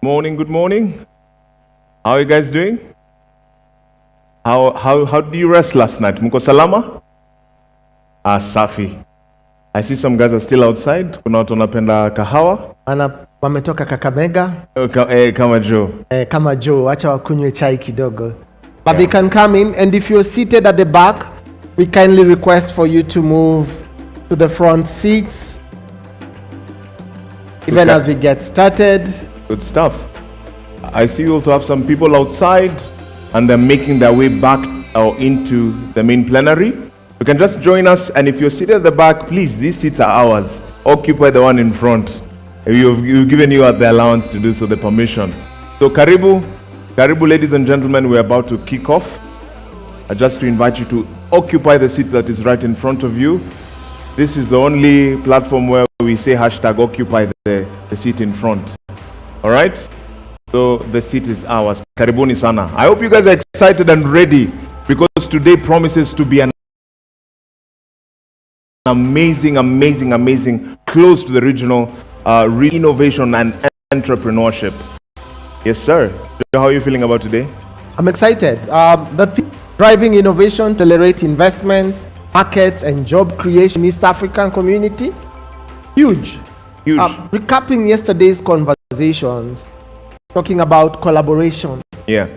Morning, good morning. How are you guys doing? How did you rest last night? Mko salama? Safi. I see some guys are still outside. Kuna watu wanapenda kahawa. Wametoka Kakamega. Kama Joe. Kama Joe, acha wakunywe chai kidogo. But they can come in, and if you're seated at the back, we kindly request for you to move to the front seats. Even as we get started. Good stuff. I see you also have some people outside and they're making their way back or into the main plenary. You can just join us, and if you're seated at the back, please, these seats are ours. Occupy the one in front. We've given you the allowance to do so, the permission. So karibu ladies and gentlemen, we're about to kick off. Just to invite you to occupy the seat that is right in front of you. This is the only platform where we say hashtag occupy the seat in front. All right? So the seat is ours. Karibuni sana. I hope you guys are excited and ready, because today promises to be an amazing close to the regional innovation and entrepreneurship. Yes, sir. How are you feeling about today? I'm excited. Driving innovation, accelerate investments, markets, and job creation in East African community. Huge. Recapping yesterday's conversations, talking about collaboration. Yeah.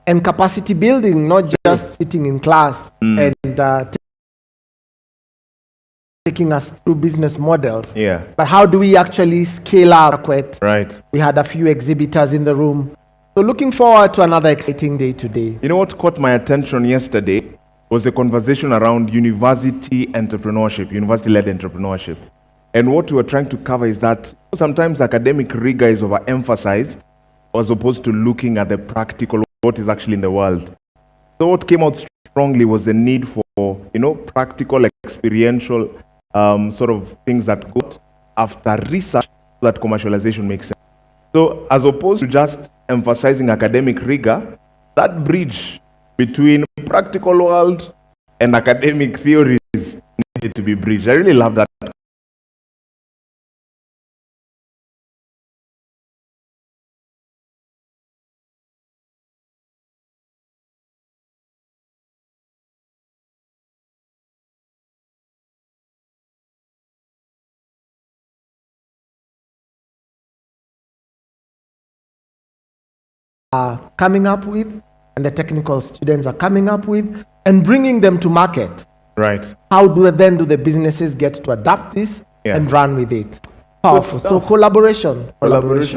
And capacity building, not just sitting in class and taking us through business models. Yeah. But how do we actually scale up? Right. We had a few exhibitors in the room. So looking forward to another exciting day today. You know what caught my attention yesterday was a conversation around university entrepreneurship, university-led entrepreneurship. And what we were trying to cover is that sometimes academic rigor is overemphasized as opposed to looking at the practical, what is actually in the world. So what came out strongly was the need for, practical, experiential sort of things that go after research so that commercialization makes sense. So as opposed to just emphasizing academic rigor, that bridge between practical world and academic theories needed to be bridged. I really love that. Coming up with, and the technical students are coming up with, and bringing them to market. Right. How do the businesses get to adapt this and run with it? Powerful. So collaboration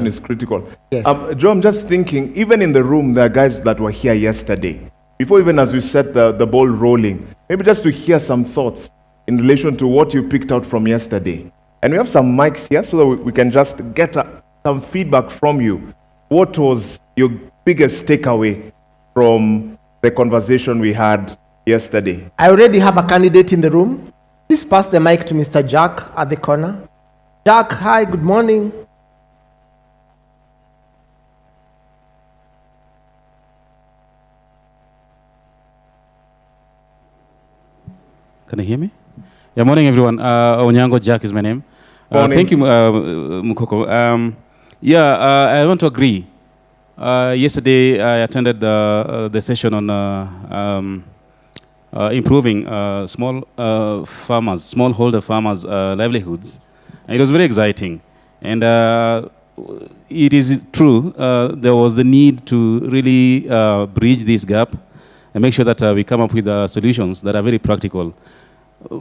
is critical. Yes. Joe, I'm just thinking, even in the room, there are guys that were here yesterday. Before even as we set the ball rolling, maybe just to hear some thoughts in relation to what you picked out from yesterday. And we have some mics here so that we can just get some feedback from you. What was your biggest takeaway from the conversation we had yesterday? I already have a candidate in the room. Please pass the mic to Mr. Jack at the corner. Jack, hi, good morning. Can you hear me? Yeah, morning everyone. Onyango Jack is my name. Thank you, Mukoko. I want to agree. Yesterday, I attended the session on improving smallholder farmers' livelihoods. And it was very exciting. And it is true, there was the need to really bridge this gap and make sure that we come up with solutions that are very practical.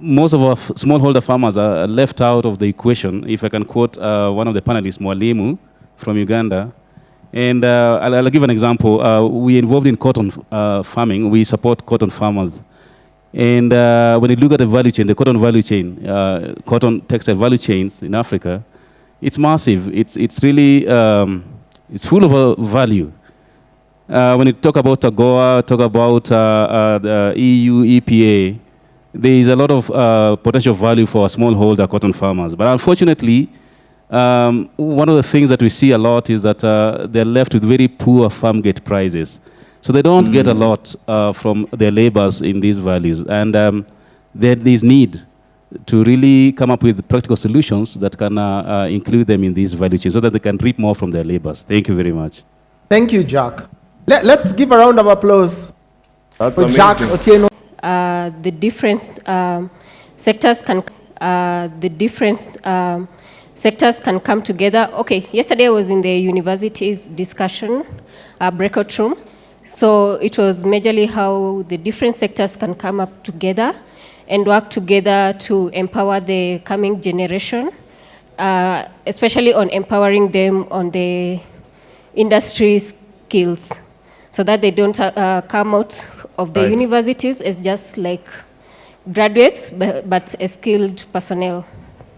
Most of our smallholder farmers are left out of the equation. If I can quote one of the panelists, Mwalimu from Uganda. And I'll give an example. We're involved in cotton farming. We support cotton farmers. And when you look at the value chain, the cotton value chain, cotton textile value chains in Africa, it's massive. It's really, it's full of value. When you talk about AGOA, talk about the EU, EPA, there is a lot of potential value for smallholder cotton farmers. But unfortunately, one of the things that we see a lot is that they're left with very poor farm gate prices. So they don't get a lot from their labors in these values. And there's need to really come up with practical solutions that can include them in these value chains so that they can reap more from their labors. Thank you very much. Thank you, Jack. Let's give a round of applause That's for amazing. Jack Otieno. The different sectors can sectors can come together. Okay, yesterday I was in the university's discussion breakout room. So it was majorly how the different sectors can come up together and work together to empower the coming generation, especially on empowering them on the industry skills, so that they don't come out of the universities as just like graduates, but as skilled personnel.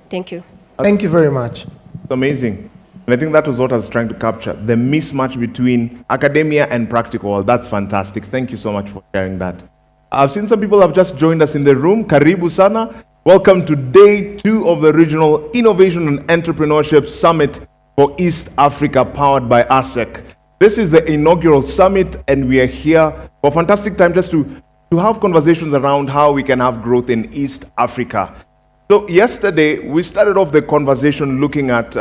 Thank you. Thank you very much. It's amazing. And I think that was what I was trying to capture, the mismatch between academia and practical. That's fantastic. Thank you so much for sharing that. I've seen some people have just joined us in the room. Karibu sana. Welcome to day 2 of the Regional Innovation and Entrepreneurship Summit for East Africa, powered by ASEC. This is the inaugural summit, and we are here for a fantastic time just to have conversations around how we can have growth in East Africa. So yesterday, we started off the conversation looking at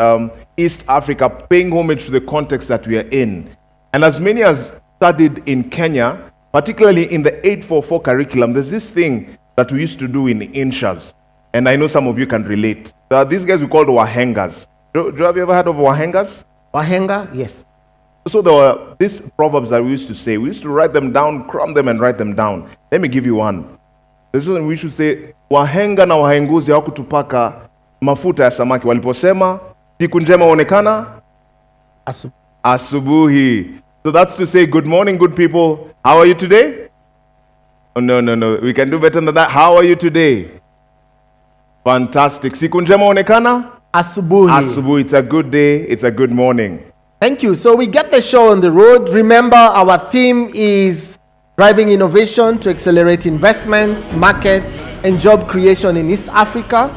East Africa, paying homage to the context that we are in. And as many as studied in Kenya, particularly in the 844 curriculum, there's this thing that we used to do in Inshas. And I know some of you can relate. These guys we called wahengas. Have you ever heard of wahengas? Wahenga? Yes. So there were these proverbs that we used to say. We used to write them down, cram them and write them down. Let me give you one. This is when we should say, wahenga na wahenguzi hawakutupaka mafuta ya samaki waliposema siku njema onekana asubuhi. So that's to say, good morning, good people. How are you today? Oh, no. We can do better than that. How are you today? Fantastic. Siku njema onekana Asubuhi. asubuhi. It's a good day. It's a good morning. Thank you. So we get the show on the road. Remember, our theme is driving innovation to accelerate investments, markets, and job creation in East Africa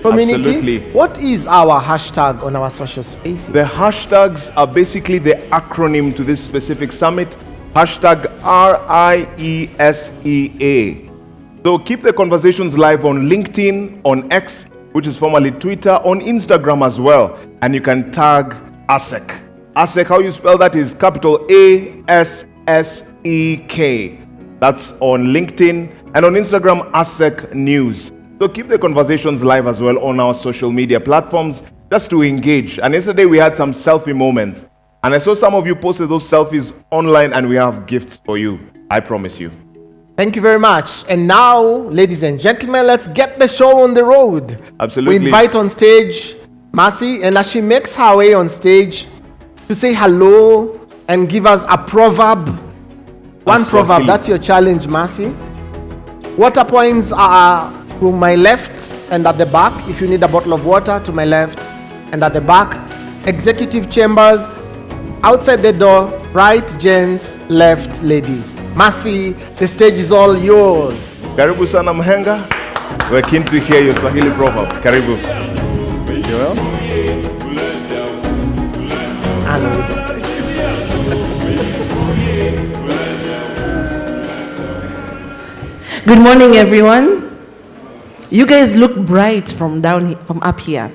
community. Absolutely. What is our hashtag on our social spaces? The hashtags are basically the acronym to this specific summit. Hashtag RIESEA. So keep the conversations live on LinkedIn, on X, which is formerly Twitter, on Instagram as well. And you can tag ASEC. ASEC, how you spell that is capital ASSEK. That's on LinkedIn, and on Instagram, ASEC News. So keep the conversations live as well on our social media platforms just to engage. And yesterday we had some selfie moments. And I saw some of you posted those selfies online, and we have gifts for you. I promise you. Thank you very much. And now, ladies and gentlemen, let's get the show on the road. Absolutely. We invite on stage Mercy, and as she makes her way on stage to say hello and give us a proverb. One proverb, that's your challenge, Mercy. Water points are to my left and at the back. If you need a bottle of water, to my left and at the back. Executive chambers, outside the door, right gents, left ladies. Mercy, the stage is all yours. Karibu sana Mhenga. We're keen to hear your Swahili proverb. Karibu. You well? Good morning, everyone. You guys look bright from up here.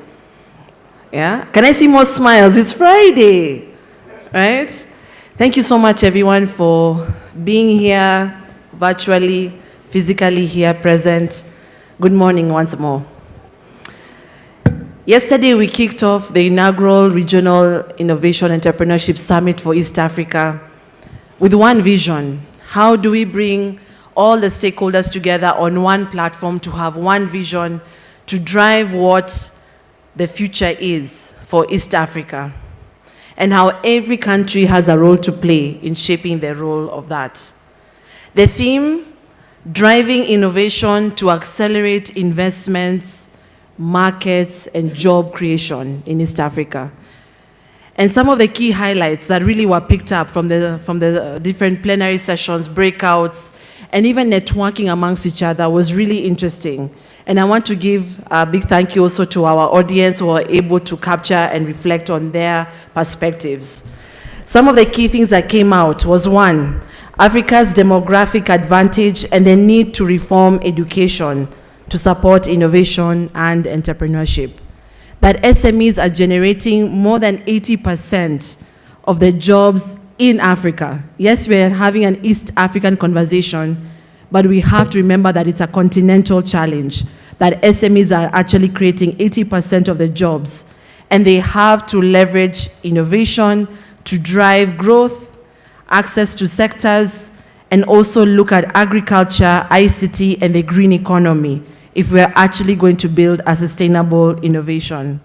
Yeah? Can I see more smiles? It's Friday, right? Thank you so much, everyone, for being here virtually, physically here present. Good morning once more. Yesterday, we kicked off the inaugural Regional Innovation Entrepreneurship Summit for East Africa with one vision. How do we bring all the stakeholders together on one platform to have one vision to drive what the future is for East Africa, and how every country has a role to play in shaping the role of that. The theme, driving innovation to accelerate investments, markets, and job creation in East Africa. And some of the key highlights that really were picked up from the different plenary sessions, breakouts, and even networking amongst each other was really interesting. And I want to give a big thank you also to our audience who were able to capture and reflect on their perspectives. Some of the key things that came out was, one, Africa's demographic advantage and the need to reform education to support innovation and entrepreneurship. That SMEs are generating more than 80% of the jobs in Africa. Yes, we are having an East African conversation, but we have to remember that it's a continental challenge, that SMEs are actually creating 80% of the jobs, and they have to leverage innovation to drive growth, access to sectors, and also look at agriculture, ICT, and the green economy if we're actually going to build a sustainable innovation.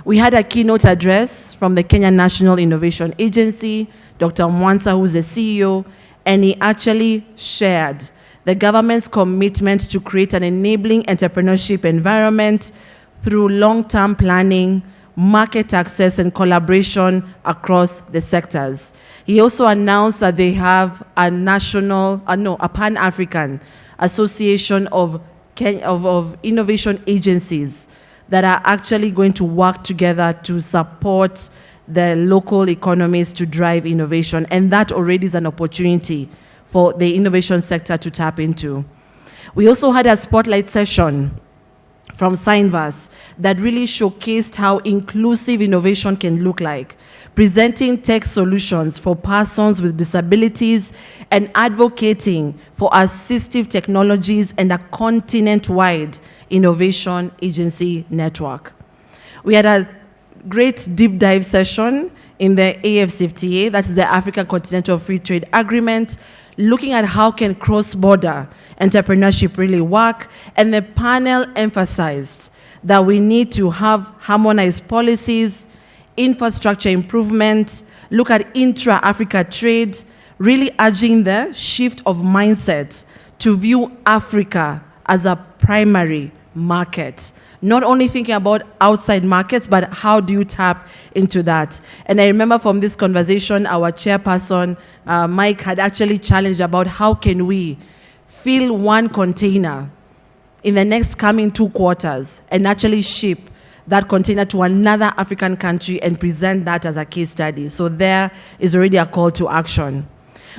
We had a keynote address from the Kenya National Innovation Agency, Dr. Mwansa, who's the CEO, and he actually shared the government's commitment to create an enabling entrepreneurship environment through long-term planning, market access, and collaboration across the sectors. He also announced that they have a Pan-African association of innovation agencies that are actually going to work together to support the local economies to drive innovation. And that already is an opportunity for the innovation sector to tap into. We also had a spotlight session from Signverse that really showcased how inclusive innovation can look like, presenting tech solutions for persons with disabilities and advocating for assistive technologies and a continent-wide innovation agency network. We had a great deep dive session in the AfCFTA, that is the African Continental Free Trade Agreement, looking at how can cross-border entrepreneurship really work, and the panel emphasized that we need to have harmonized policies, infrastructure improvement, look at intra-Africa trade, really urging the shift of mindset to view Africa as a primary market. Not only thinking about outside markets, but how do you tap into that? And I remember from this conversation, our chairperson, Mike, had actually challenged about how can we fill one container in the next coming 2 quarters and actually ship that container to another African country and present that as a case study. So there is already a call to action.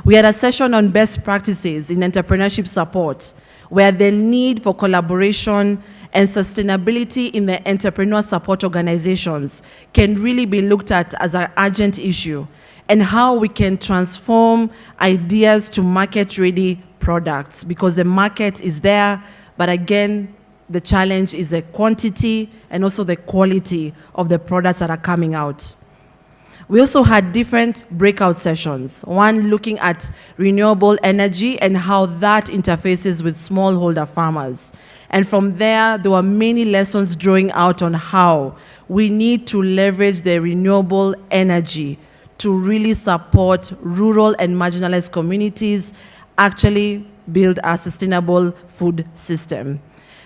We had a session on best practices in entrepreneurship support, where the need for collaboration and sustainability in the entrepreneur support organizations can really be looked at as an urgent issue, and how we can transform ideas to market-ready products, because the market is there, but again, the challenge is the quantity and also the quality of the products that are coming out. We also had different breakout sessions, one looking at renewable energy and how that interfaces with smallholder farmers. And from there were many lessons drawing out on how we need to leverage the renewable energy to really support rural and marginalized communities, actually build a sustainable food system.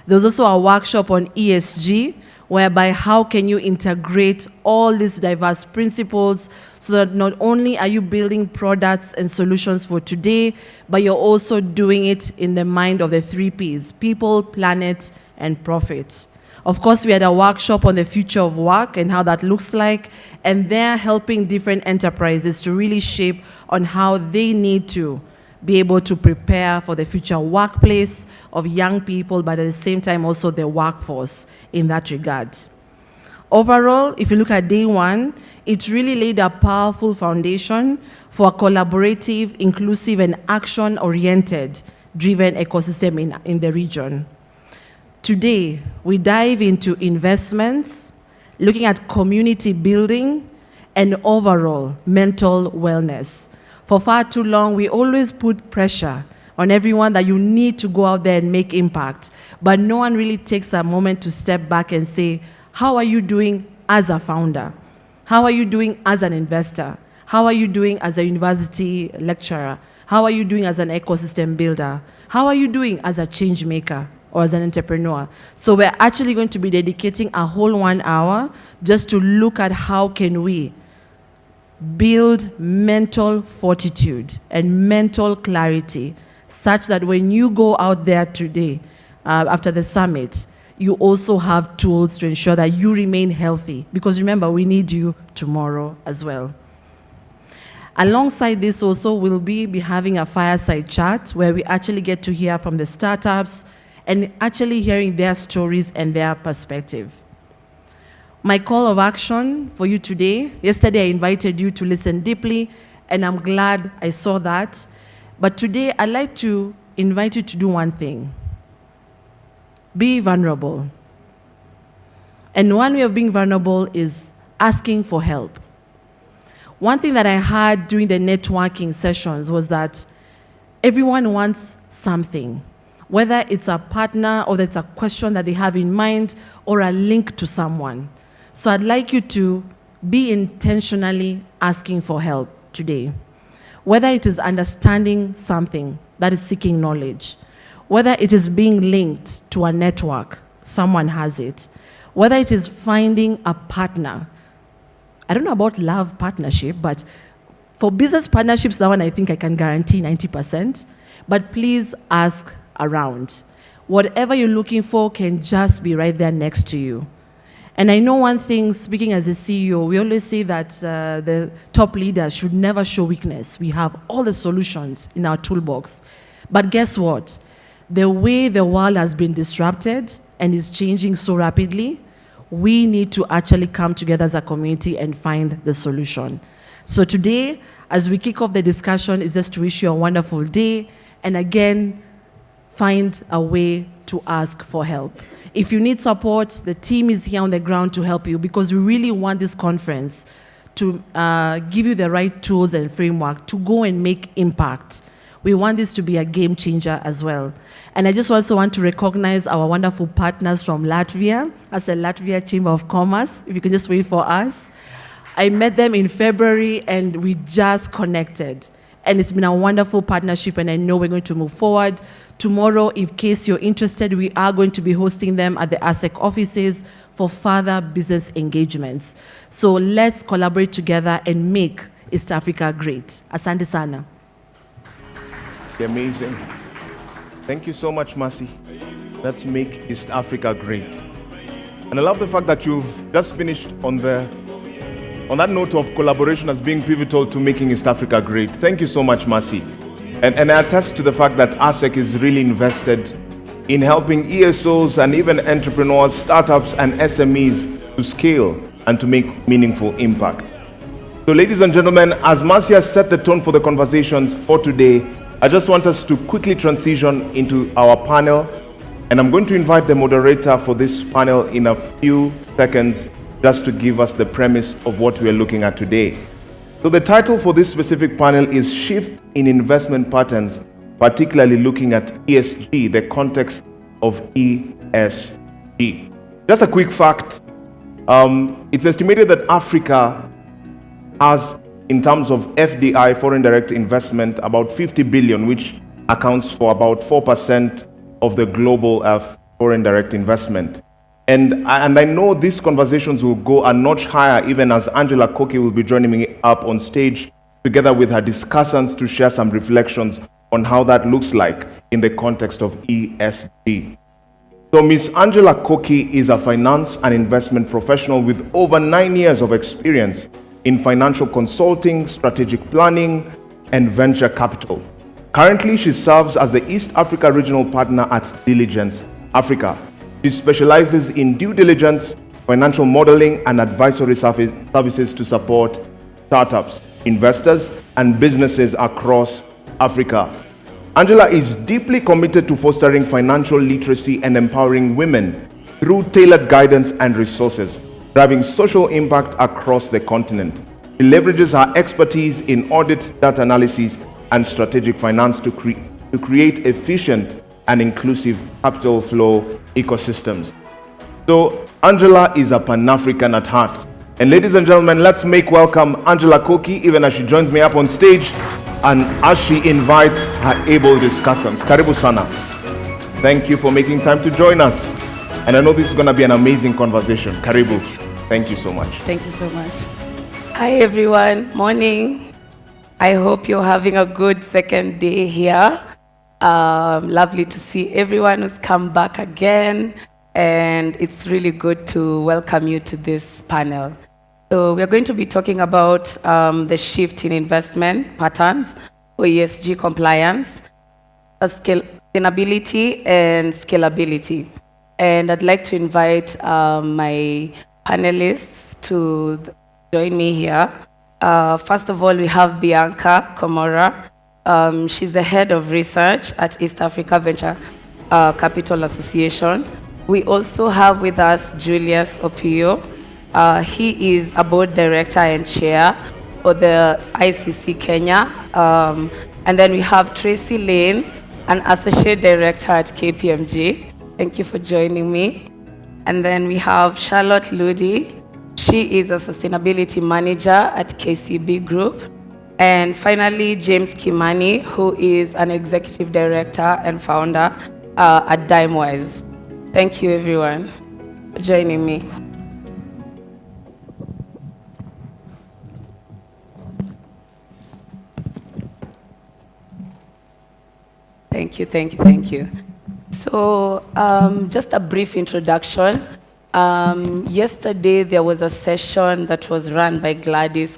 There was also a workshop on ESG, whereby how can you integrate all these diverse principles so that not only are you building products and solutions for today, but you're also doing it in the mind of the 3 Ps, people, planet, and profit. Of course, we had a workshop on the future of work and how that looks like, and they're helping different enterprises to really shape on how they need to be able to prepare for the future workplace of young people, but at the same time also the workforce in that regard. Overall, if you look at day 1, it really laid a powerful foundation for a collaborative, inclusive, and action-oriented driven ecosystem in the region. Today, we dive into investments, looking at community building, and overall mental wellness. For far too long, we always put pressure on everyone that you need to go out there and make impact. But no one really takes a moment to step back and say, how are you doing as a founder? How are you doing as an investor? How are you doing as a university lecturer? How are you doing as an ecosystem builder? How are you doing as a change maker or as an entrepreneur? So we're actually going to be dedicating a whole 1 hour just to look at how can we build mental fortitude and mental clarity such that when you go out there today, after the summit, you also have tools to ensure that you remain healthy. Because remember, we need you tomorrow as well. Alongside this also, we'll be having a fireside chat where we actually get to hear from the startups and actually hearing their stories and their perspective. My call of action for you today, yesterday I invited you to listen deeply, and I'm glad I saw that. But today I'd like to invite you to do one thing. Be vulnerable. And one way of being vulnerable is asking for help. One thing that I heard during the networking sessions was that everyone wants something, whether it's a partner or it's a question that they have in mind or a link to someone. So I'd like you to be intentionally asking for help today. Whether it is understanding something that is seeking knowledge, whether it is being linked to a network, someone has it, whether it is finding a partner. I don't know about love partnership, but for business partnerships, that one I think I can guarantee 90%. But please ask around. Whatever you're looking for can just be right there next to you. And I know one thing, speaking as a CEO, we always say that the top leaders should never show weakness. We have all the solutions in our toolbox. But guess what? The way the world has been disrupted and is changing so rapidly, we need to actually come together as a community and find the solution. So today, as we kick off the discussion, is just to wish you a wonderful day, and again, find a way to ask for help. If you need support, the team is here on the ground to help you, because we really want this conference to give you the right tools and framework to go and make impact. We want this to be a game changer as well. And I just also want to recognize our wonderful partners from Latvia, as the Latvia Chamber of Commerce, if you can just wait for us. I met them in February and we just connected. And it's been a wonderful partnership, and I know we're going to move forward. Tomorrow, in case you're interested, we are going to be hosting them at the ASEC offices for further business engagements. So let's collaborate together and make East Africa great. Asante sana. Amazing. Thank you so much, Mercy. Let's make East Africa great. And I love the fact that you've just finished on that note of collaboration as being pivotal to making East Africa great. Thank you so much, Mercy. And I attest to the fact that ASEC is really invested in helping ESOs and even entrepreneurs, startups, and SMEs to scale and to make meaningful impact. So, ladies and gentlemen, as Mercy has set the tone for the conversations for today, I just want us to quickly transition into our panel. And I'm going to invite the moderator for this panel in a few seconds, just to give us the premise of what we are looking at today. So the title for this specific panel is Shift in Investment Patterns, particularly looking at ESG, the context of ESG. Just a quick fact, it's estimated that Africa has, in terms of FDI, foreign direct investment, about 50 billion, which accounts for about 4% of the global foreign direct investment. And I know these conversations will go a notch higher, even as Angela Koki will be joining me up on stage together with her discussants to share some reflections on how that looks like in the context of ESG. So Ms. Angela Koki is a finance and investment professional with over 9 years of experience in financial consulting, strategic planning, and venture capital. Currently, she serves as the East Africa Regional Partner at Diligence Africa. She specializes in due diligence, financial modeling, and advisory services to support startups, investors, and businesses across Africa. Angela is deeply committed to fostering financial literacy and empowering women through tailored guidance and resources, driving social impact across the continent. She leverages her expertise in audit, data analysis, and strategic finance to create efficient and inclusive capital flow ecosystems. So Angela is a Pan-African at heart. And ladies and gentlemen, let's make welcome Angela Koki, even as she joins me up on stage and as she invites her able discussants. Karibu sana. Thank you for making time to join us. And I know this is going to be an amazing conversation. Karibu. Thank you so much. Thank you so much. Hi everyone, morning. I hope you're having a good second day here. Lovely to see everyone who's come back again, and it's really good to welcome you to this panel. So we're going to be talking about the shift in investment patterns for ESG compliance, a sustainability and scalability. And I'd like to invite my panelists to join me here. First of all, we have Bianca Komora. She's the head of research at East Africa Venture Capital Association. We also have with us Julius Opio. He is a board director and chair for the ICC Kenya. And then we have Tracy Lane, an associate director at KPMG. Thank you for joining me. And then we have Charlotte Ludi. She is a sustainability manager at KCB Group. And finally, James Kimani, who is an executive director and founder at DimeWise. Thank you, everyone, for joining me. Thank you. So, just a brief introduction. Yesterday, there was a session that was run by Gladys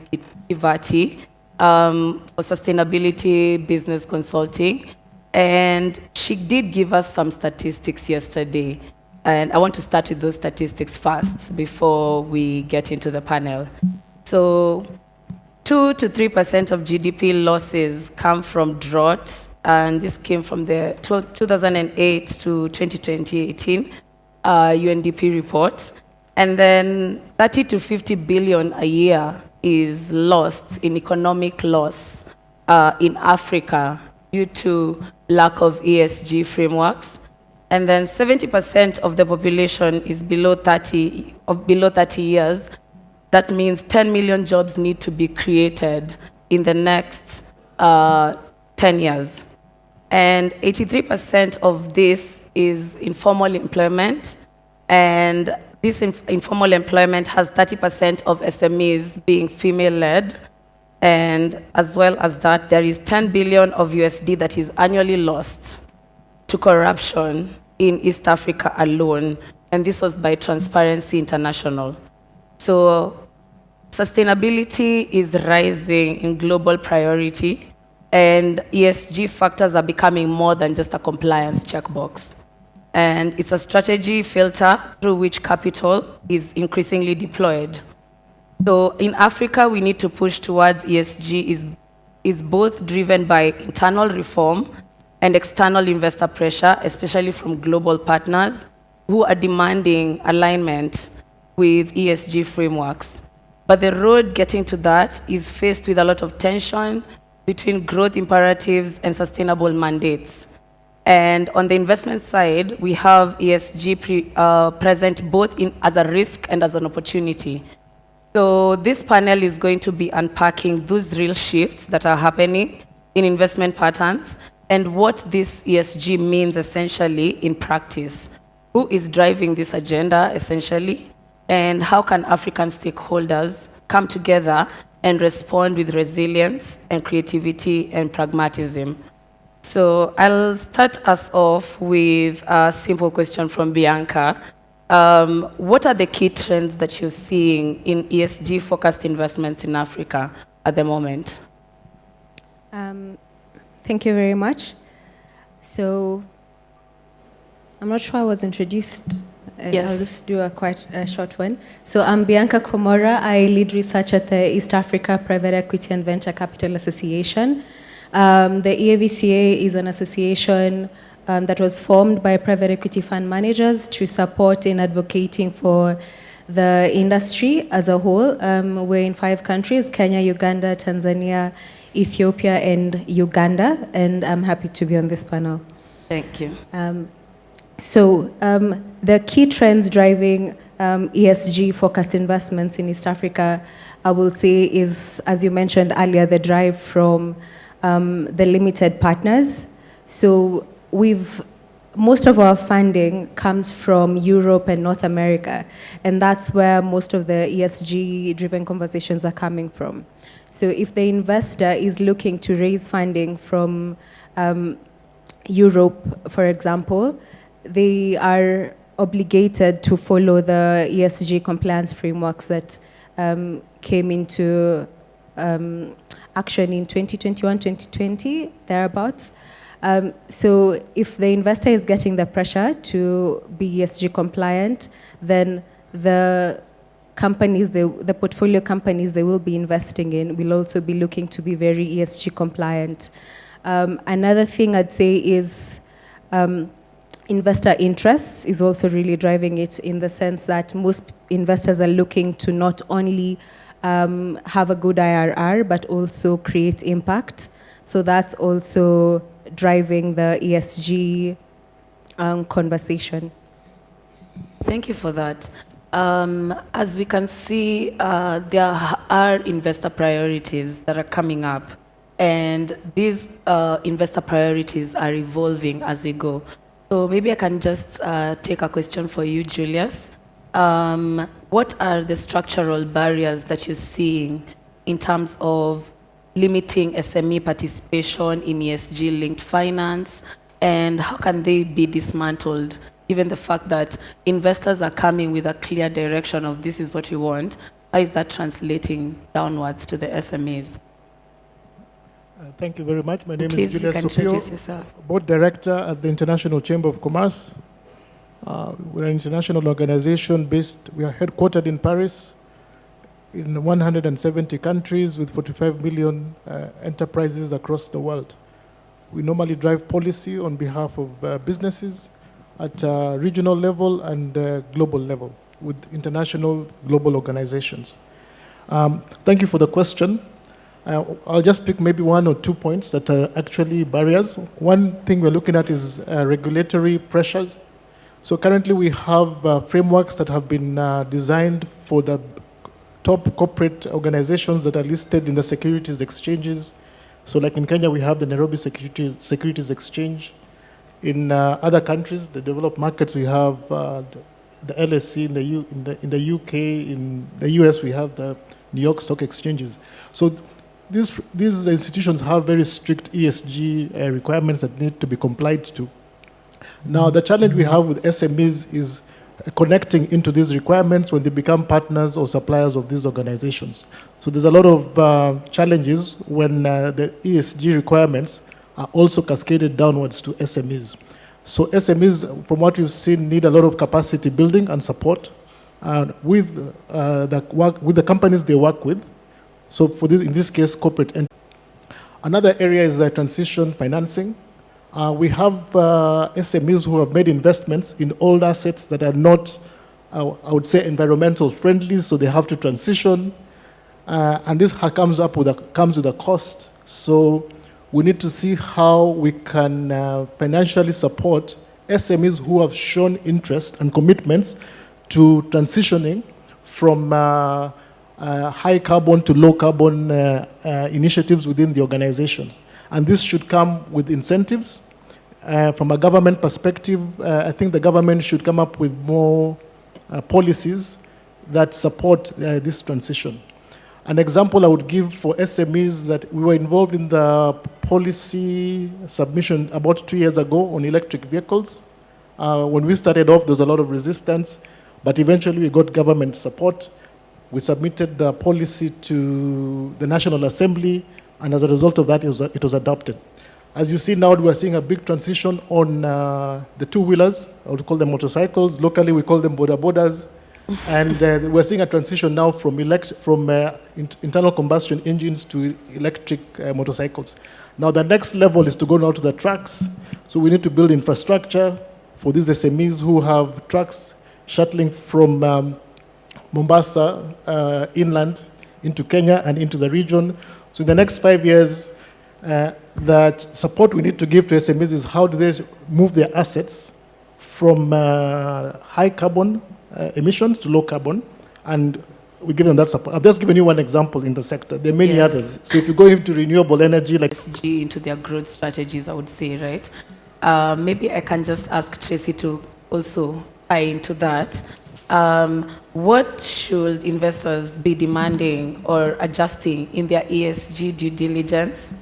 Kivati for Sustainability Business Consulting. And she did give us some statistics yesterday. And I want to start with those statistics first before we get into the panel. So 2 to 3% of GDP losses come from drought. And this came from the 2008 to 2018 UNDP report. And then 30 to 50 billion a year is lost in economic loss in Africa due to lack of ESG frameworks. And then 70% of the population is below 30 years. That means 10 million jobs need to be created in the next 10 years. And 83% of this is informal employment. And this informal employment has 30% of SMEs being female-led. And as well as that, there is 10 billion of USD that is annually lost to corruption in East Africa alone. And this was by Transparency International. So sustainability is rising in global priority. And ESG factors are becoming more than just a compliance checkbox. And it's a strategy filter through which capital is increasingly deployed. So in Africa, we need to push towards ESG is both driven by internal reform and external investor pressure, especially from global partners who are demanding alignment with ESG frameworks. But the road getting to that is faced with a lot of tension between growth imperatives and sustainable mandates. And on the investment side, we have ESG present both as a risk and as an opportunity. So this panel is going to be unpacking those real shifts that are happening in investment patterns and what this ESG means essentially in practice. Who is driving this agenda essentially? And how can African stakeholders come together and respond with resilience and creativity and pragmatism? So I'll start us off with a simple question from Bianca. What are the key trends that you're seeing in ESG-focused investments in Africa at the moment? Thank you very much. So I'm not sure I was introduced. Yes. I'll just do a quite short one. So I'm Bianca Komora. I lead research at the East Africa Private Equity and Venture Capital Association. The EAVCA is an association that was formed by private equity fund managers to support in advocating for the industry as a whole. We're in 5 countries, Kenya, Uganda, Tanzania, Ethiopia, and Uganda, and I'm happy to be on this panel. Thank you. So the key trends driving ESG-focused investments in East Africa, I will say, is, as you mentioned earlier, the drive from the limited partners. So most of our funding comes from Europe and North America, and that's where most of the ESG-driven conversations are coming from. So if the investor is looking to raise funding from Europe, for example, they are obligated to follow the ESG compliance frameworks that came into action in 2021, 2020, thereabouts. So if the investor is getting the pressure to be ESG compliant, then the companies, the portfolio companies they will be investing in will also be looking to be very ESG compliant. Another thing I'd say is investor interests is also really driving it, in the sense that most investors are looking to not only have a good IRR, but also create impact. So that's also driving the ESG conversation. Thank you for that. As we can see, there are investor priorities that are coming up, and these investor priorities are evolving as we go. So maybe I can just take a question for you, Julius. What are the structural barriers that you're seeing in terms of limiting SME participation in ESG-linked finance, and how can they be dismantled, given the fact that investors are coming with a clear direction of this is what we want? How is that translating downwards to the SMEs? Thank you very much. My name Please, is you Julius can introduce yourself. Board Director at the International Chamber of Commerce. We're an international organization we are headquartered in Paris, in 170 countries with 45 million enterprises across the world. We normally drive policy on behalf of businesses at regional level and global level with international global organizations. Thank you for the question. I'll just pick maybe 1 or 2 points that are actually barriers. One thing we're looking at is regulatory pressures. So currently we have frameworks that have been designed for the top corporate organizations that are listed in the securities exchanges. So like in Kenya, we have the Nairobi Securities Exchange. In other countries, the developed markets, we have the LSE in the UK. In the US, we have the New York Stock Exchanges. So these institutions have very strict ESG requirements that need to be complied to. Now, the challenge we have with SMEs is connecting into these requirements when they become partners or suppliers of these organizations. So there's a lot of challenges when the ESG requirements are also cascaded downwards to SMEs. So SMEs, from what we've seen, need a lot of capacity building and support with the companies they work with. So for this, in this case, corporate. Another area is transition financing. We have SMEs who have made investments in old assets that are not, I would say, environmental friendly, so they have to transition. And this comes with a cost. So we need to see how we can financially support SMEs who have shown interest and commitments to transitioning from high carbon to low carbon initiatives within the organization. And this should come with incentives. From a government perspective, I think the government should come up with more policies that support this transition. An example I would give for SMEs that we were involved in the policy submission about 2 years ago on electric vehicles. When we started off, there was a lot of resistance, but eventually we got government support. We submitted the policy to the National Assembly, and as a result of that, it was adopted. As you see now, we are seeing a big transition on the two-wheelers. I would call them motorcycles. Locally, we call them boda-bodas. And we're seeing a transition now from internal combustion engines to electric motorcycles. Now, the next level is to go now to the trucks. So we need to build infrastructure for these SMEs who have trucks shuttling from Mombasa inland into Kenya and into the region. So in the next 5 years, the support we need to give to SMEs is how do they move their assets from high carbon emissions to low carbon, and we give them that support. I've just given you one example in the sector. There are many others. So if you go into renewable energy, like ESG into their growth strategies, I would say, right? Maybe I can just ask Tracy to also tie into that. What should investors be demanding or adjusting in their ESG due diligence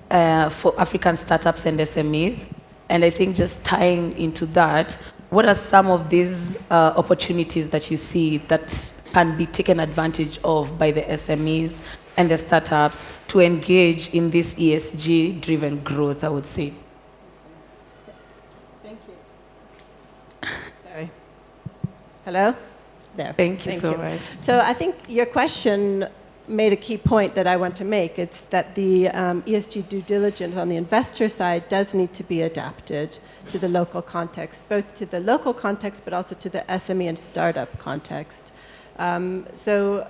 for African startups and SMEs? And I think just tying into that, what are some of these opportunities that you see that can be taken advantage of by the SMEs and the startups to engage in this ESG-driven growth, I would say? Hello? There. Thank you so much. So I think your question made a key point that I want to make. It's that the ESG due diligence on the investor side does need to be adapted to the local context, both to the local context but also to the SME and startup context. So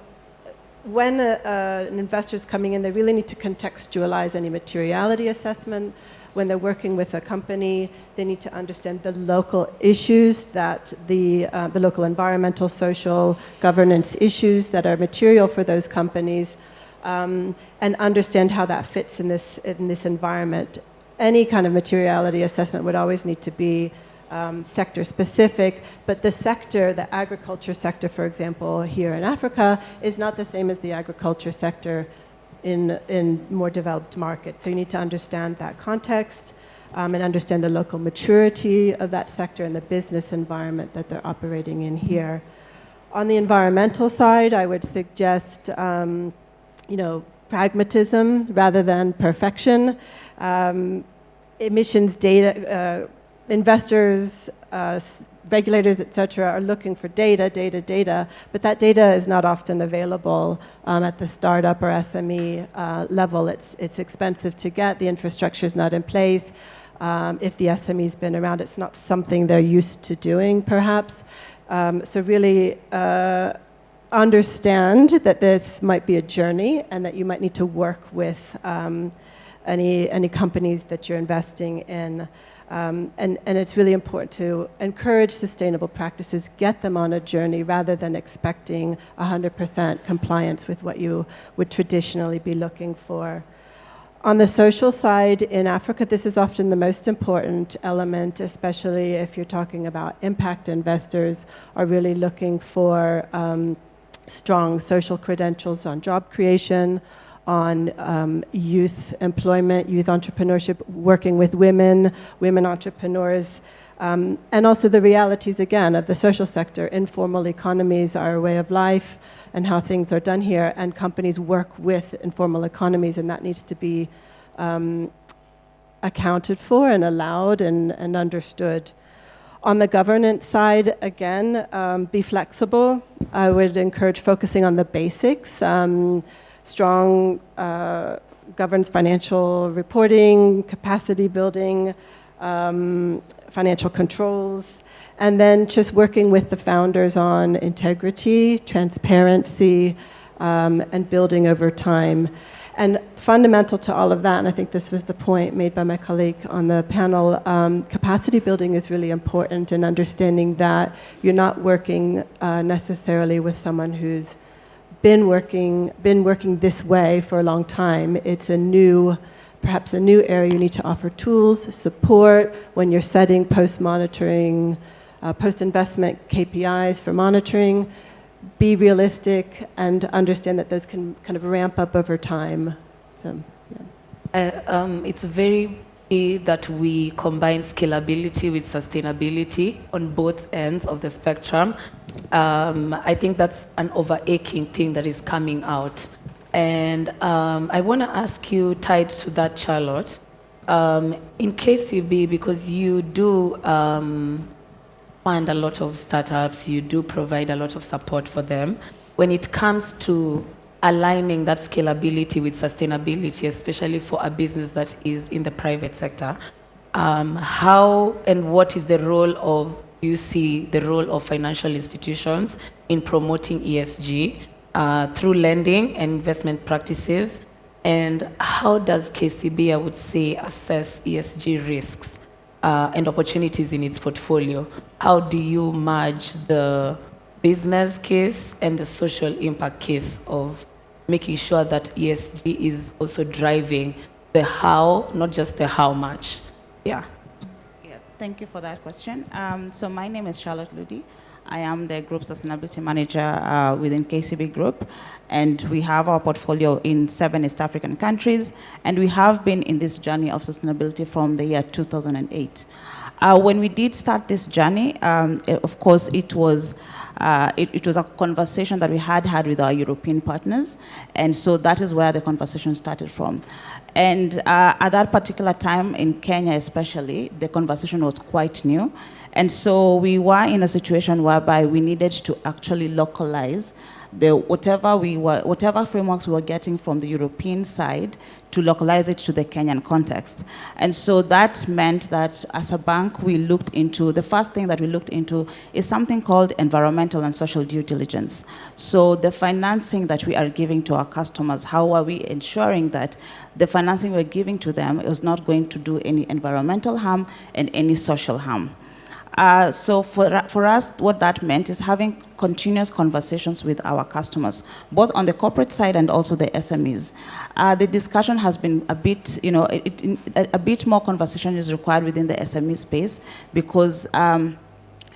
when an investor is coming in, they really need to contextualize any materiality assessment. When they're working with a company, they need to understand the local issues that the local environmental, social, governance issues that are material for those companies, and understand how that fits in this environment. Any kind of materiality assessment would always need to be sector specific, but the sector, the agriculture sector, for example, here in Africa, is not the same as the agriculture sector in more developed markets. So you need to understand that context and understand the local maturity of that sector and the business environment that they're operating in here. On the environmental side, I would suggest pragmatism rather than perfection. Emissions data, investors, regulators, etc., are looking for data, but that data is not often available at the startup or SME level. It's expensive to get. The infrastructure is not in place. If the SME's been around, it's not something they're used to doing, perhaps. So really understand that this might be a journey and that you might need to work with any companies that you're investing in. And it's really important to encourage sustainable practices, get them on a journey rather than expecting 100% compliance with what you would traditionally be looking for. On the social side, in Africa, this is often the most important element, especially if you're talking about impact investors are really looking for strong social credentials on job creation, on youth employment, youth entrepreneurship, working with women entrepreneurs, and also the realities, again, of the social sector. Informal economies are a way of life and how things are done here, and companies work with informal economies, and that needs to be accounted for and allowed and understood. On the governance side, again, be flexible. I would encourage focusing on the basics. Strong governance, financial reporting, capacity building, financial controls, and then just working with the founders on integrity, transparency, and building over time. And fundamental to all of that, and I think this was the point made by my colleague on the panel, capacity building is really important, and understanding that you're not working necessarily with someone who's been working this way for a long time. It's perhaps a new area. You need to offer tools, support when you're setting post-monitoring, post-investment KPIs for monitoring. Be realistic and understand that those can kind of ramp up over time. So, yeah. It's very key that we combine scalability with sustainability on both ends of the spectrum. I think that's an overarching thing that is coming out. And I want to ask you, tied to that, Charlotte, in KCB, because you do fund a lot of startups, you do provide a lot of support for them. When it comes to aligning that scalability with sustainability, especially for a business that is in the private sector, how and what is the role of, you see the role of financial institutions in promoting ESG through lending and investment practices? And how does KCB, I would say, assess ESG risks and opportunities in its portfolio? How do you merge the business case and the social impact case of making sure that ESG is also driving the how, not just the how much? Yeah. Thank you for that question. So my name is Charlotte Ludi. I am the Group Sustainability Manager within KCB Group, and we have our portfolio in 7 East African countries, and we have been in this journey of sustainability from the year 2008. When we did start this journey, of course, it was a conversation that we had with our European partners, and so that is where the conversation started from. And at that particular time, in Kenya especially, the conversation was quite new. And so we were in a situation whereby we needed to actually localize whatever frameworks we were getting from the European side to localize it to the Kenyan context. And so that meant that as a bank, the first thing that we looked into is something called environmental and social due diligence. So the financing that we are giving to our customers, how are we ensuring that the financing we're giving to them is not going to do any environmental harm and any social harm? So for us, what that meant is having continuous conversations with our customers, both on the corporate side and also the SMEs. The discussion has been a bit, a bit more conversation is required within the SME space because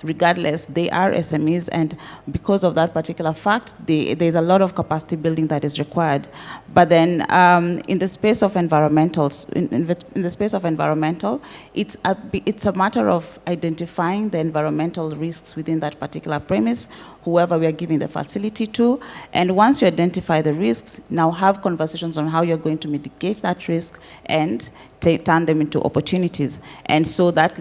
regardless, they are SMEs, and because of that particular fact, there's a lot of capacity building that is required. But then, in the space of environmentals, in the space of environmental, it's a matter of identifying the environmental risks within that particular premise, whoever we are giving the facility to, and once you identify the risks, now have conversations on how you're going to mitigate that risk and turn them into opportunities. And so that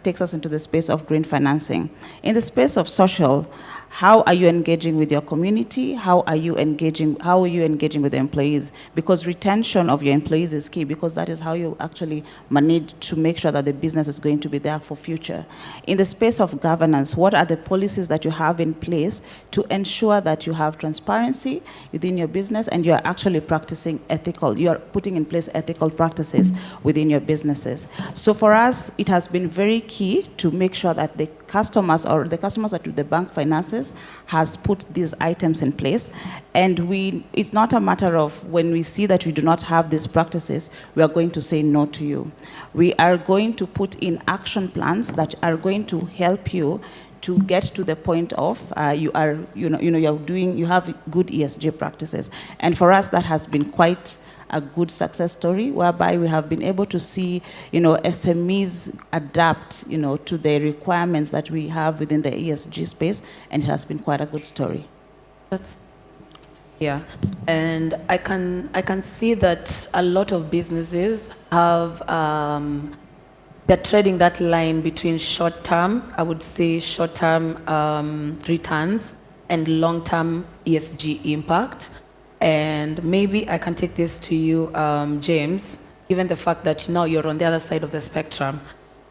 takes us into the space of green financing. In the space of social, how are you engaging with your community? How are you engaging with the employees? Because retention of your employees is key, because that is how you actually manage to make sure that the business is going to be there for future. In the space of governance, what are the policies that you have in place to ensure that you have transparency within your business and you are actually you are putting in place ethical practices within your businesses? So for us, it has been very key to make sure that the customers that the bank finances has put these items in place. And it's not a matter of when we see that we do not have these practices, we are going to say no to you. We are going to put in action plans that are going to help you to get to the point of you have good ESG practices. And for us, that has been quite a good success story, whereby we have been able to see, SMEs adapt, to the requirements that we have within the ESG space, and it has been quite a good story. Yeah, and I can see that a lot of businesses have they're treading that line between short-term returns and long-term ESG impact. And maybe I can take this to you, James, given the fact that now you're on the other side of the spectrum.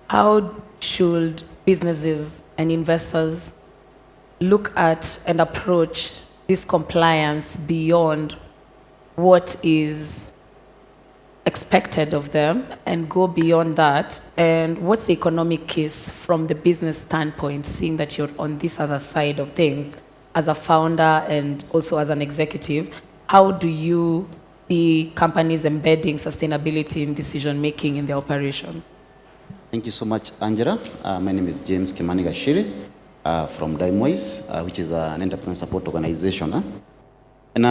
How should businesses and investors look at and approach this compliance beyond what is expected of them and go beyond that? And what's the economic case from the business standpoint, seeing that you're on this other side of things as a founder and also as an executive? How do you see companies embedding sustainability in decision-making in their operations? Thank you so much, Angela. My name is James Kimani Gashiri from Dimewise, which is an entrepreneur support organization. And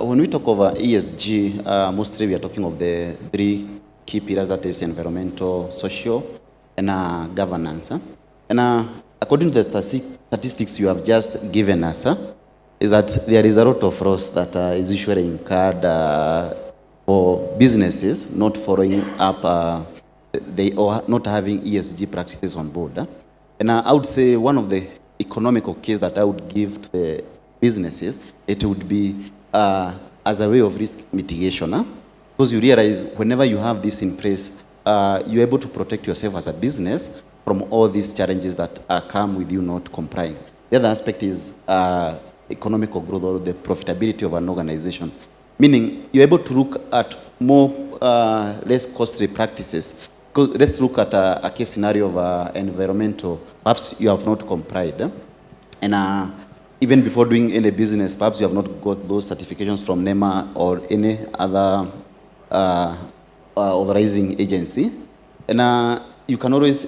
when we talk over ESG, mostly we are talking of the three key pillars, that is environmental, social, and governance. And according to the statistics you have just given us, is that there is a lot of loss that is usually incurred for businesses not following up or not having ESG practices on board. And I would say one of the economical case that I would give to the businesses, it would be as a way of risk mitigation. Because you realize whenever you have this in place, you're able to protect yourself as a business from all these challenges that come with you not complying. The other aspect is economical growth or the profitability of an organization, meaning you're able to look at more less costly practices. Because let's look at a case scenario of environmental. Perhaps you have not complied, and even before doing any business, perhaps you have not got those certifications from NEMA or any other authorizing agency, and you can always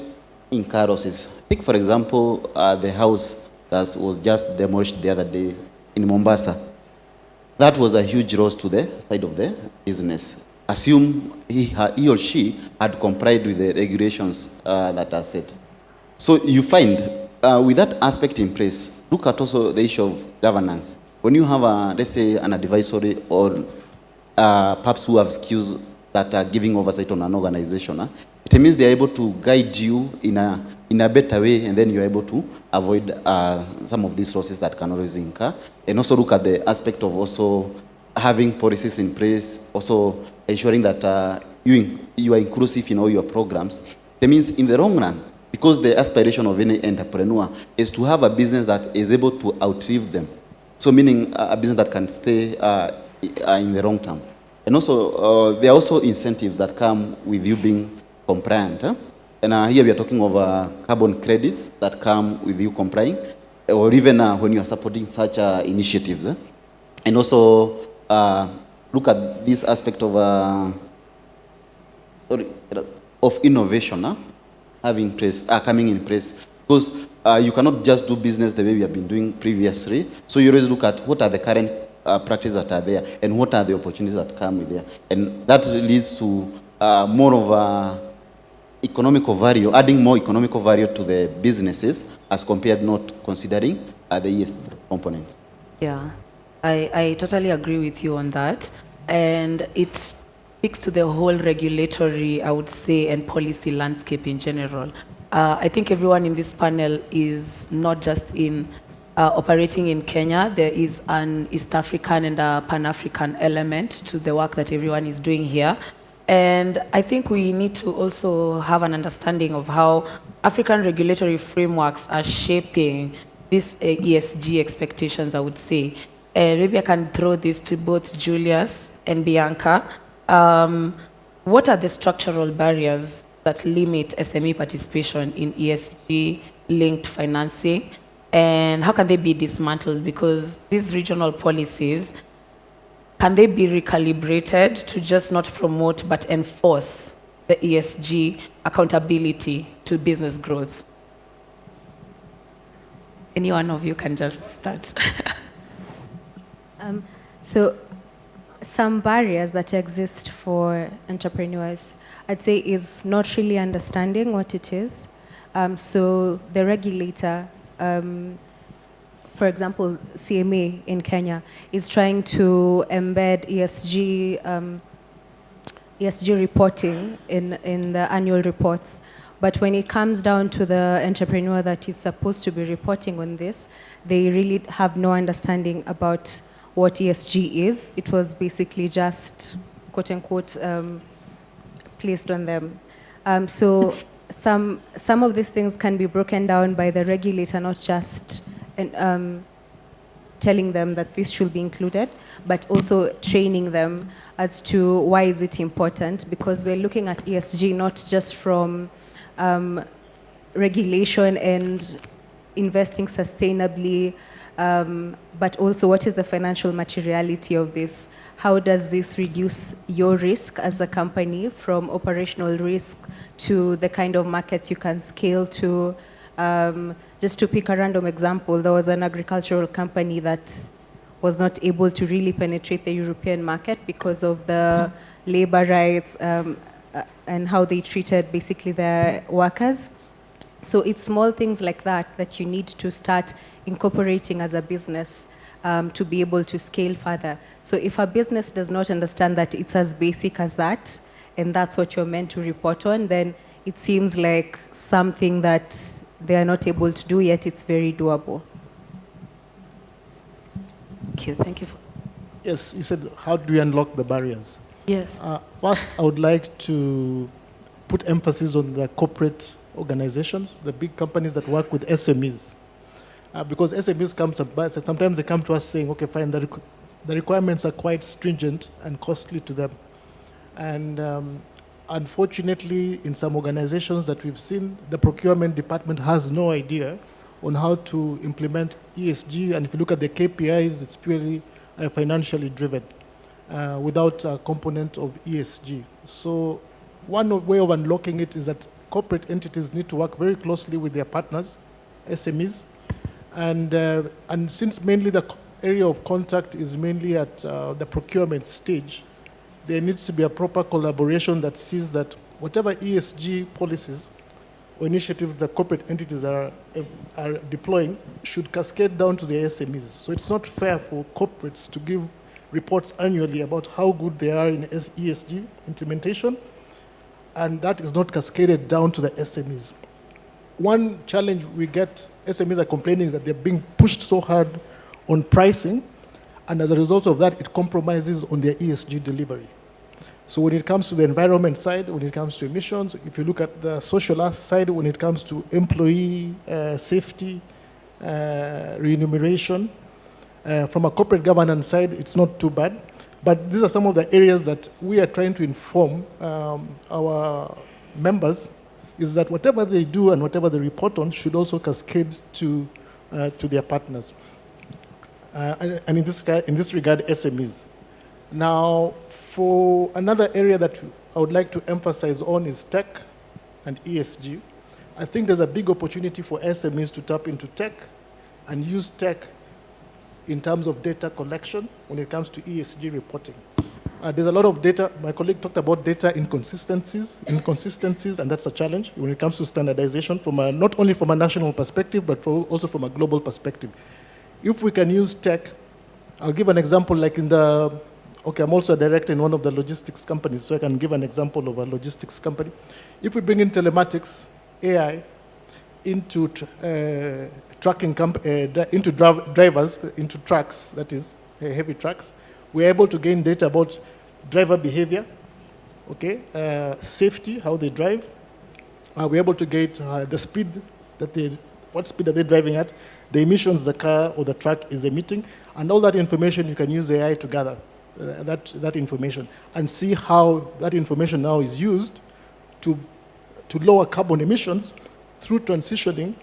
incur losses. Take for example the house that was just demolished the other day in Mombasa. That was a huge loss to the side of the business. Assume he or she had complied with the regulations that are set. So you find with that aspect in place, look at also the issue of governance. When you have, let's say, an advisory or perhaps who have skills that are giving oversight on an organization, it it means they're able to guide you in a better way, and then you're able to avoid some of these losses that can always incur. And also look at the aspect of also having policies in place, also ensuring that you are inclusive in all your programs. That means in the long run, because the aspiration of any entrepreneur is to have a business that is able to outlive them. So meaning a business that can stay in the long term. And also, there are also incentives that come with you being compliant. And here we are talking of carbon credits that come with you complying, or even when you are supporting such initiatives. And also, look at this aspect of innovation coming in place. Because you cannot just do business the way we have been doing previously. So you always look at what are the current practices that are there, and what are the opportunities that come with there. And that leads to more of economical value, adding more economical value to the businesses as compared not considering the ESG components. Yeah, I totally agree with you on that. And it speaks to the whole regulatory, I would say, and policy landscape in general. I think everyone in this panel is not just in operating in Kenya. There is an East African and a Pan-African element to the work that everyone is doing here. And I think we need to also have an understanding of how African regulatory frameworks are shaping these ESG expectations, I would say. And maybe I can throw this to both Julius and Bianca. What are the structural barriers that limit SME participation in ESG-linked financing? And how can they be dismantled? Because these regional policies, can they be recalibrated to just not promote but enforce the ESG accountability to business growth? Any one of you can just start. So some barriers that exist for entrepreneurs, I'd say, is not really understanding what it is. So the regulator, for example, CMA in Kenya, is trying to embed ESG reporting in the annual reports. But when it comes down to the entrepreneur that is supposed to be reporting on this, they really have no understanding about what ESG is. It was basically just, quote unquote, placed on them. So some of these things can be broken down by the regulator, not just telling them that this should be included, but also training them as to why is it important, because we're looking at ESG not just from regulation and investing sustainably, but also what is the financial materiality of this? How does this reduce your risk as a company from operational risk to the kind of markets you can scale to? Just to pick a random example, there was an agricultural company that was not able to really penetrate the European market because of the labor rights and how they treated basically their workers. So it's small things like that that you need to start incorporating as a business to be able to scale further. So if a business does not understand that it's as basic as that, and that's what you're meant to report on, then it seems like something that they are not able to do, yet it's very doable. Thank you. Yes, you said, how do we unlock the barriers? Yes. First, I would like to put emphasis on the corporate organizations, the big companies that work with SMEs. Because SMEs sometimes they come to us saying, okay, fine, the requirements are quite stringent and costly to them. And unfortunately, in some organizations that we've seen, the procurement department has no idea on how to implement ESG. And if you look at the KPIs, it's purely financially driven without a component of ESG. So one way of unlocking it is that corporate entities need to work very closely with their partners, SMEs. And since mainly the area of contact is mainly at the procurement stage, there needs to be a proper collaboration that sees that whatever ESG policies or initiatives that corporate entities are deploying should cascade down to the SMEs. So it's not fair for corporates to give reports annually about how good they are in ESG implementation, and that is not cascaded down to the SMEs. One challenge we get, SMEs are complaining, is that they're being pushed so hard on pricing, and as a result of that, it compromises on their ESG delivery. So when it comes to the environment side, when it comes to emissions, if you look at the social side, when it comes to employee safety, remuneration, from a corporate governance side, it's not too bad. But these are some of the areas that we are trying to inform our members, is that whatever they do and whatever they report on should also cascade to their partners. And in this regard, SMEs. Now, for another area that I would like to emphasize on is tech and ESG. I think there's a big opportunity for SMEs to tap into tech and use tech in terms of data collection when it comes to ESG reporting. There's a lot of data. My colleague talked about data inconsistencies, and that's a challenge when it comes to standardization, not only from a national perspective, but also from a global perspective. If we can use tech, I'll give an example, like I'm also a director in one of the logistics companies, so I can give an example of a logistics company. If we bring in telematics, AI, into tracking, into drivers, into trucks, that is, heavy trucks, we're able to gain data about driver behavior, safety, how they drive. We're able to get the speed what speed are they driving at, the emissions the car or the truck is emitting, and all that information you can use AI to gather that information and see how that information now is used to lower carbon emissions through transitioning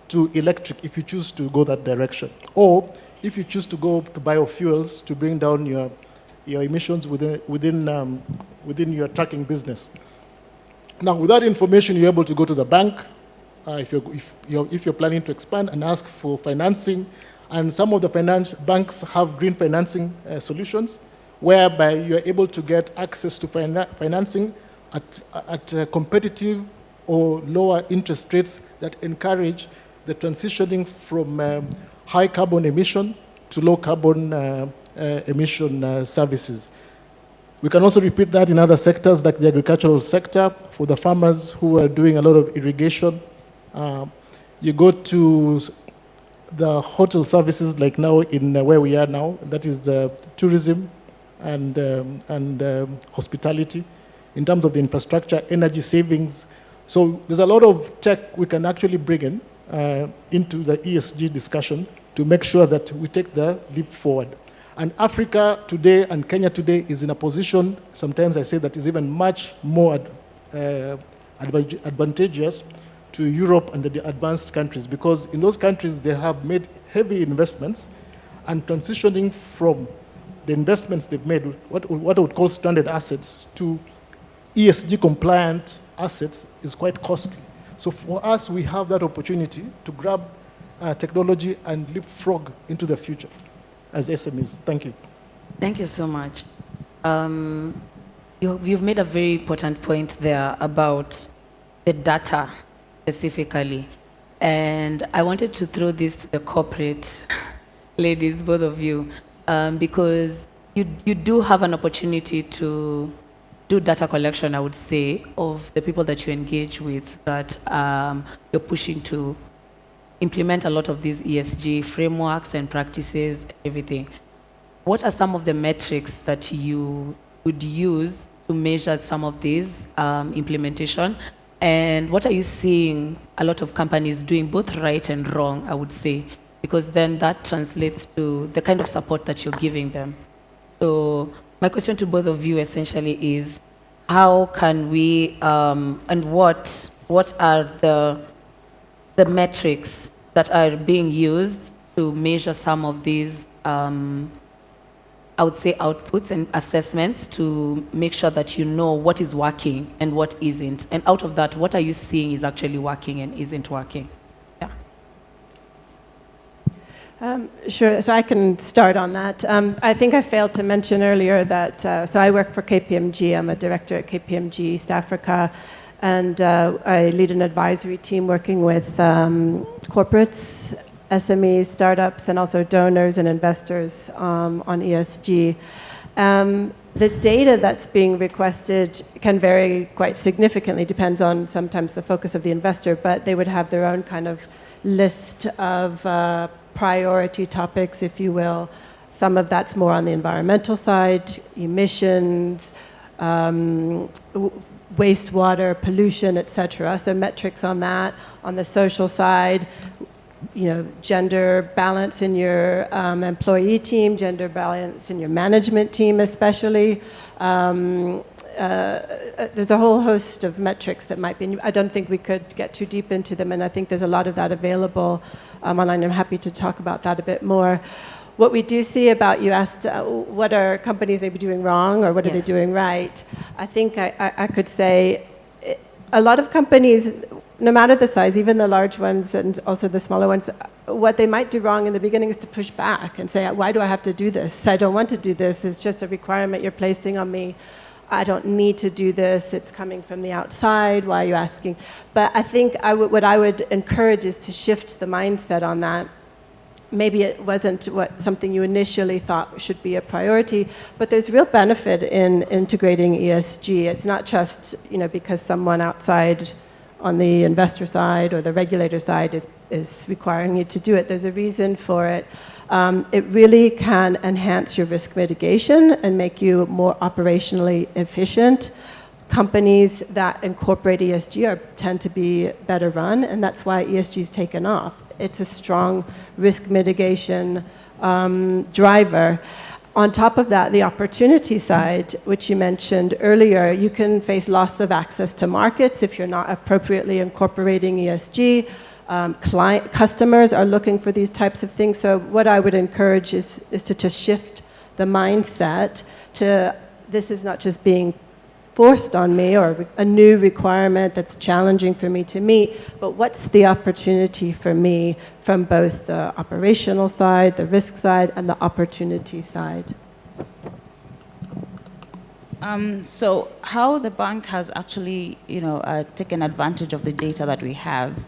to electric if you choose to go that direction, or if you choose to go to biofuels to bring down your emissions within your trucking business. Now, with that information, you're able to go to the bank if you're planning to expand and ask for financing. And some of the banks have green financing solutions, whereby you're able to get access to financing at competitive or lower interest rates that encourage the transitioning from high carbon emission to low carbon emission services. We can also repeat that in other sectors like the agricultural sector for the farmers who are doing a lot of irrigation. You go to the hotel services like now in where we are now, that is the tourism and hospitality in terms of the infrastructure, energy savings. So there's a lot of tech we can actually bring in into the ESG discussion to make sure that we take the leap forward. And Africa today and Kenya today is in a position, sometimes I say that is even much more advantageous to Europe and the advanced countries, because in those countries they have made heavy investments, and transitioning from the investments they've made, what I would call stranded assets, to ESG compliant assets is quite costly. So for us, we have that opportunity to grab technology and leapfrog into the future as SMEs. Thank you. Thank you so much. You've made a very important point there about the data specifically. And I wanted to throw this to the corporate ladies, both of you, because you do have an opportunity to do data collection, I would say, of the people that you engage with, that you're pushing to implement a lot of these ESG frameworks and practices, everything. What are some of the metrics that you would use to measure some of these implementation? And what are you seeing a lot of companies doing, both right and wrong, I would say, because then that translates to the kind of support that you're giving them. So my question to both of you essentially is, how can we, and what are the metrics that are being used to measure some of these, I would say, outputs and assessments to make sure that you know what is working and what isn't? And out of that, what are you seeing is actually working and isn't working? Yeah. Sure, so I can start on that. I think I failed to mention earlier that, so I work for KPMG, I'm a director at KPMG East Africa, and I lead an advisory team working with corporates, SMEs, startups, and also donors and investors on ESG. The data that's being requested can vary quite significantly, depends on sometimes the focus of the investor, but they would have their own kind of list of priority topics, if you will. Some of that's more on the environmental side, emissions, wastewater, pollution, etc. So metrics on that. On the social side, you know, gender balance in your employee team, gender balance in your management team especially. There's a whole host of metrics that might be, I don't think we could get too deep into them, and I think there's a lot of that available online. I'm happy to talk about that a bit more. What we do see about, you asked what are companies maybe doing wrong or what are they doing right? I think I could say a lot of companies, no matter the size, even the large ones and also the smaller ones, what they might do wrong in the beginning is to push back and say, why do I have to do this? I don't want to do this. It's just a requirement you're placing on me. I don't need to do this. It's coming from the outside. Why are you asking? But I think what I would encourage is to shift the mindset on that. Maybe it wasn't something you initially thought should be a priority, but there's real benefit in integrating ESG. It's not just, you know, because someone outside on the investor side or the regulator side is requiring you to do it. There's a reason for it. It really can enhance your risk mitigation and make you more operationally efficient. Companies that incorporate ESG tend to be better run, and that's why ESG is taken off. It's a strong risk mitigation driver. On top of that, the opportunity side, which you mentioned earlier, you can face loss of access to markets if you're not appropriately incorporating ESG. Customers are looking for these types of things. So what I would encourage is to just shift the mindset to, this is not just being forced on me or a new requirement that's challenging for me to meet, but what's the opportunity for me from both the operational side, the risk side, and the opportunity side? So how the bank has actually, taken advantage of the data that we have.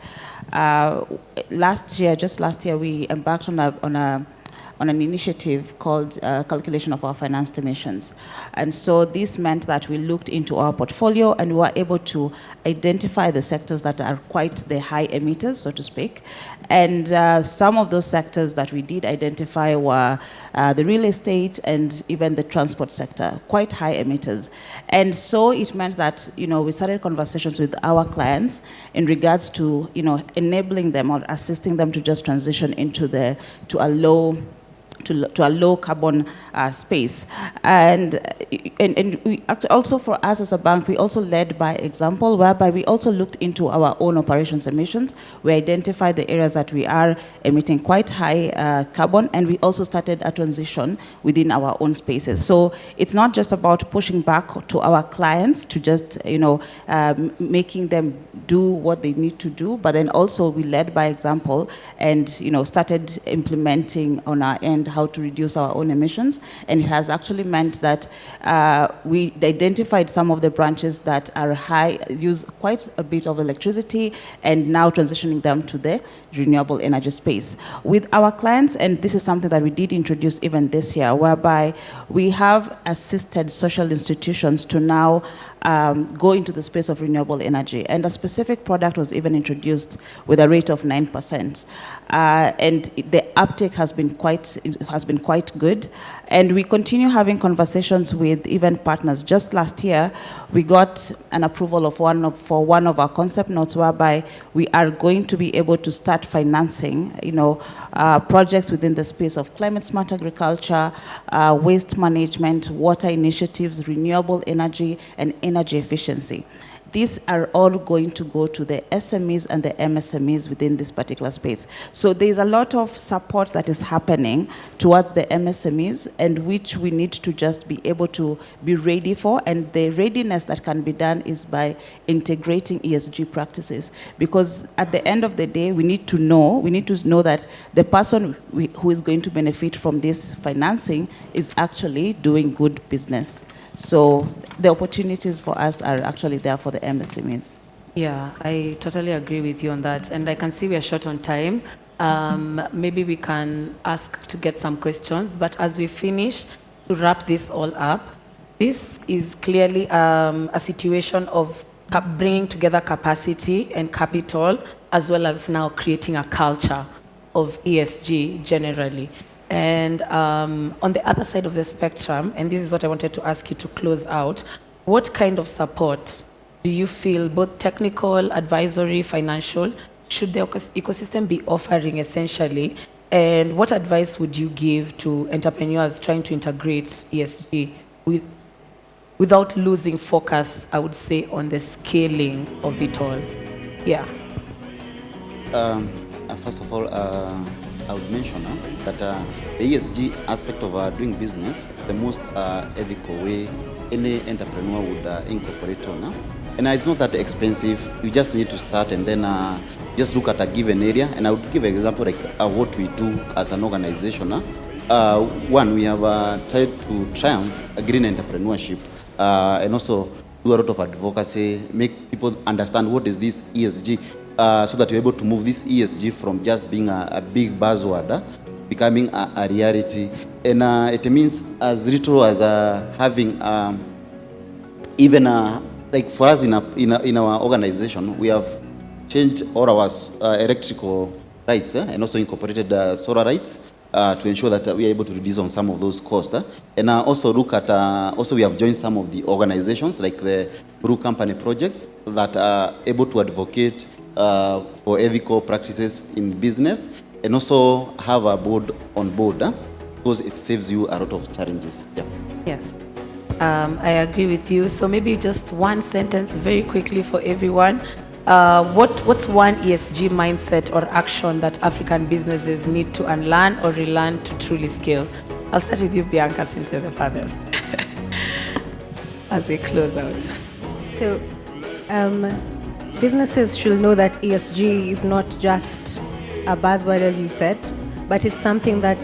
Just last year, we embarked on an initiative called Calculation of Our Financed Emissions. And so this meant that we looked into our portfolio and we were able to identify the sectors that are quite the high emitters, so to speak. And some of those sectors that we did identify were the real estate and even the transport sector, quite high emitters. And so it meant that, we started conversations with our clients in regards to, enabling them or assisting them to just transition into to a low carbon space. And we also, for us as a bank, we also led by example, whereby we also looked into our own operations emissions. We identified the areas that we are emitting quite high carbon, and we also started a transition within our own spaces. So it's not just about pushing back to our clients to just, making them do what they need to do, but then also we led by example and, started implementing on our end how to reduce our own emissions. And it has actually meant that we identified some of the branches that are high, use quite a bit of electricity, and now transitioning them to the renewable energy space. With our clients, and this is something that we did introduce even this year, whereby we have assisted social institutions to now go into the space of renewable energy. And a specific product was even introduced with a rate of 9%. And the uptake has been quite good. And we continue having conversations with even partners. Just last year, we got an approval for one of our concept notes, whereby we are going to be able to start financing, projects within the space of climate smart agriculture, waste management, water initiatives, renewable energy, and energy efficiency. These are all going to go to the SMEs and the MSMEs within this particular space. So there's a lot of support that is happening towards the MSMEs, and which we need to just be able to be ready for. And the readiness that can be done is by integrating ESG practices. Because at the end of the day, we need to know that the person who is going to benefit from this financing is actually doing good business. So the opportunities for us are actually there for the MSMEs. Yeah, I totally agree with you on that. And I can see we are short on time. Maybe we can ask to get some questions. But as we finish, to wrap this all up, This is clearly a situation of bringing together capacity and capital, as well as now creating a culture of ESG generally. And on the other side of the spectrum, and this is what I wanted to ask you to close out, what kind of support do you feel, both technical, advisory, financial, should the ecosystem be offering essentially? And what advice would you give to entrepreneurs trying to integrate ESG without losing focus, I would say, on the scaling of it all? Yeah. First of all, I would mention that the ESG aspect of doing business, the most ethical way any entrepreneur would incorporate on. And it's not that expensive. You just need to start and then just look at a given area. And I would give an example like what we do as an organization. One, we have tried to triumph green entrepreneurship and also do a lot of advocacy, make people understand what is this ESG, so that you're able to move this ESG from just being a big buzzword, becoming a reality. And it means as little as having even like for us in our organization, we have changed all our electrical rights and also incorporated solar rights to ensure that we are able to reduce on some of those costs. And also look at, also we have joined some of the organizations like the Brew Company projects that are able to advocate for ethical practices in business and also have a board on board because it saves you a lot of challenges. Yeah. Yes. I agree with you. So maybe just one sentence very quickly for everyone. What's one ESG mindset or action that African businesses need to unlearn or relearn to truly scale? I'll start with you, Bianca, since you're the farthest, as we close out. So, businesses should know that ESG is not just a buzzword, as you said, but it's something that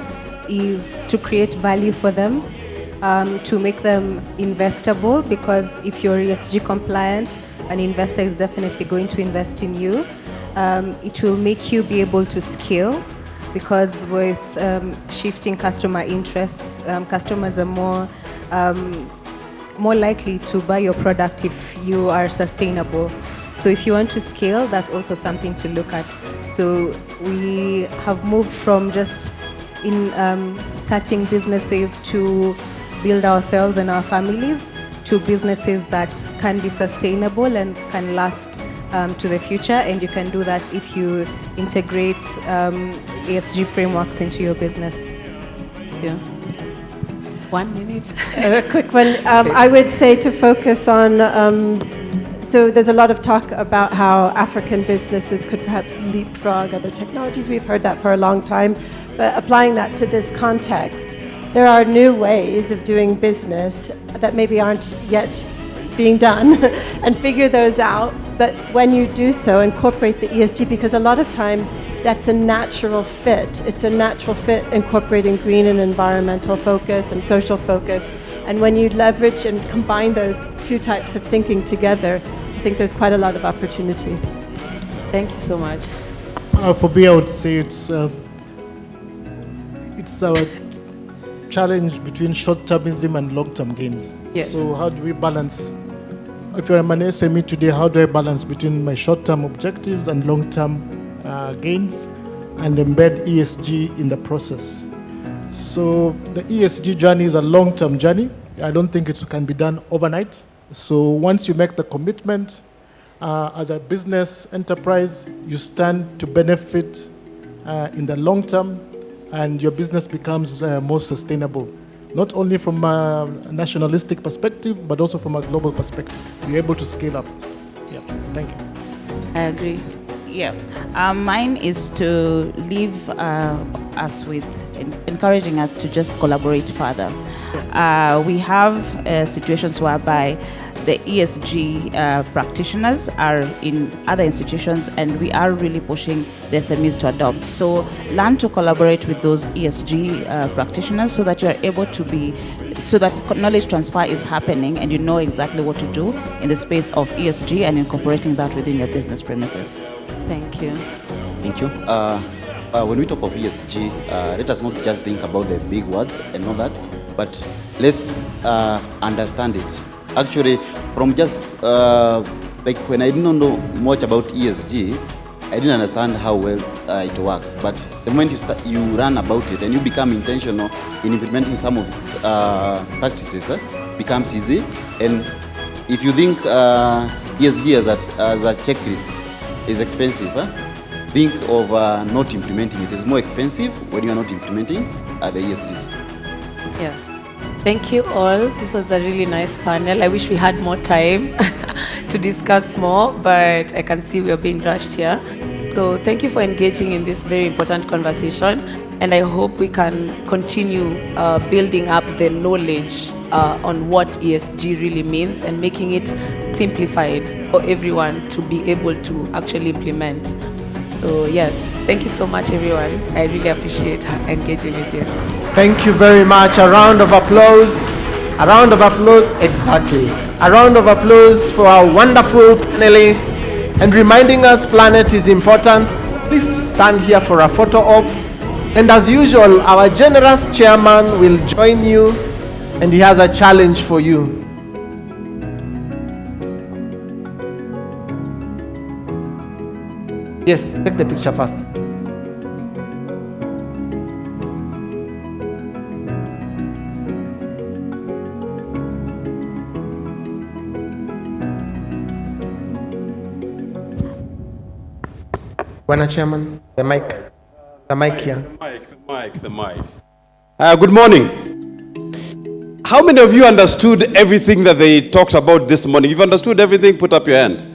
is to create value for them, to make them investable, because if you're ESG compliant, an investor is definitely going to invest in you. It will make you be able to scale, because with shifting customer interests, customers are more likely to buy your product if you are sustainable. So if you want to scale, that's also something to look at. So we have moved from just starting businesses to build ourselves and our families to businesses that can be sustainable and can last to the future. And you can do that if you integrate ESG frameworks into your business. Yeah. 1 minute. A quick one. I would say to focus on, so there's a lot of talk about how African businesses could perhaps leapfrog other technologies. We've heard that for a long time. But applying that to this context, there are new ways of doing business that maybe aren't yet being done and figure those out. But when you do so, incorporate the ESG, because a lot of times that's a natural fit. It's a natural fit incorporating green and environmental focus and social focus. And when you leverage and combine those two types of thinking together, I think there's quite a lot of opportunity. Thank you so much. For me, I would say it's our challenge between short-termism and long-term gains. Yes. So how do we balance? If you're an SME today, how do I balance between my short-term objectives and long-term gains and embed ESG in the process? So the ESG journey is a long-term journey. I don't think it can be done overnight. So once you make the commitment as a business enterprise, you stand to benefit in the long term, and your business becomes more sustainable, not only from a nationalistic perspective, but also from a global perspective. You're able to scale up. Yeah, thank you. I agree. Yeah, mine is to leave us with encouraging us to just collaborate further. We have situations whereby the ESG practitioners are in other institutions, and we are really pushing the SMEs to adopt. So learn to collaborate with those ESG practitioners so that you are able to be, so that knowledge transfer is happening and you know exactly what to do in the space of ESG and incorporating that within your business premises. Thank you. Thank you. When we talk of ESG, let us not just think about the big words and all that, but let's understand it. Actually, from just like when I didn't know much about ESG, I didn't understand how well it works. But the moment you learn about it and you become intentional in implementing some of its practices, becomes easy. And if you think ESG as a checklist is expensive, think of not implementing it. It's more expensive when you are not implementing the ESGs. Yes. Thank you all. This was a really nice panel. I wish we had more time to discuss more, but I can see we are being rushed here. So thank you for engaging in this very important conversation, and I hope we can continue building up the knowledge on what ESG really means and making it simplified for everyone to be able to actually implement. So yes, thank you so much, everyone. I really appreciate engaging with you. Thank you very much. A round of applause. A round of applause. Exactly. A round of applause for our wonderful panelists and reminding us planet is important. Please stand here for a photo op. And as usual, our generous chairman will join you and he has a challenge for you. Yes, take the picture first. Bwana Chairman, the mic here. The mic. Good morning. How many of you understood everything that they talked about this morning? If you understood everything, put up your hand.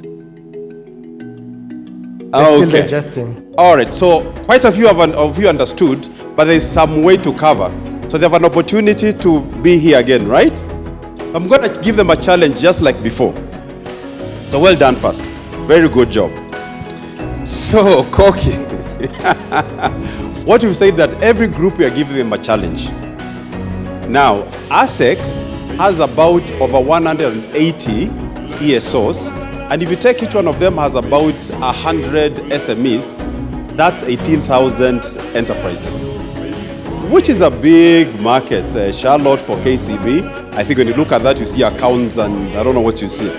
Still digesting. All right, so quite a few of you understood, but there's some way to cover. So they have an opportunity to be here again, right? I'm going to give them a challenge just like before. So well done first. Very good job. So, Koki, what you said that every group we are giving them a challenge. Now, ASEC has about over 180 ESOs, and if you take each one of them has about 100 SMEs, that's 18,000 enterprises, which is a big market. Charlotte for KCB, I think when you look at that, you see accounts and I don't know what you see.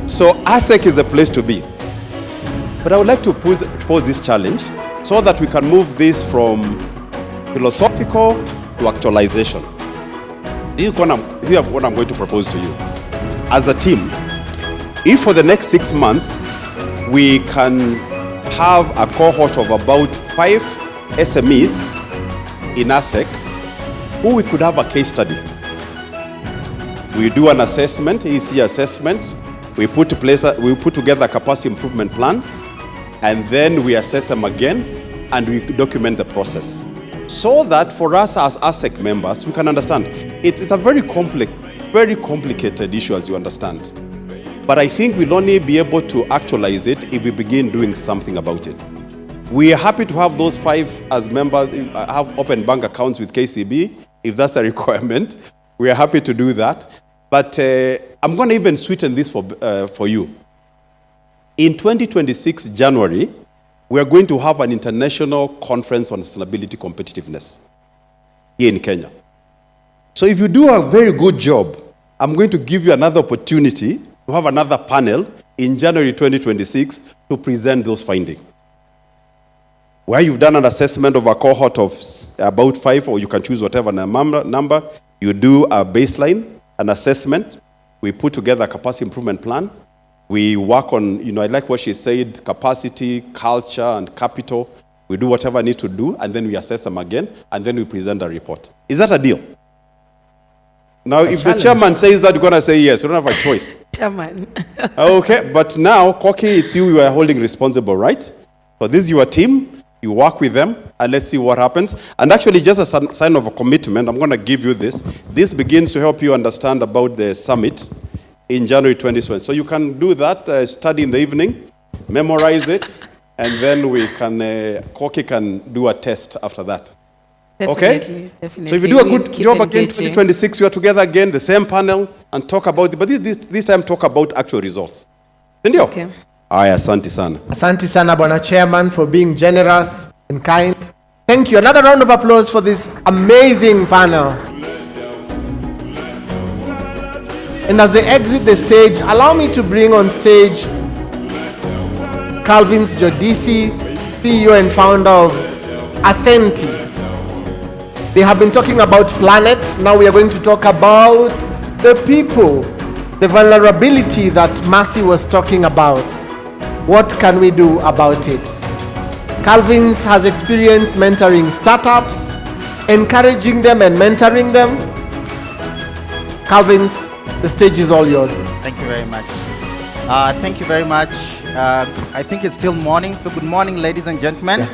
So ASEC is the place to be. But I would like to pose this challenge so that we can move this from philosophical to actualization. This is what I'm going to propose to you. As a team, if for the next 6 months, we can have a cohort of about 5 SMEs in ASEC, who we could have a case study. We do an assessment, EC assessment, we put together a capacity improvement plan, and then we assess them again, and we document the process. So that for us as ASEC members, we can understand. It's a very complicated issue, as you understand. But I think we'll only be able to actualize it if we begin doing something about it. We are happy to have those 5 as members, have open bank accounts with KCB, if that's a requirement. We are happy to do that. But I'm going to even sweeten this for you. In 2026, January, we are going to have an international conference on sustainability competitiveness here in Kenya. So if you do a very good job, I'm going to give you another opportunity to have another panel in January 2026 to present those findings. Where you've done an assessment of a cohort of about 5, or you can choose whatever number, you do a baseline, an assessment, we put together a capacity improvement plan, we work on, I like what she said, capacity, culture, and capital. We do whatever I need to do, and then we assess them again, and then we present a report. Is that a deal? Now, if the chairman says that, you're going to say yes. You don't have a choice. Chairman. Okay, but now, Koki, it's you are holding responsible, right? So this is your team. You work with them, and let's see what happens. And actually, just a sign of a commitment, I'm going to give you this. This begins to help you understand about the summit in January 2020. So you can do that, study in the evening, memorize it, and then we can, Koki can do a test after that. Definitely, okay? Definitely. So if you do a good job again, 2026, you are together again, the same panel, and talk about it. But this time, talk about actual results. Ndio? Okay. Aya, asante sana. Asante sana, Bwana Chairman, for being generous and kind. Thank you. Another round of applause for this amazing panel. And as they exit the stage, allow me to bring on stage Calvin's Jodisi, CEO and founder of Ascenti. They have been talking about planet. Now we are going to talk about the people, the vulnerability that Mercy was talking about. What can we do about it? Calvin's has experience mentoring startups, encouraging them and mentoring them. Calvin's, the stage is all yours. Thank you very much. Thank you very much. I think it's still morning, so good morning, ladies and gentlemen. Yeah.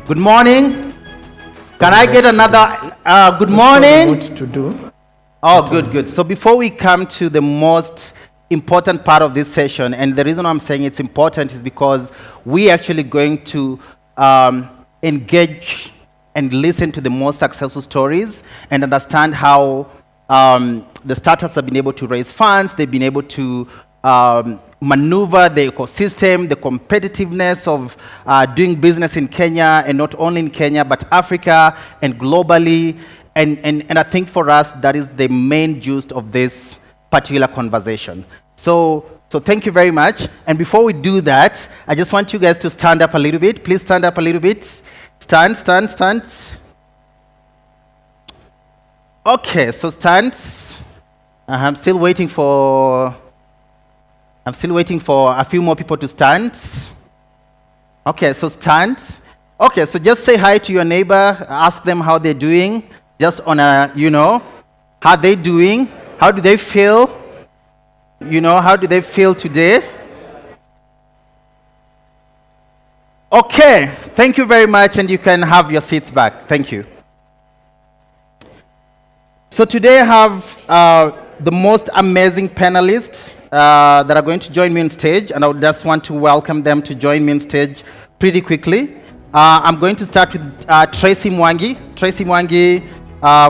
Good morning. Can I get another good morning? What to do? Oh, good. So before we come to the most important part of this session, and the reason I'm saying it's important is because we're actually going to engage and listen to the most successful stories and understand how the startups have been able to raise funds, they've been able to maneuver the ecosystem, the competitiveness of doing business in Kenya, and not only in Kenya, but Africa and globally. And I think for us, that is the main gist of this particular conversation. So thank you very much. And before we do that, I just want you guys to stand up a little bit. Please stand up a little bit. Stand. Okay, so stand. I'm still waiting for a few more people to stand. Okay, so stand. Okay, so just say hi to your neighbor, ask them how they're doing, just on a, how they doing, how do they feel, how do they feel today? Okay, thank you very much, and you can have your seats back. Thank you. So today I have the most amazing panelists that are going to join me on stage, and I would just want to welcome them to join me on stage pretty quickly. I'm going to start with Tracy Mwangi. Tracy Mwangi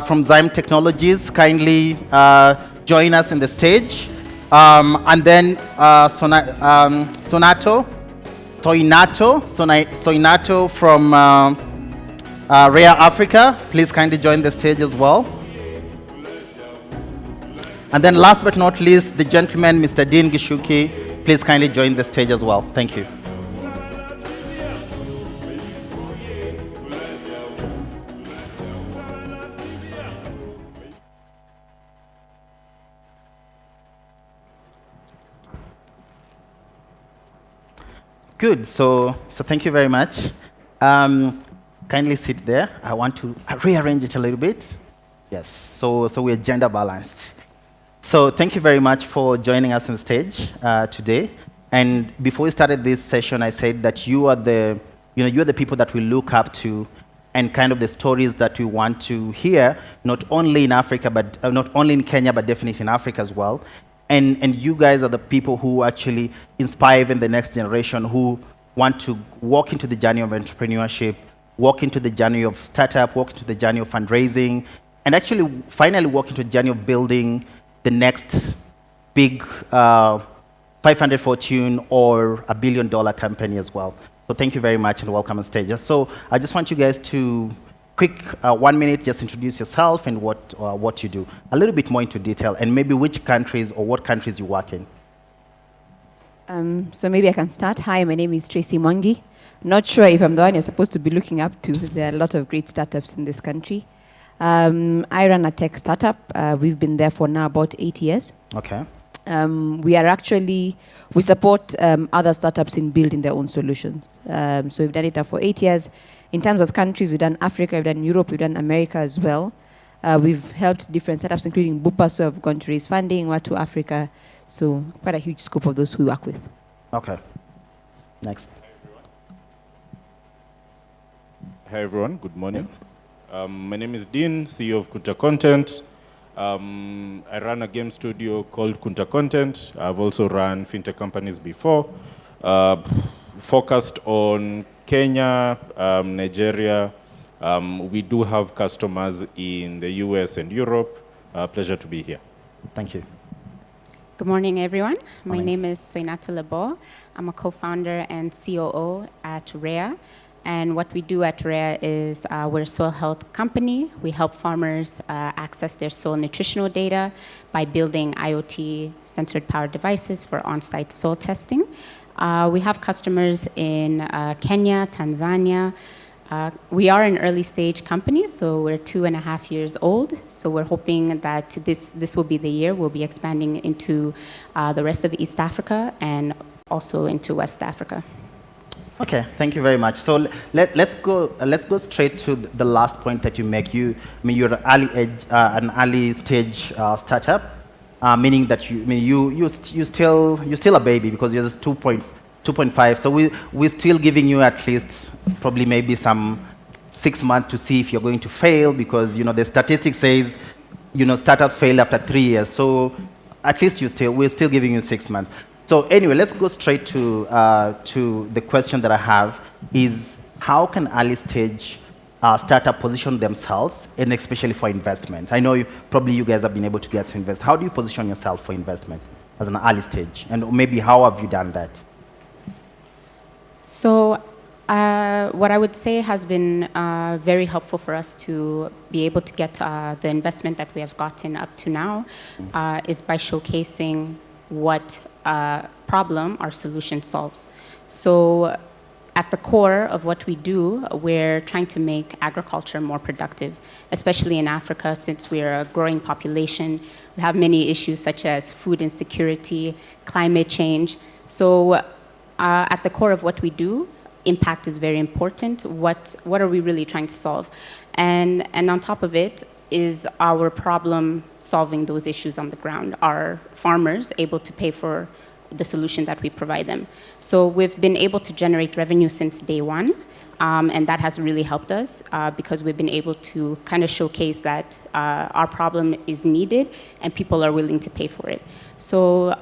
from Zyme Technologies, kindly join us on the stage. And then Soinato from RIESEA Africa, please kindly join the stage as well. And then last but not least, the gentleman, Mr. Dean Gishuki, please kindly join the stage as well. Thank you. Good, so thank you very much. Kindly sit there. I want to rearrange it a little bit. Yes, so we're gender balanced. So thank you very much for joining us on stage today. And before we started this session, I said that you are the people that we look up to, and kind of the stories that we want to hear, not only in Africa, but not only in Kenya, but definitely in Africa as well. And you guys are the people who actually inspire even the next generation who want to walk into the journey of entrepreneurship, walk into the journey of startup, walk into the journey of fundraising, and actually finally walk into the journey of building the next big 500 fortune or $1 billion company as well. So thank you very much and welcome on stage. So I just want you guys to quick 1 minute, just introduce yourself and what you do. A little bit more into detail, and maybe which countries or what countries you work in. So maybe I can start. Hi, my name is Tracy Mwangi. Not sure if I'm the one you're supposed to be looking up to. There are a lot of great startups in this country. I run a tech startup. We've been there for now about 8 years. Okay. We support other startups in building their own solutions. So we've done it now for 8 years. In terms of countries, we've done Africa, we've done Europe, we've done America as well. We've helped different startups, including Bupa, so have gone to raise funding, Watu Africa. So quite a huge scope of those we work with. Okay. Next. Hi everyone, good morning. My name is Dean, CEO of Kunta Content. I run a game studio called Kunta Content. I've also run fintech companies before, focused on Kenya, Nigeria. We do have customers in the US and Europe. Pleasure to be here. Thank you. Good morning, everyone. My Morning. name is Soinato Lebo. I'm a co-founder and COO at RIESEA. And what we do at RIESEA is we're a soil health company. We help farmers access their soil nutritional data by building IoT-centered power devices for on-site soil testing. We have customers in Kenya, Tanzania. We are an early stage company, so we're 2.5 years old. So we're hoping that this will be the year we'll be expanding into the rest of East Africa and also into West Africa. Okay, thank you very much. So let's go straight to the last point that you make. You're an early stage startup, meaning that you're still a baby because you're just 2.5. So we're still giving you at least probably maybe some 6 months to see if you're going to fail, because the statistic says startups fail after 3 years. So at least we're still giving you 6 months. So anyway, let's go straight to the question that I have is, how can early stage startup position themselves, and especially for investment? I know you guys have been able to get to invest. How do you position yourself for investment as an early stage? And maybe how have you done that? So what I would say has been very helpful for us to be able to get the investment that we have gotten up to now is by showcasing what problem our solution solves. So at the core of what we do, we're trying to make agriculture more productive, especially in Africa, since we're a growing population. We have many issues such as food insecurity, climate change. So at the core of what we do, impact is very important. What are we really trying to solve? And on top of it is our problem solving those issues on the ground. Are farmers able to pay for the solution that we provide them? So we've been able to generate revenue since day one, and that has really helped us because we've been able to kind of showcase that our problem is needed and people are willing to pay for it. So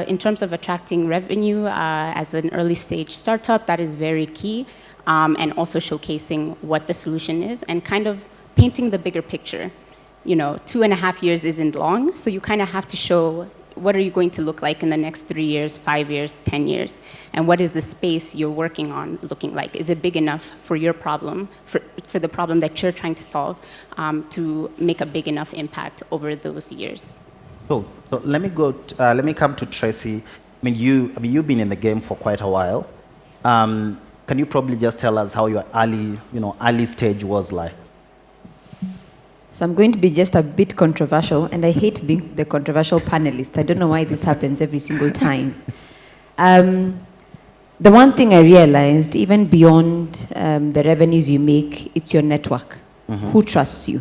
in terms of attracting revenue as an early stage startup, that is very key, and also showcasing what the solution is and kind of painting the bigger picture. 2.5 years isn't long, so you kind of have to show what are you going to look like in the next 3 years, 5 years, 10 years, and what is the space you're working on looking like? Is it big enough for your problem, for the problem that you're trying to solve, to make a big enough impact over those years? Cool. So let me come to Tracy. You've been in the game for quite a while. Can you probably just tell us how your early stage was like? So I'm going to be just a bit controversial, and I hate being the controversial panelist. I don't know why this happens every single time. The one thing I realized, even beyond the revenues you make, it's your network. Mm-hmm. Who trusts you?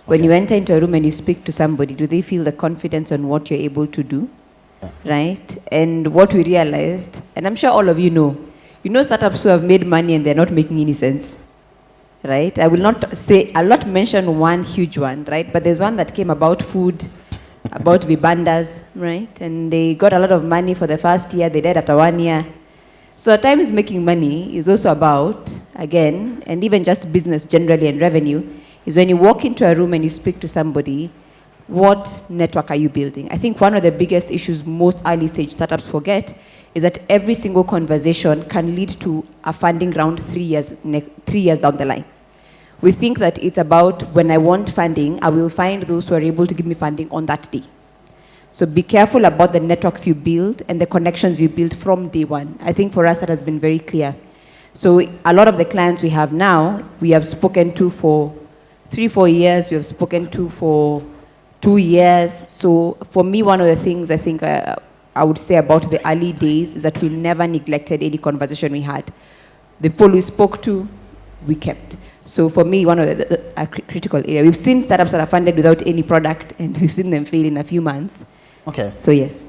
When you enter into a room and you speak to somebody, do they feel the confidence on what you're able to do? Yeah. Right? And what we realized, and I'm sure all of you know startups who have made money and they're not making any sense. Right? I'll not mention one huge one, right? But there's one that came about food, about vibandas, right? And they got a lot of money for the first year, they died after 1 year. So at times making money is also about, again, and even just business generally and revenue, is when you walk into a room and you speak to somebody, what network are you building? I think one of the biggest issues most early stage startups forget is that every single conversation can lead to a funding round 3 years down the line. We think that it's about when I want funding, I will find those who are able to give me funding on that day. So be careful about the networks you build and the connections you build from day one. I think for us that has been very clear. So a lot of the clients we have now, we have spoken to for 3-4 years, we have spoken to for 2 years. So for me, one of the things I think I would say about the early days is that we never neglected any conversation we had. The people we spoke to, we kept. So for me, one of the critical area, we've seen startups that are funded without any product, and we've seen them fail in a few months. Okay. So yes.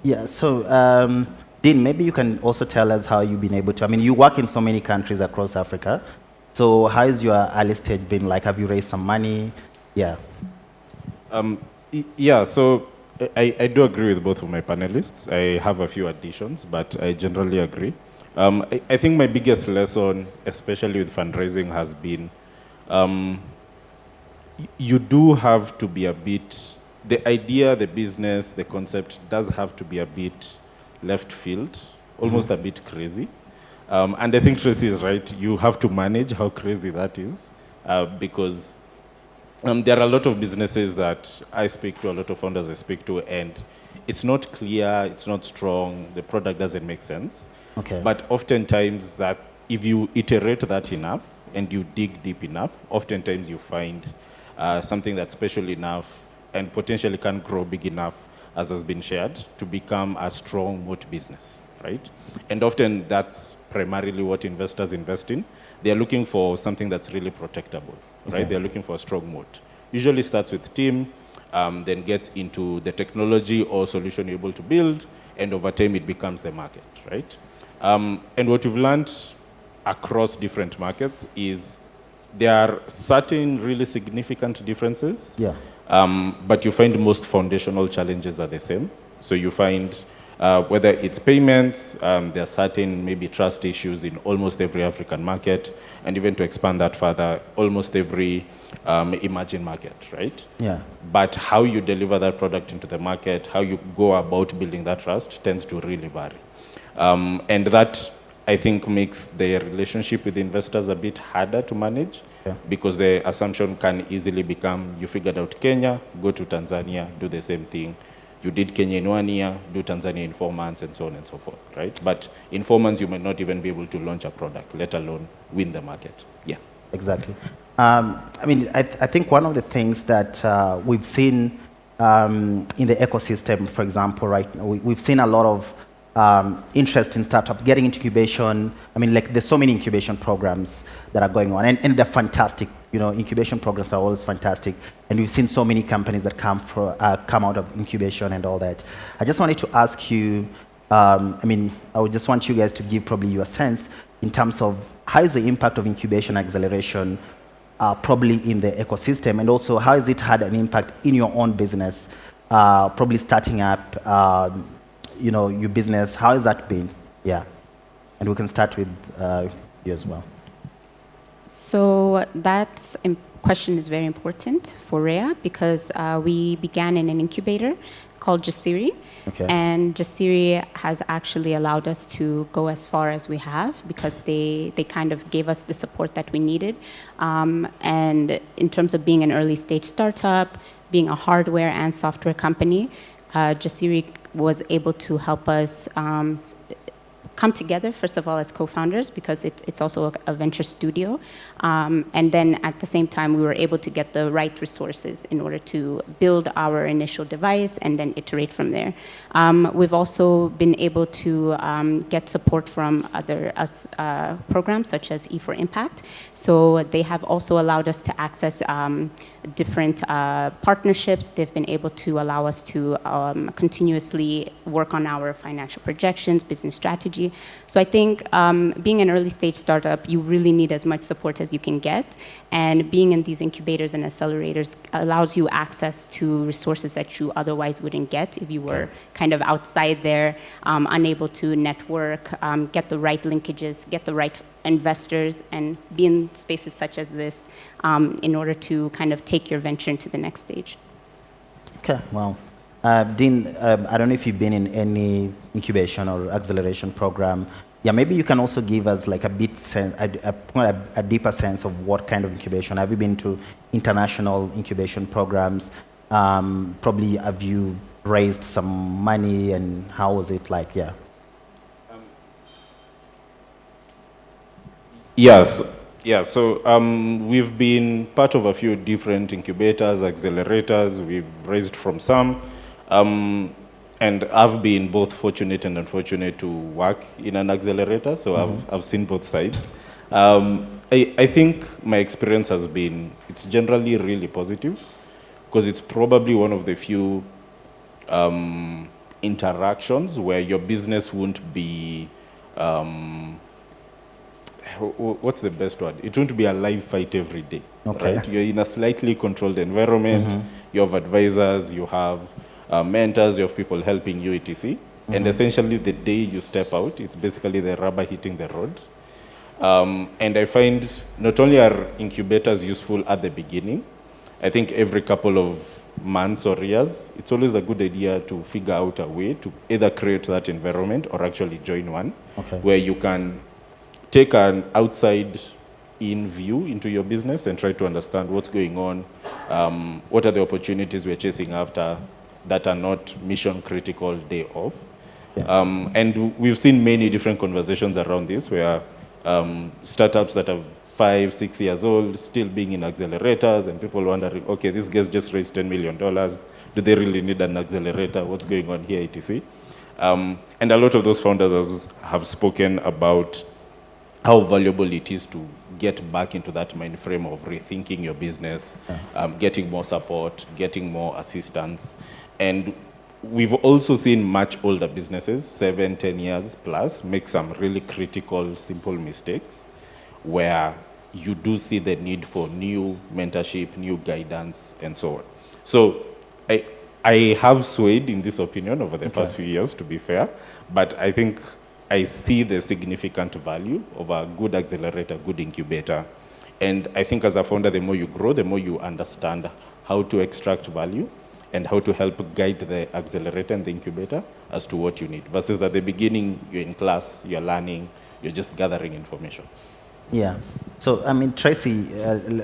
Yeah. So Dean, maybe you can also tell us how you've been able to. You work in so many countries across Africa. So how has your early stage been like? Have you raised some money? Yeah. Yeah. So I do agree with both of my panelists. I have a few additions, but I generally agree. I think my biggest lesson, especially with fundraising, has been you do have to be a bit, the idea, the business, the concept does have to be a bit left field, almost a bit crazy. And I think Tracy is right. You have to manage how crazy that is, because there are a lot of businesses that I speak to, a lot of founders I speak to, and it's not clear, it's not strong, the product doesn't make sense. Okay. But oftentimes that if you iterate that enough and you dig deep enough, oftentimes you find something that's special enough and potentially can grow big enough, as has been shared, to become a strong moat business, right? And often that's primarily what investors invest in. They're looking for something that's really protectable, right? Okay. They're looking for a strong moat. Usually starts with team, then gets into the technology or solution you're able to build, and over time it becomes the market, right? And what we've learned across different markets is there are certain really significant differences, Yeah. but you find most foundational challenges are the same. So you find whether it's payments, there are certain maybe trust issues in almost every African market, and even to expand that further, almost every emerging market, right? Yeah. But how you deliver that product into the market, how you go about building that trust tends to really vary. And that, I think, makes the relationship with investors a bit harder to manage, because the assumption can easily become, you figured out Kenya, go to Tanzania, do the same thing. You did Kenya in 1 year, do Tanzania in 4 months, and so on and so forth, right? But in 4 months, you might not even be able to launch a product, let alone win the market. Yeah. Exactly. I mean, I think one of the things that we've seen in the ecosystem, for example, right, we've seen a lot of interest in startup getting into incubation. I mean, like, there's so many incubation programs that are going on, and they're fantastic. You know, incubation programs are always fantastic, and we've seen so many companies that come out of incubation and all that. I just wanted to ask you, I mean, I would just want you guys to give probably your sense in terms of how is the impact of incubation acceleration probably in the ecosystem, and also how has it had an impact in your own business, probably starting up, you know, your business. How has that been? Yeah. And we can start with you as well. So that question is very important for RIESEA, because we began in an incubator called Jasiri. Okay. And Jasiri has actually allowed us to go as far as we have, because they kind of gave us the support that we needed. And in terms of being an early stage startup, being a hardware and software company, Jasiri was able to help us come together, first of all, as co-founders, because it's also a venture studio. And then at the same time, we were able to get the right resources in order to build our initial device and then iterate from there. We've also been able to get support from other programs, such as E4Impact. So they have also allowed us to access different partnerships. They've been able to allow us to continuously work on our financial projections, business strategy. So I think being an early stage startup, you really need as much support as you can get. And being in these incubators and accelerators allows you access to resources that you otherwise wouldn't get if you were kind of outside there, unable to network, get the right linkages, get the right investors, and be in spaces such as this in order to kind of take your venture into the next stage. Okay, wow. Dean, I don't know if you've been in any incubation or acceleration program. Yeah, maybe you can also give us like a deeper sense of what kind of incubation. Have you been to international incubation programs? Probably have you raised some money, and how was it like? Yeah. Yes. Yeah, so we've been part of a few different incubators, accelerators. We've raised from some. And I've been both fortunate and unfortunate to work in an accelerator, so I've seen both sides. I think my experience has been, it's generally really positive, because it's probably one of the few interactions where your business won't be, what's the best word? It won't be a live fight every day. Okay. Right? You're in a slightly controlled environment, you have advisors, you have mentors, you have people helping you, etc. And essentially the day you step out, it's basically the rubber hitting the road. And I find not only are incubators useful at the beginning, I think every couple of months or years, it's always a good idea to figure out a way to either create that environment or actually join one, where you can take an outside-in view into your business and try to understand what's going on, what are the opportunities we're chasing after that are not mission-critical day of. And we've seen many different conversations around this where startups that are 5, 6 years old still being in accelerators and people wondering, okay, these guys just raised $10 million. Do they really need an accelerator? What's going on here, etc.? And a lot of those founders have spoken about how valuable it is to get back into that mind frame of rethinking your business, getting more support, getting more assistance. And we've also seen much older businesses, 7, 10 years plus, make some really critical, simple mistakes where you do see the need for new mentorship, new guidance, and so on. So I have swayed in this opinion over the past few years, to be fair, but I think I see the significant value of a good accelerator, good incubator. And I think as a founder, the more you grow, the more you understand how to extract value and how to help guide the accelerator and the incubator as to what you need. Versus at the beginning, you're in class, you're learning, you're just gathering information. Yeah. So, I mean, Tracy,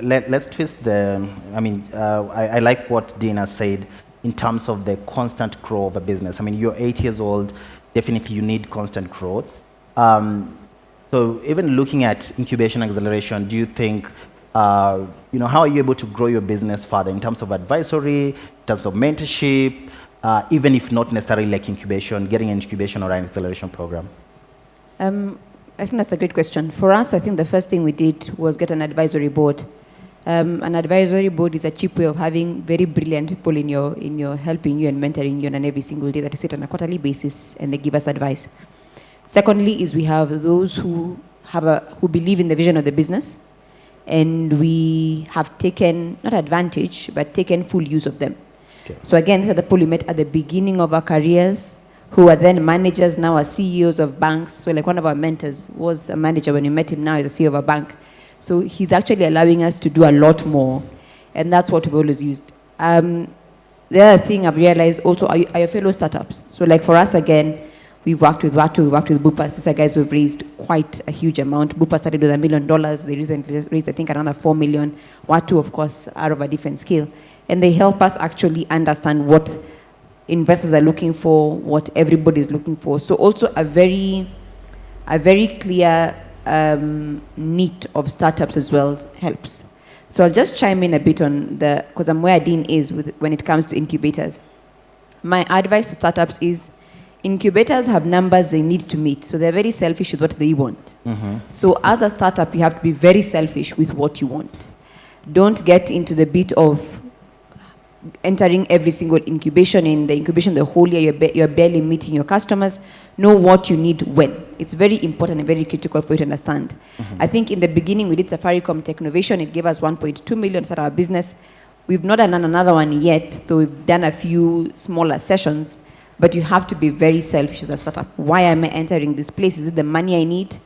let's twist I like what Dina said in terms of the constant growth of a business. I mean, you're 8 years old, definitely you need constant growth. So even looking at incubation acceleration, do you think, how are you able to grow your business further in terms of advisory, in terms of mentorship, even if not necessarily like incubation, getting an incubation or an acceleration program? I think that's a great question. For us, I think the first thing we did was get an advisory board. An advisory board is a cheap way of having very brilliant people in your helping you and mentoring you on every single day that we sit on a quarterly basis and they give us advice. Secondly is we have those who believe in the vision of the business, and we have taken, not advantage, but taken full use of them. Okay. So again, these are the people we met at the beginning of our careers, who are then managers, now are CEOs of banks. So like one of our mentors was a manager when we met him, now he's a CEO of a bank. So he's actually allowing us to do a lot more. And that's what we've always used. The other thing I've realized also are your fellow startups. So like for us again, we've worked with Watu, we've worked with Bupas. These are guys who've raised quite a huge amount. Bupa started with $1 million. They recently raised, I think, another 4 million. Watu, of course, are of a different scale. And they help us actually understand what investors are looking for, what everybody is looking for. So also a very clear need of startups as well helps. So I'll just chime in a bit on because I'm where Dean is when it comes to incubators. My advice to startups is incubators have numbers they need to meet. So they're very selfish with what they want. Mm-hmm. So as a startup, you have to be very selfish with what you want. Don't get into the bit of entering every single incubation. In the incubation the whole year, you're barely meeting your customers. Know what you need when. It's very important and very critical for you to understand. Mm-hmm. I think in the beginning we did Safaricom Technovation. It gave us 1.2 million to start our business. We've not done another one yet, though we've done a few smaller sessions. But you have to be very selfish as a startup. Why am I entering this place? Is it the money I need?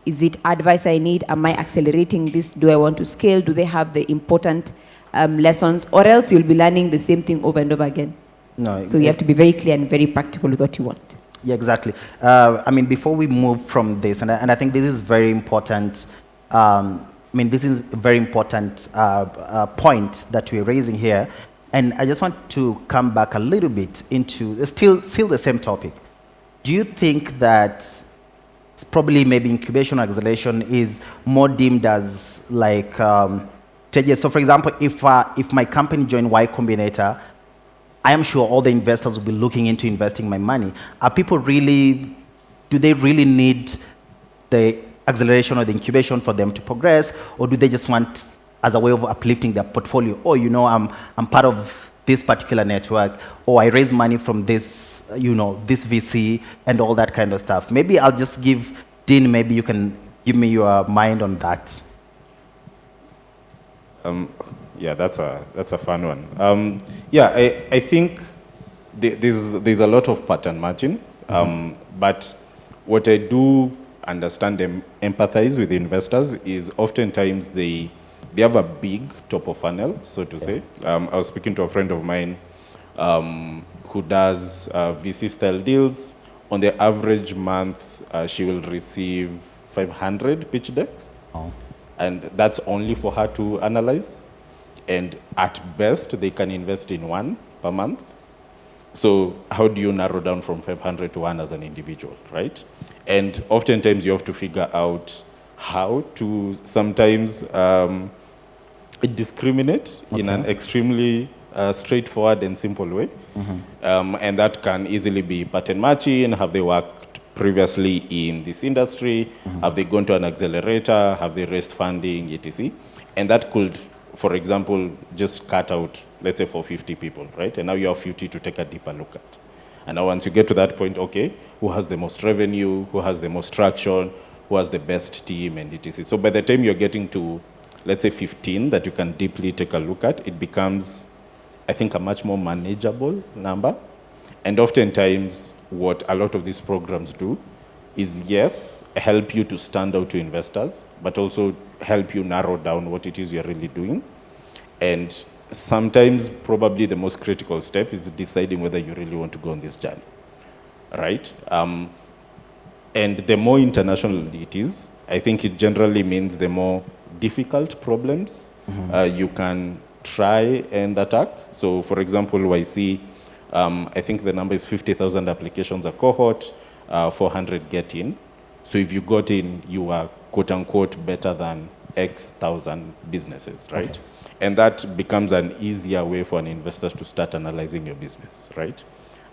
Is it advice I need? Am I accelerating this? Do I want to scale? Do they have the important lessons? Or else you'll be learning the same thing over and over again. No, so you have to be very clear and very practical with what you want. Yeah, exactly. I mean, before we move from this, and I think this is very important. This is a very important point that we're raising here. And I just want to come back a little bit into still the same topic. Do you think that probably maybe incubation or acceleration is more deemed as like stages? So for example, if my company joined Y Combinator, I am sure all the investors will be looking into investing my money. Do they really need the acceleration or the incubation for them to progress, or do they just want as a way of uplifting their portfolio? Oh, I'm part of this particular network, or I raise money from this, this VC and all that kind of stuff. Maybe I'll just give Dean, maybe you can give me your mind on that. Yeah, that's a fun one. I think there's a lot of pattern matching, but what I do understand and empathize with investors is oftentimes they have a big top of funnel, so to say. I was speaking to a friend of mine who does VC style deals. On the average month, she will receive 500 pitch decks. Oh. And that's only for her to analyze. And at best, they can invest in one per month. So how do you narrow down from 500 to one as an individual, right? And oftentimes you have to figure out how to sometimes discriminate in an extremely straightforward and simple way. And that can easily be pattern matching. Have they worked previously in this industry? Have they gone to an accelerator? Have they raised funding, etc.? And that could, for example, just cut out, let's say, for 50 people, right? And now you have 50 to take a deeper look at. And now once you get to that point, okay, who has the most revenue? Who has the most traction? Who has the best team, and etc.? So by the time you're getting to, let's say, 15 that you can deeply take a look at, it becomes, I think, a much more manageable number. And oftentimes, what a lot of these programs do is, yes, help you to stand out to investors, but also help you narrow down what it is you're really doing. And sometimes, probably the most critical step is deciding whether you really want to go on this journey, right? And the more international it is, I think it generally means the more difficult problems you can try and attack. So for example, YC, I think the number is 50,000 applications a cohort, 400 get in. So if you got in, you are quote unquote better than X thousand businesses, right? Okay. And that becomes an easier way for an investor to start analyzing your business, right?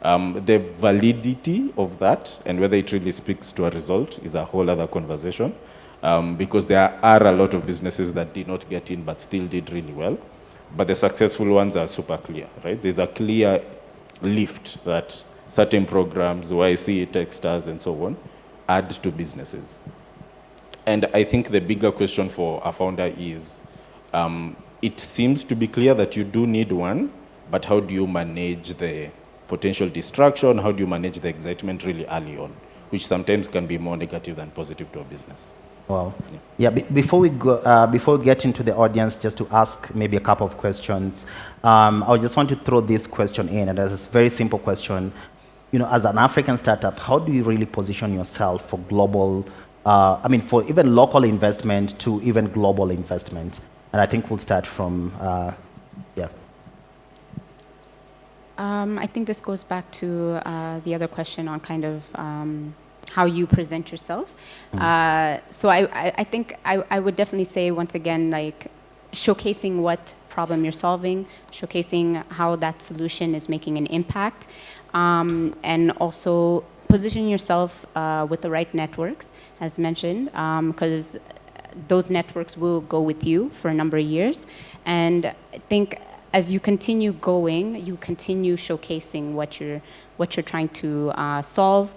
The validity of that and whether it really speaks to a result is a whole other conversation, because there are a lot of businesses that did not get in but still did really well. But the successful ones are super clear, right? There's a clear lift that certain programs, YC, Techstars, and so on, add to businesses. And I think the bigger question for a founder is, it seems to be clear that you do need one, but how do you manage the potential distraction? How do you manage the excitement really early on, which sometimes can be more negative than positive to a business? Wow. Yeah, before we go, before we get into the audience, just to ask maybe a couple of questions, I just want to throw this question in, and it's a very simple question. You know, as an African startup, how do you really position yourself for global, for even local investment to even global investment? And I think we'll start from, I think this goes back to the other question on kind of how you present yourself. So I think I would definitely say, once again, like showcasing what problem you're solving, showcasing how that solution is making an impact, and also positioning yourself with the right networks, as mentioned, because those networks will go with you for a number of years. And I think as you continue going, you continue showcasing what you're trying to solve.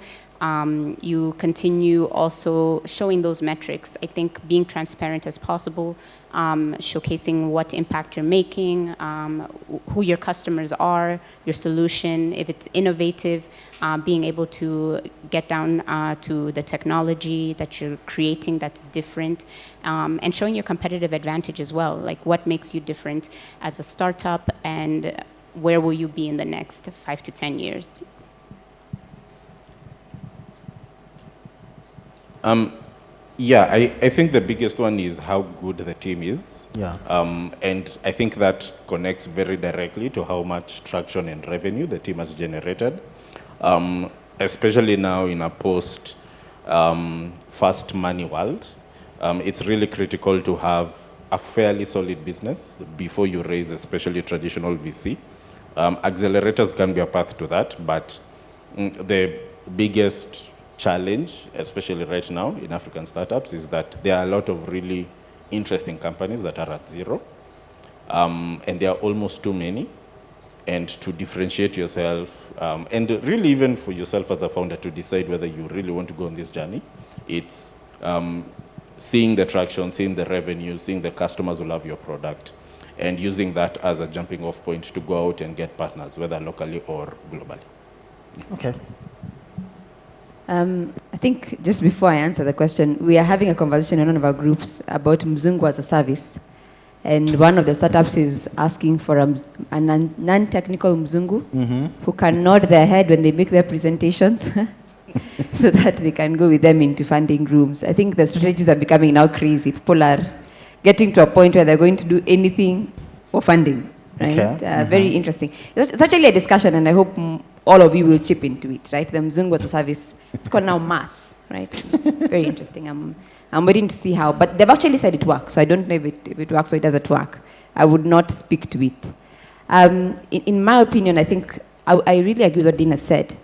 You continue also showing those metrics. I think being transparent as possible, showcasing what impact you're making, who your customers are, your solution, if it's innovative, being able to get down to the technology that you're creating that's different, and showing your competitive advantage as well, like what makes you different as a startup and where will you be in the next 5 to 10 years. I think the biggest one is how good the team is. Yeah. And I think that connects very directly to how much traction and revenue the team has generated. Especially now in a post fast money world, it's really critical to have a fairly solid business before you raise, especially traditional VC. Accelerators can be a path to that, but the biggest challenge, especially right now in African startups, is that there are a lot of really interesting companies that are at zero, and there are almost too many. And to differentiate yourself, and really even for yourself as a founder to decide whether you really want to go on this journey, it's seeing the traction, seeing the revenue, seeing the customers who love your product, and using that as a jumping off point to go out and get partners, whether locally or globally. Okay. I think just before I answer the question, we are having a conversation in one of our groups about Mzungu as a service. And one of the startups is asking for a non-technical Mzungu who can nod their head when they make their presentations. so that they can go with them into funding rooms. I think the strategies are becoming now crazy. People are getting to a point where they're going to do anything for funding, right? Okay. Very interesting. It's actually a discussion, and I hope all of you will chip into it, right? The Mzungu as a service, it's called now MAS, right? It's very interesting. I'm waiting to see how, but they've actually said it works, so I don't know if it works or it doesn't work. I would not speak to it. In my opinion, I think I really agree with what Dina said.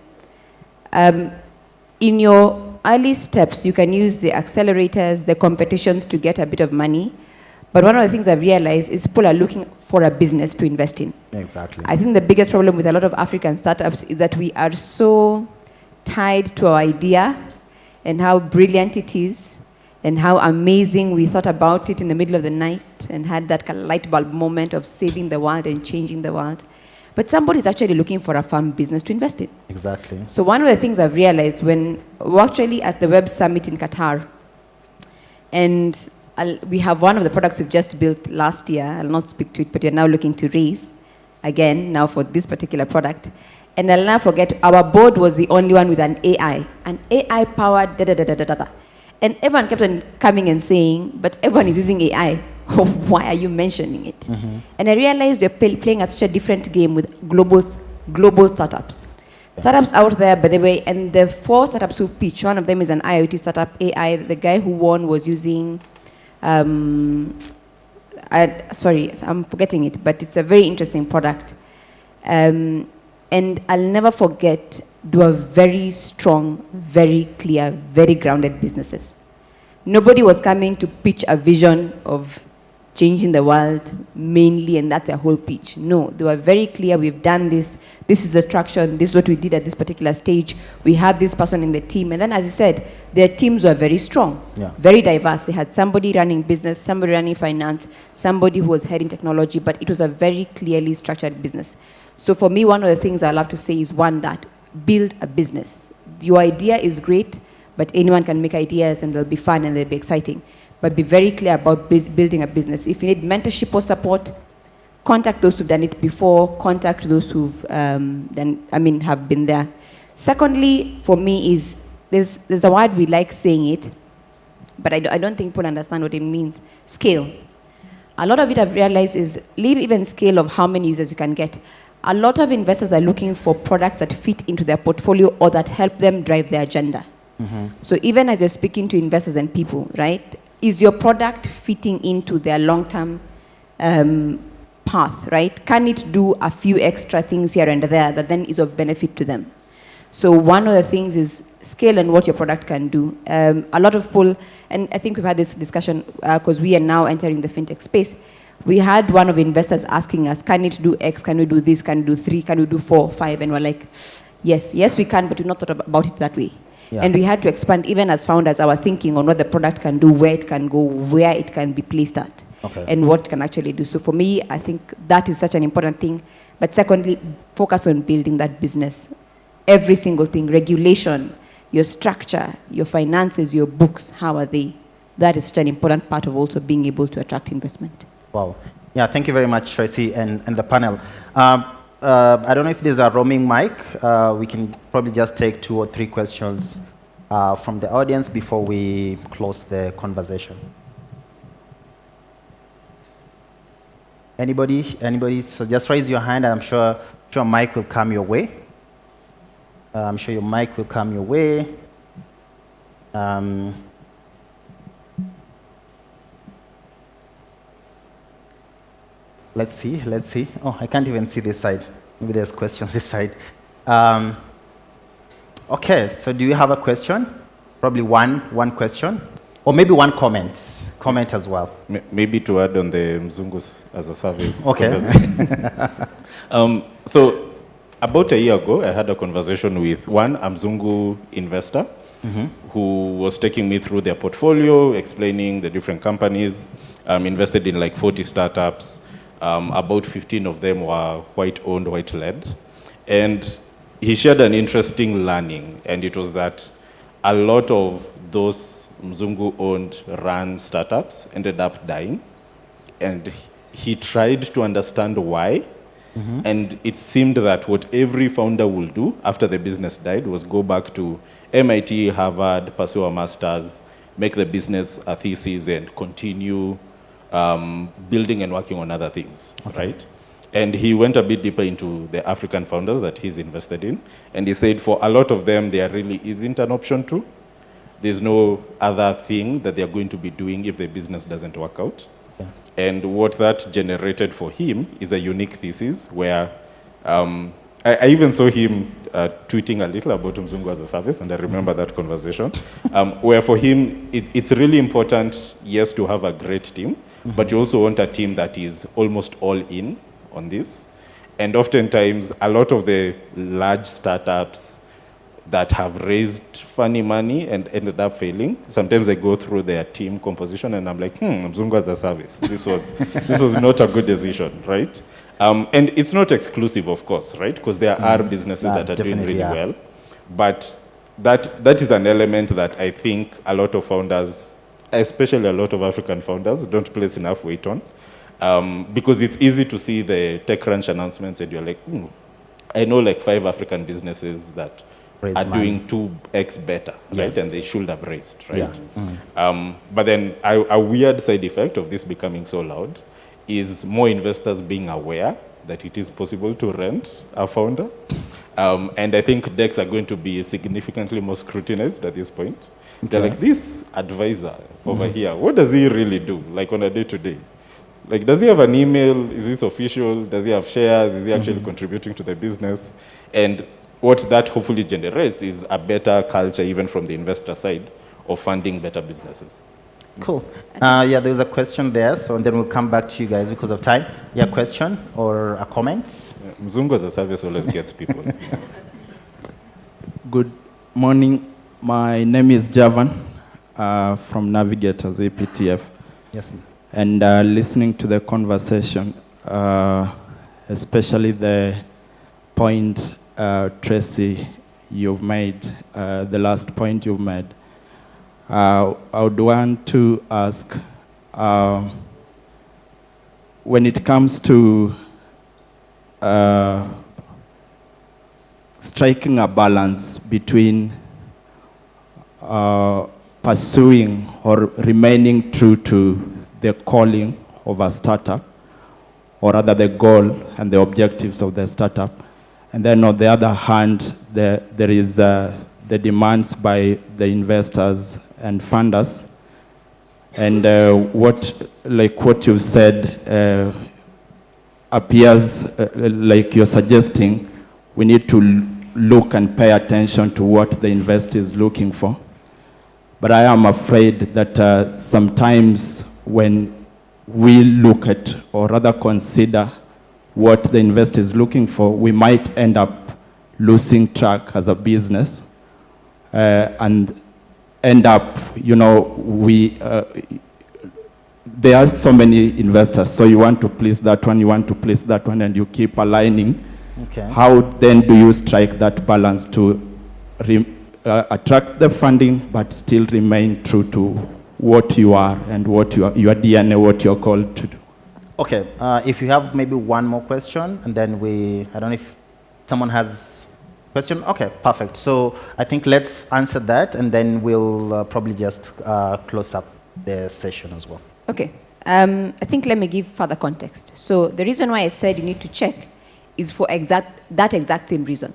In your early steps, you can use the accelerators, the competitions to get a bit of money. But one of the things I've realized is people are looking for a business to invest in. Exactly. I think the biggest problem with a lot of African startups is that we are so tied to our idea and how brilliant it is and how amazing we thought about it in the middle of the night and had that kind of light bulb moment of saving the world and changing the world. But somebody is actually looking for a farm business to invest in. Exactly. So one of the things I've realized when we're actually at the Web Summit in Qatar, and we have one of the products we've just built last year. I'll not speak to it, but we're now looking to raise again now for this particular product. And I'll never forget, our board was the only one with an AI-powered da-da-da-da-da-da. And everyone kept on coming and saying, but everyone is using AI. Why are you mentioning it? Mm-hmm. And I realized we're playing at such a different game with global startups. Startups out there, by the way, and the 4 startups who pitch, one of them is an IoT startup, AI. The guy who won was using, sorry, I'm forgetting it, but it's a very interesting product. And I'll never forget, they were very strong, very clear, very grounded businesses. Nobody was coming to pitch a vision of changing the world mainly, and that's a whole pitch. No, they were very clear. We've done this. This is the traction. This is what we did at this particular stage. We have this person in the team. And then, as I said, their teams were very strong, very diverse. They had somebody running business, somebody running finance, somebody who was heading technology, but it was a very clearly structured business. So for me, one of the things I love to say is, one, that build a business. Your idea is great, but anyone can make ideas and they'll be fun and they'll be exciting. But be very clear about building a business. If you need mentorship or support, contact those who've done it before, contact those who've have been there. Secondly, for me is, there's a word we like saying it, but I don't think people understand what it means. Scale. A lot of it I've realized is, leave even scale of how many users you can get. A lot of investors are looking for products that fit into their portfolio or that help them drive their agenda. Mm-hmm. So even as you're speaking to investors and people, right, is your product fitting into their long-term path, right? Can it do a few extra things here and there that then is of benefit to them? So one of the things is scale and what your product can do. A lot of people, and I think we've had this discussion because we are now entering the fintech space. We had one of the investors asking us, can it do X, can we do this, can we do 3, can we do 4, 5? And we're like, yes we can, but we've not thought about it that way. Yeah. And we had to expand, even as founders, our thinking on what the product can do, where it can go, where it can be placed at, and what it can actually do. So for me, I think that is such an important thing. But secondly, focus on building that business. Every single thing, regulation, your structure, your finances, your books, how are they? That is such an important part of also being able to attract investment. Wow. Yeah, thank you very much, Tracy, and the panel. I don't know if there's a roaming mic. We can probably just take 2 or 3 questions from the audience before we close the conversation. Anybody? So just raise your hand. I'm sure a mic will come your way. I'm sure your mic will come your way. Let's see. Oh, I can't even see this side. Maybe there's questions this side. Okay, so do you have a question? Probably one question. Or maybe one comment as well. Maybe to add on the Mzungus as a service. Okay. So about a year ago, I had a conversation with a Mzungu investor who was taking me through their portfolio, explaining the different companies, invested in like 40 startups. About 15 of them were white-owned, white-led. And he shared an interesting learning, and it was that a lot of those Mzungu-owned run startups ended up dying. And he tried to understand why, And it seemed that what every founder will do after the business died was go back to MIT, Harvard, pursue a master's, make the business a thesis, and continue building and working on other things, right? And he went a bit deeper into the African founders that he's invested in. And he said for a lot of them, there really isn't an option to. There's no other thing that they're going to be doing if the business doesn't work out. And what that generated for him is a unique thesis where I even saw him tweeting a little about Mzungu as a service, and I remember that conversation, where for him, it's really important, yes, to have a great team, but you also want a team that is almost all in on this. And oftentimes, a lot of the large startups that have raised funny money and ended up failing, sometimes I go through their team composition and I'm like, Mzungu as a service. This was not a good decision, right? And it's not exclusive, of course, right? Because there are businesses that are doing really well. But that is an element that I think a lot of founders, especially a lot of African founders, don't place enough weight on. Because it's easy to see the TechCrunch announcements and you're like, I know like 5 African businesses that are doing 2x better, right? And they should have raised, right? But then a weird side effect of this becoming so loud is more investors being aware that it is possible to rent a founder. And I think decks are going to be significantly more scrutinized at this point. They're like, this advisor over here, what does he really do, like on a day-to-day? Like, does he have an email? Is this official? Does he have shares? Is he actually contributing to the business? And what that hopefully generates is a better culture, even from the investor side, of funding better businesses. Cool. Yeah, there's a question there, so then we'll come back to you guys because of time. Yeah, question or a comment? Yeah, Mzungu as a service always gets people. Good morning. My name is Javan from Navigators APTF. Yes. And listening to the conversation, especially the point, Tracy, you've made, the last point you've made, I would want to ask, when it comes to striking a balance between pursuing or remaining true to the calling of a startup, or rather the goal and the objectives of the startup. And then on the other hand, there is the demands by the investors and funders. And what you've said appears like you're suggesting we need to look and pay attention to what the investor is looking for. But I am afraid that sometimes when we look at, or rather consider, what the investor is looking for, we might end up losing track as a business and end up, there are so many investors, so you want to please that one, you want to please that one, and you keep aligning. Okay. How then do you strike that balance to attract the funding, but still remain true to what you are and what your DNA, what you're called to do? Okay, if you have maybe one more question, and then I don't know if someone has a question. Okay, perfect. So I think let's answer that, and then we'll probably just close up the session as well. Okay. I think let me give further context. So the reason why I said you need to check is for that exact same reason.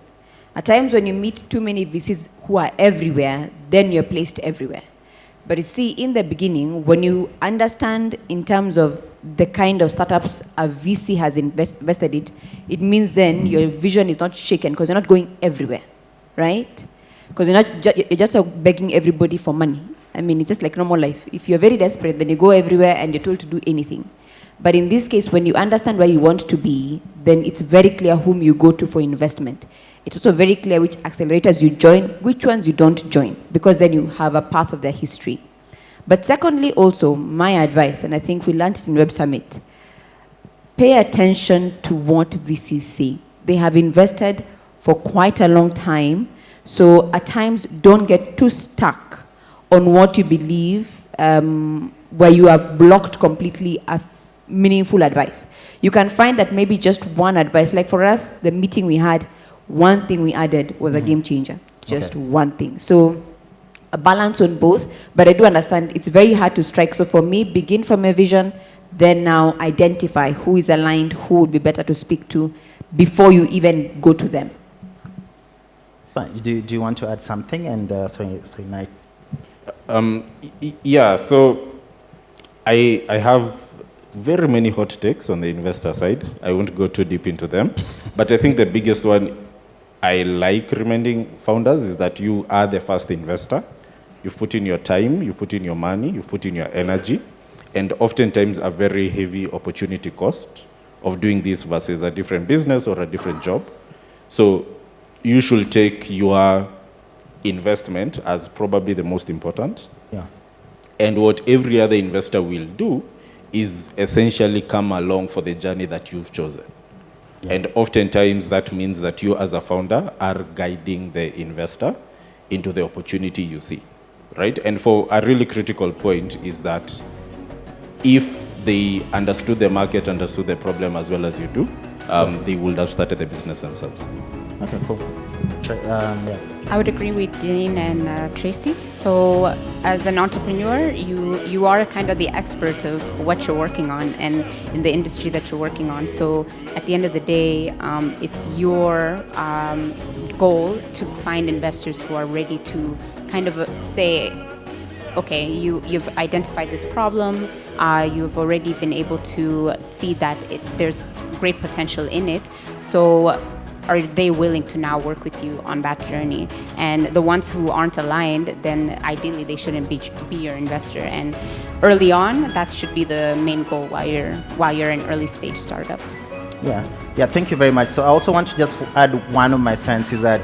At times when you meet too many VCs who are everywhere, then you're placed everywhere. But you see, in the beginning, when you understand in terms of the kind of startups a VC has invested in, it means then your vision is not shaken because you're not going everywhere, right? Because you're just begging everybody for money. I mean, it's just like normal life. If you're very desperate, then you go everywhere and you're told to do anything. But in this case, when you understand where you want to be, then it's very clear whom you go to for investment. It's also very clear which accelerators you join, which ones you don't join, because then you have a path of their history. But secondly, also, my advice, and I think we learned it in Web Summit, pay attention to what VCs say. They have invested for quite a long time, so at times don't get too stuck on what you believe, where you are blocked completely meaningful advice. You can find that maybe just one advice, like for us, the meeting we had, one thing we added was a game changer, just one thing. So a balance on both, but I do understand it's very hard to strike. So for me, begin from a vision, then now identify who is aligned, who would be better to speak to before you even go to them. Fine. Do you want to add something? And so you might. Yeah, so I have very many hot takes on the investor side. I won't go too deep into them, but I think the biggest one I like reminding founders is that you are the first investor. You've put in your time, you've put in your money, you've put in your energy, and oftentimes a very heavy opportunity cost of doing this versus a different business or a different job. So you should take your investment as probably the most important. Yeah. And what every other investor will do is essentially come along for the journey that you've chosen. Yeah. And oftentimes that means that you as a founder are guiding the investor into the opportunity you see, right? And for a really critical point is that if they understood the market, understood the problem as well as you do, they would have started the business themselves. Okay, cool. Yes. I would agree with Dean and Tracy. So as an entrepreneur, you are kind of the expert of what you're working on and in the industry that you're working on. So at the end of the day, it's your goal to find investors who are ready to kind of say, okay, you've identified this problem, you've already been able to see that there's great potential in it. So are they willing to now work with you on that journey? And the ones who aren't aligned, then ideally they shouldn't be your investor. And early on, that should be the main goal while you're an early stage startup. Yeah, thank you very much. So I also want to just add one of my sense is that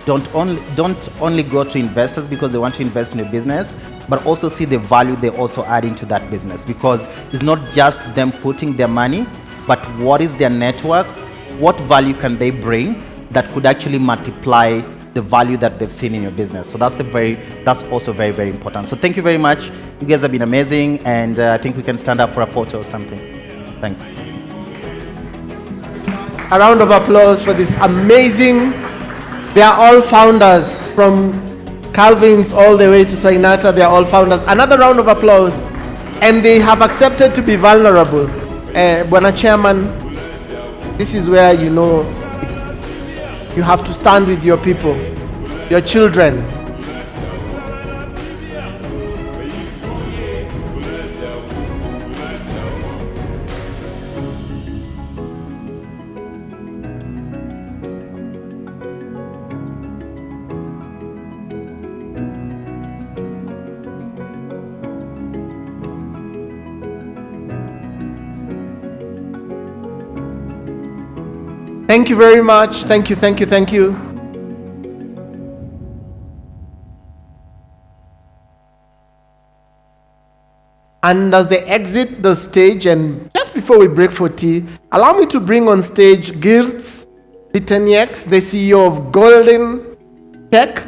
don't only go to investors because they want to invest in a business, but also see the value they also add into that business, because it's not just them putting their money, but what is their network, what value can they bring that could actually multiply the value that they've seen in your business. So that's also very, very important. So thank you very much. You guys have been amazing, and I think we can stand up for a photo or something. Thanks. A round of applause for this amazing. They are all founders, from Calvin's all the way to Soinata. They are all founders. Another round of applause. And they have accepted to be vulnerable. Bwana Chairman, this is where you know you have to stand with your people, your children. Thank you very much. Thank you, thank you, thank you. And as they exit the stage, and just before we break for tea, allow me to bring on stage Girts Bitenieks, the CEO of Golden Tech.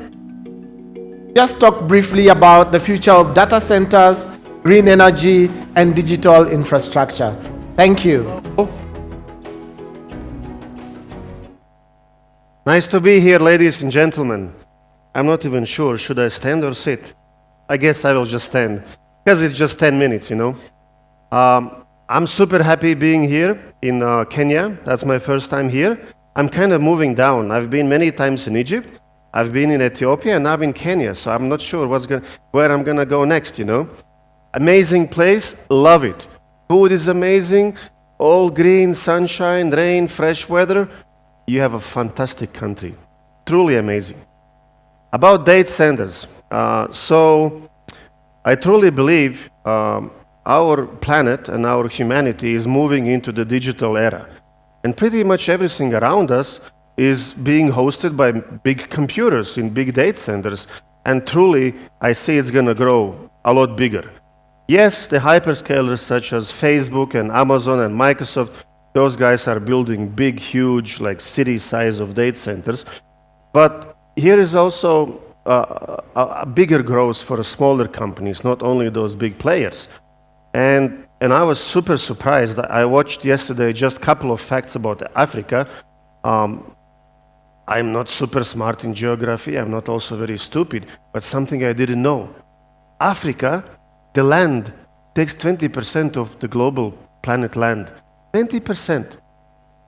Just talk briefly about the future of data centers, green energy, and digital infrastructure. Thank you. Nice to be here, ladies and gentlemen. I'm not even sure, should I stand or sit? I guess I will just stand, because it's just 10 minutes, you know. I'm super happy being here in Kenya. That's my first time here. I'm kind of moving down. I've been many times in Egypt. I've been in Ethiopia, and I'm in Kenya, so I'm not sure where I'm gonna go next, you know. Amazing place, love it. Food is amazing, all green, sunshine, rain, fresh weather. You have a fantastic country, truly amazing. About data centers, so I truly believe our planet and our humanity is moving into the digital era. And pretty much everything around us is being hosted by big computers in big data centers. And truly, I see it's going to grow a lot bigger. Yes, the hyperscalers such as Facebook and Amazon and Microsoft, those guys are building big, huge, like city size of data centers. But here is also a bigger growth for smaller companies, not only those big players. And And I was super surprised. I watched yesterday just a couple of facts about Africa. I'm not super smart in geography. I'm not also very stupid, but something I didn't know. Africa, the land, takes 20% of the global planet land. 20%.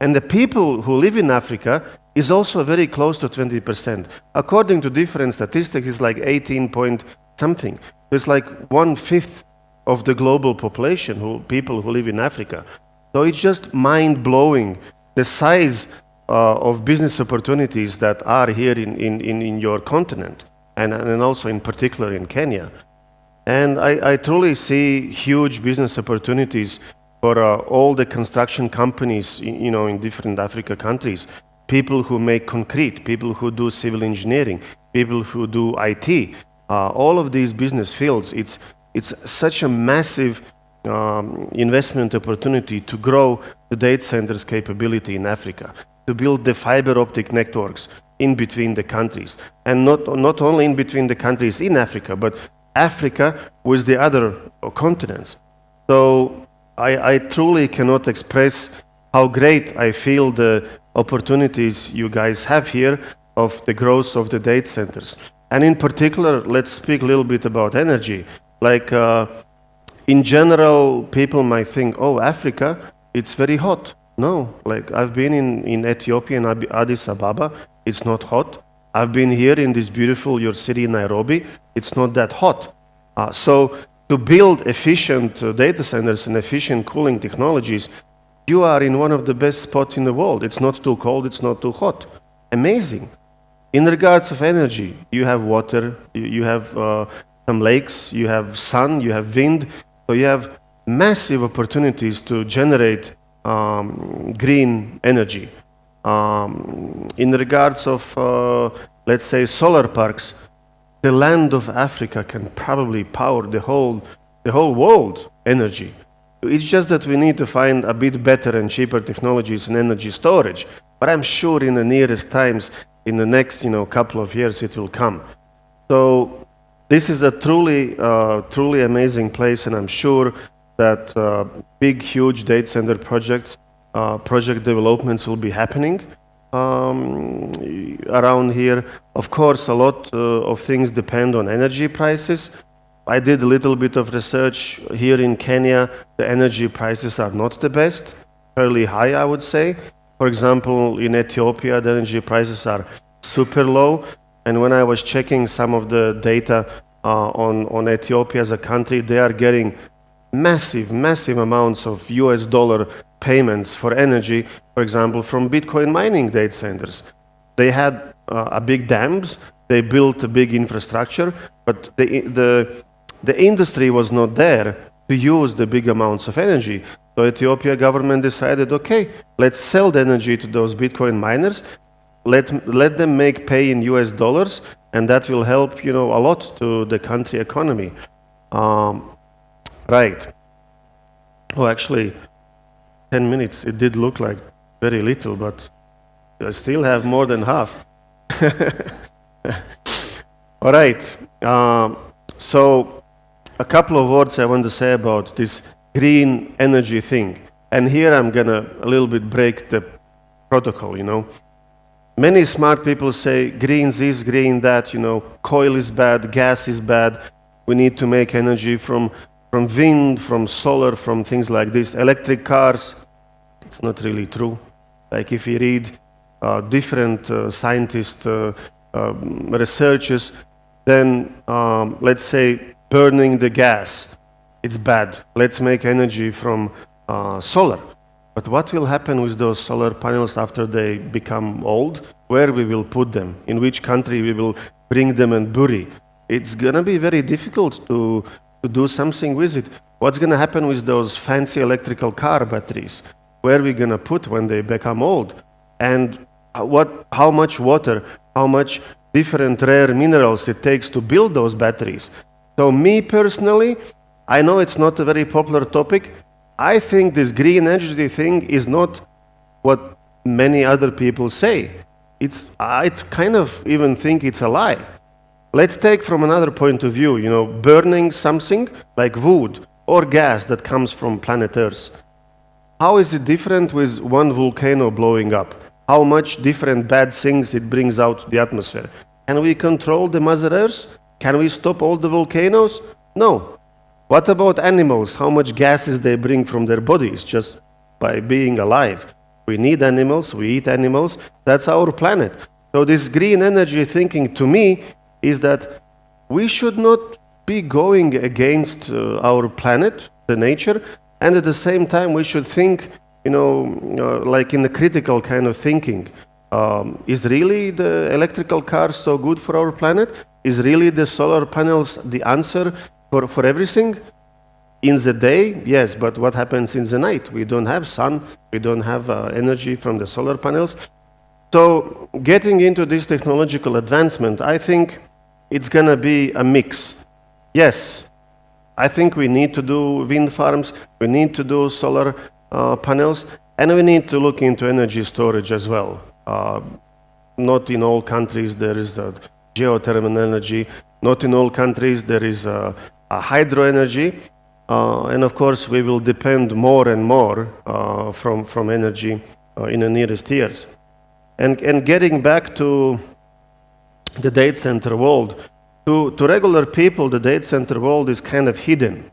And the people who live in Africa is also very close to 20%. According to different statistics, it's like 18 point something. It's like 1/5 of the global population, people who live in Africa. So it's just mind-blowing, the size of business opportunities that are here in your continent, and also in particular in Kenya. And I truly see huge business opportunities for all the construction companies, in different Africa countries. People who make concrete, people who do civil engineering, people who do IT, all of these business fields. It's such a massive investment opportunity to grow the data centers capability in Africa, to build the fiber optic networks in between the countries, and not only in between the countries in Africa, but Africa with the other continents. So I truly cannot express how great I feel the opportunities you guys have here of the growth of the data centers. And in particular, let's speak a little bit about energy. Like in general, people might think, oh, Africa, it's very hot. No, like I've been in Ethiopia, in Addis Ababa, it's not hot. I've been here in this beautiful, your city, Nairobi, it's not that hot. So to build efficient data centers and efficient cooling technologies, you are in one of the best spots in the world. It's not too cold, it's not too hot. Amazing. In regards of energy, you have water, you have some lakes, you have sun, you have wind, so you have massive opportunities to generate green energy. In regards of, let's say, solar parks, the land of Africa can probably power the whole world energy. It's just that we need to find a bit better and cheaper technologies in energy storage. But I'm sure in the nearest times, in the next couple of years, it will come. So this is a truly amazing place, and I'm sure that big, huge data center project developments will be happening around here. Of course, a lot of things depend on energy prices. I did a little bit of research here in Kenya. The energy prices are not the best, fairly high, I would say. For example, in Ethiopia, the energy prices are super low. And when I was checking some of the data on Ethiopia as a country, they are getting massive amounts of US dollar payments for energy, for example, from Bitcoin mining data centers. They had a big dams, they built a big infrastructure, but the industry was not there to use the big amounts of energy. So Ethiopia government decided, okay, let's sell the energy to those Bitcoin miners, let them make pay in US dollars, and that will help, a lot to the country economy. Right. Oh, actually, 10 minutes, it did look like very little, but I still have more than half. All right. So a couple of words I want to say about this green energy thing. And here I'm going to a little bit break the protocol, Many smart people say green this, green that, coal is bad, gas is bad. We need to make energy from wind, from solar, from things like this. Electric cars, it's not really true. Like if you read different scientists, researchers, then let's say burning the gas, it's bad. Let's make energy from solar. But what will happen with those solar panels after they become old? Where we will put them? In which country we will bring them and bury? It's going to be very difficult to do something with it. What's going to happen with those fancy electrical car batteries? Where are we going to put when they become old? And how much water, how much different rare minerals it takes to build those batteries? So me personally, I know it's not a very popular topic. I think this green energy thing is not what many other people say. I kind of even think it's a lie. Let's take from another point of view, burning something like wood or gas that comes from planet Earth. How is it different with one volcano blowing up? How much different bad things it brings out the atmosphere? Can we control the Mother Earth? Can we stop all the volcanoes? No. What about animals? How much gases they bring from their bodies just by being alive? We need animals, we eat animals, that's our planet. So this green energy thinking to me is that we should not be going against our planet, the nature, and at the same time we should think, like in a critical kind of thinking. Is really the electrical cars so good for our planet? Is really the solar panels the answer for everything? In the day, yes, but what happens in the night? We don't have sun, we don't have energy from the solar panels. So getting into this technological advancement, I think it's going to be a mix. Yes, I think we need to do wind farms, we need to do solar panels, and we need to look into energy storage as well. Not in all countries there is geothermal energy, not in all countries there is hydro energy, and of course we will depend more and more from energy in the nearest years. And getting back to the data center world, to regular people, the data center world is kind of hidden.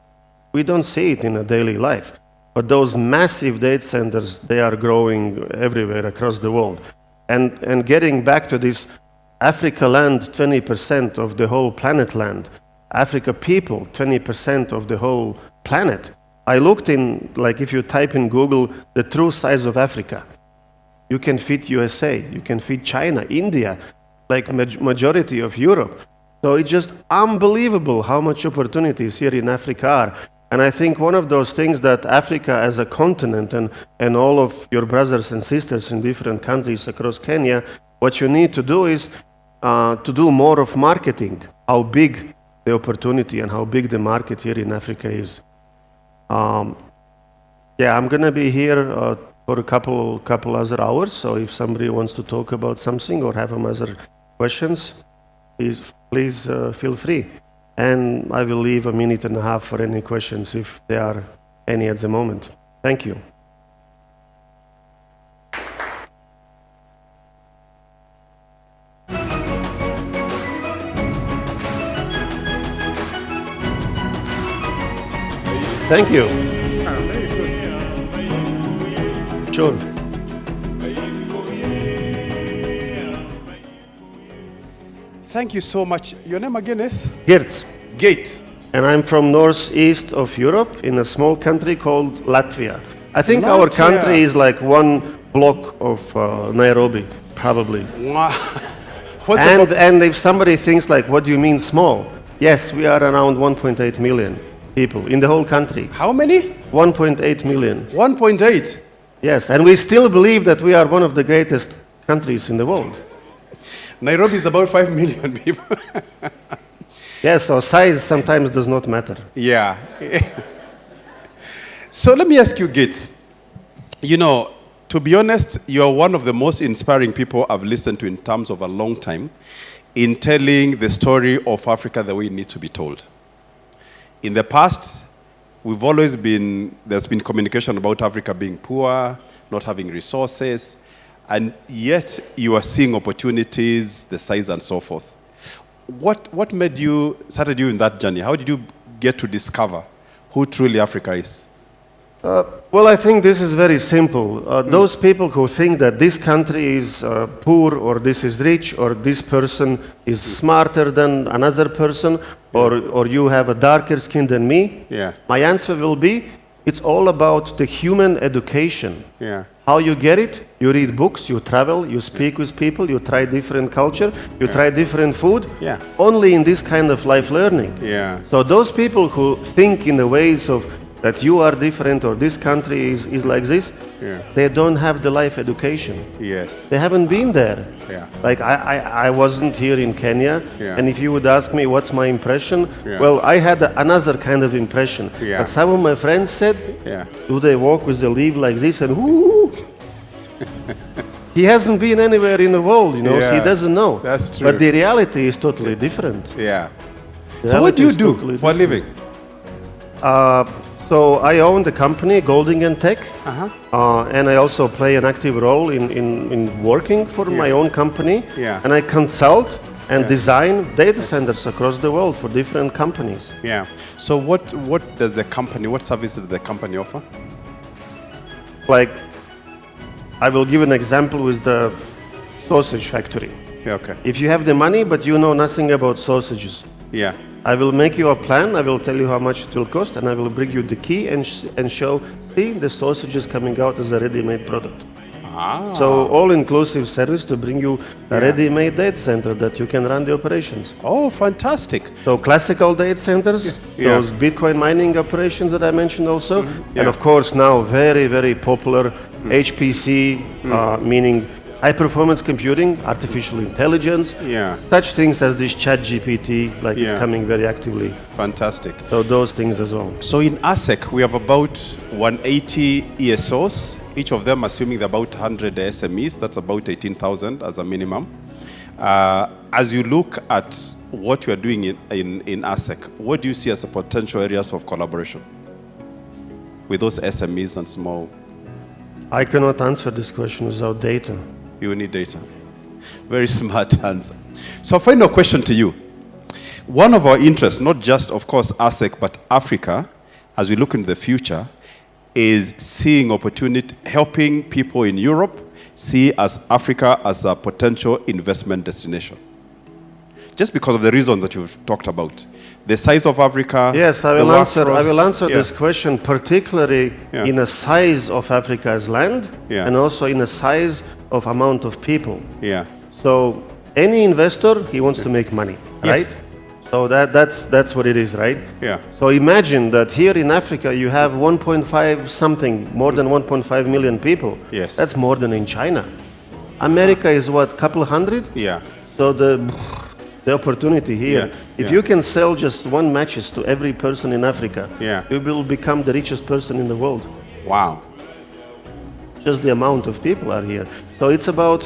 We don't see it in a daily life. But those massive data centers, they are growing everywhere across the world. And getting back to this Africa land, 20% of the whole planet land. Africa people, 20% of the whole planet. I looked in, like if you type in Google, the true size of Africa. You can fit USA, you can fit China, India, like majority of Europe. So it's just unbelievable how much opportunities here in Africa are. And I think one of those things that Africa as a continent and all of your brothers and sisters in different countries across Kenya, what you need to do is to do more of marketing, how big the opportunity and how big the market here in Africa is. I'm going to be here for a couple other hours, so if somebody wants to talk about something or have some other questions, please feel free. And I will leave a minute and a half for any questions if there are any at the moment. Thank you. Thank you. Sure. Thank you so much. Your name again is? Geert. Geert. And I'm from northeast of Europe in a small country called Latvia. I think our Latvia. country is like one block of Nairobi, probably. Wow. And if somebody thinks like, what do you mean small? Yes, we are around 1.8 million people in the whole country. How many? 1.8 million. 1.8? Yes, and we still believe that we are one of the greatest countries in the world. Nairobi is about 5 million people. Yes, so size sometimes does not matter. Yeah. So let me ask you, Gates. To be honest, you are one of the most inspiring people I've listened to in terms of a long time in telling the story of Africa the way it needs to be told. In the past, there's been communication about Africa being poor, not having resources, and yet you are seeing opportunities, the size and so forth. What started you in that journey? How did you get to discover who truly Africa is? Well, I think this is very simple. Those people who think that this country is poor, or this is rich, or this person is smarter than another person, or you have a darker skin than me, my answer will be, it's all about the human education. How you get it? You read books, you travel, you speak with people, you try different culture, you try different food. Only in this kind of life learning. So those people who think in the ways of that you are different or this country is like this, they don't have the life education. They haven't been there. Like I wasn't here in Kenya, and if you would ask me what's my impression, well, I had another kind of impression. But some of my friends said, do they walk with the leaf like this? And whoo! He hasn't been anywhere in the world, so he doesn't know. That's true. But the reality is totally different. So what do you do for a living? So I own the company, Golding & Tech, and I also play an active role in working for my own company. Yeah. And I consult and design data centers across the world for different companies. Yeah. So what does the company, what service does the company offer? Like, I will give an example with the sausage factory. Yeah, okay. If you have the money, but you know nothing about sausages, Yeah. I will make you a plan, I will tell you how much it will cost, and I will bring you the key and show, see, the sausage is coming out as a ready-made product. Ah. So all-inclusive service to bring you a ready-made data center that you can run the operations. Oh, fantastic. So classical data centers, those Bitcoin mining operations that I mentioned also, and of course now very, very popular HPC, meaning high-performance computing, artificial intelligence, such things as this ChatGPT, like it's coming very actively. Fantastic. So those things as well. So in ASEC, we have about 180 ESOs, each of them assuming about 100 SMEs, that's about 18,000 as a minimum. As you look at what you are doing in ASEC, what do you see as the potential areas of collaboration with those SMEs and small? I cannot answer this question without data. You need data. Very smart answer. So final question to you. One of our interests, not just, of course, ASEC, but Africa, as we look into the future, is seeing opportunity, helping people in Europe see as Africa as a potential investment destination. Just because of the reasons that you've talked about. The size of Africa. Yes, I will answer this question, particularly in the size of Africa as land, and also in the size of amount of people. Yeah. So any investor, he wants to make money, right? So that's what it is, right? Yeah. So imagine that here in Africa you have 1.5 something, more than 1.5 million people. Yes. That's more than in China. America is what, couple hundred? Yeah. So the opportunity here, if you can sell just one matches to every person in Africa, you will become the richest person in the world. Wow. Just the amount of people are here. So it's about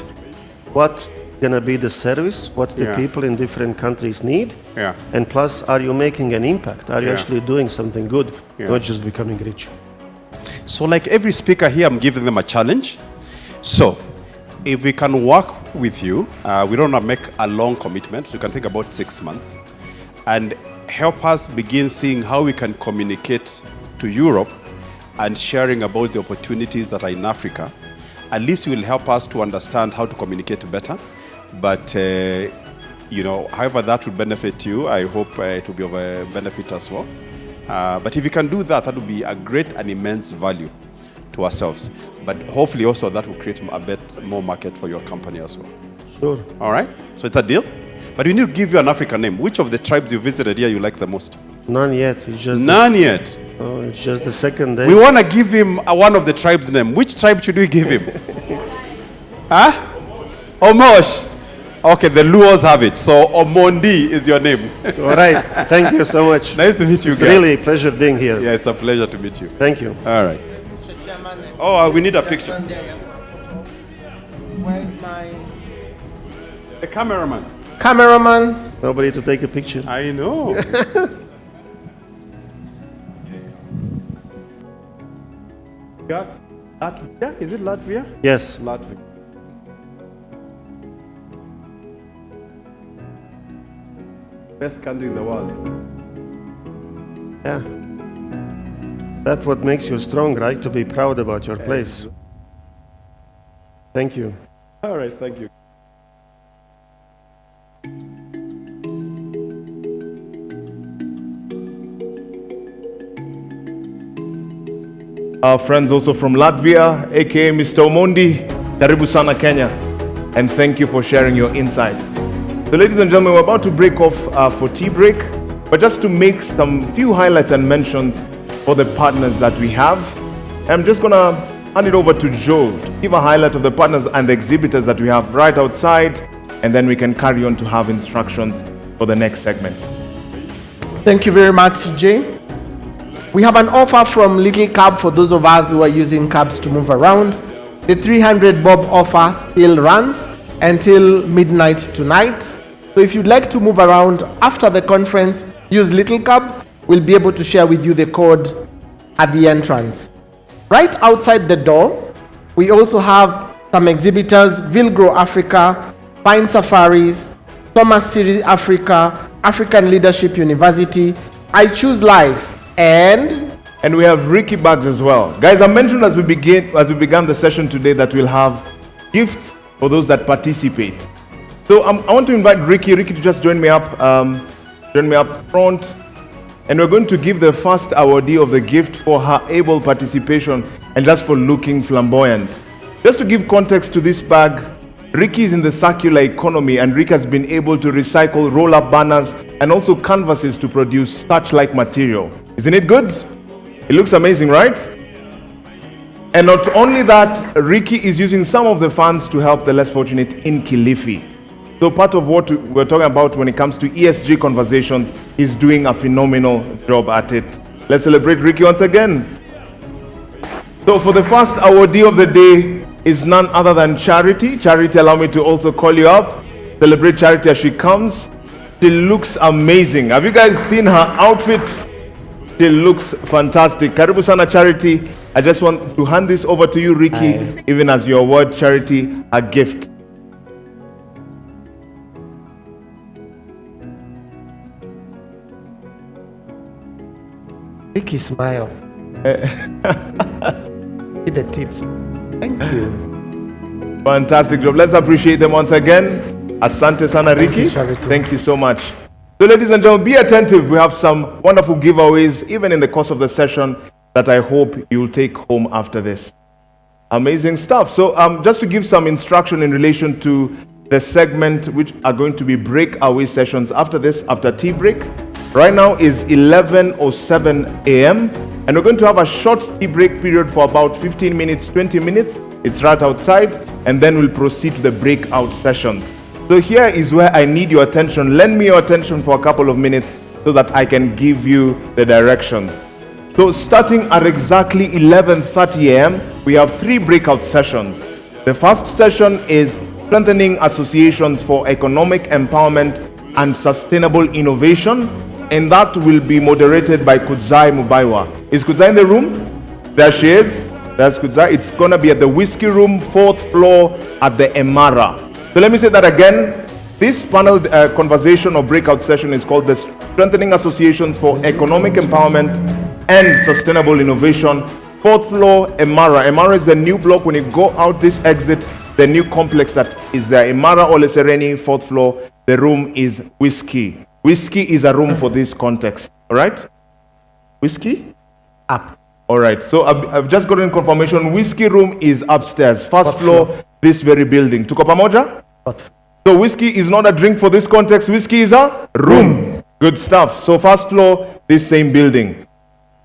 what gonna be the service, what the people in different countries need, and plus, are you making an impact? Are you actually doing something good, not just becoming rich? So like every speaker here, I'm giving them a challenge. So if we can work with you, we don't want to make a long commitment. You can think about 6 months and help us begin seeing how we can communicate to Europe and sharing about the opportunities that are in Africa. At least you will help us to understand how to communicate better. But, you know, however that will benefit you, I hope it will be of a benefit as well. But if you can do that, that will be a great and immense value to ourselves. But hopefully also that will create a bit more market for your company as well. Sure. All right? So it's a deal? But we need to give you an African name. Which of the tribes you visited here you like the most? None yet. It's just None yet? Oh, it's just the second day. We want to give him one of the tribes' name. Which tribe should we give him? Huh? Omosh. Okay, the Luos have it. So Omondi is your name. All right. Thank you so much. Nice to meet you It's guys. really a pleasure being here. Yeah, it's a pleasure to meet you. Thank you. All right. Oh, we need a picture. Where's my The cameraman. cameraman? Nobody to take a picture. I know. Latvia? Is it Latvia? Yes. Latvia. Best country in the world. Yeah. That's what makes you strong, right? To be proud about your place. Thank you. All right, thank you. Our friends also from Latvia, aka Mr. Omondi, karibu sana Kenya, and thank you for sharing your insights. So ladies and gentlemen, we're about to break off for tea break, but just to make some few highlights and mentions for the partners that we have, I'm just gonna hand it over to Joe to give a highlight of the partners and the exhibitors that we have right outside, and then we can carry on to have instructions for the next segment. Thank you very much, Jay. We have an offer from Little Cab for those of us who are using cabs to move around. The 300 bob offer still runs until midnight tonight. So if you'd like to move around after the conference, use Little Cab. We'll be able to share with you the code at the entrance. Right outside the door, we also have some exhibitors: Vilgro Africa, Pine Safaris, Thomas Series Africa, African Leadership University, I Choose Life, and we have Ricky bags as well. Guys, I mentioned as we began the session today that we'll have gifts for those that participate. So I want to invite Ricky to just join me up front, and we're going to give the first awardee of the gift for her able participation and just for looking flamboyant. Just to give context to this bag, Ricky is in the circular economy, and Ricky has been able to recycle roll-up banners and also canvases to produce starch-like material. Isn't it good? It looks amazing, right? And not only that, Ricky is using some of the funds to help the less fortunate in Kilifi. So part of what we're talking about when it comes to ESG conversations is doing a phenomenal job at it. Let's celebrate Ricky once again. So for the first awardee of the day is none other than Charity. Charity, allow me to also call you up. Celebrate Charity as she comes. She looks amazing. Have you guys seen her outfit? She looks fantastic. Karibu sana, Charity. I just want to hand this over to you, Ricky, even as your award, Charity, a gift. Ricky, smile. See the tips. Thank you. Fantastic job. Let's appreciate them once again. Asante sana, Ricky. Thank you so much. So ladies and gentlemen, be attentive. We have some wonderful giveaways, even in the course of the session, that I hope you'll take home after this. Amazing stuff. So just to give some instruction in relation to the segment, which are going to be breakaway sessions after this, after tea break. Right now is 11:07 a.m. and we're going to have a short tea break period for about 15 minutes, 20 minutes. It's right outside, and then we'll proceed to the breakout sessions. So here is where I need your attention. Lend me your attention for a couple of minutes so that I can give you the directions. So starting at exactly 11:30 a.m., we have 3 breakout sessions. The first session is Strengthening Associations for Economic Empowerment and Sustainable Innovation, and that will be moderated by Kudzai Mubaiwa. Is Kudzai in the room? There she is. That's Kudzai. It's going to be at the Whiskey Room, 4th floor at the Emara. So let me say that again. This panel conversation or breakout session is called the Strengthening Associations for Economic Empowerment and Sustainable Innovation, 4th floor, Emara. Emara is the new block. When you go out this exit, the new complex that is there, Emara Ole Sereni, 4th floor. The room is Whiskey. Whiskey is a room for this context. All right? Whiskey? Up. All right. So I've just gotten confirmation. Whiskey room is upstairs, first floor, this very building. Tuko pamoja? So whiskey is not a drink for this context. Whiskey is a room. Good stuff. So first floor, this same building.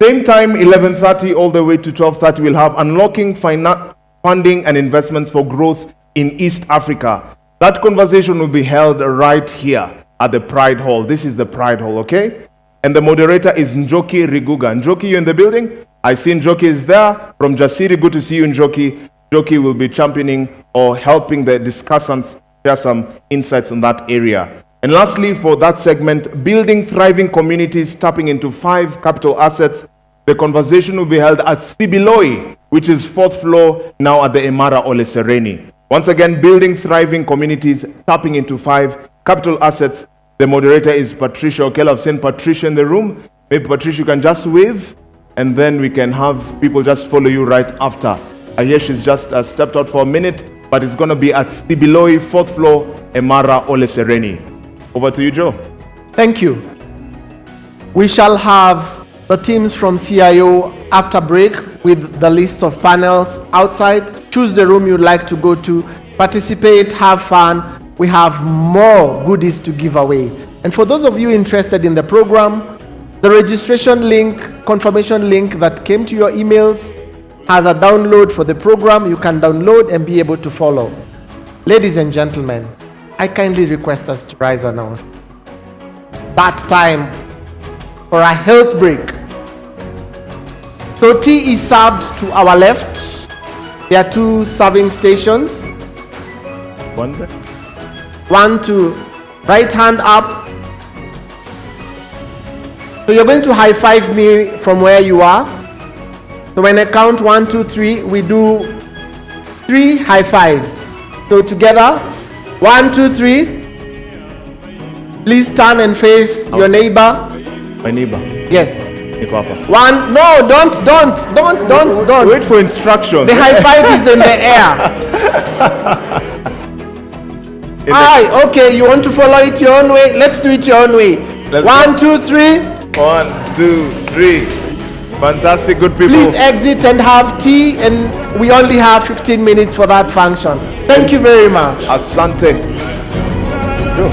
Same time, 11:30 all the way to 12:30, we'll have Unlocking Funding and Investments for Growth in East Africa. That conversation will be held right here at the Pride Hall. This is the Pride Hall, okay? And the moderator is Njoki Riguga. Njoki, you in the building? I see Njoki is there. From Jasiri, good to see you, Njoki. Njoki will be championing or helping the discussants share some insights on that area. And lastly, for that segment, Building Thriving Communities, Tapping into 5 Capital Assets. The conversation will be held at Sibiloi, which is 4th floor, now at the Emara Ole Sereni. Once again, Building Thriving Communities, Tapping into 5 Capital Assets. The moderator is Patricia Okela. I've seen Patricia in the room. Maybe Patricia, you can just wave, and then we can have people just follow you right after. I hear she's just stepped out for a minute, but it's going to be at Sibiloi, 4th floor, Emara Ole Sereni. Over to you, Joe. Thank you. We shall have the teams from CIO after break with the list of panels outside. Choose the room you'd like to go to, participate, have fun. We have more goodies to give away. And for those of you interested in the program, the registration link, confirmation link that came to your emails has a download for the program. You can download and be able to follow. Ladies and gentlemen, I kindly request us to rise on our feet. That time for a health break. So tea is served to our left. There are 2 serving stations. One to right hand up. So you're going to high five me from where you are. So when I count 1, 2, 3, we do 3 high fives. So together, 1, 2, 3. Please turn and face your neighbor. My neighbor. Yes. Niko hapa. 1. No, don't. Wait for instructions. The high five is in the air. Aye, okay, you want to follow it your own way? Let's do it your own way. 1, 2, 3. 1, 2, 3. Fantastic, good people. Please exit and have tea, and we only have 15 minutes for that function. Thank you very much. Asante. Go.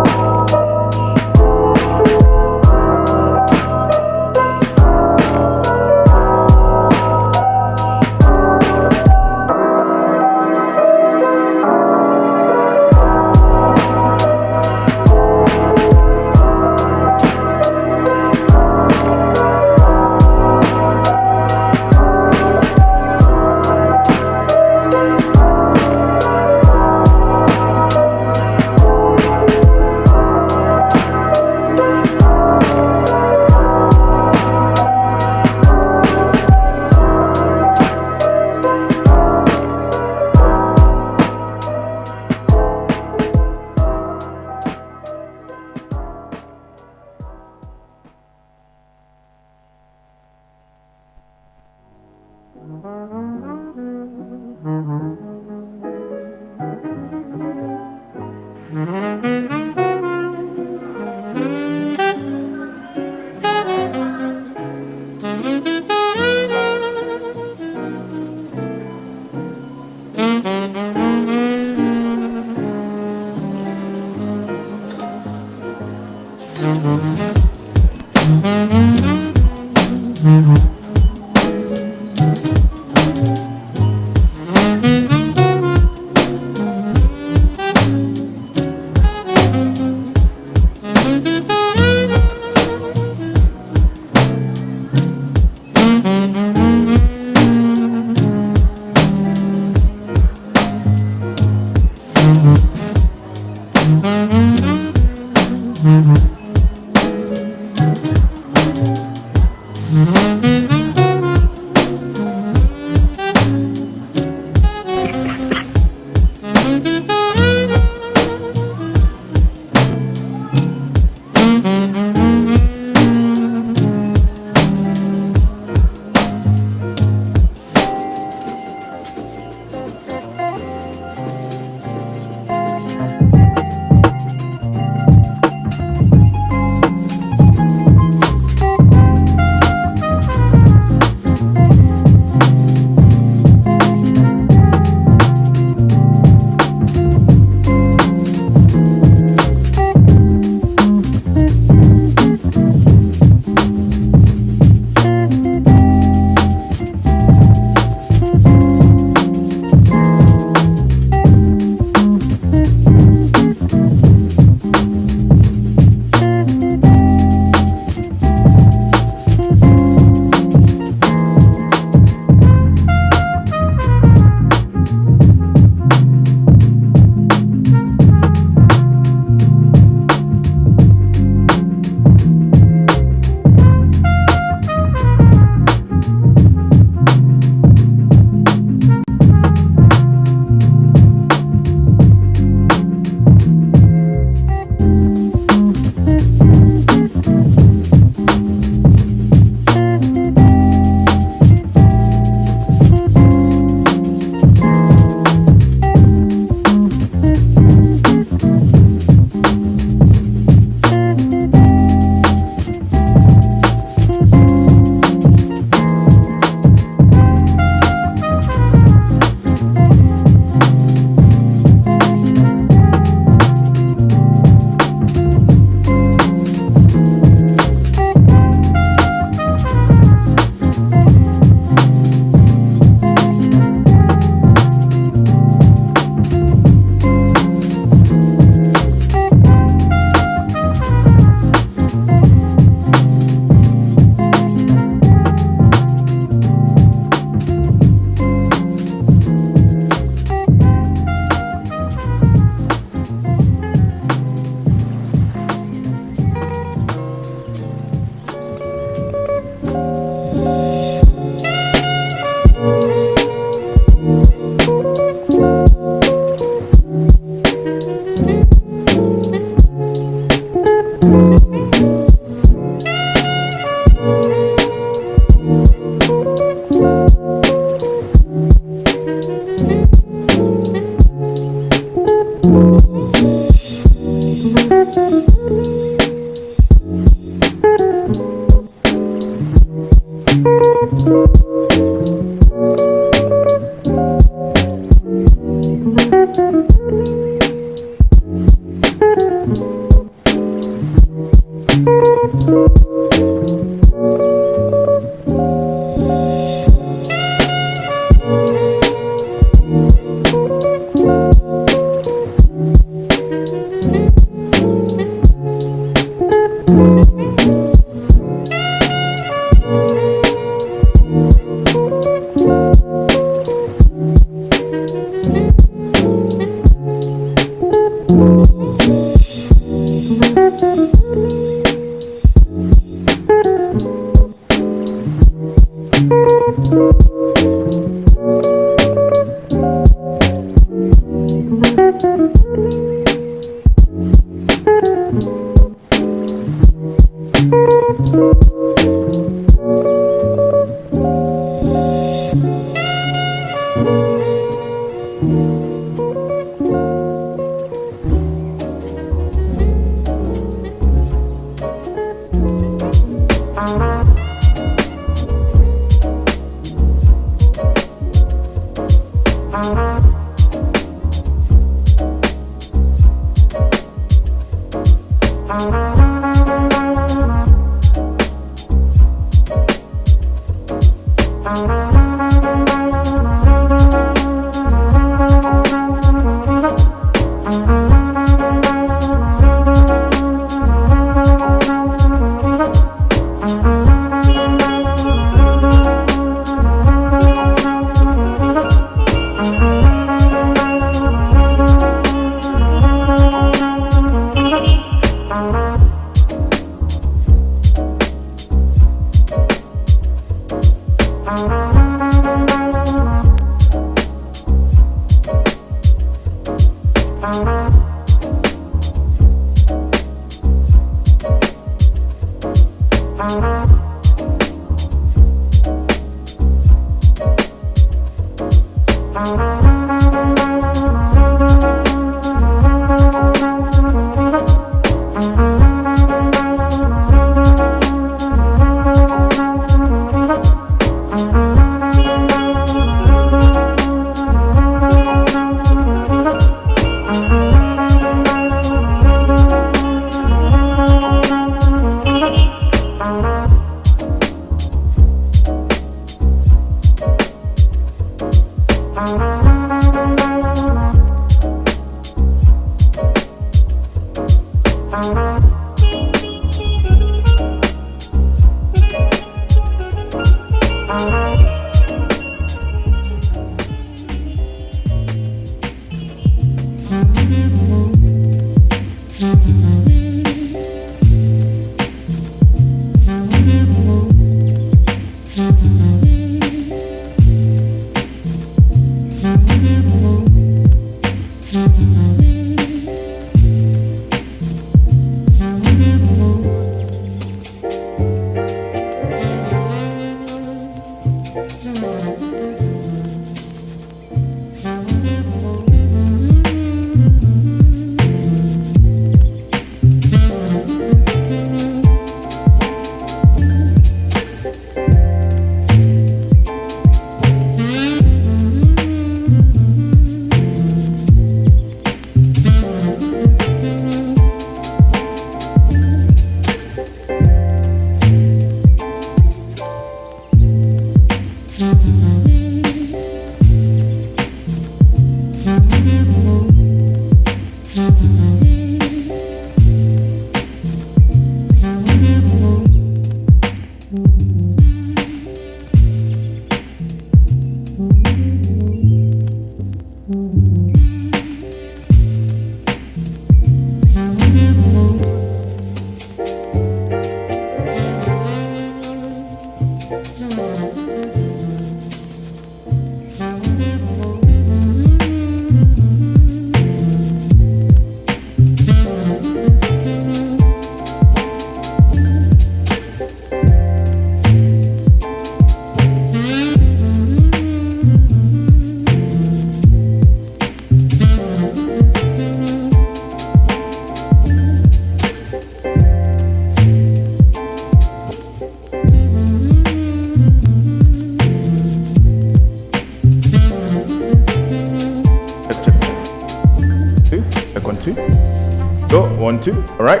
Go, 1, 2, all right.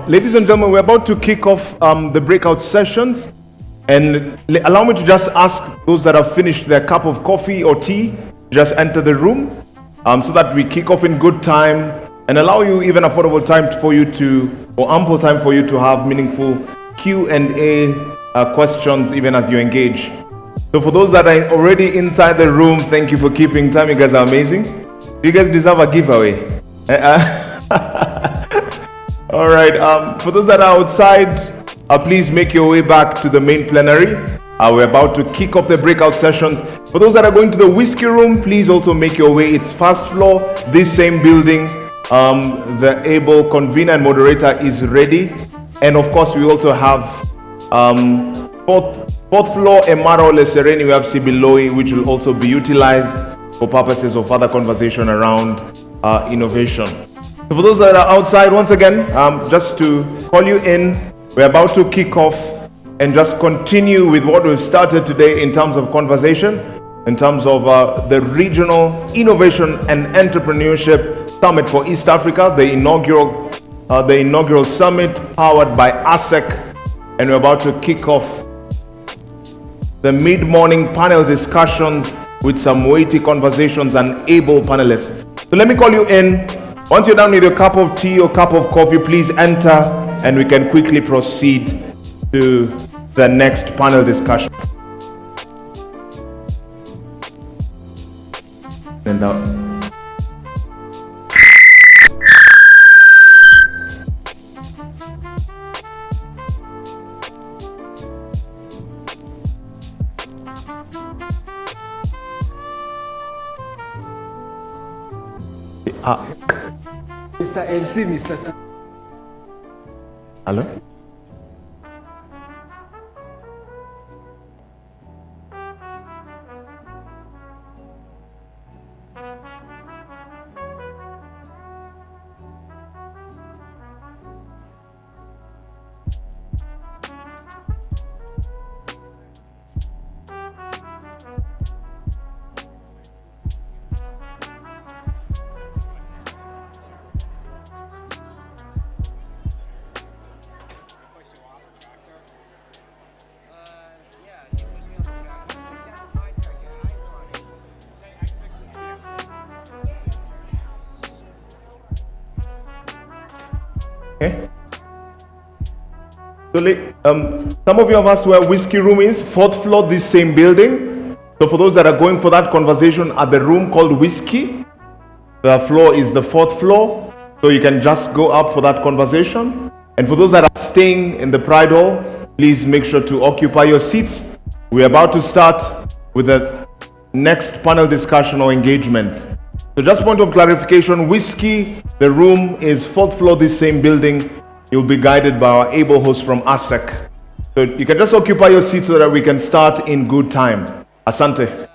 Ladies and gentlemen, we're about to kick off the breakout sessions. And allow me to just ask those that have finished their cup of coffee or tea, just enter the room so that we kick off in good time and allow you even affordable time for you to, or ample time for you to have meaningful Q&A questions even as you engage. So for those that are already inside the room, thank you for keeping time. You guys are amazing. You guys deserve a giveaway. All right, for those that are outside, please make your way back to the main plenary. We're about to kick off the breakout sessions. For those that are going to the whiskey room, please also make your way. It's first floor, this same building. The able convener and moderator is ready. And of course, we also have fourth floor, Emaro Le Sereni, we have Sibiloi, which will also be utilized for purposes of further conversation around innovation. So for those that are outside, once again, just to call you in, we're about to kick off and just continue with what we've started today in terms of conversation, in terms of the Regional Innovation and Entrepreneurship Summit for East Africa, the inaugural summit powered by ASEC, and we're about to kick off the mid-morning panel discussions with some weighty conversations and able panelists. So let me call you in. Once you're done with your cup of tea or cup of coffee, please enter and we can quickly proceed to the next panel discussion. And Mr. MC, Mr. C. Hello? Okay. So, some of you have asked where Whiskey Room is. 4th floor, this same building. So for those that are going for that conversation at the room called Whiskey, the floor is the 4th floor. So you can just go up for that conversation. And for those that are staying in the Pride Hall, please make sure to occupy your seats. We're about to start with the next panel discussion or engagement. So just point of clarification, Whiskey, the room is 4th floor, this same building. You'll be guided by our able host from ASEC. So you can just occupy your seat so that we can start in good time. Asante.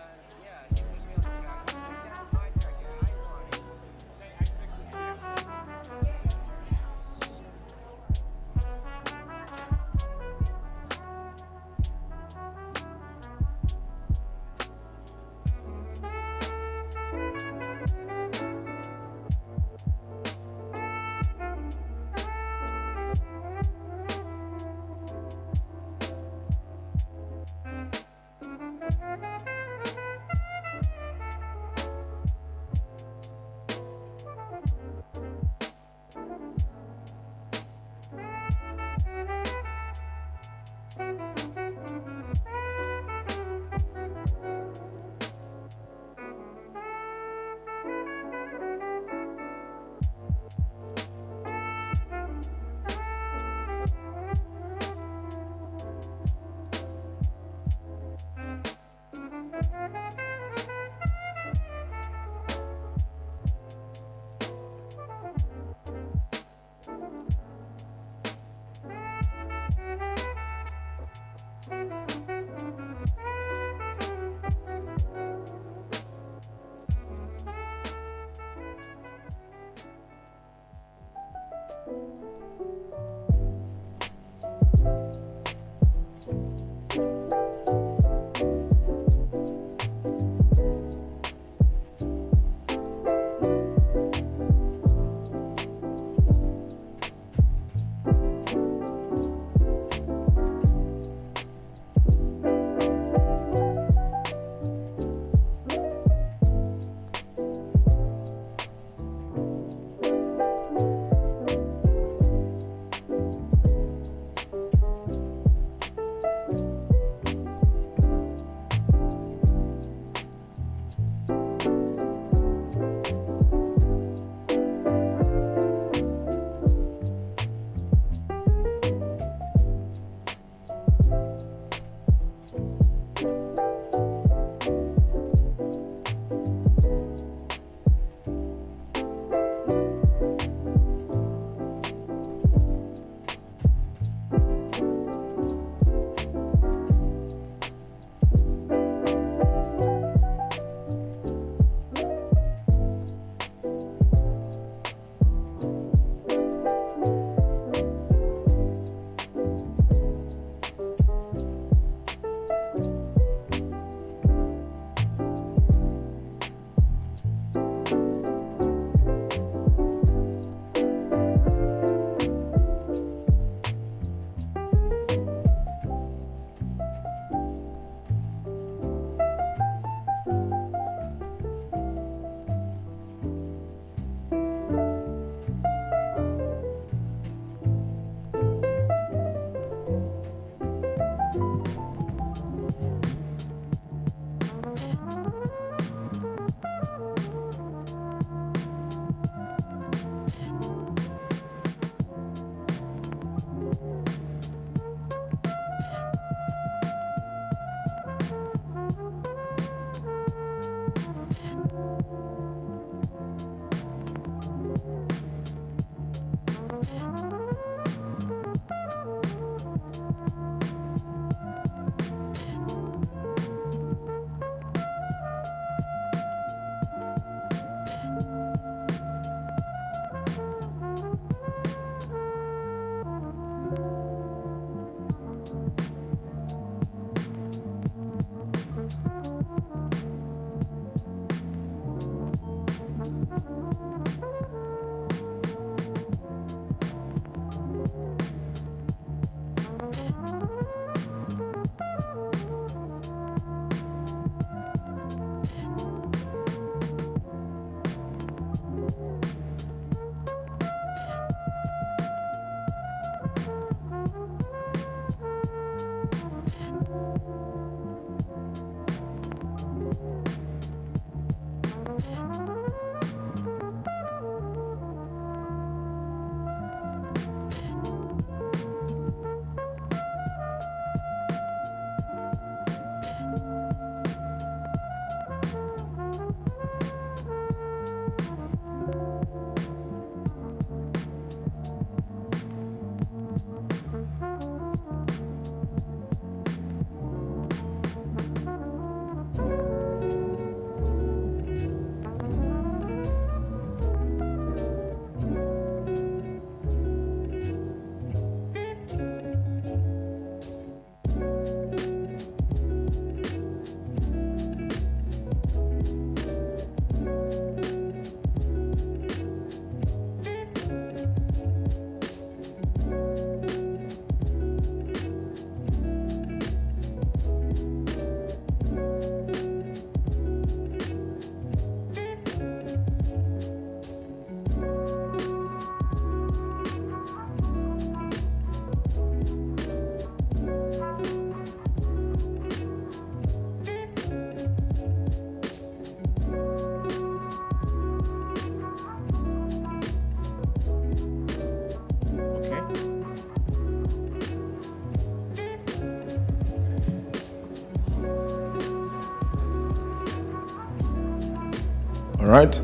right?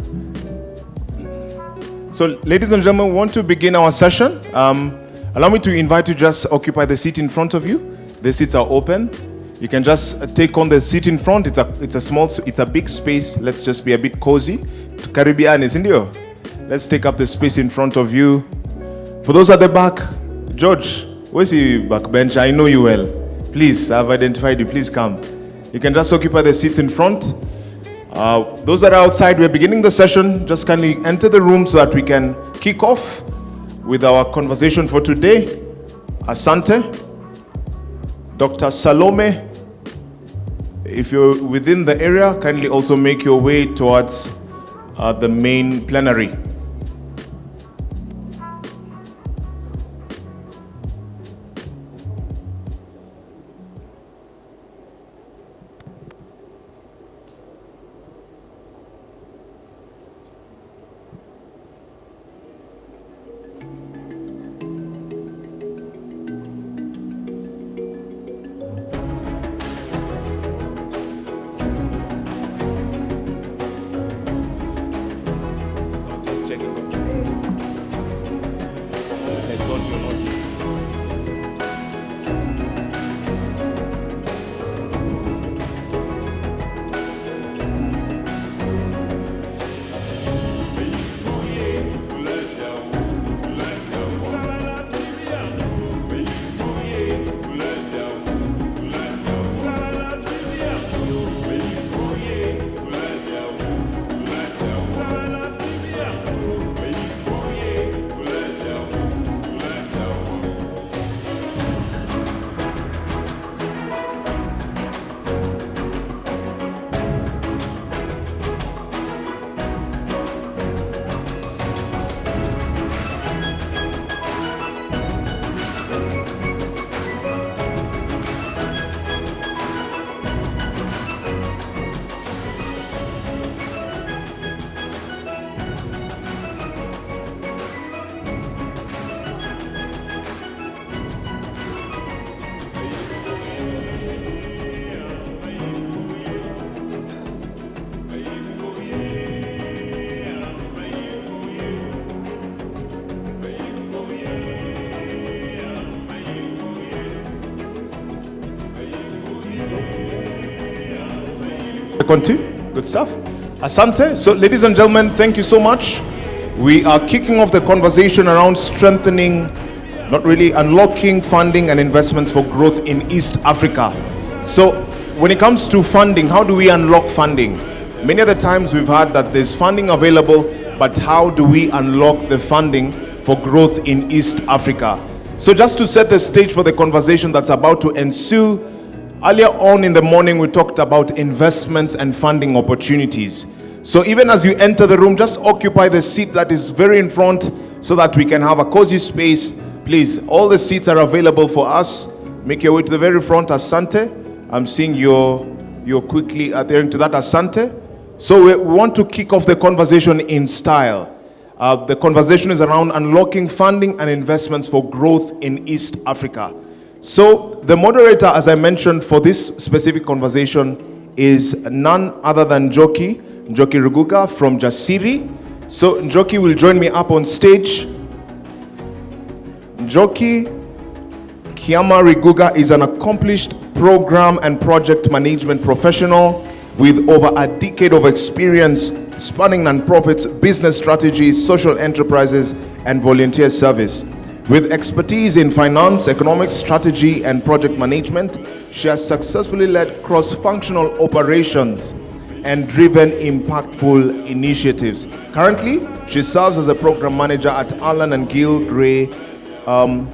So, ladies and gentlemen, we want to begin our session. Allow me to invite you to just occupy the seat in front of you. The seats are open. You can just take on the seat in front. It's a big space. Let's just be a bit cozy. Caribbean, isn't it? Let's take up the space in front of you. For those at the back, George, where's your back bench? I know you well. Please, I've identified you. Please come. You can just occupy the seats in front. Those that are outside, we're beginning the session. Just kindly enter the room so that we can kick off with our conversation for today. Asante, Dr. Salome, if you're within the area, kindly also make your way towards the main plenary. Good stuff. Asante. So, ladies and gentlemen, thank you so much. We are kicking off the conversation around strengthening, not really unlocking funding and investments for growth in East Africa. So, when it comes to funding, how do we unlock funding? Many of the times we've heard that there's funding available, but how do we unlock the funding for growth in East Africa? So, just to set the stage for the conversation that's about to ensue, earlier on in the morning, we talked about investments and funding opportunities. So even as you enter the room, just occupy the seat that is very in front so that we can have a cozy space. Please, all the seats are available for us. Make your way to the very front, Asante. I'm seeing you're quickly adhering to that, Asante. So we want to kick off the conversation in style. The conversation is around unlocking funding and investments for growth in East Africa. So the moderator, as I mentioned, for this specific conversation is none other than Njoki Ruguga from Jasiri. So Njoki will join me up on stage. Njoki Kiama Ruguga is an accomplished program and project management professional with over a decade of experience spanning nonprofits, business strategies, social enterprises, and volunteer service. With expertise in finance, economics, strategy, and project management, she has successfully led cross-functional operations and driven impactful initiatives. Currently, she serves as a program manager at Alan and Gil Gray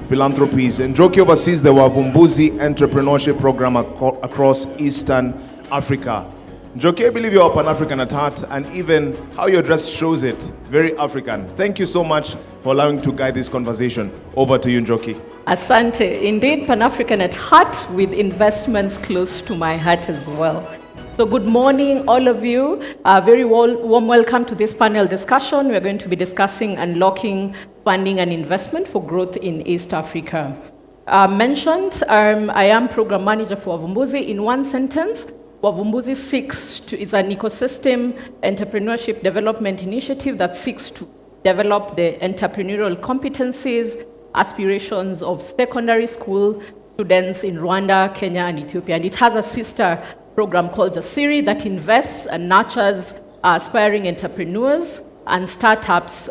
Philanthropies. And Njoki oversees the Wavumbuzi Entrepreneurship Program across Eastern Africa. Njoki, I believe you're Pan-African at heart, and even how your dress shows it, very African. Thank you so much for allowing to guide this conversation. Over to you, Njoki. Asante. Indeed, Pan-African at heart with investments close to my heart as well. So good morning, all of you. Very warm welcome to this panel discussion. We're going to be discussing unlocking funding and investment for growth in East Africa. I am program manager for Wavumbuzi. In one sentence, Wavumbuzi is an ecosystem entrepreneurship development initiative that seeks to develop the entrepreneurial competencies, aspirations of secondary school students in Rwanda, Kenya, and Ethiopia. And it has a sister program called RIESEA that invests and nurtures aspiring entrepreneurs and startups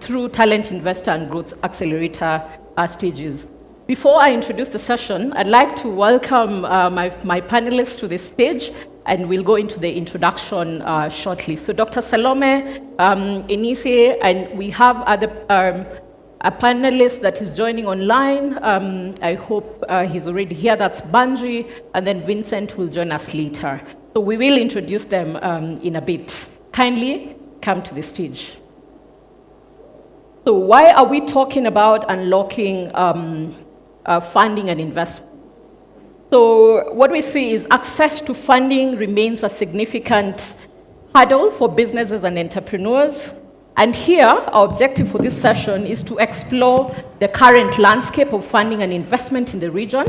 through talent investor and growth accelerator stages. Before I introduce the session, I'd like to welcome my panelists to the stage, and we'll go into the introduction shortly. So Dr. Salome Enise, and we have other a panelist that is joining online. I hope he's already here. That's Banji, and then Vincent will join us later. So we will introduce them in a bit. Kindly come to the stage. So why are we talking about unlocking funding and investment? So what we see is access to funding remains a significant hurdle for businesses and entrepreneurs. And here, our objective for this session is to explore the current landscape of funding and investment in the region,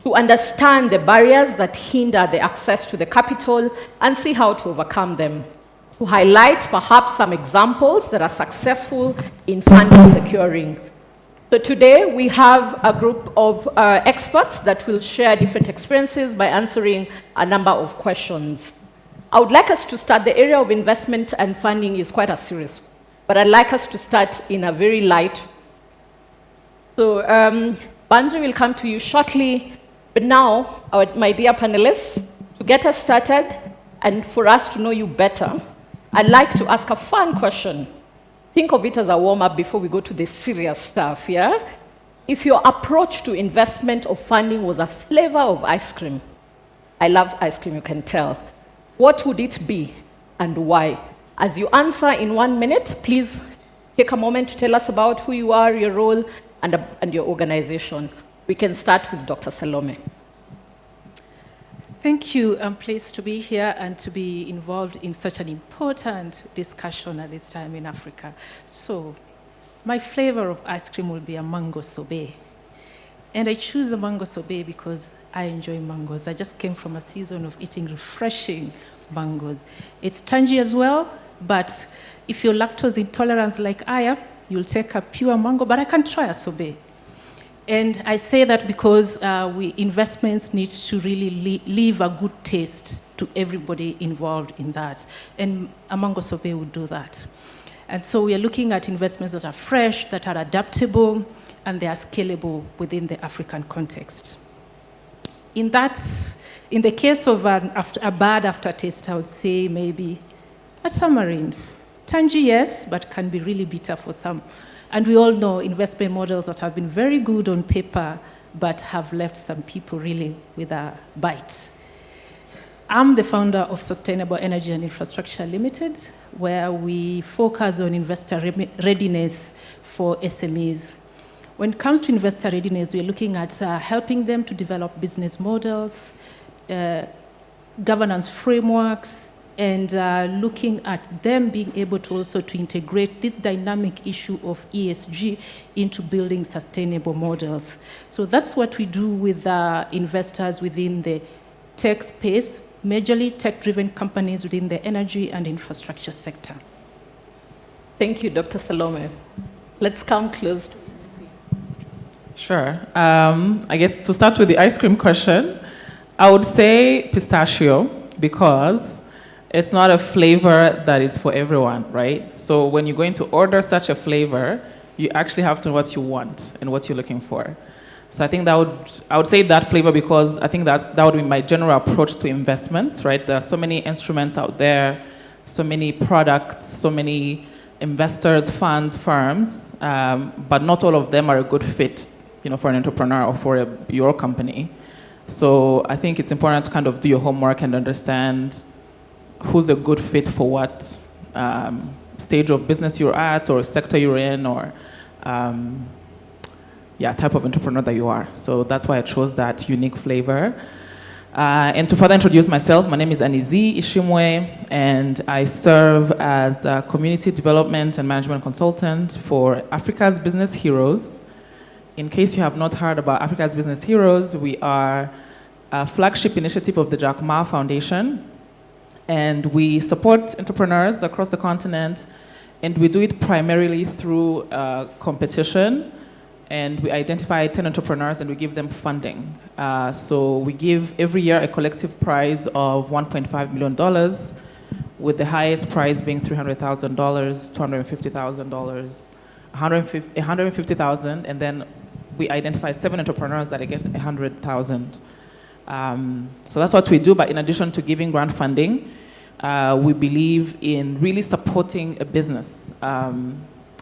to understand the barriers that hinder the access to the capital and see how to overcome them, to highlight perhaps some examples that are successful in funding securing. So today we have a group of experts that will share different experiences by answering a number of questions. I would like us to start. The area of investment and funding is quite a serious, but I'd like us to start in a very light. So Banji will come to you shortly, but now, my dear panelists, to get us started and for us to know you better, I'd like to ask a fun question. Think of it as a warm-up before we go to the serious stuff, yeah? If your approach to investment or funding was a flavor of ice cream, I love ice cream, you can tell, what would it be and why? As you answer in 1 minute, please take a moment to tell us about who you are, your role, and your organization. We can start with Dr. Salome. Thank you. I'm pleased to be here and to be involved in such an important discussion at this time in Africa. So, my flavor of ice cream will be a mango sorbet. And I choose a mango sorbet because I enjoy mangoes. I just came from a season of eating refreshing mangoes. It's tangy as well, but if you're lactose intolerant like I am, you'll take a pure mango, but I can try a sorbet. And I say that because investments need to really leave a good taste to everybody involved in that. And a mango sorbet would do that. And so we are looking at investments that are fresh, that are adaptable, and they are scalable within the African context. In the case of a bad aftertaste, I would say maybe a tamarind. Tangy, yes, but can be really bitter for some. And we all know investment models that have been very good on paper, but have left some people really with a bite. I'm the founder of Sustainable Energy and Infrastructure Limited, where we focus on investor readiness for SMEs. When it comes to investor readiness, we're looking at helping them to develop business models, governance frameworks, and looking at them being able to also to integrate this dynamic issue of ESG into building sustainable models. So that's what we do with investors within the tech space, majorly tech-driven companies within the energy and infrastructure sector. Thank you, Dr. Salome. Let's come close. Sure. I guess to start with the ice cream question, I would say pistachio, because it's not a flavor that is for everyone, right? So when you're going to order such a flavor, you actually have to know what you want and what you're looking for. So I think I would say that flavor because I think that would be my general approach to investments, right? There are so many instruments out there, so many products, so many investors, funds, firms, but not all of them are a good fit, for an entrepreneur or for your company. So I think it's important to kind of do your homework and understand who's a good fit for what stage of business you're at or sector you're in or type of entrepreneur that you are. So that's why I chose that unique flavor. And to further introduce myself, my name is Anizi Ishimwe, and I serve as the Community Development and Management Consultant for Africa's Business Heroes. In case you have not heard about Africa's Business Heroes, we are a flagship initiative of the Jack Ma Foundation. And we support entrepreneurs across the continent, and we do it primarily through competition. And we identify 10 entrepreneurs and we give them funding. So we give every year a collective prize of $1.5 million, with the highest prize being $300,000, $250,000, $150,000, and then we identify 7 entrepreneurs that get $100,000. So that's what we do, but in addition to giving grant funding, we believe in really supporting a business.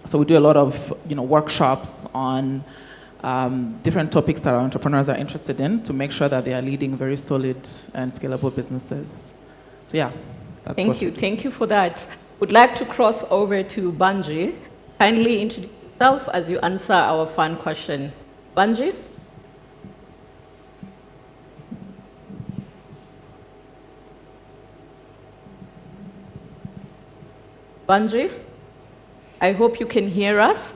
So we do a lot of workshops on different topics that our entrepreneurs are interested in to make sure that they are leading very solid and scalable businesses. So yeah, that's Thank you. Thank you for that. Would like to cross over to Banji. Kindly introduce yourself as you answer our fun question. Banji? Banji? I hope you can hear us.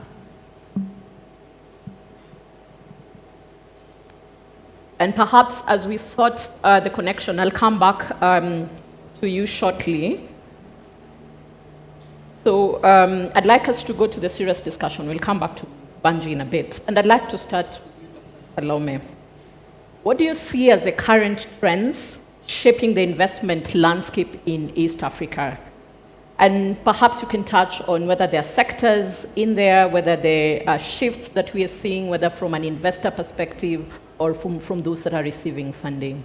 And perhaps as we sort the connection, I'll come back to you shortly. So I'd like us to go to the serious discussion. We'll come back to Banji in a bit. And I'd like to start with Salome. What do you see as the current trends shaping the investment landscape in East Africa? And perhaps you can touch on whether there are sectors in there, whether there are shifts that we are seeing, whether from an investor perspective or from those that are receiving funding.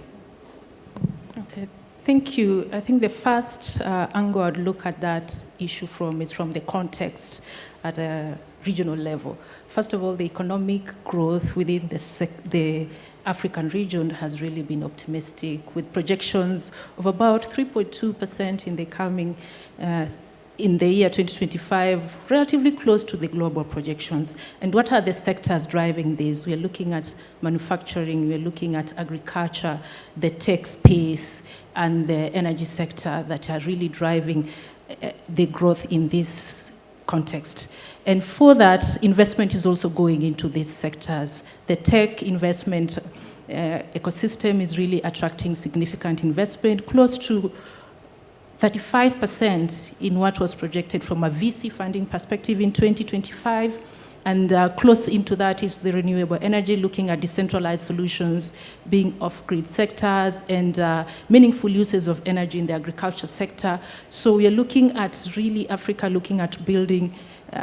Okay, thank you. I think the first angle I'd look at that issue is from the context at a regional level. First of all, the economic growth within the African region has really been optimistic, with projections of about 3.2% in the coming in the year 2025, relatively close to the global projections. And what are the sectors driving this? We're looking at manufacturing, we're looking at agriculture, the tech space, and the energy sector that are really driving the growth in this context. And for that, investment is also going into these sectors. The tech investment ecosystem is really attracting significant investment, close to 35% in what was projected from a VC funding perspective in 2025. And close into that is the renewable energy, looking at decentralized solutions, being off-grid sectors, and meaningful uses of energy in the agriculture sector. So we are looking at really Africa looking at building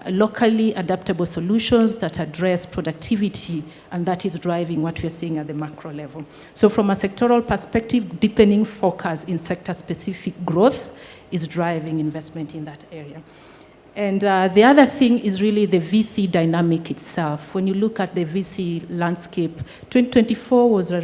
locally adaptable solutions that address productivity, and that is driving what we're seeing at the macro level. So from a sectoral perspective, deepening focus in sector-specific growth is driving investment in that area. And the other thing is really the VC dynamic itself. When you look at the VC landscape, 2024 was a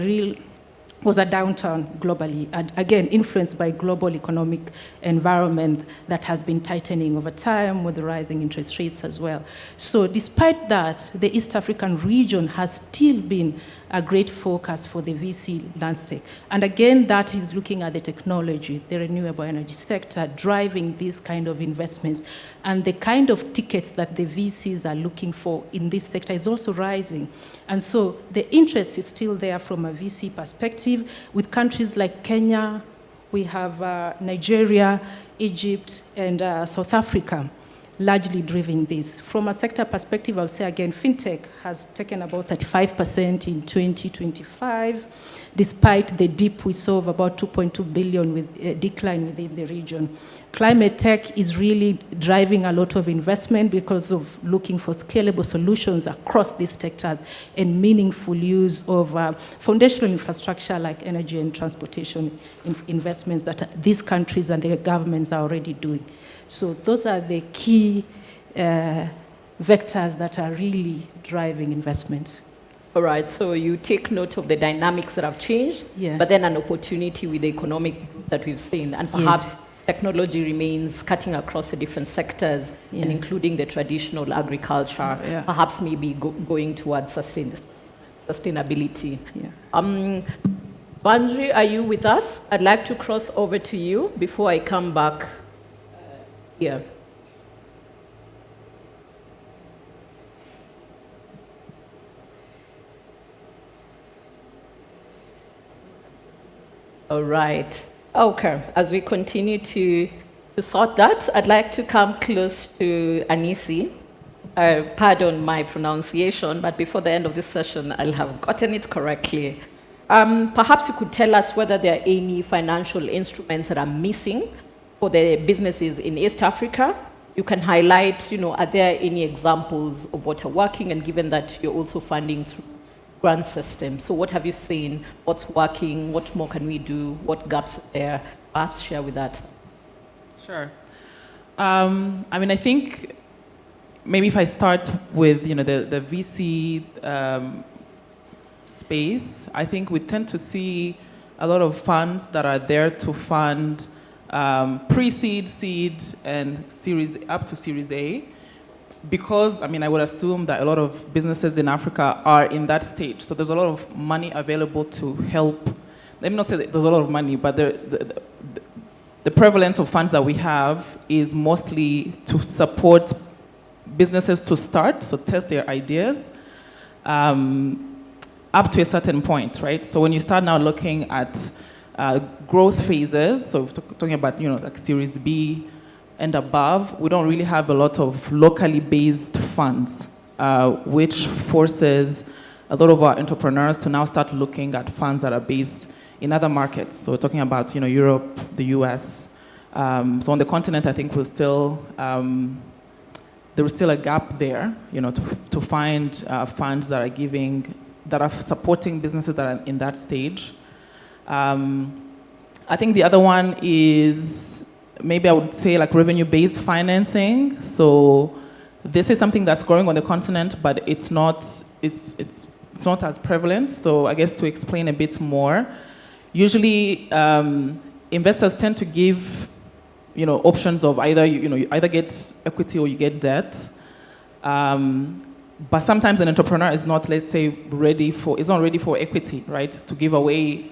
downturn globally, and again, influenced by global economic environment that has been tightening over time with the rising interest rates as well. So despite that, the East African region has still been a great focus for the VC landscape. And again, that is looking at the technology, the renewable energy sector, driving these kind of investments. And the kind of tickets that the VCs are looking for in this sector is also rising. And so the interest is still there from a VC perspective. With countries like Kenya, we have Nigeria, Egypt, and South Africa largely driving this. From a sector perspective, I'll say again, fintech has taken about 35% in 2025, despite the dip we saw of about 2.2 billion with a decline within the region. Climate tech is really driving a lot of investment because of looking for scalable solutions across these sectors and meaningful use of foundational infrastructure like energy and transportation investments that these countries and their governments are already doing. So those are the key vectors that are really driving investment. All right, so you take note of the dynamics that have changed, but then an opportunity with the economic that we've seen, and perhaps technology remains cutting across the different sectors, and including the traditional agriculture, perhaps maybe going towards sustainability. Banji, are you with us? I'd like to cross over to you before I come back here. All right. Okay. As we continue to sort that, I'd like to come close to Anisi. Pardon my pronunciation, but before the end of this session, I'll have gotten it correctly. Perhaps you could tell us whether there are any financial instruments that are missing for the businesses in East Africa. You can highlight, are there any examples of what are working, and given that you're also funding through grant system. So what have you seen? What's working? What more can we do? What gaps are there? Perhaps share with that. Sure. I think maybe if I start with the VC space, I think we tend to see a lot of funds that are there to fund pre-seed, seed, and series up to Series A. Because, I would assume that a lot of businesses in Africa are in that stage. So there's a lot of money available to help. Let me not say that there's a lot of money, but the prevalence of funds that we have is mostly to support businesses to start, so test their ideas, up to a certain point, right? So when you start now looking at growth phases, so talking about, like Series B, and above, we don't really have a lot of locally based funds, which forces a lot of our entrepreneurs to now start looking at funds that are based in other markets. So we're talking about Europe, the US. So on the continent, I think there is still a gap there, to find funds that are supporting businesses that are in that stage. I think the other one is, maybe I would say, like revenue-based financing. So this is something that's growing on the continent, but it's not as prevalent. So I guess to explain a bit more, usually investors tend to give options of either you either get equity or you get debt. But sometimes an entrepreneur is not, let's say, ready for equity, right? To give away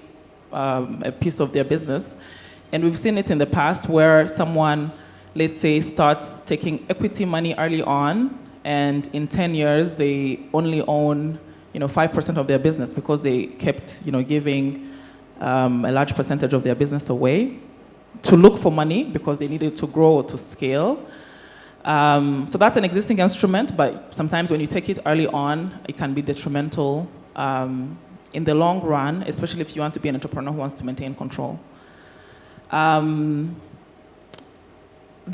a piece of their business. And we've seen it in the past where someone, let's say, starts taking equity money early on, and in 10 years, they only own 5% of their business because they kept giving a large percentage of their business away to look for money because they needed to grow or to scale. So that's an existing instrument, but sometimes when you take it early on, it can be detrimental in the long run, especially if you want to be an entrepreneur who wants to maintain control. The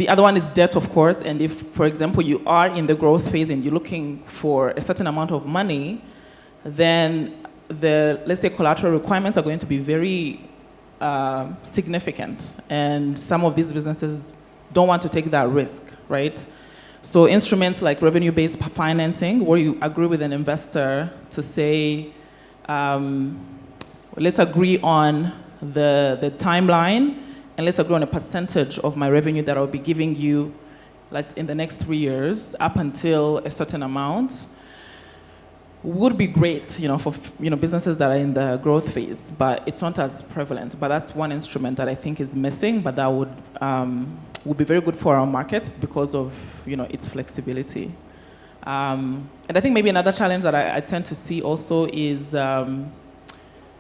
other one is debt, of course, and if, for example, you are in the growth phase and you're looking for a certain amount of money, then let's say, collateral requirements are going to be very significant, and some of these businesses don't want to take that risk, right? So instruments like revenue-based financing, where you agree with an investor to say, let's agree on the timeline, and let's agree on a percentage of my revenue that I'll be giving you, in the next 3 years, up until a certain amount, would be great, for businesses that are in the growth phase, but it's not as prevalent. But that's one instrument that I think is missing, but that would be very good for our market because of its flexibility. And I think maybe another challenge that I tend to see also is,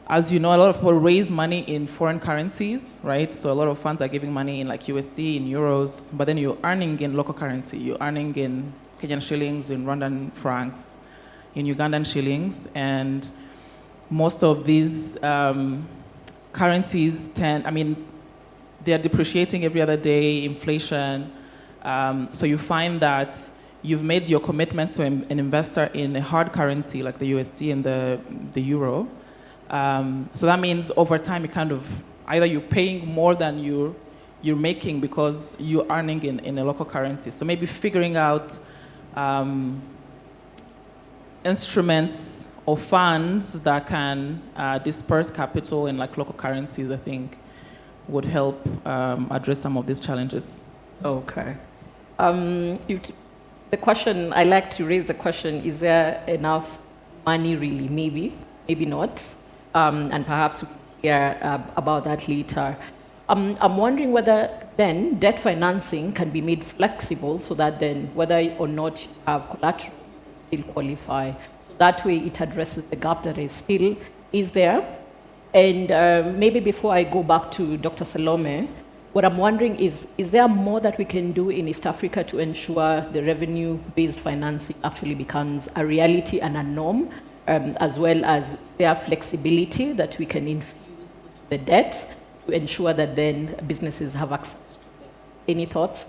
as you know, a lot of people raise money in foreign currencies, right? So a lot of funds are giving money in USD, in euros, but then you're earning in local currency. You're earning in Kenyan shillings, in Rwandan francs, in Ugandan shillings, and most of these currencies they are depreciating every other day, inflation. So you find that you've made your commitments to an investor in a hard currency like the USD and the euro. So that means over time, either you're paying more than you're making because you're earning in a local currency. So maybe figuring out instruments or funds that can disperse capital in local currencies, I think, would help address some of these challenges. Okay. The question, I like to raise the question, is there enough money really? Maybe not. And perhaps we'll hear about that later. I'm wondering whether then debt financing can be made flexible so that then whether or not you have collateral, you still qualify. So that way it addresses the gap that is there. And maybe before I go back to Dr. Salome, what I'm wondering is there more that we can do in East Africa to ensure the revenue-based financing actually becomes a reality and a norm, as well as their flexibility that we can infuse into the debt to ensure that then businesses have access to this? Any thoughts?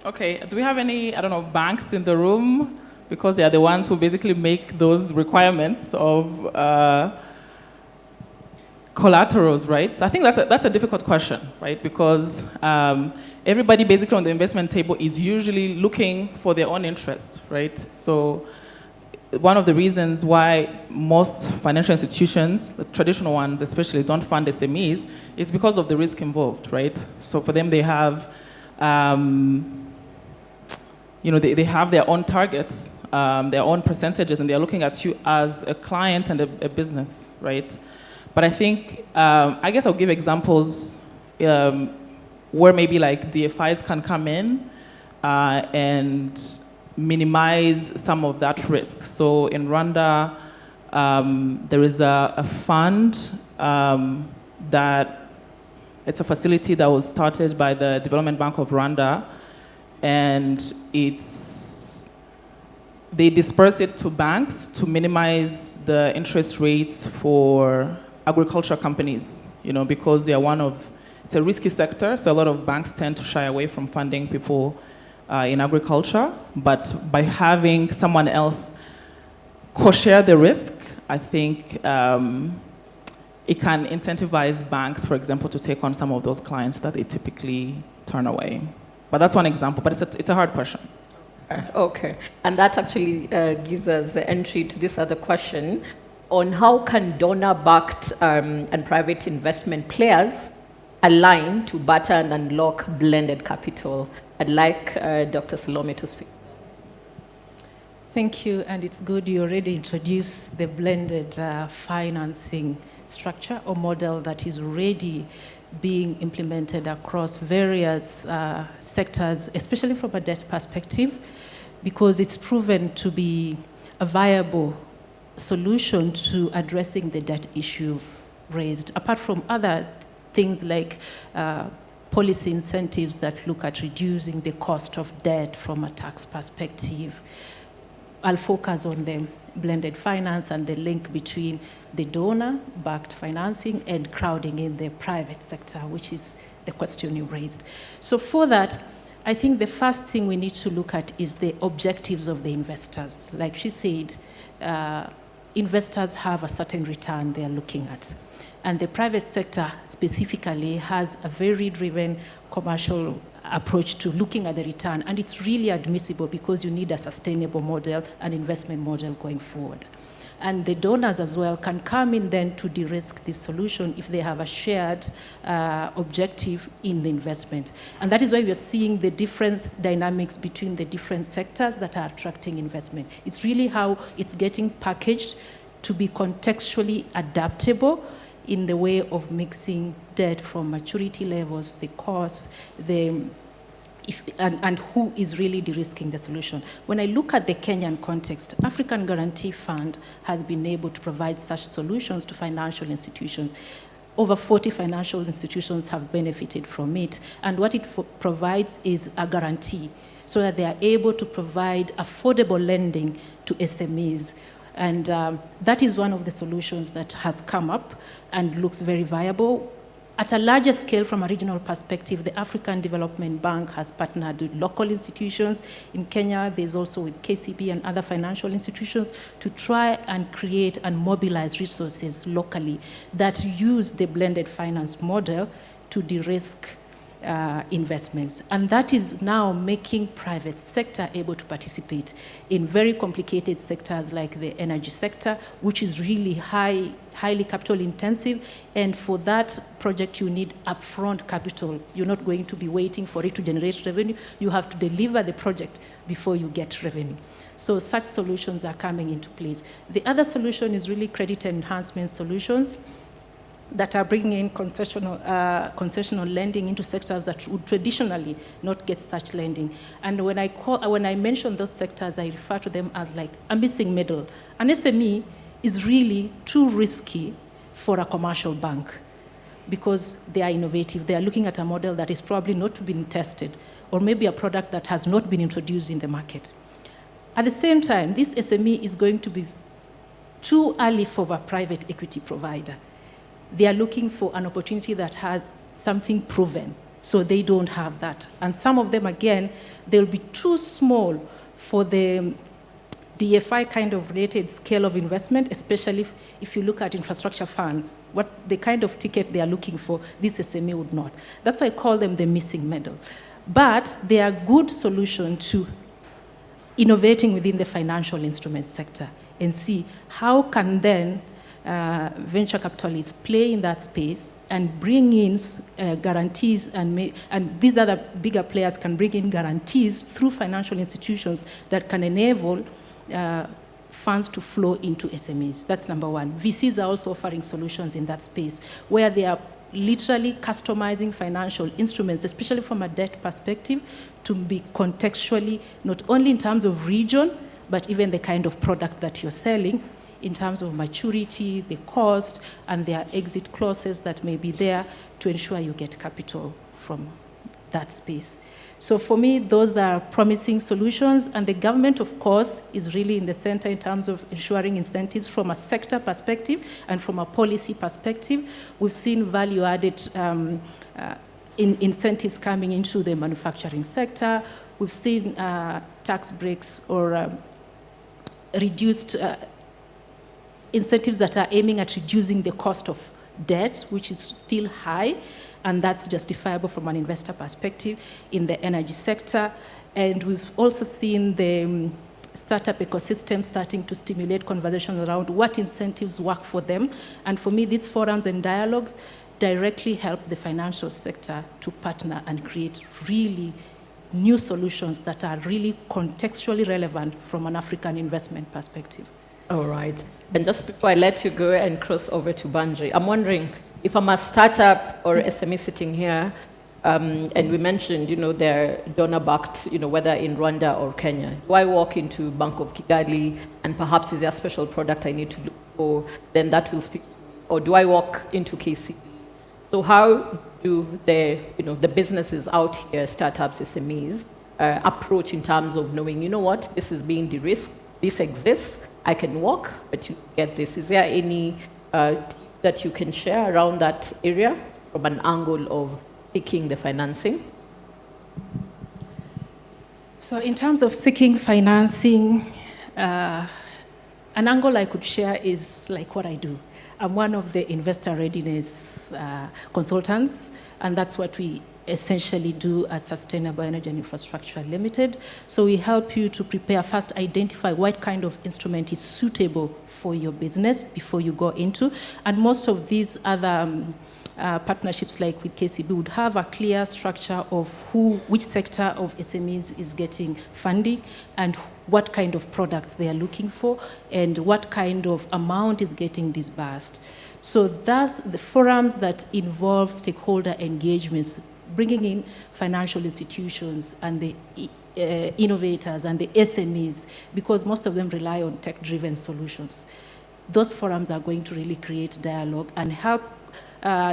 Okay, do we have any, I don't know, banks in the room? Because they are the ones who basically make those requirements of collaterals, right? So I think that's a difficult question, right? Because everybody basically on the investment table is usually looking for their own interest, right? So one of the reasons why most financial institutions, the traditional ones especially, don't fund SMEs is because of the risk involved, right? So for them, they have, they have their own targets, their own percentages, and they're looking at you as a client and a business, right? But I think, I guess I'll give examples where maybe like DFIs can come in and minimize some of that risk. So in Rwanda, there is a fund that, it's a facility that was started by the Development Bank of Rwanda, and they disperse it to banks to minimize the interest rates for agriculture companies, because they are it's a risky sector, so a lot of banks tend to shy away from funding people in agriculture. But by having someone else co-share the risk, I think it can incentivize banks, for example, to take on some of those clients that they typically turn away. But that's one example, but it's a hard question. Okay, and that actually gives us the entry to this other question on how can donor-backed and private investment players align to better and unlock blended capital. I'd like Dr. Salome to speak. Thank you, and it's good you already introduced the blended financing structure or model that is already being implemented across various sectors, especially from a debt perspective, because it's proven to be a viable solution to addressing the debt issue raised, apart from other things like policy incentives that look at reducing the cost of debt from a tax perspective. I'll focus on the blended finance and the link between the donor-backed financing and crowding in the private sector, which is the question you raised. So for that, I think the first thing we need to look at is the objectives of the investors. Like she said, investors have a certain return they're looking at. And the private sector specifically has a very driven commercial approach to looking at the return. And it's really admissible because you need a sustainable model, an investment model going forward. And the donors as well can come in then to de-risk this solution if they have a shared objective in the investment. And that is why we are seeing the different dynamics between the different sectors that are attracting investment. It's really how it's getting packaged to be contextually adaptable in the way of mixing debt from maturity levels, the cost, and who is really de-risking the solution. When I look at the Kenyan context, African Guarantee Fund has been able to provide such solutions to financial institutions. Over 40 financial institutions have benefited from it, and what it provides is a guarantee so that they are able to provide affordable lending to SMEs. And that is one of the solutions that has come up and looks very viable. At a larger scale, from a regional perspective, the African Development Bank has partnered with local institutions. In Kenya, there's also with KCB and other financial institutions to try and create and mobilize resources locally that use the blended finance model to de-risk investments. And that is now making private sector able to participate in very complicated sectors like the energy sector, which is really highly capital intensive. And for that project, you need upfront capital. You're not going to be waiting for it to generate revenue. You have to deliver the project before you get revenue. So such solutions are coming into place. The other solution is really credit enhancement solutions that are bringing in concessional lending into sectors that would traditionally not get such lending. And when I mention those sectors, I refer to them as like a missing middle. An SME is really too risky for a commercial bank because they are innovative. They are looking at a model that is probably not been tested or maybe a product that has not been introduced in the market. At the same time, this SME is going to be too early for a private equity provider. They are looking for an opportunity that has something proven, so they don't have that. And some of them, again, they'll be too small for the DFI kind of related scale of investment, especially if you look at infrastructure funds, what the kind of ticket they are looking for, this SME would not. That's why I call them the missing middle. But they are good solution to innovating within the financial instrument sector and see how can then venture capitalists play in that space and bring in guarantees, and these other bigger players can bring in guarantees through financial institutions that can enable funds to flow into SMEs. That's number one. VCs are also offering solutions in that space where they are literally customizing financial instruments, especially from a debt perspective, to be contextually, not only in terms of region, but even the kind of product that you're selling, in terms of maturity, the cost, and their exit clauses that may be there to ensure you get capital from that space. So for me, those are promising solutions, and the government, of course, is really in the center in terms of ensuring incentives from a sector perspective and from a policy perspective. We've seen value-added incentives coming into the manufacturing sector. We've seen tax breaks or reduced incentives that are aiming at reducing the cost of debt, which is still high, and that's justifiable from an investor perspective in the energy sector. And we've also seen the startup ecosystem starting to stimulate conversations around what incentives work for them. And for me, these forums and dialogues directly help the financial sector to partner and create really new solutions that are really contextually relevant from an African investment perspective. All right. And just before I let you go and cross over to Banji, I'm wondering if I'm a startup or SME sitting here, and we mentioned, they're donor-backed, whether in Rwanda or Kenya. Do I walk into Bank of Kigali and perhaps is there a special product I need to look for? Then that will speak to me. Or do I walk into KCB? So how do the businesses out here, startups, SMEs, approach in terms of knowing, what, this is being de-risked, this exists, I can walk, but you get this. Is there any that you can share around that area from an angle of seeking the financing? So in terms of seeking financing, an angle I could share is like what I do. I'm one of the investor readiness consultants, and that's what we essentially do at Sustainable Energy and Infrastructure Limited. So we help you to prepare, first identify what kind of instrument is suitable for your business before you go into. And most of these other partnerships like with KCB would have a clear structure of which sector of SMEs is getting funding and what kind of products they are looking for and what kind of amount is getting disbursed. So that's the forums that involve stakeholder engagements, bringing in financial institutions and the innovators and the SMEs, because most of them rely on tech-driven solutions. Those forums are going to really create dialogue and help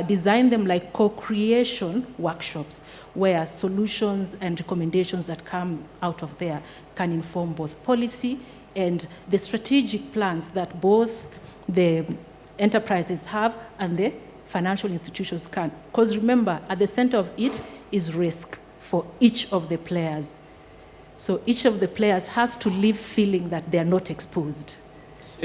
design them like co-creation workshops where solutions and recommendations that come out of there can inform both policy and the strategic plans that both the enterprises have and the financial institutions can. Because remember, at the center of it is risk for each of the players. So each of the players has to live feeling that they are not exposed.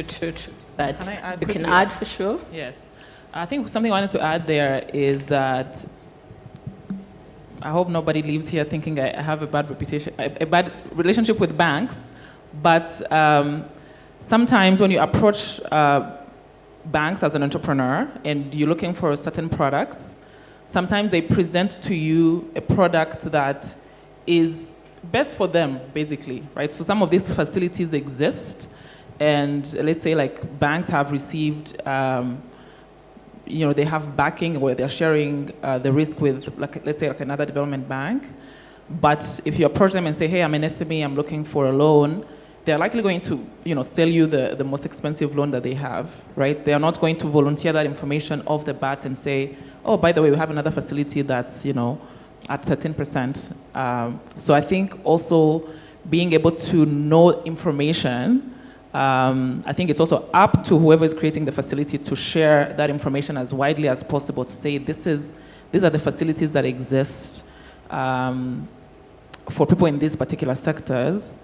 True. But you can add for sure? Yes. I think something I wanted to add there is that I hope nobody leaves here thinking I have a bad reputation, a bad relationship with banks, but sometimes when you approach banks as an entrepreneur and you're looking for certain products, sometimes they present to you a product that is best for them, basically, right? So some of these facilities exist, and let's say like banks have received, they have backing or they're sharing the risk with, like, let's say like another development bank. But if you approach them and say, hey, I'm an SME, I'm looking for a loan, they're likely going to, sell you the most expensive loan that they have, right? They are not going to volunteer that information off the bat and say, oh, by the way, we have another facility that's, at 13%. So I think also being able to know information, I think it's also up to whoever is creating the facility to share that information as widely as possible to say, these are the facilities that exist for people in these particular sectors.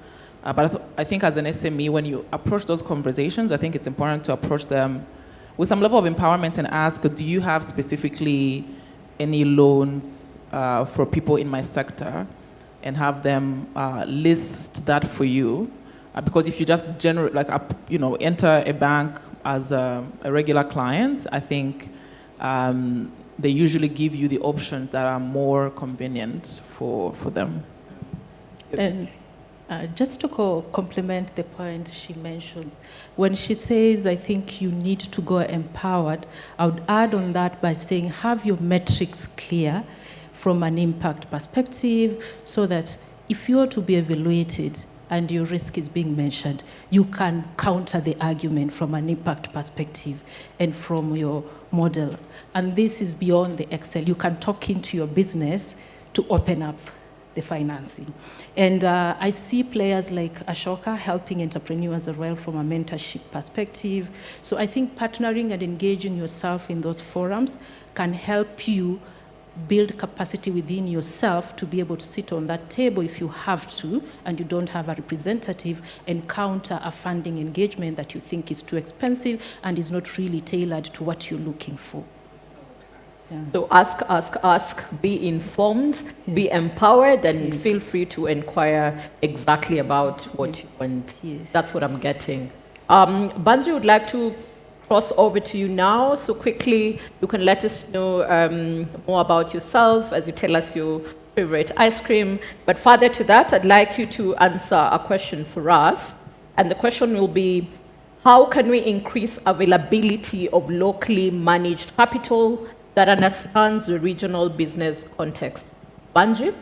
But I think as an SME, when you approach those conversations, I think it's important to approach them with some level of empowerment and ask, do you have specifically any loans for people in my sector? And have them list that for you. Because if you just enter a bank as a regular client, I think they usually give you the options that are more convenient for them. And just to complement the point she mentions, when she says, I think you need to go empowered, I would add on that by saying, have your metrics clear from an impact perspective, so that if you are to be evaluated and your risk is being mentioned, you can counter the argument from an impact perspective and from your model. And this is beyond the Excel. You can talk into your business to open up the financing. And I see players like Ashoka helping entrepreneurs as well from a mentorship perspective. So I think partnering and engaging yourself in those forums can help you build capacity within yourself to be able to sit on that table if you have to, and you don't have a representative, and counter a funding engagement that you think is too expensive and is not really tailored to what you're looking for. Yeah. So ask, be informed, be empowered, and feel free to inquire exactly about what you want. Yes. That's what I'm getting. Banji would like to cross over to you now. So quickly, you can let us know more about yourself as you tell us your favorite ice cream. But further to that, I'd like you to answer a question for us. And the question will be, how can we increase availability of locally managed capital that understands the regional business context? Banji?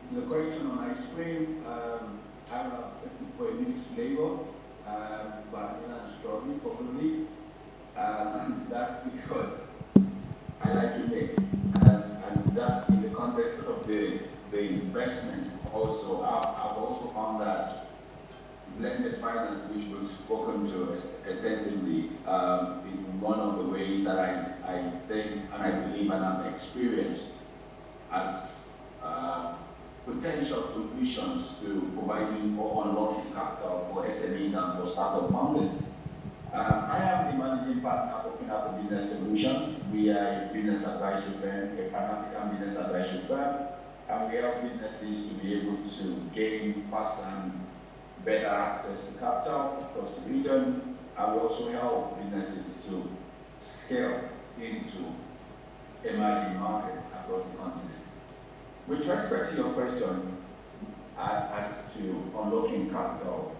To the question on ice cream, I have accepted for a mixed flavor, vanilla and strawberry probably. That's because I like to mix, and that in the context of the investment also, I've also found that blended finance, which we've spoken to extensively, is one of the ways that I think and I believe and I've experienced as potential solutions to providing or unlocking capital for SMEs and for startup founders. I am the managing partner for Pinnacle Business Solutions. We are a business advisory firm, a Pan-African business advisory firm, and we help businesses to be able to gain faster and better access to capital across the region. And we also help businesses to scale into emerging markets across the continent. With respect to your question as to unlocking capital,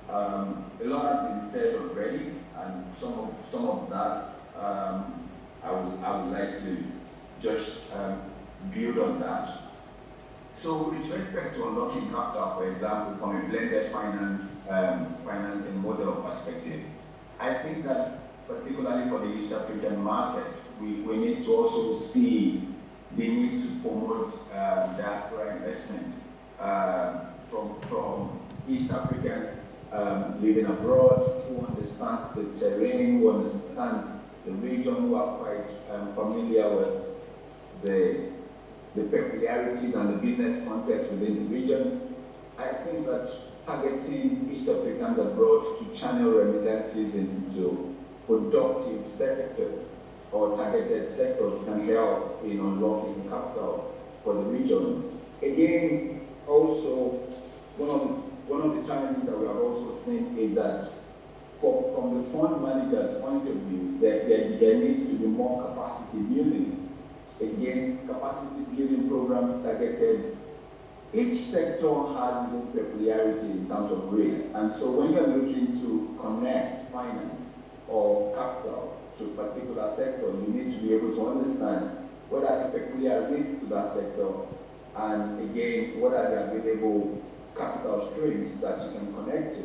a lot has been said already, and some of that I would like to just build on that. So with respect to unlocking capital, for example, from a blended financing model perspective, I think that particularly for the East African market, we need to also see the need to promote diaspora investment from East Africans living abroad, who understand the terrain, who understand the region, who are quite familiar with the peculiarities and the business context within the region. I think that targeting East Africans abroad to channel remittances into productive sectors or targeted sectors can help in unlocking capital for the region. Again, also, one of the challenges that we have also seen is that from the fund manager's point of view, there needs to be more capacity building. Again, capacity building programs targeted. Each sector has its own peculiarity in terms of risk, and so when you're looking to connect finance or capital to a particular sector, you need to be able to understand what are the peculiar risks to that sector, and again, what are the available capital streams that you can connect to.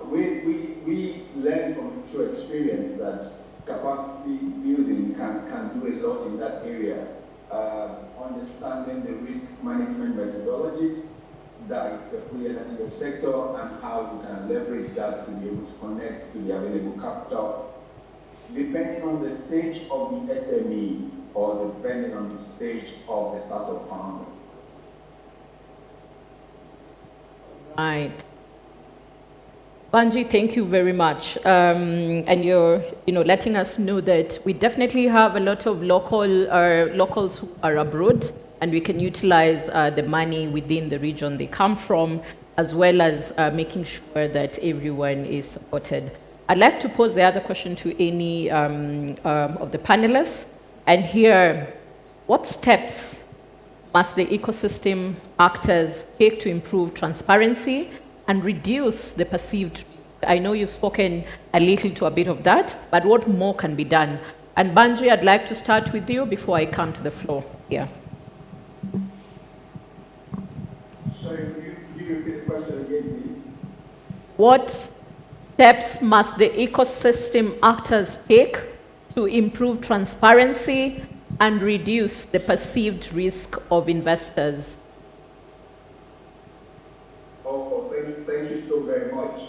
We learn from true experience that capacity building can do a lot in that area. Understanding the risk management methodologies that is peculiar to the sector and how you can leverage that to be able to connect to the available capital, depending on the stage of the SME or depending on the stage of the startup founder. Right. Banji, thank you very much. And you're letting us know that we definitely have a lot of locals who are abroad, and we can utilize the money within the region they come from, as well as making sure that everyone is supported. I'd like to pose the other question to any of the panelists, and here, what steps must the ecosystem actors take to improve transparency and reduce the perceived risk? I know you've spoken a little to a bit of that, but what more can be done? And Banji, I'd like to start with you before I come to the floor here. Sorry, could you repeat the question again, please? What steps must the ecosystem actors take to improve transparency and reduce the perceived risk of investors? Thank you so very much.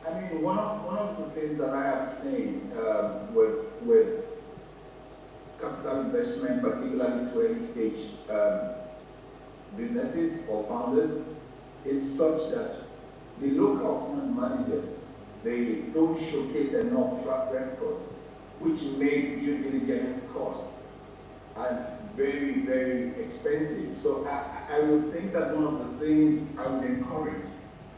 I mean, one of the things that I have seen with capital investment, particularly to early stage businesses or founders, is such that the local fund managers, they don't showcase enough track records, which make due diligence costs and very, very expensive. So I would think that one of the things I would encourage,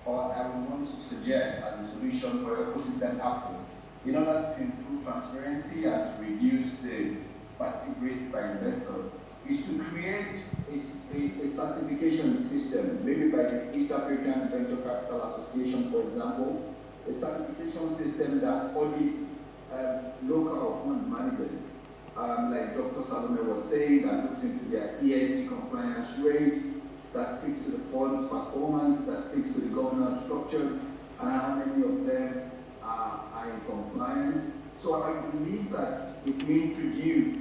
or I would want to suggest as a solution for ecosystem actors, in order to improve transparency and to reduce the perceived risk by investors, is to create a certification system, maybe by the East African Venture Capital Association, for example, a certification system that audits local fund managers. Like Dr. Salome was saying, that looks into their ESG compliance rate, that speaks to the fund's performance, that speaks to the governance structure, and how many of them are in compliance. So I believe that if we introduce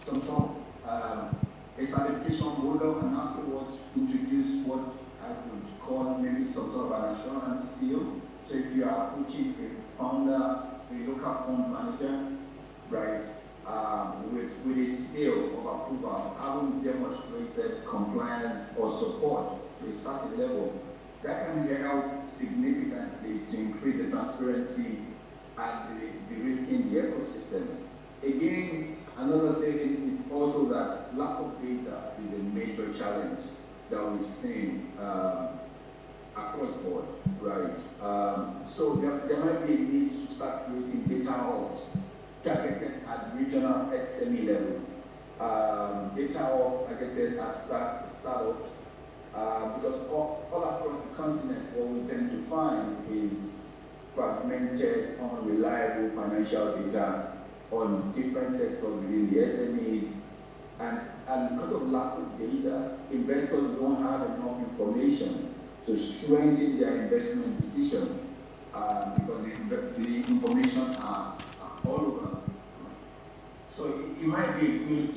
some sort of a certification model and afterwards introduce what I would call maybe some sort of an assurance seal. So if you are approaching a founder, a local fund manager, right, with a seal of approval, having demonstrated compliance or support to a certain level, that can help significantly to increase the transparency and the risk in the ecosystem. Again, another thing is also that lack of data is a major challenge that we've seen across board, right? So there might be a need to start creating data hubs targeted at regional SME levels, data hubs targeted at startups, because all across the continent, what we tend to find is fragmented, unreliable financial data on different sectors within the SMEs, and because of lack of data, investors don't have enough information to strengthen their investment decision because the information are all over. So it might be a good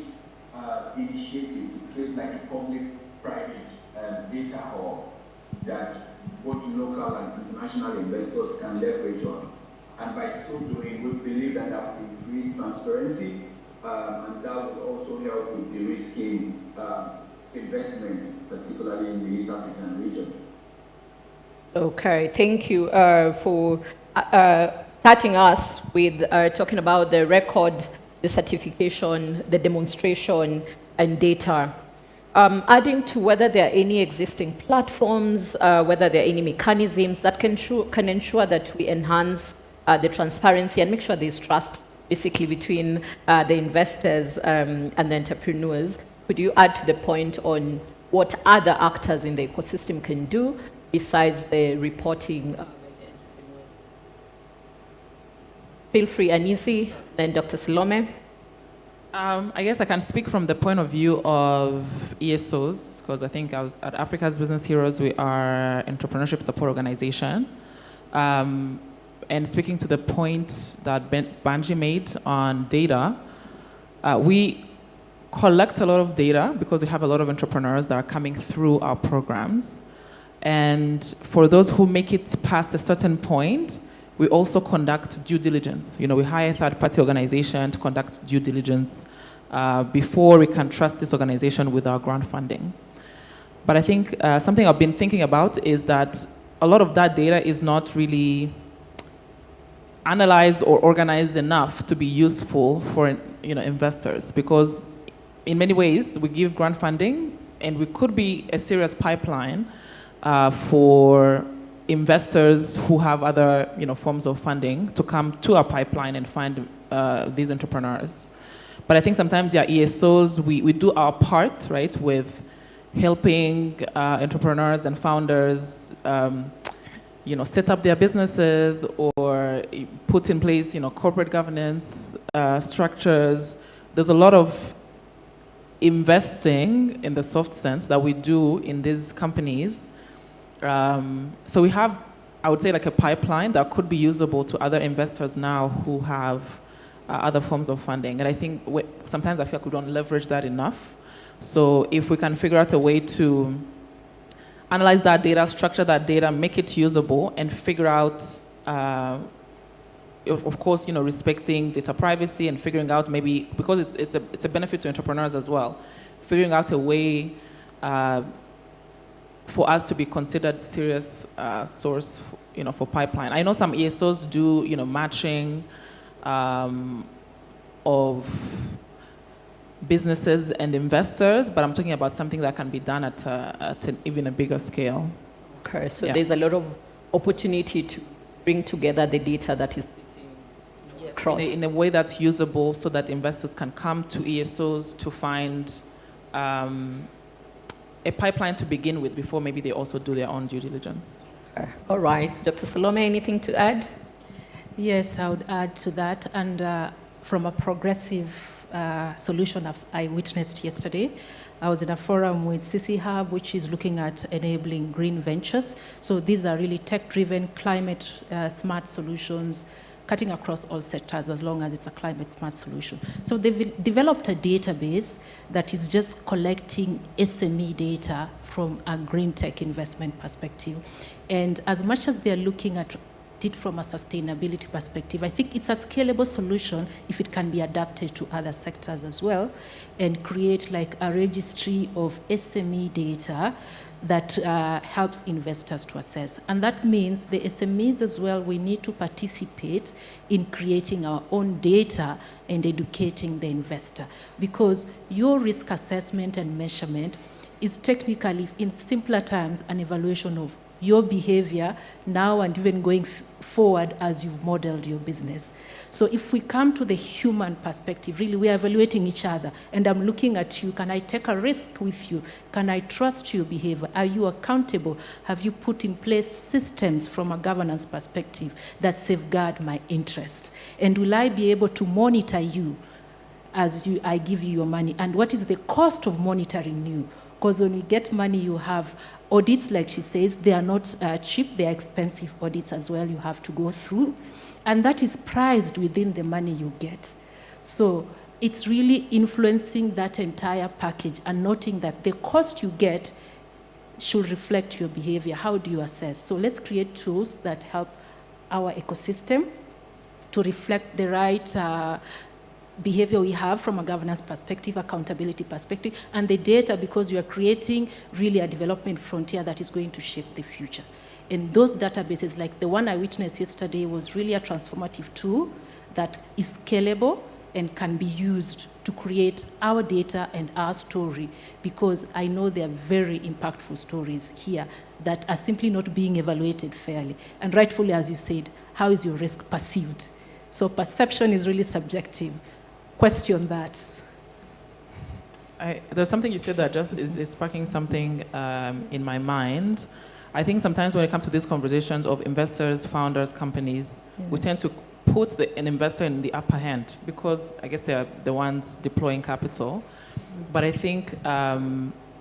initiative to create like a public-private data hub that both local and international investors can leverage on. And by so doing, we believe that that will increase transparency and that will also help with de-risking investment, particularly in the East African region. Okay, thank you for starting us with talking about the record, the certification, the demonstration, and data. Adding to whether there are any existing platforms, whether there are any mechanisms that can ensure that we enhance the transparency and make sure there's trust basically between the investors and the entrepreneurs. Could you add to the point on what other actors in the ecosystem can do besides the reporting by the entrepreneurs? Feel free, Anisi, then Dr. Salome. I guess I can speak from the point of view of ESOs, because I think I was at Africa's Business Heroes. We are entrepreneurship support organization. And speaking to the point that Banji made on data, we collect a lot of data because we have a lot of entrepreneurs that are coming through our programs. And for those who make it past a certain point, we also conduct due diligence. You know, we hire a third-party organization to conduct due diligence before we can trust this organization with our grant funding. But I think something I've been thinking about is that a lot of that data is not really analyzed or organized enough to be useful for investors, because in many ways we give grant funding and we could be a serious pipeline for investors who have other forms of funding to come to our pipeline and find these entrepreneurs. But I think sometimes, ESOs, we do our part, right, with helping entrepreneurs and founders set up their businesses or put in place corporate governance structures. There's a lot of investing in the soft sense that we do in these companies. So we have, I would say, like a pipeline that could be usable to other investors now who have other forms of funding. And I think sometimes I feel like we don't leverage that enough. So if we can figure out a way to analyze that data, structure that data, make it usable, and figure out, of course, respecting data privacy and figuring out maybe, because it's a benefit to entrepreneurs as well, figuring out a way for us to be considered serious source, for pipeline. I know some ESOs do, matching of businesses and investors, but I'm talking about something that can be done at an even a bigger scale. Okay, so there's a lot of opportunity to bring together the data that is sitting across. In a way that's usable so that investors can come to ESOs to find a pipeline to begin with before maybe they also do their own due diligence. All right. Dr. Salome, anything to add? Yes, I would add to that. And from a progressive solution I witnessed yesterday, I was in a forum with CC Hub, which is looking at enabling green ventures. So these are really tech-driven, climate-smart solutions, cutting across all sectors as long as it's a climate-smart solution. So they've developed a database that is just collecting SME data from a green tech investment perspective. And as much as they're looking at it from a sustainability perspective, I think it's a scalable solution if it can be adapted to other sectors as well, and create like a registry of SME data that helps investors to assess. And that means the SMEs as well, we need to participate in creating our own data and educating the investor, because your risk assessment and measurement is technically, in simpler terms, an evaluation of your behavior now and even going forward as you've modeled your business. So if we come to the human perspective, really we are evaluating each other, and I'm looking at you, can I take a risk with you? Can I trust your behavior? Are you accountable? Have you put in place systems from a governance perspective that safeguard my interest? And will I be able to monitor you as I give you your money? And what is the cost of monitoring you? Because when you get money, you have audits, like she says, they are not cheap, they are expensive audits as well you have to go through. And that is priced within the money you get. So it's really influencing that entire package and noting that the cost you get should reflect your behavior. How do you assess? So let's create tools that help our ecosystem to reflect the right behavior we have from a governance perspective, accountability perspective, and the data, because we are creating really a development frontier that is going to shape the future. And those databases, like the one I witnessed yesterday, was really a transformative tool that is scalable and can be used to create our data and our story, because I know there are very impactful stories here that are simply not being evaluated fairly. And rightfully, as you said, how is your risk perceived? So perception is really subjective. Question that. There's something you said that just is sparking something in my mind. I think sometimes when it comes to these conversations of investors, founders, companies, we tend to puts an investor in the upper hand because I guess they're the ones deploying capital. But I think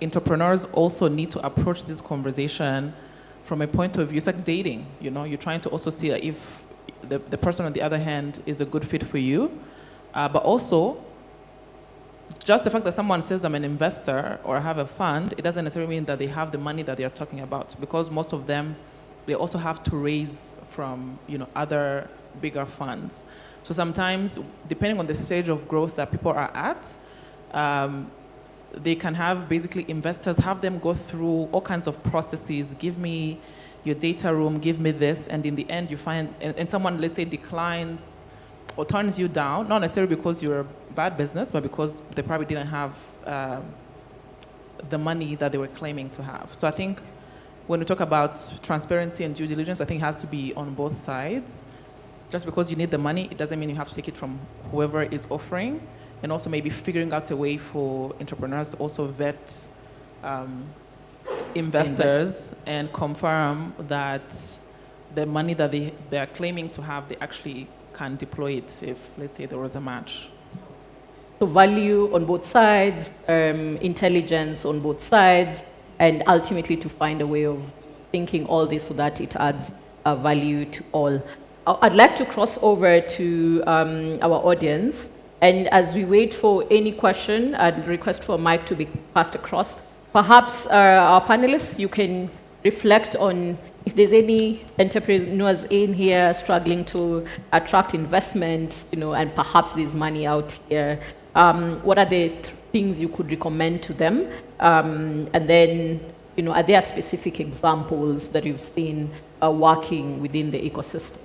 entrepreneurs also need to approach this conversation from a point of view. It's like dating, you know, you're trying to also see that if the person on the other hand is a good fit for you, but also just the fact that someone says I'm an investor or have a fund, it doesn't necessarily mean that they have the money that they are talking about, because most of them, they also have to raise from, you know, other bigger funds. So sometimes, depending on the stage of growth that people are at, they can have basically investors have them go through all kinds of processes. Give me your data room, give me this, and in the end you find, and someone, let's say, declines or turns you down, not necessarily because you're a bad business, but because they probably didn't have the money that they were claiming to have. So I think when we talk about transparency and due diligence, I think it has to be on both sides. Just because you need the money, it doesn't mean you have to take it from whoever is offering. And also maybe figuring out a way for entrepreneurs to also vet investors and confirm that the money that they are claiming to have, they actually can deploy it if, let's say, there was a match. So value on both sides, intelligence on both sides, and ultimately to find a way of thinking all this so that it adds value to all. I'd like to cross over to our audience. And as we wait for any question, I'd request for a mic to be passed across. Perhaps our panelists, you can reflect on if there's any entrepreneurs in here struggling to attract investment, you know, and perhaps there's money out here. What are the things you could recommend to them? And then, you know, are there specific examples that you've seen working within the ecosystem?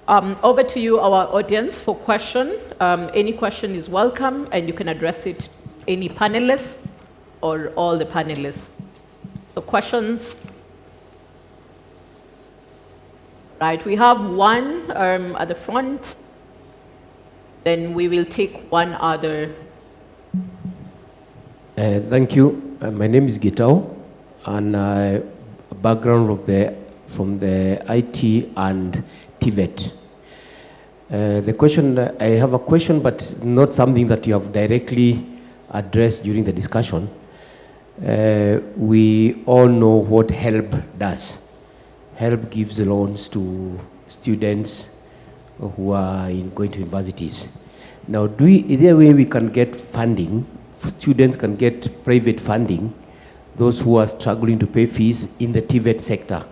Over to you, our audience, for question. Any question is welcome, and you can address it to any panelist or all the panelists. So questions? Right, we have one at the front. Then we will take one other. Thank you. My name is Gitao, and background from the IT and TVET. The question, I have a question, but not something that you have directly addressed during the discussion. We all know what HELP does. HELP gives loans to students who are going to universities. Now, is there a way we can get funding, students can get private funding, those who are struggling to pay fees in the TVET sector,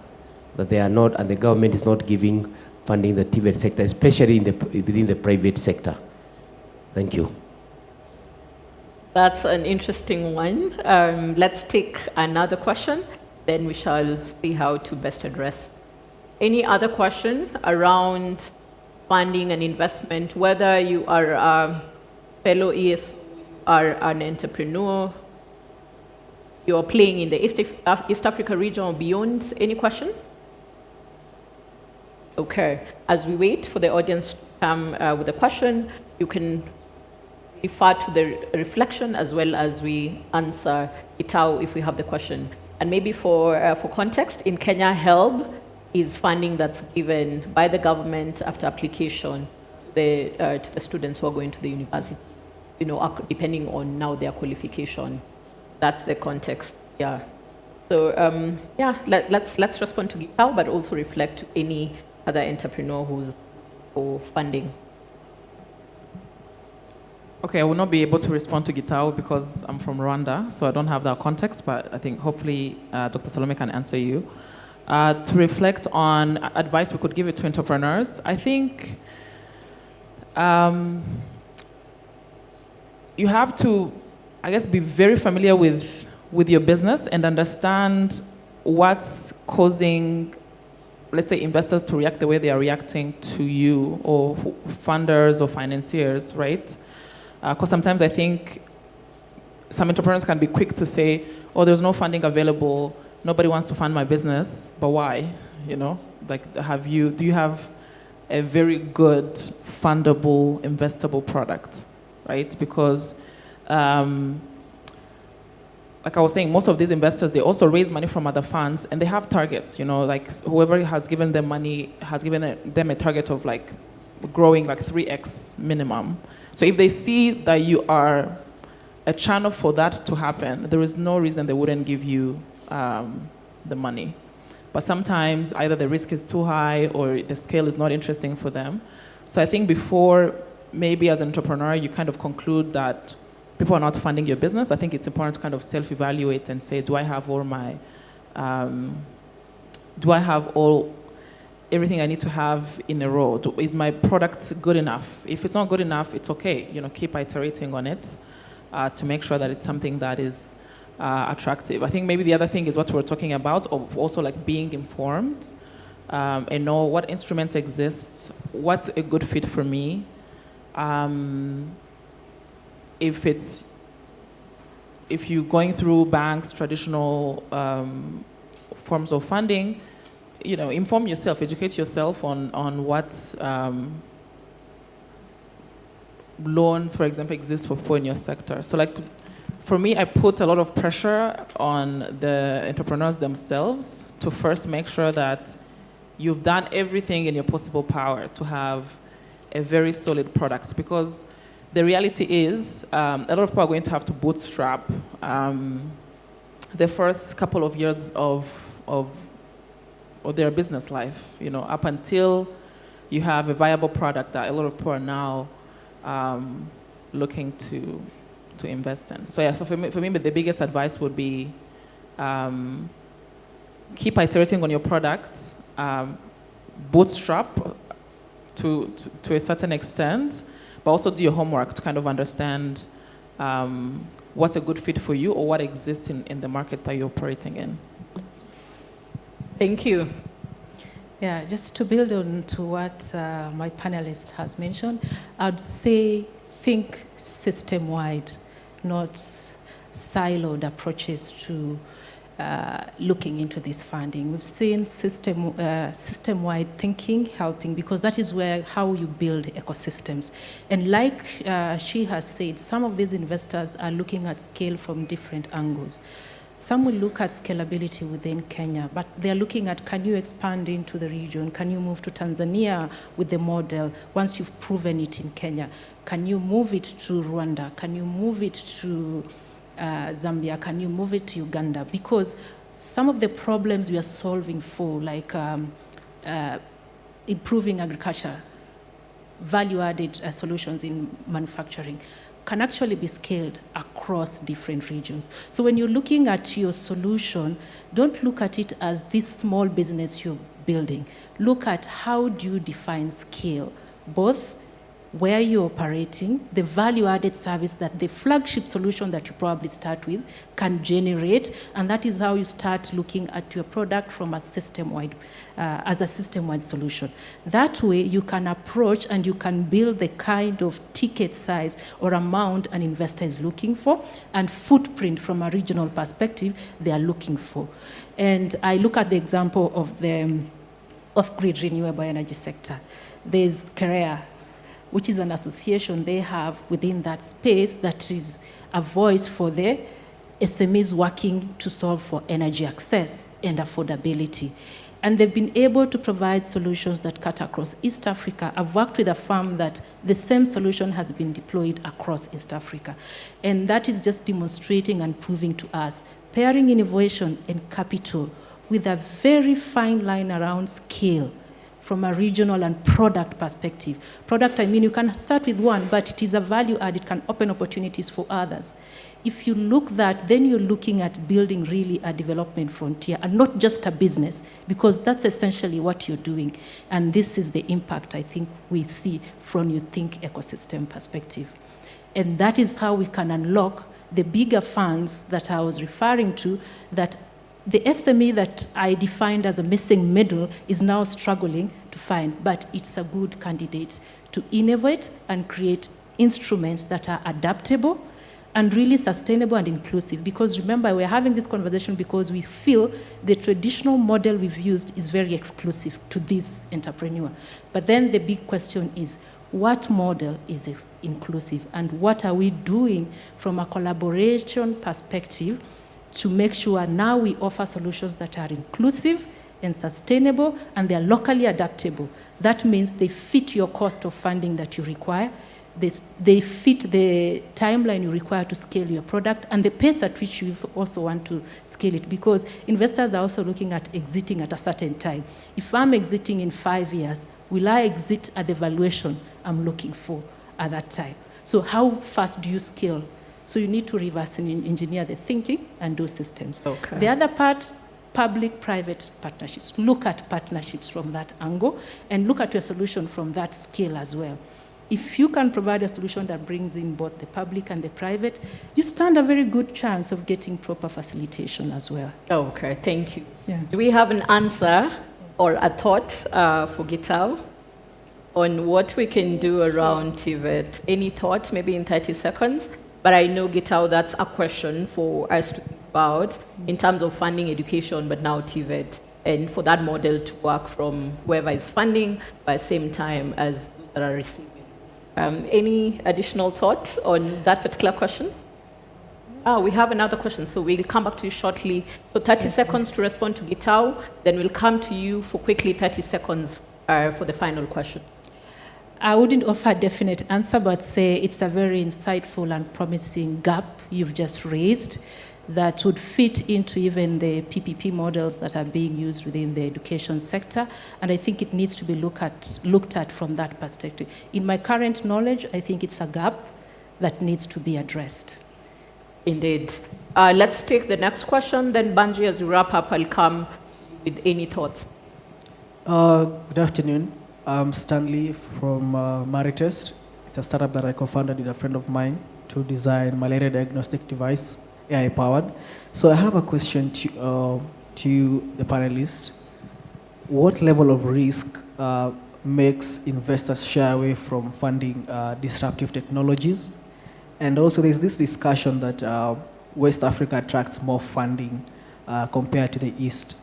that they are not, and the government is not giving funding the TVET sector, especially within the private sector? Thank you. That's an interesting one. Let's take another question, then we shall see how to best address. Any other question around funding and investment, whether you are a fellow ES or an entrepreneur, you're playing in the East Africa region or beyond? Any question? Okay, as we wait for the audience to come with a question, you can refer to the reflection as well as we answer it out if we have the question. And maybe for context, in Kenya, HELP is funding that's given by the government after application to the students who are going to the university, you know, depending on now their qualification. That's the context, yeah. So, yeah, let's respond to Gitao, but also reflect to any other entrepreneur who's for funding. Okay, I will not be able to respond to Gitao because I'm from Rwanda, so I don't have that context, but I think hopefully Dr. Salome can answer you. To reflect on advice we could give it to entrepreneurs, I think you have to, I guess, be very familiar with your business and understand what's causing, let's say, investors to react the way they are reacting to you, or funders or financiers, right? Because sometimes I think some entrepreneurs can be quick to say, oh, there's no funding available, nobody wants to fund my business, but why? You know, like, do you have a very good, fundable, investable product, right? Because, like I was saying, most of these investors, they also raise money from other funds, and they have targets, you know, like whoever has given them money has given them a target of like growing like 3x minimum. So if they see that you are a channel for that to happen, there is no reason they wouldn't give you the money. But sometimes either the risk is too high or the scale is not interesting for them. So I think before, maybe as an entrepreneur, you kind of conclude that people are not funding your business, I think it's important to kind of self-evaluate and say, do I have all my, everything I need to have in a row? Is my product good enough? If it's not good enough, it's okay. Keep iterating on it to make sure that it's something that is attractive. I think maybe the other thing is what we're talking about, of also like being informed and know what instruments exist, what's a good fit for me. If you're going through banks, traditional forms of funding, inform yourself, educate yourself on what loans, for example, exist for people in your sector. So like, for me, I put a lot of pressure on the entrepreneurs themselves to first make sure that you've done everything in your possible power to have a very solid product, because the reality is a lot of people are going to have to bootstrap the first couple of years of their business life, up until you have a viable product that a lot of people are now looking to invest in. So yeah, so for me, the biggest advice would be keep iterating on your product, bootstrap to a certain extent, but also do your homework to kind of understand what's a good fit for you or what exists in the market that you're operating in. Thank you. Yeah, just to build on to what my panelist has mentioned, I'd say think system-wide, not siloed approaches to looking into this funding. We've seen system-wide thinking helping, because that is how you build ecosystems. And like she has said, some of these investors are looking at scale from different angles. Some will look at scalability within Kenya, but they're looking at, can you expand into the region? Can you move to Tanzania with the model once you've proven it in Kenya? Can you move it to Rwanda? Can you move it to Zambia? Can you move it to Uganda? Because some of the problems we are solving for, like improving agriculture, value-added solutions in manufacturing, can actually be scaled across different regions. So when you're looking at your solution, don't look at it as this small business you're building. Look at how do you define scale, both where you're operating, the value-added service that the flagship solution that you probably start with can generate, and that is how you start looking at your product from a system-wide, as a system-wide solution. That way, you can approach and you can build the kind of ticket size or amount an investor is looking for, and footprint from a regional perspective they are looking for. And I look at the example of the off-grid renewable energy sector. There's KEREA, which is an association they have within that space that is a voice for the SMEs working to solve for energy access and affordability. And they've been able to provide solutions that cut across East Africa. I've worked with a firm that the same solution has been deployed across East Africa. And that is just demonstrating and proving to us, pairing innovation and capital with a very fine line around scale, from a regional and product perspective. Product, I mean, you can start with one, but it is a value add, it can open opportunities for others. If you look that, then you're looking at building really a development frontier and not just a business, because that's essentially what you're doing. And this is the impact I think we see from your think ecosystem perspective. And that is how we can unlock the bigger funds that I was referring to, that the SME that I defined as a missing middle is now struggling to find, but it's a good candidate to innovate and create instruments that are adaptable and really sustainable and inclusive. Because remember, we're having this conversation because we feel the traditional model we've used is very exclusive to this entrepreneur. But then the big question is, what model is inclusive, and what are we doing from a collaboration perspective to make sure now we offer solutions that are inclusive and sustainable, and they're locally adaptable. That means they fit your cost of funding that you require. They fit the timeline you require to scale your product and the pace at which you also want to scale it, because investors are also looking at exiting at a certain time. If I'm exiting in 5 years, will I exit at the valuation I'm looking for at that time? So how fast do you scale? So you need to reverse engineer the thinking and do systems. Okay. The other part, public-private partnerships. Look at partnerships from that angle and look at your solution from that scale as well. If you can provide a solution that brings in both the public and the private, you stand a very good chance of getting proper facilitation as well. Okay, thank you. Yeah. Do we have an answer or a thought for Gitao on what we can do around TVET? Any thoughts, maybe in 30 seconds? But I know, Gitao, that's a question for us to think about in terms of funding education, but now TVET, and for that model to work from whoever is funding, but at the same time as those that are receiving. Any additional thoughts on that particular question? We have another question, so we'll come back to you shortly. So 30 seconds to respond to Gitao, then we'll come to you for quickly 30 seconds for the final question. I wouldn't offer a definite answer, but say it's a very insightful and promising gap you've just raised that would fit into even the PPP models that are being used within the education sector. And I think it needs to be looked at from that perspective. In my current knowledge, I think it's a gap that needs to be addressed. Indeed. Let's take the next question. Then Banji, as we wrap up, I'll come with any thoughts. Good afternoon. I'm Stanley from Maritest. It's a startup that I co-founded with a friend of mine to design malaria diagnostic device, AI-powered. So I have a question to you, the panelists. What level of risk makes investors shy away from funding disruptive technologies? And also there's this discussion that West Africa attracts more funding compared to the East.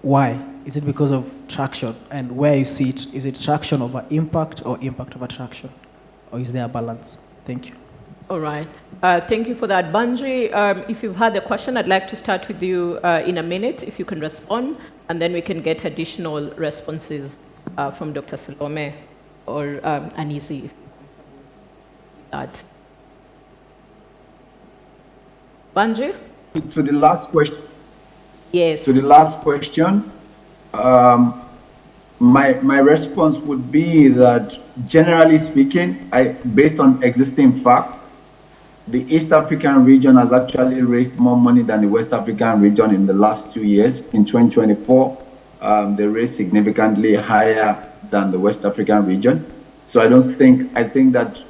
Why? Is it because of traction? And where you see it, is it traction over impact or impact over traction? Or is there a balance? Thank you. All right. Thank you for that. Banji, if you've had a question, I'd like to start with you in a minute, if you can respond, and then we can get additional responses from Dr. Salome or Anisi. That. Banji? To the last question. Yes. To the last question, my response would be that, generally speaking, based on existing facts, the East African region has actually raised more money than the West African region in the last 2 years. In 2024, they raised significantly higher than the West African region. So I think that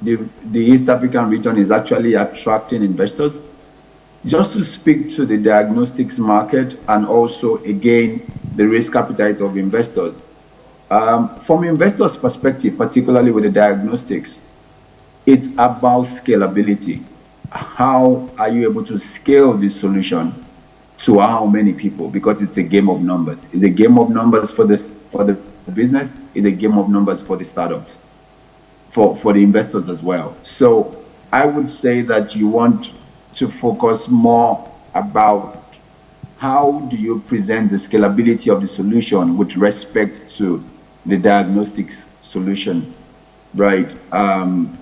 the East African region is actually attracting investors. Just to speak to the diagnostics market and also, again, the risk appetite of investors. From investors' perspective, particularly with the diagnostics, it's about scalability. How are you able to scale this solution to how many people? Because it's a game of numbers. It's a game of numbers for the business. It's a game of numbers for the startups, for the investors as well. So I would say that you want to focus more about how do you present the scalability of the solution with respect to the diagnostics solution, right?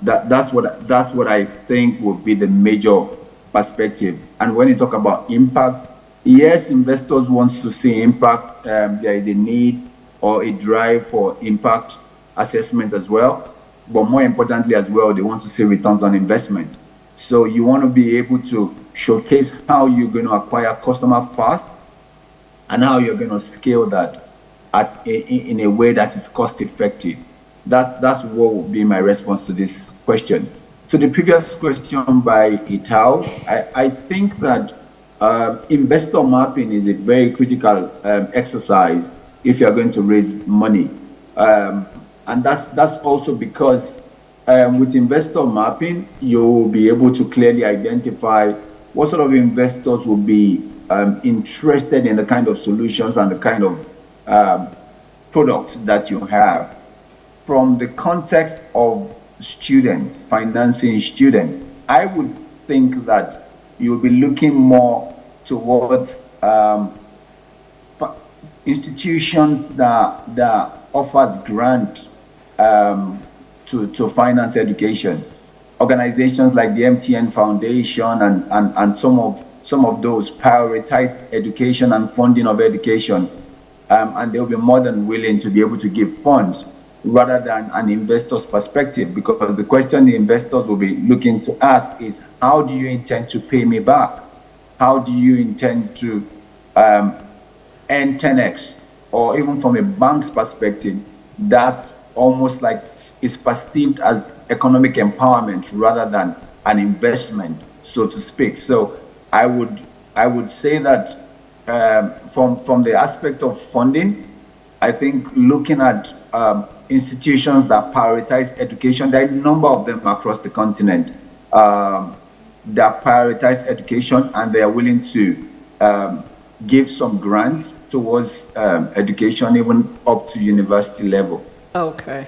That's what I think would be the major perspective. And when you talk about impact, yes, investors want to see impact. There is a need or a drive for impact assessment as well. But more importantly as well, they want to see returns on investment. So you want to be able to showcase how you're going to acquire customers fast and how you're going to scale that in a way that is cost effective. That's what would be my response to this question. To the previous question by Itao, I think that investor mapping is a very critical exercise if you're going to raise money. And that's also because with investor mapping, you'll be able to clearly identify what sort of investors will be interested in the kind of solutions and the kind of products that you have. From the context of students, financing students, I would think that you'll be looking more towards institutions that offers grant to finance education. Organizations like the MTN Foundation and some of those prioritize education and funding of education, and they'll be more than willing to be able to give funds rather than an investor's perspective, because the question the investors will be looking to ask is, how do you intend to pay me back? How do you intend to earn 10x? Or even from a bank's perspective, that's almost like is perceived as economic empowerment rather than an investment, so to speak. So I would say that from the aspect of funding, I think looking at institutions that prioritize education, there are a number of them across the continent that prioritize education, and they are willing to give some grants towards education, even up to university level. Okay.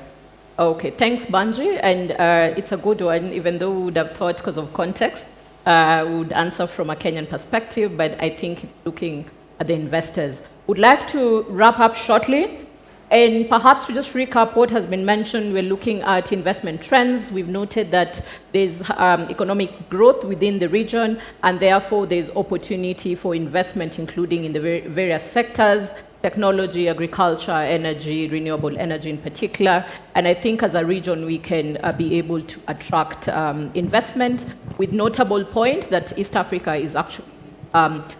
Okay, thanks, Banji. And it's a good one, even though we would have thought, because of context, we would answer from a Kenyan perspective, but I think it's looking at the investors. Would like to wrap up shortly. And perhaps to just recap what has been mentioned, we're looking at investment trends. We've noted that there's economic growth within the region, and therefore there's opportunity for investment, including in the various sectors: technology, agriculture, energy, renewable energy in particular. And I think as a region, we can be able to attract investment, with notable point that East Africa is actually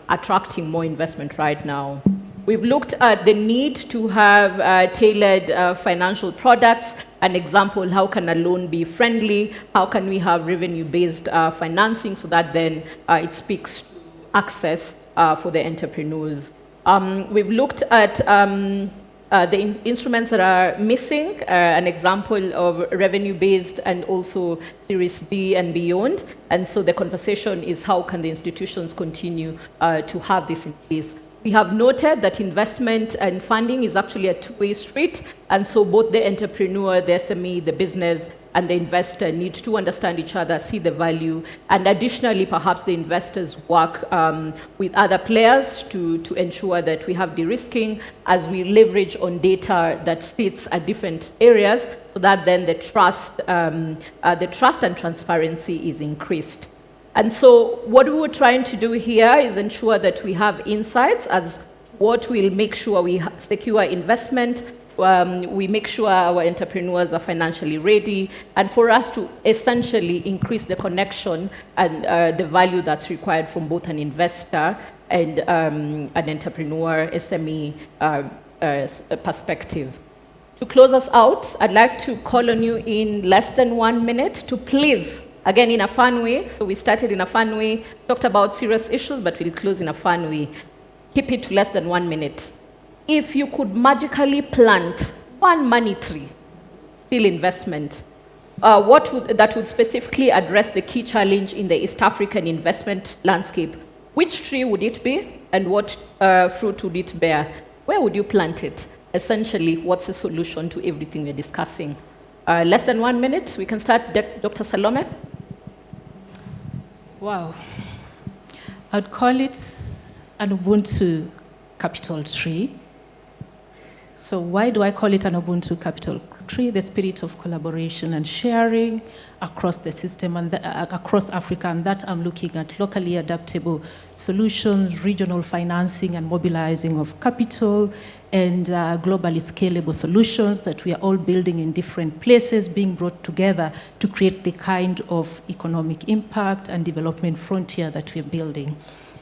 attracting more investment right now. We've looked at the need to have tailored financial products. An example, how can a loan be friendly? How can we have revenue-based financing so that then it speaks to access for the entrepreneurs? We've looked at the instruments that are missing, an example of revenue-based and also Series D and beyond. And so the conversation is, how can the institutions continue to have this in place? We have noted that investment and funding is actually a two-way street, and so both the entrepreneur, the SME, the business, and the investor need to understand each other, see the value, and additionally, perhaps the investors work with other players to ensure that we have de-risking as we leverage on data that sits at different areas, so that then the trust and transparency is increased. And so what we were trying to do here is ensure that we have insights as what will make sure we secure investment, we make sure our entrepreneurs are financially ready, and for us to essentially increase the connection and the value that's required from both an investor and an entrepreneur, SME perspective. To close us out, I'd like to call on you in less than 1 minute to please, again, in a fun way. So we started in a fun way, talked about serious issues, but we'll close in a fun way. Keep it to less than 1 minute. If you could magically plant one money tree, still investment, that would specifically address the key challenge in the East African investment landscape, which tree would it be, and what fruit would it bear? Where would you plant it? Essentially, what's the solution to everything we're discussing? Less than 1 minute. We can start, Dr. Salome. Wow. I'd call it an Ubuntu capital tree. So why do I call it an Ubuntu capital tree? The spirit of collaboration and sharing across the system and across Africa, and that I'm looking at locally adaptable solutions, regional financing and mobilizing of capital, and globally scalable solutions that we are all building in different places, being brought together to create the kind of economic impact and development frontier that we're building.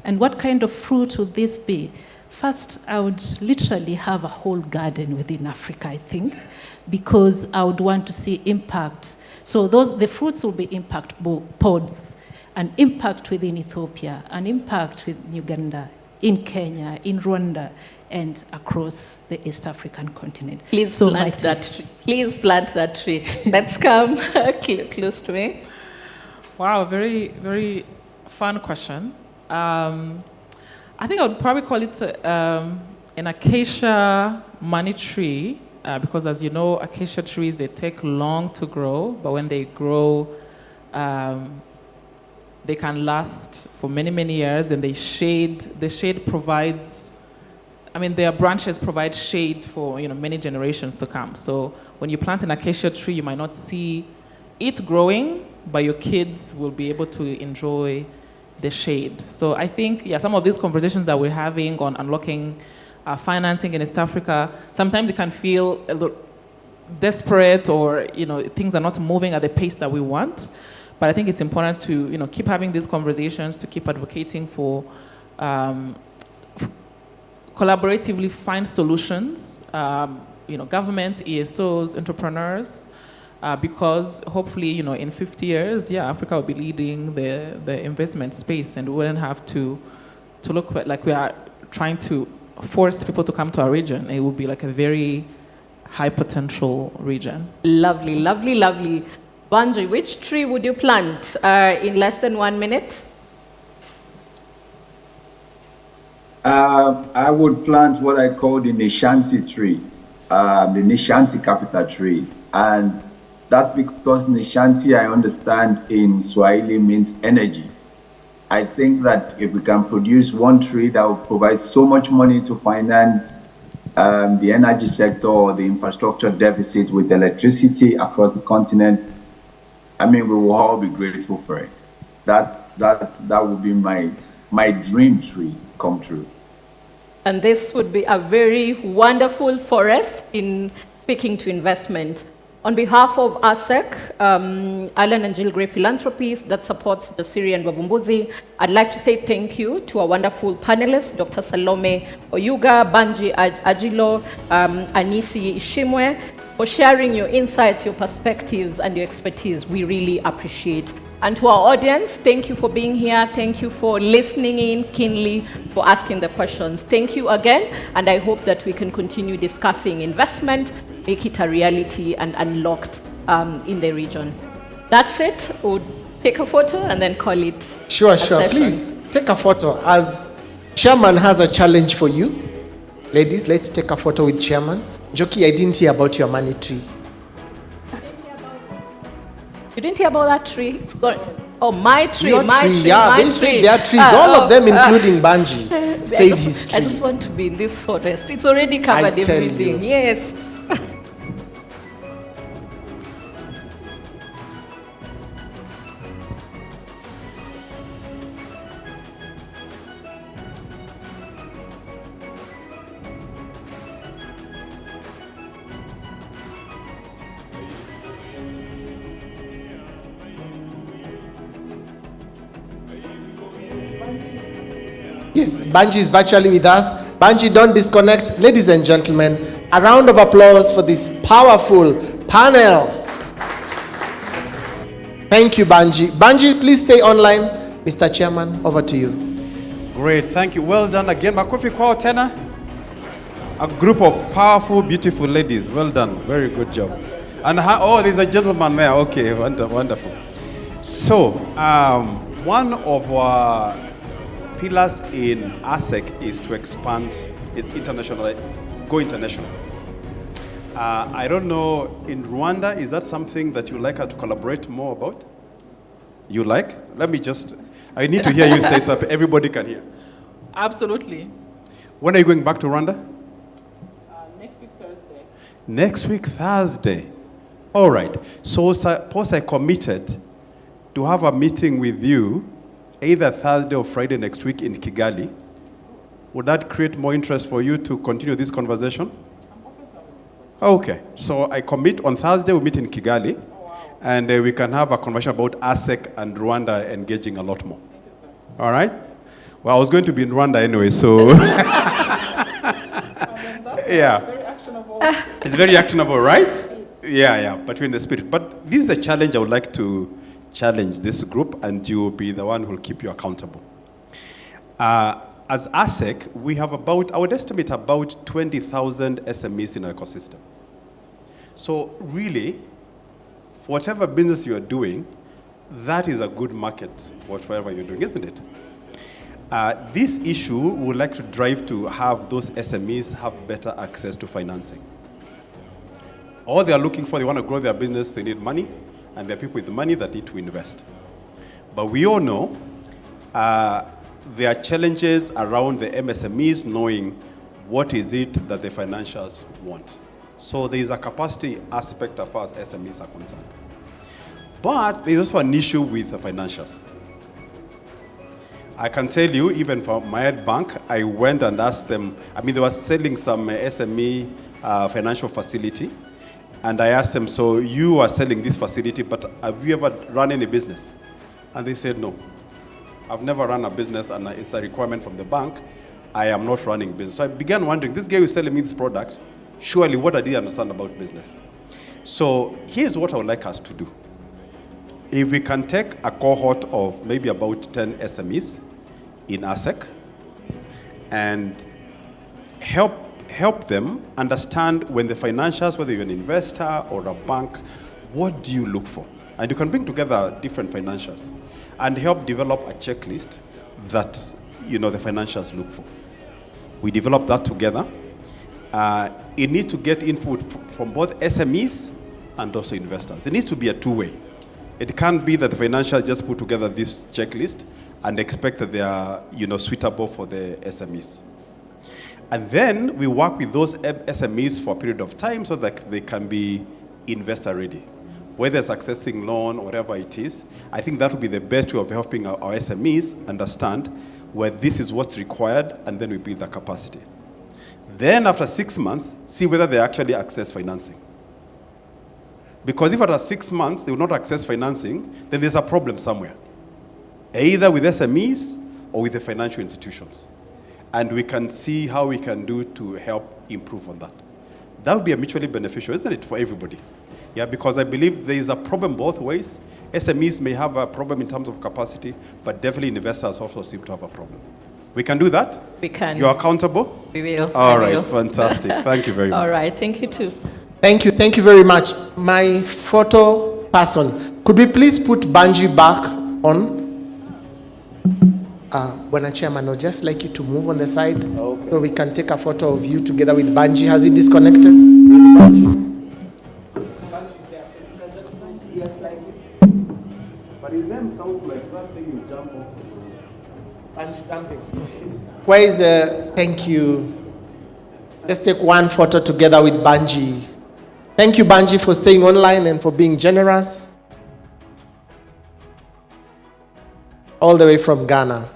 And what kind of fruit would this be? First, I would literally have a whole garden within Africa, I think, because I would want to see impact. So the fruits will be impact pods, an impact within Ethiopia, an impact with Uganda, in Kenya, in Rwanda, and across the East African continent. Please plant that tree. Please plant that tree. Let's come close to me. Wow, very, very fun question. I think I would probably call it an acacia money tree, because as you know, acacia trees, they take long to grow, but when they grow, they can last for many, many years, and the shade provides I mean, their branches provide shade for many generations to come. So when you plant an acacia tree, you might not see it growing, but your kids will be able to enjoy the shade. So I think, some of these conversations that we're having on unlocking financing in East Africa, sometimes it can feel a little desperate, or things are not moving at the pace that we want. But I think it's important to keep having these conversations, to keep advocating for collaboratively find solutions, government, ESOs, entrepreneurs, because hopefully, in 50 years, Africa will be leading the investment space, and we wouldn't have to look like we are trying to force people to come to our region. It will be like a very high potential region. Lovely, lovely, lovely. Banji, which tree would you plant in less than 1 minute? I would plant what I call the Nishanti tree, the Nishanti capital tree. And that's because Nishanti, I understand, in Swahili means energy. I think that if we can produce one tree that will provide so much money to finance the energy sector or the infrastructure deficit with electricity across the continent, I mean, we will all be grateful for it. That would be my dream tree come true. And this would be a very wonderful forest in speaking to investment. On behalf of ASEC, Alan and Jill Gray Philanthropies that supports the Syrian Wavumbuzi, I'd like to say thank you to our wonderful panelists, Dr. Salome Oyuga, Banji Ajilo, Anisi Ishimwe, for sharing your insights, your perspectives, and your expertise. We really appreciate. And to our audience, thank you for being here. Thank you for listening in keenly, for asking the questions. Thank you again, and I hope that we can continue discussing investment, make it a reality and unlocked in the region. That's it. We'll take a photo and then call it. Sure. Please take a photo. As Chairman has a challenge for you. Ladies, let's take a photo with Chairman. Joki, I didn't hear about your money tree. You didn't hear about that tree? It's got, my tree, your my tree. tree. Yeah, my they tree. say their trees, all of them, including Banji, said his tree. I just want to be in this forest. It's already covered everything. Yes. Yes, Banji is virtually with us. Banji, don't disconnect. Ladies and gentlemen, a round of applause for this powerful panel. Thank you, Banji. Banji, please stay online. Mr. Chairman, over to you. Great, thank you. Well done again. Makofi kwao tena. A group of powerful, beautiful ladies. Well done. Very good job. And there's a gentleman there. Okay, wonderful. So, one of our pillars in ASEC is to expand its go international. I don't know, in Rwanda, is that something that you like her to collaborate more about? You like? I need to hear you say something. Everybody can hear. Absolutely. When are you going back to Rwanda? Next week, Thursday. Next week, Thursday. All right. So suppose I committed to have a meeting with you either Thursday or Friday next week in Kigali. Would that create more interest for you to continue this conversation? Okay. So I commit on Thursday, we meet in Kigali. And we can have a conversation about ASEC and Rwanda engaging a lot more. Thank you, sir. All right? Well, I was going to be in Rwanda anyway, so... yeah. Very actionable. It's very actionable, right? Yeah, but we're in the spirit. But this is a challenge I would like to challenge this group, and you will be the one who will keep you accountable. As ASEC, we have I would estimate about 20,000 SMEs in our ecosystem. So really, for whatever business you are doing, that is a good market for whatever you're doing, isn't it? This issue we would like to drive to have those SMEs have better access to financing. All they are looking for, they want to grow their business, they need money, and there are people with money that need to invest. But we all know there are challenges around the MSMEs knowing what is it that the financials want. So there is a capacity aspect as far as SMEs are concerned. But there's also an issue with the financials. I can tell you, even from my bank, I went and asked them, they were selling some SME financial facility, and I asked them, so you are selling this facility, but have you ever run any business? And they said, no. I've never run a business, and it's a requirement from the bank. I am not running business. So I began wondering, this guy who's selling me this product, surely what did he understand about business? So here's what I would like us to do. If we can take a cohort of maybe about 10 SMEs in ASEC and help them understand when the financials, whether you're an investor or a bank, what do you look for? And you can bring together different financials and help develop a checklist that the financials look for. We develop that together. It needs to get input from both SMEs and also investors. It needs to be a two-way. It can't be that the financials just put together this checklist and expect that they are suitable for the SMEs. And then we work with those SMEs for a period of time so that they can be investor ready. Whether it's accessing loan or whatever it is, I think that would be the best way of helping our SMEs understand where this is what's required, and then we build the capacity. Then after 6 months, see whether they actually access financing. Because if after 6 months they will not access financing, then there's a problem somewhere, either with SMEs or with the financial institutions. And we can see how we can do to help improve on that. That would be mutually beneficial, isn't it, for everybody? Yeah, because I believe there is a problem both ways. SMEs may have a problem in terms of capacity, but definitely investors also seem to have a problem. We can do that? We can. You're accountable? We will. All right, fantastic. Thank you very much. All right, thank you too. Thank you very much. My photo person, could we please put Banji back on? When a chairman, I'd just like you to move on the side so we can take a photo of you together with Banji. Has he disconnected? But his name sounds like that thing you jump off. Banji jumping. Where is the, thank you. Let's take one photo together with Banji. Thank you, Banji, for staying online and for being generous. All the way from Ghana.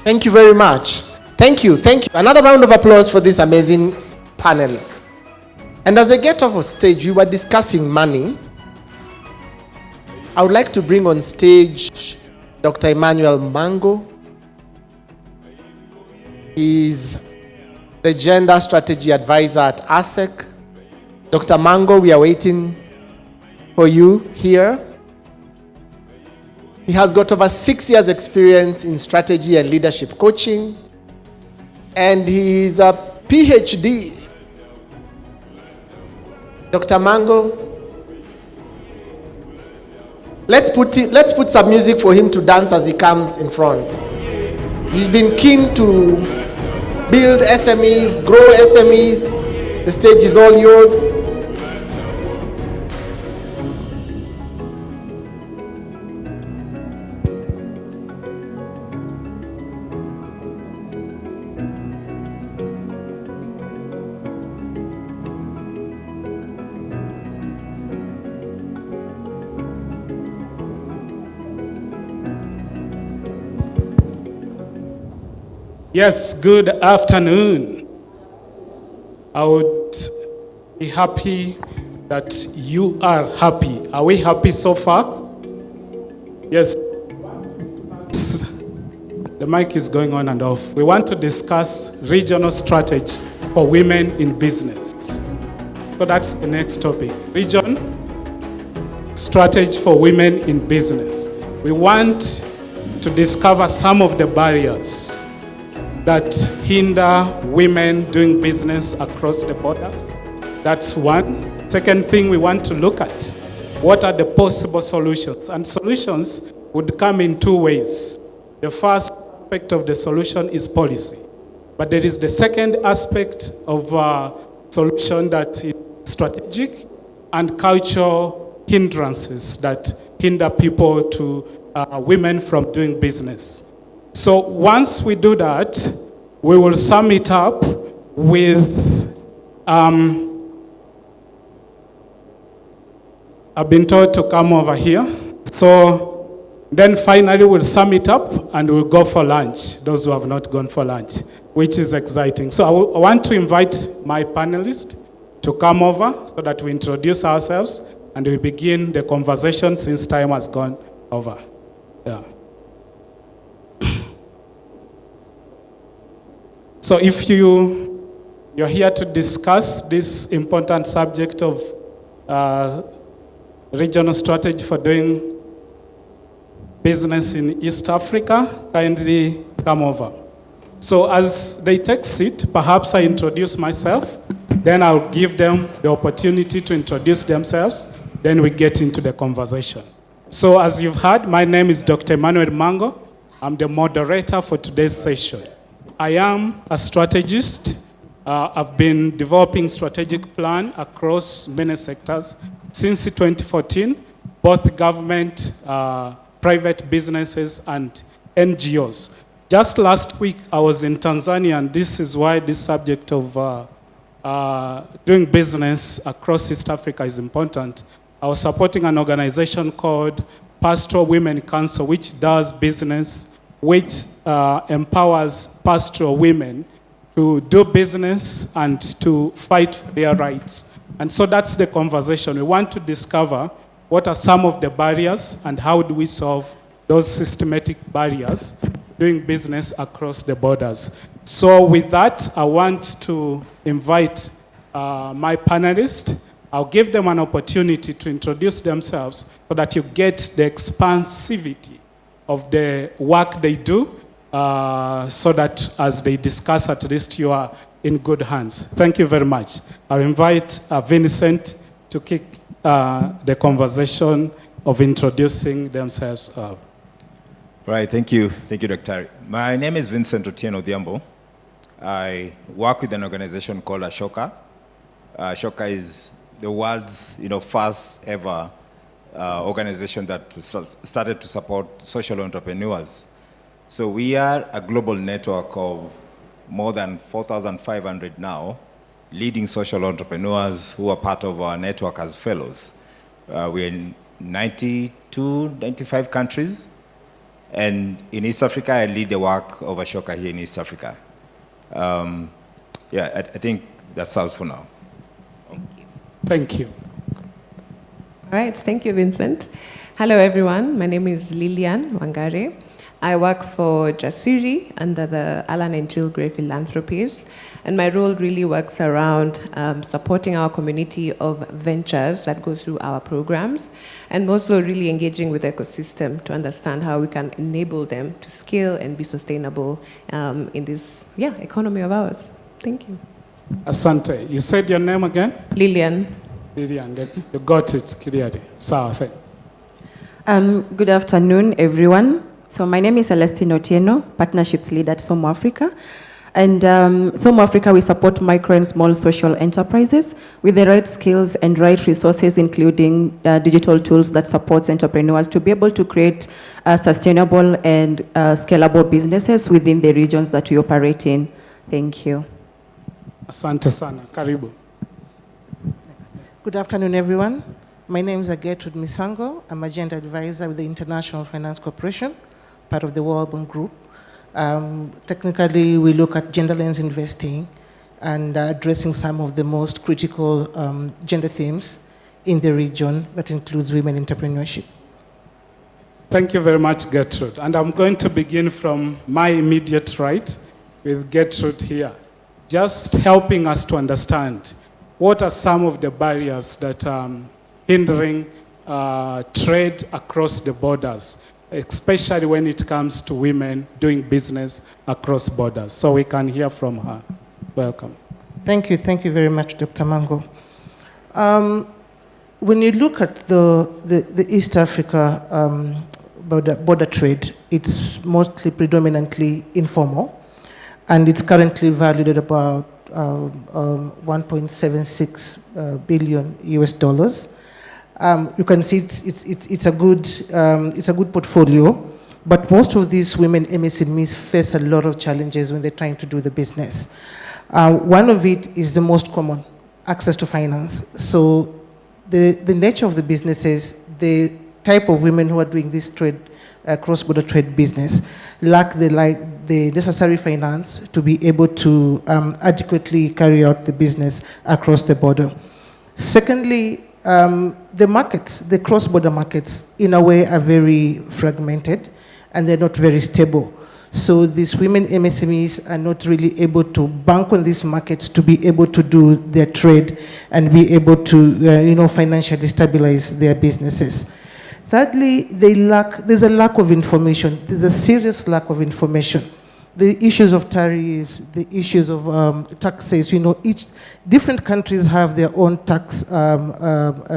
Thank you very much. Thank you. Another round of applause for this amazing panel. And as I get off of stage, we were discussing money. I would like to bring on stage Dr. Emmanuel Mango. He's the Gender Strategy Advisor at ASEC. Dr. Mango, we are waiting for you here. He has got over 6 years experience in strategy and leadership coaching. And he's a PhD. Dr. Mango, let's put some music for him to dance as he comes in front. He's been keen to build SMEs, grow SMEs. The stage is all yours. Yes, good afternoon. I would be happy that you are happy. Are we happy so far? Yes. The mic is going on and off. We want to discuss regional strategy for women in business. So that's the next topic. Region strategy for women in business. We want to discover some of the barriers that hinder women doing business across the borders. That's one. Second thing we want to look at, what are the possible solutions? And solutions would come in two ways. The first aspect of the solution is policy. But there is the second aspect of solution that is strategic, and cultural hindrances that hinder people women from doing business. So once we do that, we will sum it up with, I've been told to come over here. So then finally we'll sum it up and we'll go for lunch, those who have not gone for lunch, which is exciting. So I want to invite my panelists to come over so that we introduce ourselves and we begin the conversation since time has gone over. Yeah. So if you're here to discuss this important subject of regional strategy for doing business in East Africa, kindly come over. So as they take seat, perhaps I introduce myself, then I'll give them the opportunity to introduce themselves, then we get into the conversation. So as you've heard, my name is Dr. Emmanuel Mango. I'm the moderator for today's session. I am a strategist. I've been developing strategic plan across many sectors since 2014, both government, private businesses, and NGOs. Just last week, I was in Tanzania, and this is why this subject of doing business across East Africa is important. I was supporting an organization called Pastoral Women Council, which does business, which empowers pastoral women to do business and to fight for their rights. And so that's the conversation. We want to discover what are some of the barriers and how do we solve those systematic barriers doing business across the borders. So with that, I want to invite my panelists. I'll give them an opportunity to introduce themselves so that you get the expansivity of the work they do, so that as they discuss, at least you are in good hands. Thank you very much. I'll invite Vincent to kick the conversation of introducing themselves. Right, thank you. Thank you, Dr. My name is Vincent Otieno Diambo. I work with an organization called Ashoka. Ashoka is the world's first ever organization that started to support social entrepreneurs. So we are a global network of more than 4,500 now, leading social entrepreneurs who are part of our network as fellows. We're in 92, 95 countries. And in East Africa, I lead the work of Ashoka here in East Africa. I think that's all for now. Thank you. All right, thank you, Vincent. Hello, everyone. My name is Lilian Wangari. I work for Jasiri under the Alan and Jill Gray Philanthropies, and my role really works around supporting our community of ventures that go through our programs, and also really engaging with the ecosystem to understand how we can enable them to scale and be sustainable in this economy of ours. Thank you. Asante. You said your name again? Lilian. Lilian, you got it clearly. So, thanks. Good afternoon, everyone. So my name is Celestine Otieno, Partnerships Lead at Somo Africa. And Somo Africa, we support micro and small social enterprises with the right skills and right resources, including digital tools that supports entrepreneurs to be able to create sustainable and scalable businesses within the regions that we operate in. Thank you. Asante sana. Karibu. Good afternoon, everyone. My name is Gertrude Misango. I'm a gender advisor with the International Finance Corporation, part of the World Bank Group. Technically, we look at gender lens investing and addressing some of the most critical gender themes in the region that includes women entrepreneurship. Thank you very much, Gertrude. And I'm going to begin from my immediate right with Gertrude here, just helping us to understand what are some of the barriers that are hindering trade across the borders, especially when it comes to women doing business across borders. So we can hear from her. Welcome. Thank you very much, Dr. Mango. When you look at the East Africa border trade, it's mostly predominantly informal, and it's currently valued at about 1.76 billion US dollars. You can see it's a good portfolio, but most of these women MSMEs face a lot of challenges when they're trying to do the business. One of it is the most common, access to finance. So the nature of the businesses, the type of women who are doing this trade, cross-border trade business, lack the necessary finance to be able to adequately carry out the business across the border. Secondly, the markets, the cross-border markets, in a way are very fragmented and they're not very stable. So these women MSMEs are not really able to bank on these markets to be able to do their trade and be able to, financially stabilize their businesses. Thirdly, there's a lack of information. There's a serious lack of information. The issues of tariffs, the issues of taxes, different countries have their own tax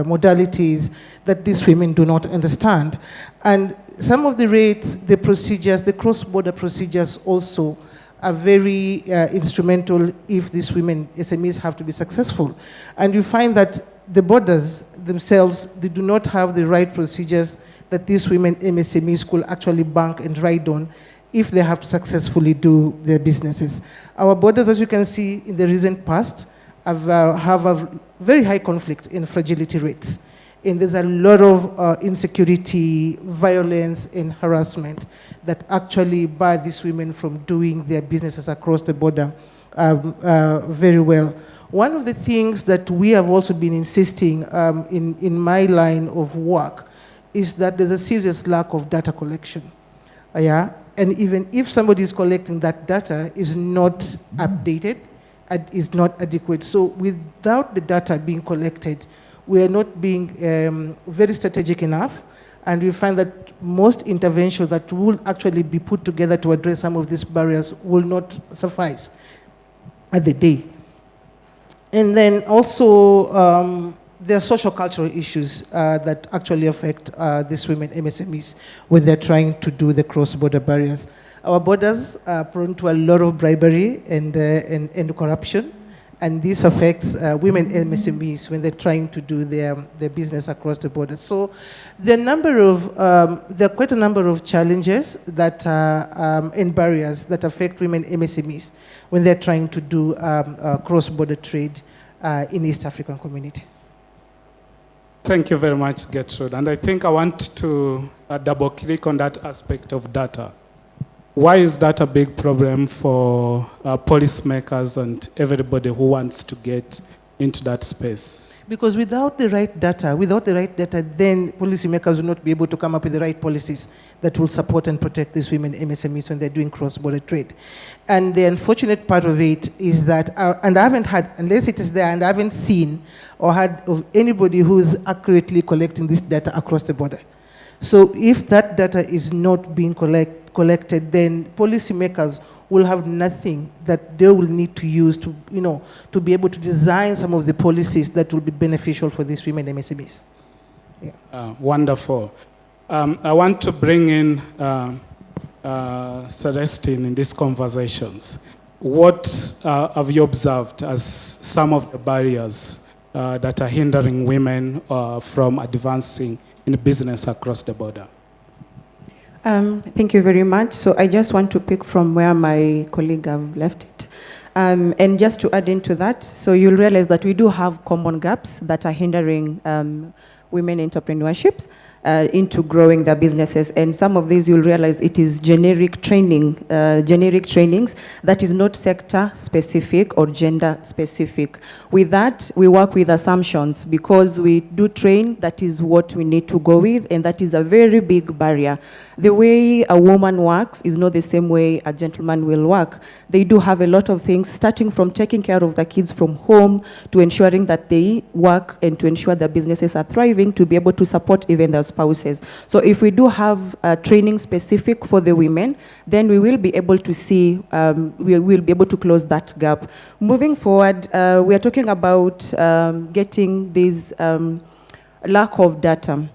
modalities that these women do not understand. And some of the rates, the procedures, the cross-border procedures also are very instrumental if these women SMEs have to be successful. And you find that the borders themselves, they do not have the right procedures that these women MSMEs could actually bank and ride on if they have to successfully do their businesses. Our borders, as you can see in the recent past, have a very high conflict in fragility rates. And there's a lot of insecurity, violence, and harassment that actually bar these women from doing their businesses across the border very well. One of the things that we have also been insisting in my line of work is that there's a serious lack of data collection. And even if somebody is collecting that data is not updated, is not adequate. So without the data being collected, we are not being very strategic enough, and we find that most interventions that will actually be put together to address some of these barriers will not suffice at the day. And then also, there are social cultural issues that actually affect these women MSMEs when they're trying to do the cross-border barriers. Our borders are prone to a lot of bribery and corruption, and this affects women MSMEs when they're trying to do their business across the border. So there are quite a number of challenges that and barriers that affect women MSMEs when they're trying to do cross-border trade in East African community. Thank you very much, Gertrude. And I think I want to double-click on that aspect of data. Why is that a big problem for policymakers and everybody who wants to get into that space? Because without the right data, then policymakers will not be able to come up with the right policies that will support and protect these women MSMEs when they're doing cross-border trade. And the unfortunate part of it is that, and I haven't had, unless it is there, and I haven't seen or heard of anybody who's accurately collecting this data across the border. So if that data is not being collected, then policymakers will have nothing that they will need to use to, to be able to design some of the policies that will be beneficial for these women MSMEs. Yeah. Wonderful. I want to bring in Celestine in these conversations. What have you observed as some of the barriers that are hindering women from advancing in business across the border? Thank you very much. So I just want to pick from where my colleague have left it. And just to add into that, so you'll realize that we do have common gaps that are hindering women entrepreneurships into growing their businesses. And some of these you'll realize it is generic trainings that is not sector specific or gender specific. With that, we work with assumptions because we do train, that is what we need to go with, and that is a very big barrier. The way a woman works is not the same way a gentleman will work. They do have a lot of things, starting from taking care of the kids from home to ensuring that they work and to ensure their businesses are thriving to be able to support even their spouses. So if we do have training specific for the women, then we will be able to see, we will be able to close that gap. Moving forward, we are talking about getting this lack of data.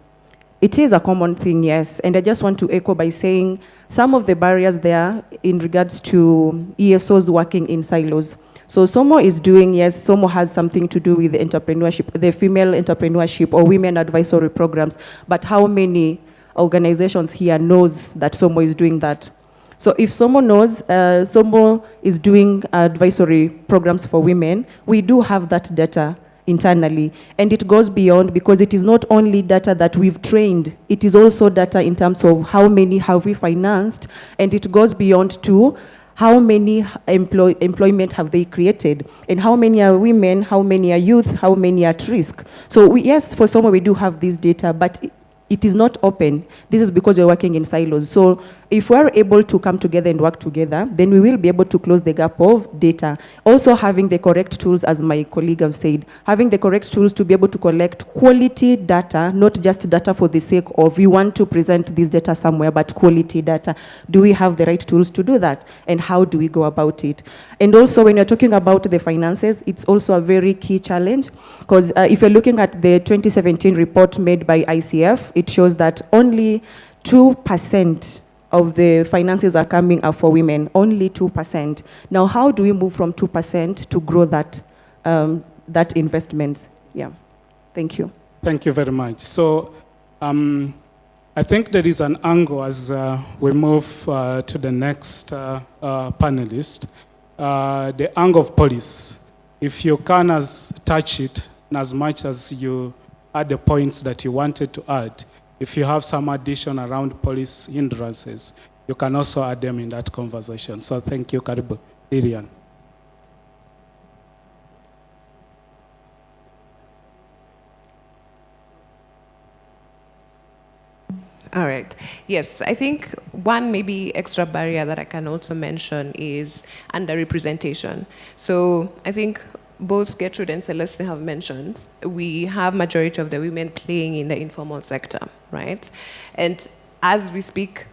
It is a common thing, yes, and I just want to echo by saying some of the barriers there in regards to ESOs working in silos. So SOMO is doing, yes, SOMO has something to do with the entrepreneurship, the female entrepreneurship or women advisory programs, but how many organizations here knows that SOMO is doing that? So if SOMO knows SOMO is doing advisory programs for women, we do have that data internally. And it goes beyond, because it is not only data that we've trained, it is also data in terms of how many have we financed, and it goes beyond to how many employment have they created, and how many are women, how many are youth, how many are at risk. So yes, for SOMO we do have this data, but it is not open. This is because we're working in silos. So if we're able to come together and work together, then we will be able to close the gap of data. Also having the correct tools, as my colleague have said, having the correct tools to be able to collect quality data, not just data for the sake of we want to present this data somewhere, but quality data. Do we have the right tools to do that? And how do we go about it? And also when you're talking about the finances, it's also a very key challenge, because if you're looking at the 2017 report made by ICF, it shows that only 2% of the finances are coming up for women, only 2%. Now, how do we move from 2% to grow that, that investment? Yeah, thank you. Thank you very much. So I think there is an angle as we move to the next panelist, the angle of police. If you can touch it as much as you add the points that you wanted to add, if you have some addition around police hindrances, you can also add them in that conversation. So thank you, Karibu. Lilian. All right. Yes, I think one maybe extra barrier that I can also mention is underrepresentation. So I think both Gertrude and Celeste have mentioned, we have majority of the women playing in the informal sector, right? And as we speak,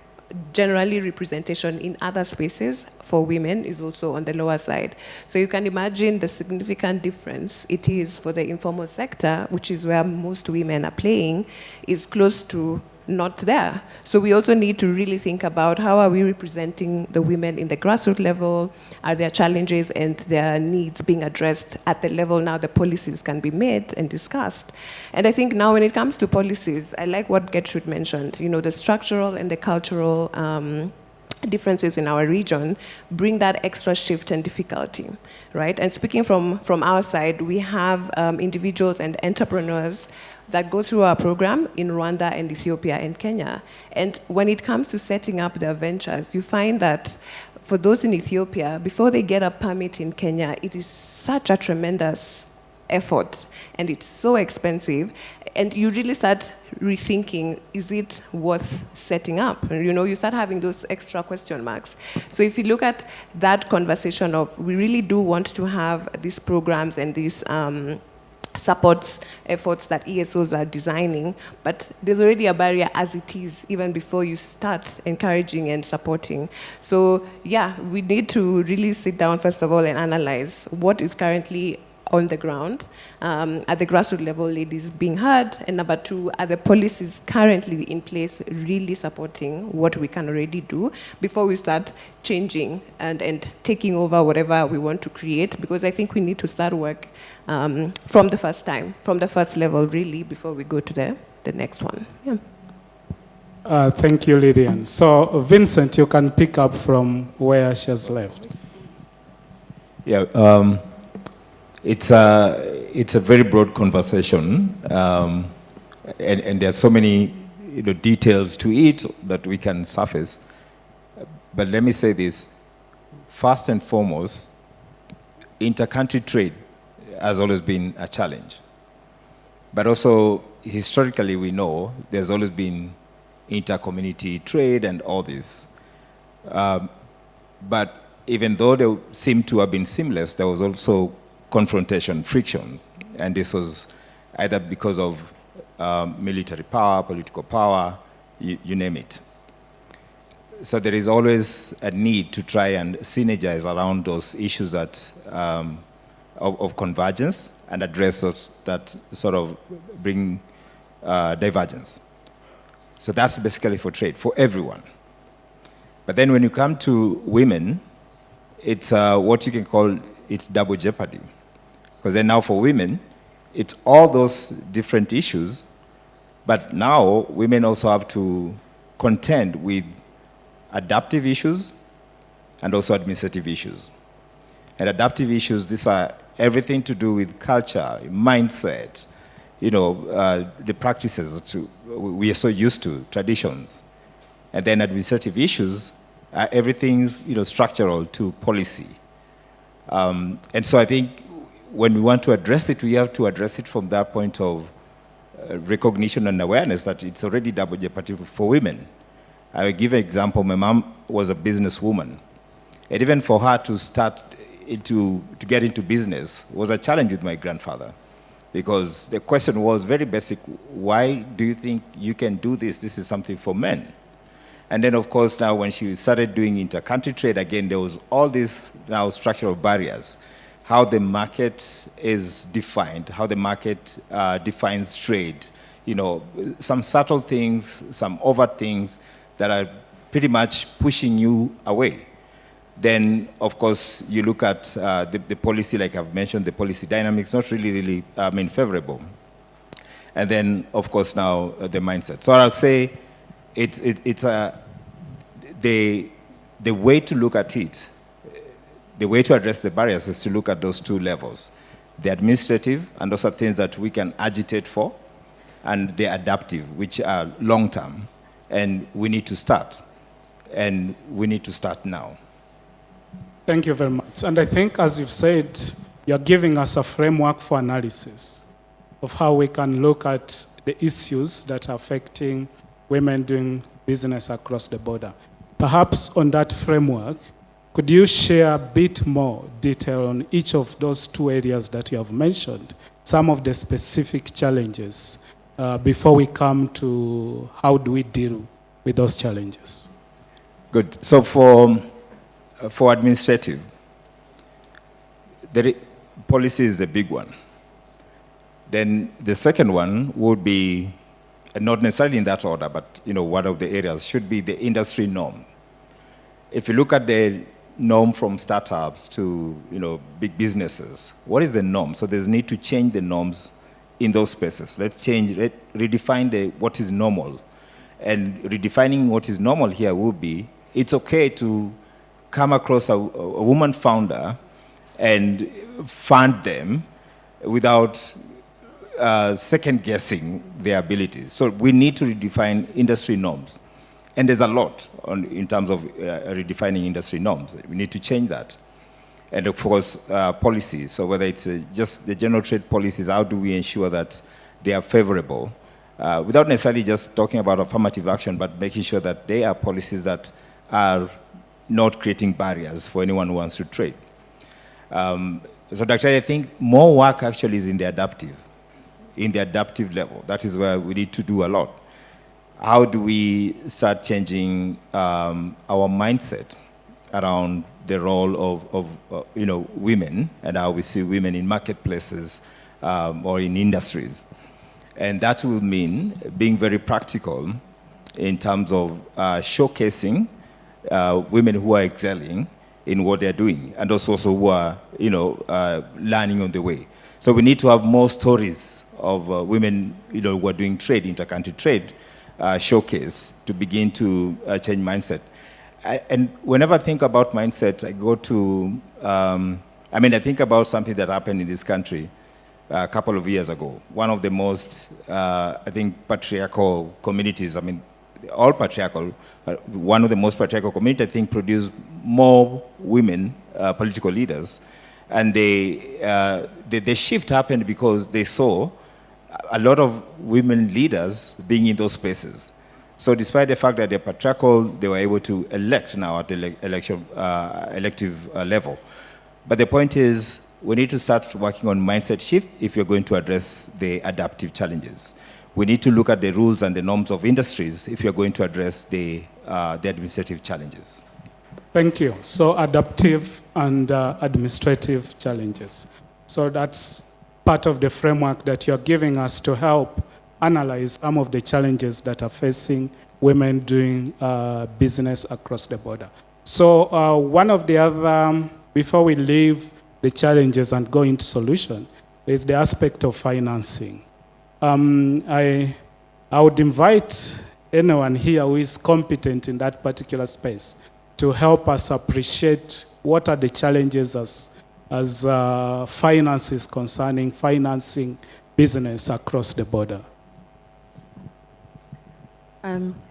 generally representation in other spaces for women is also on the lower side. So you can imagine the significant difference it is for the informal sector, which is where most women are playing, is close to not there. So we also need to really think about how are we representing the women in the grassroots level, are there challenges and their needs being addressed at the level now the policies can be made and discussed. And I think now when it comes to policies, I like what Gertrude mentioned, you know, the structural and the cultural differences in our region bring that extra shift and difficulty, right? And speaking from our side, we have individuals and entrepreneurs that go through our program in Rwanda and Ethiopia and Kenya. And when it comes to setting up their ventures, you find that for those in Ethiopia, before they get a permit in Kenya, it is such a tremendous effort and it's so expensive. And you really start rethinking, is it worth setting up? And, you know, you start having those extra question marks. So if you look at that conversation of, we really do want to have these programs and these supports efforts that ESOs are designing, but there's already a barrier as it is, even before you start encouraging and supporting. So yeah, we need to really sit down, first of all, and analyze what is currently on the ground, at the grassroots level, ladies being heard, and number two, are the policies currently in place really supporting what we can already do before we start changing and taking over whatever we want to create, because I think we need to start work from the first time, from the first level really, before we go to the next one. Yeah. Thank you, Lillian. So Vincent, you can pick up from where she has left. Yeah. It's a very broad conversation, and there are so many details to it that we can surface. But let me say this, first and foremost, inter-country trade has always been a challenge. But also, historically, we know there's always been inter-community trade and all this. But even though they seem to have been seamless, there was also confrontation, friction, and this was either because of military power, political power, you name it. So there is always a need to try and synergize around those issues that of convergence and address those that sort of bring divergence. So that's basically for trade, for everyone. But then when you come to women, it's what you can call it's double jeopardy. Because then now for women, it's all those different issues, but now women also have to contend with adaptive issues and also administrative issues. And adaptive issues, these are everything to do with culture, mindset, the practices we are so used to, traditions. And then administrative issues are everything, structural to policy. And so I think when we want to address it, we have to address it from that point of recognition and awareness that it's already double jeopardy for women. I will give an example. My mom was a businesswoman. And even for her to start to get into business was a challenge with my grandfather. Because the question was very basic, why do you think you can do this? This is something for men. And then, of course, now when she started doing inter-country trade, again, there was all these now structural barriers. How the market is defined, how the market defines trade. Some subtle things, some overt things that are pretty much pushing you away. Then, of course, you look at the policy, like I've mentioned, the policy dynamics, not really favorable. And then, of course, now the mindset. So I'll say the way to look at it, the way to address the barriers is to look at those two levels. The administrative, and those are things that we can agitate for, and the adaptive, which are long-term. And we need to start. And we need to start now. Thank you very much. And I think, as you've said, you're giving us a framework for analysis of how we can look at the issues that are affecting women doing business across the border. Perhaps on that framework, could you share a bit more detail on each of those two areas that you have mentioned, some of the specific challenges, before we come to how do we deal with those challenges? Good. So for administrative, policy is the big one. Then the second one would be, not necessarily in that order, but one of the areas should be the industry norm. If you look at the norm from startups to big businesses, what is the norm? So there's need to change the norms in those spaces. Let's redefine what is normal. And redefining what is normal here will be, it's okay to come across a woman founder and fund them without second-guessing their abilities. So we need to redefine industry norms. And there's a lot in terms of redefining industry norms. We need to change that. And of course, policies. So whether it's just the general trade policies, how do we ensure that they are favorable? Without necessarily just talking about affirmative action, but making sure that they are policies that are not creating barriers for anyone who wants to trade. So Dr. I think more work actually is in the adaptive level. That is where we need to do a lot. How do we start changing our mindset around the role of women and how we see women in marketplaces or in industries? And that will mean being very practical in terms of showcasing women who are excelling in what they're doing, and also who are, learning on the way. So we need to have more stories of women, who are doing trade, inter-country trade, showcase to begin to change mindset. And whenever I think about mindset, I go to, I think about something that happened in this country a couple of years ago. One of the most, patriarchal communities, all patriarchal, one of the most patriarchal communities, I think, produced more women political leaders. And the shift happened because they saw a lot of women leaders being in those spaces. So despite the fact that they're patriarchal, they were able to elect now at the elective level. But the point is, we need to start working on mindset shift if you're going to address the adaptive challenges. We need to look at the rules and the norms of industries if you're going to address the administrative challenges. Thank you. So adaptive and administrative challenges. So that's part of the framework that you're giving us to help analyze some of the challenges that are facing women doing business across the border. So one of the other, before we leave the challenges and go into solution, is the aspect of financing. I would invite anyone here who is competent in that particular space to help us appreciate what are the challenges as finances concerning financing business across the border.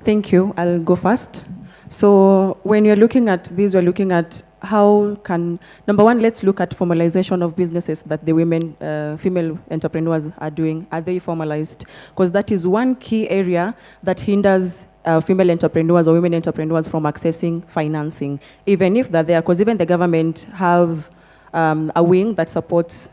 Thank you. I'll go first. So when you're looking at this, we're looking at how can, number one, let's look at formalization of businesses that the women, female entrepreneurs are doing. Are they formalized? Because that is one key area that hinders female entrepreneurs or women entrepreneurs from accessing financing, even if they're there, because even the government have a wing that supports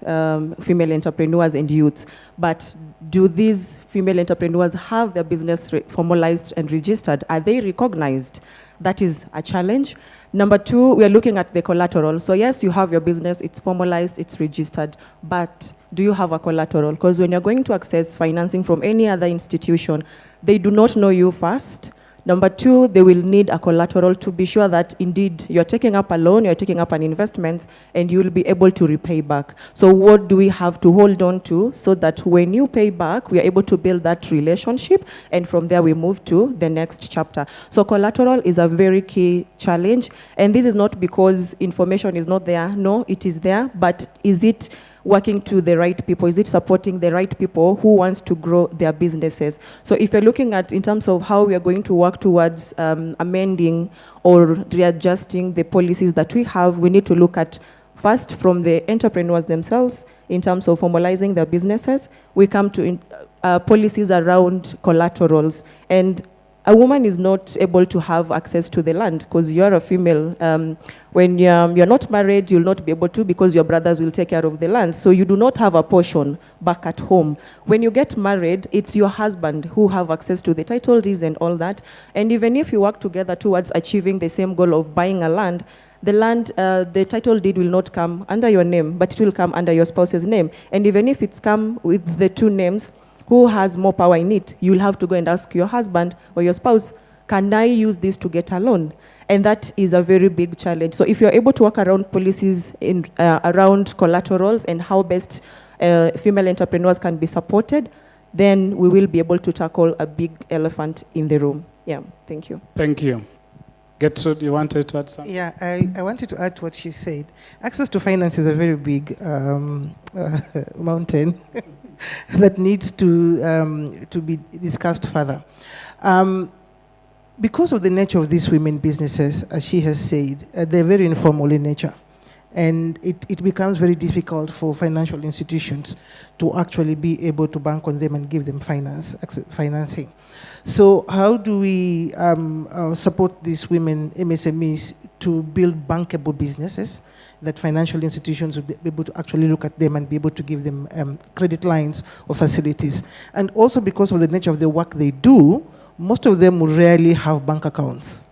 female entrepreneurs and youth. But do these female entrepreneurs have their business formalized and registered? Are they recognized? That is a challenge. Number two, we are looking at the collateral. So yes, you have your business, it's formalized, it's registered, but do you have a collateral? Because when you're going to access financing from any other institution, they do not know you first. Number two, they will need a collateral to be sure that indeed you're taking up a loan, you're taking up an investment, and you'll be able to repay back. So what do we have to hold on to so that when you pay back, we are able to build that relationship, and from there we move to the next chapter. So collateral is a very key challenge, and this is not because information is not there. No, it is there, but is it working to the right people? Is it supporting the right people who wants to grow their businesses? So if you're looking at in terms of how we are going to work towards amending or readjusting the policies that we have, we need to look at first from the entrepreneurs themselves in terms of formalizing their businesses. We come to policies around collaterals, and a woman is not able to have access to the land because you're a female. When you're not married, you'll not be able to because your brothers will take care of the land. So you do not have a portion back at home. When you get married, it's your husband who have access to the title deeds and all that. And even if you work together towards achieving the same goal of buying a land, the title deed will not come under your name, but it will come under your spouse's name. And even if it's come with the two names, who has more power in it, you'll have to go and ask your husband or your spouse, can I use this to get a loan? And that is a very big challenge. So if you're able to work around policies around collaterals and how best female entrepreneurs can be supported, then we will be able to tackle a big elephant in the room. Yeah, thank you. Thank you. Gertrude, you wanted to add something? Yeah, I wanted to add to what she said. Access to finance is a very big mountain that needs to be discussed further. Because of the nature of these women businesses, as she has said, they're very informal in nature. And it becomes very difficult for financial institutions to actually be able to bank on them and give them financing. So how do we support these women MSMEs to build bankable businesses that financial institutions will be able to actually look at them and be able to give them credit lines or facilities? And also because of the nature of the work they do, most of them will rarely have bank accounts.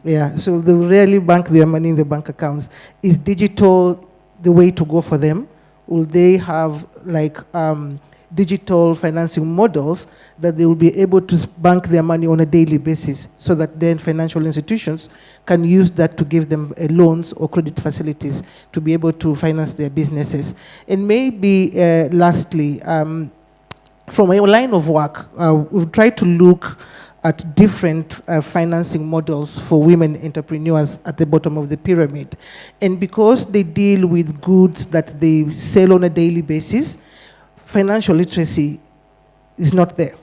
Yeah, so they will rarely bank their money in the bank accounts. Is digital the way to go for them? Will they have like digital financing models that they will be able to bank their money on a daily basis so that then financial institutions can use that to give them loans or credit facilities to be able to finance their businesses? And maybe lastly, from a line of work, we've tried to look at different financing models for women entrepreneurs at the bottom of the pyramid. And because they deal with goods that they sell on a daily basis, financial literacy is not there.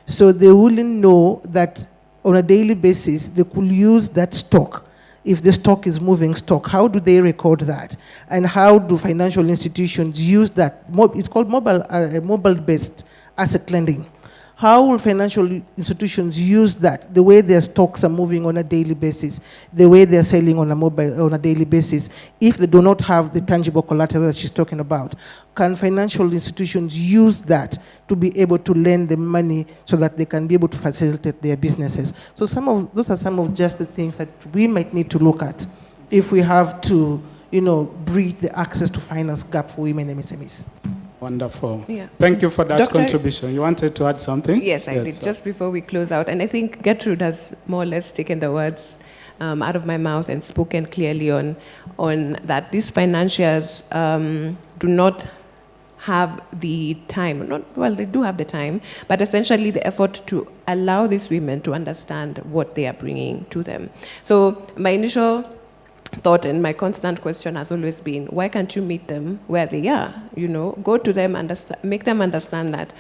So they wouldn't know that on a daily basis, they could use that stock. If the stock is moving stock, how do they record that? And how do financial institutions use that? It's called mobile-based asset lending. How will financial institutions use that, the way their stocks are moving on a daily basis, the way they're selling on a daily basis, if they do not have the tangible collateral that she's talking about? Can financial institutions use that to be able to lend them money so that they can be able to facilitate their businesses? So those are some of just the things that we might need to look at if we have to, bridge the access to finance gap for women MSMEs. Wonderful. Yeah. Thank you for that Dr. contribution. You wanted to add something? Yes, I did, just before we close out. And I think Gertrude has more or less taken the words out of my mouth and spoken clearly on that these financiers do not have the time, they do have the time, but essentially the effort to allow these women to understand what they are bringing to them. So my initial thought and my constant question has always been, why can't you meet them where they are? Go to them, make them understand that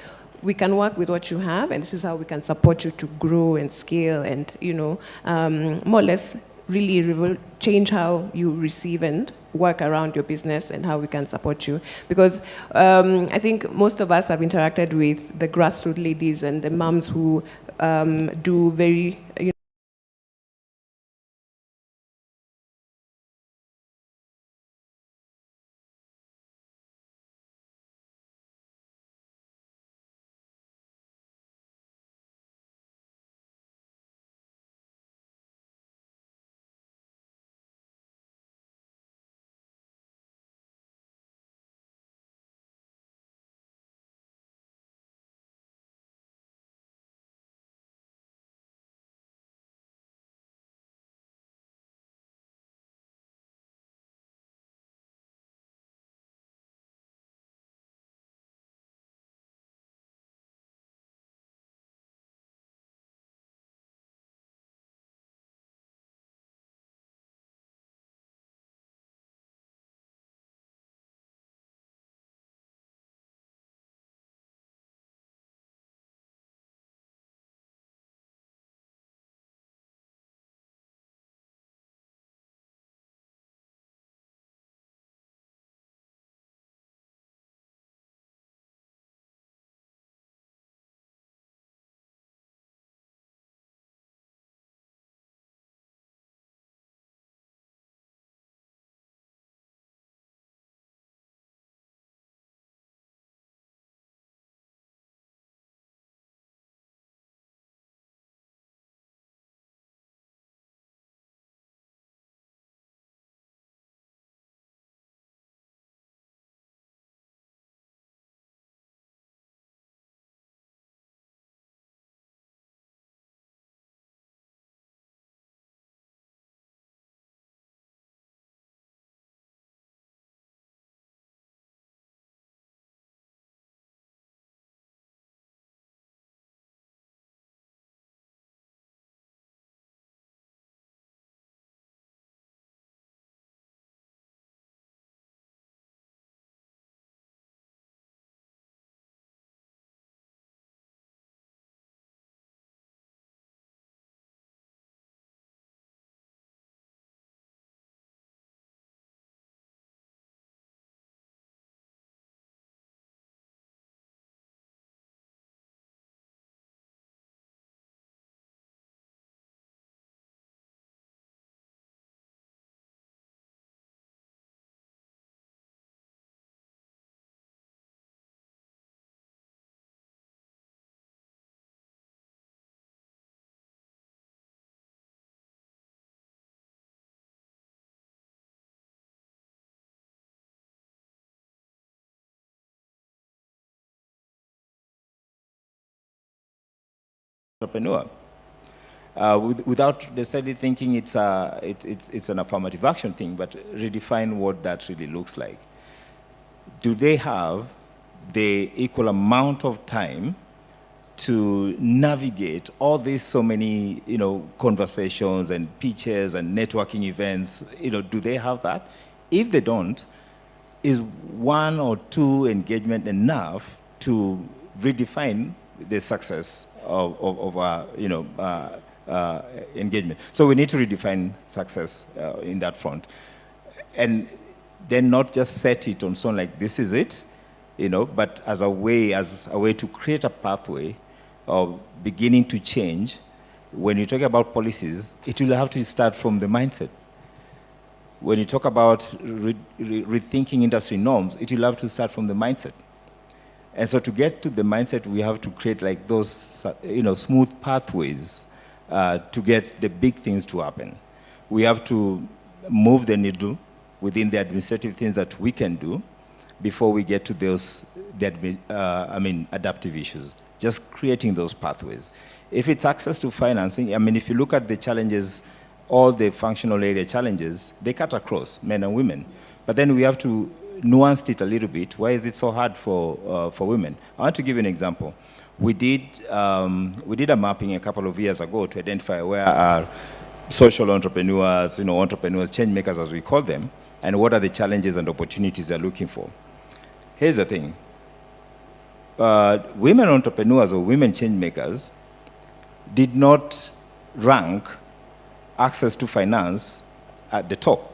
we can work with what you have, and this is how we can support you to grow and scale and, more or less really change how you receive and work around your business and how we can support you. Because I think most of us have interacted with the grassroots ladies and the moms who do very, entrepreneur. Without necessarily thinking it's an affirmative action thing, but redefine what that really looks like. Do they have the equal amount of time to navigate all these so many, conversations and pitches and networking events? Do they have that? If they don't, is one or two engagement enough to redefine the success of engagement? So we need to redefine success in that front, and then not just set it on something like this is it, but as a way to create a pathway of beginning to change. When you talk about policies, it will have to start from the mindset. When you talk about rethinking industry norms, it will have to start from the mindset. And so to get to the mindset, we have to create like those, smooth pathways to get the big things to happen. We have to move the needle within the administrative things that we can do before we get to those, adaptive issues. Just creating those pathways. If it's access to financing, if you look at the challenges all the functional area challenges, they cut across men and women. But then we have to nuance it a little bit. Why is it so hard for women? I want to give you an example. We did a mapping a couple of years ago to identify where are social entrepreneurs, entrepreneurs, change makers as we call them, and what are the challenges and opportunities they're looking for. Here's the thing. Women entrepreneurs or women change makers did not rank access to finance at the top.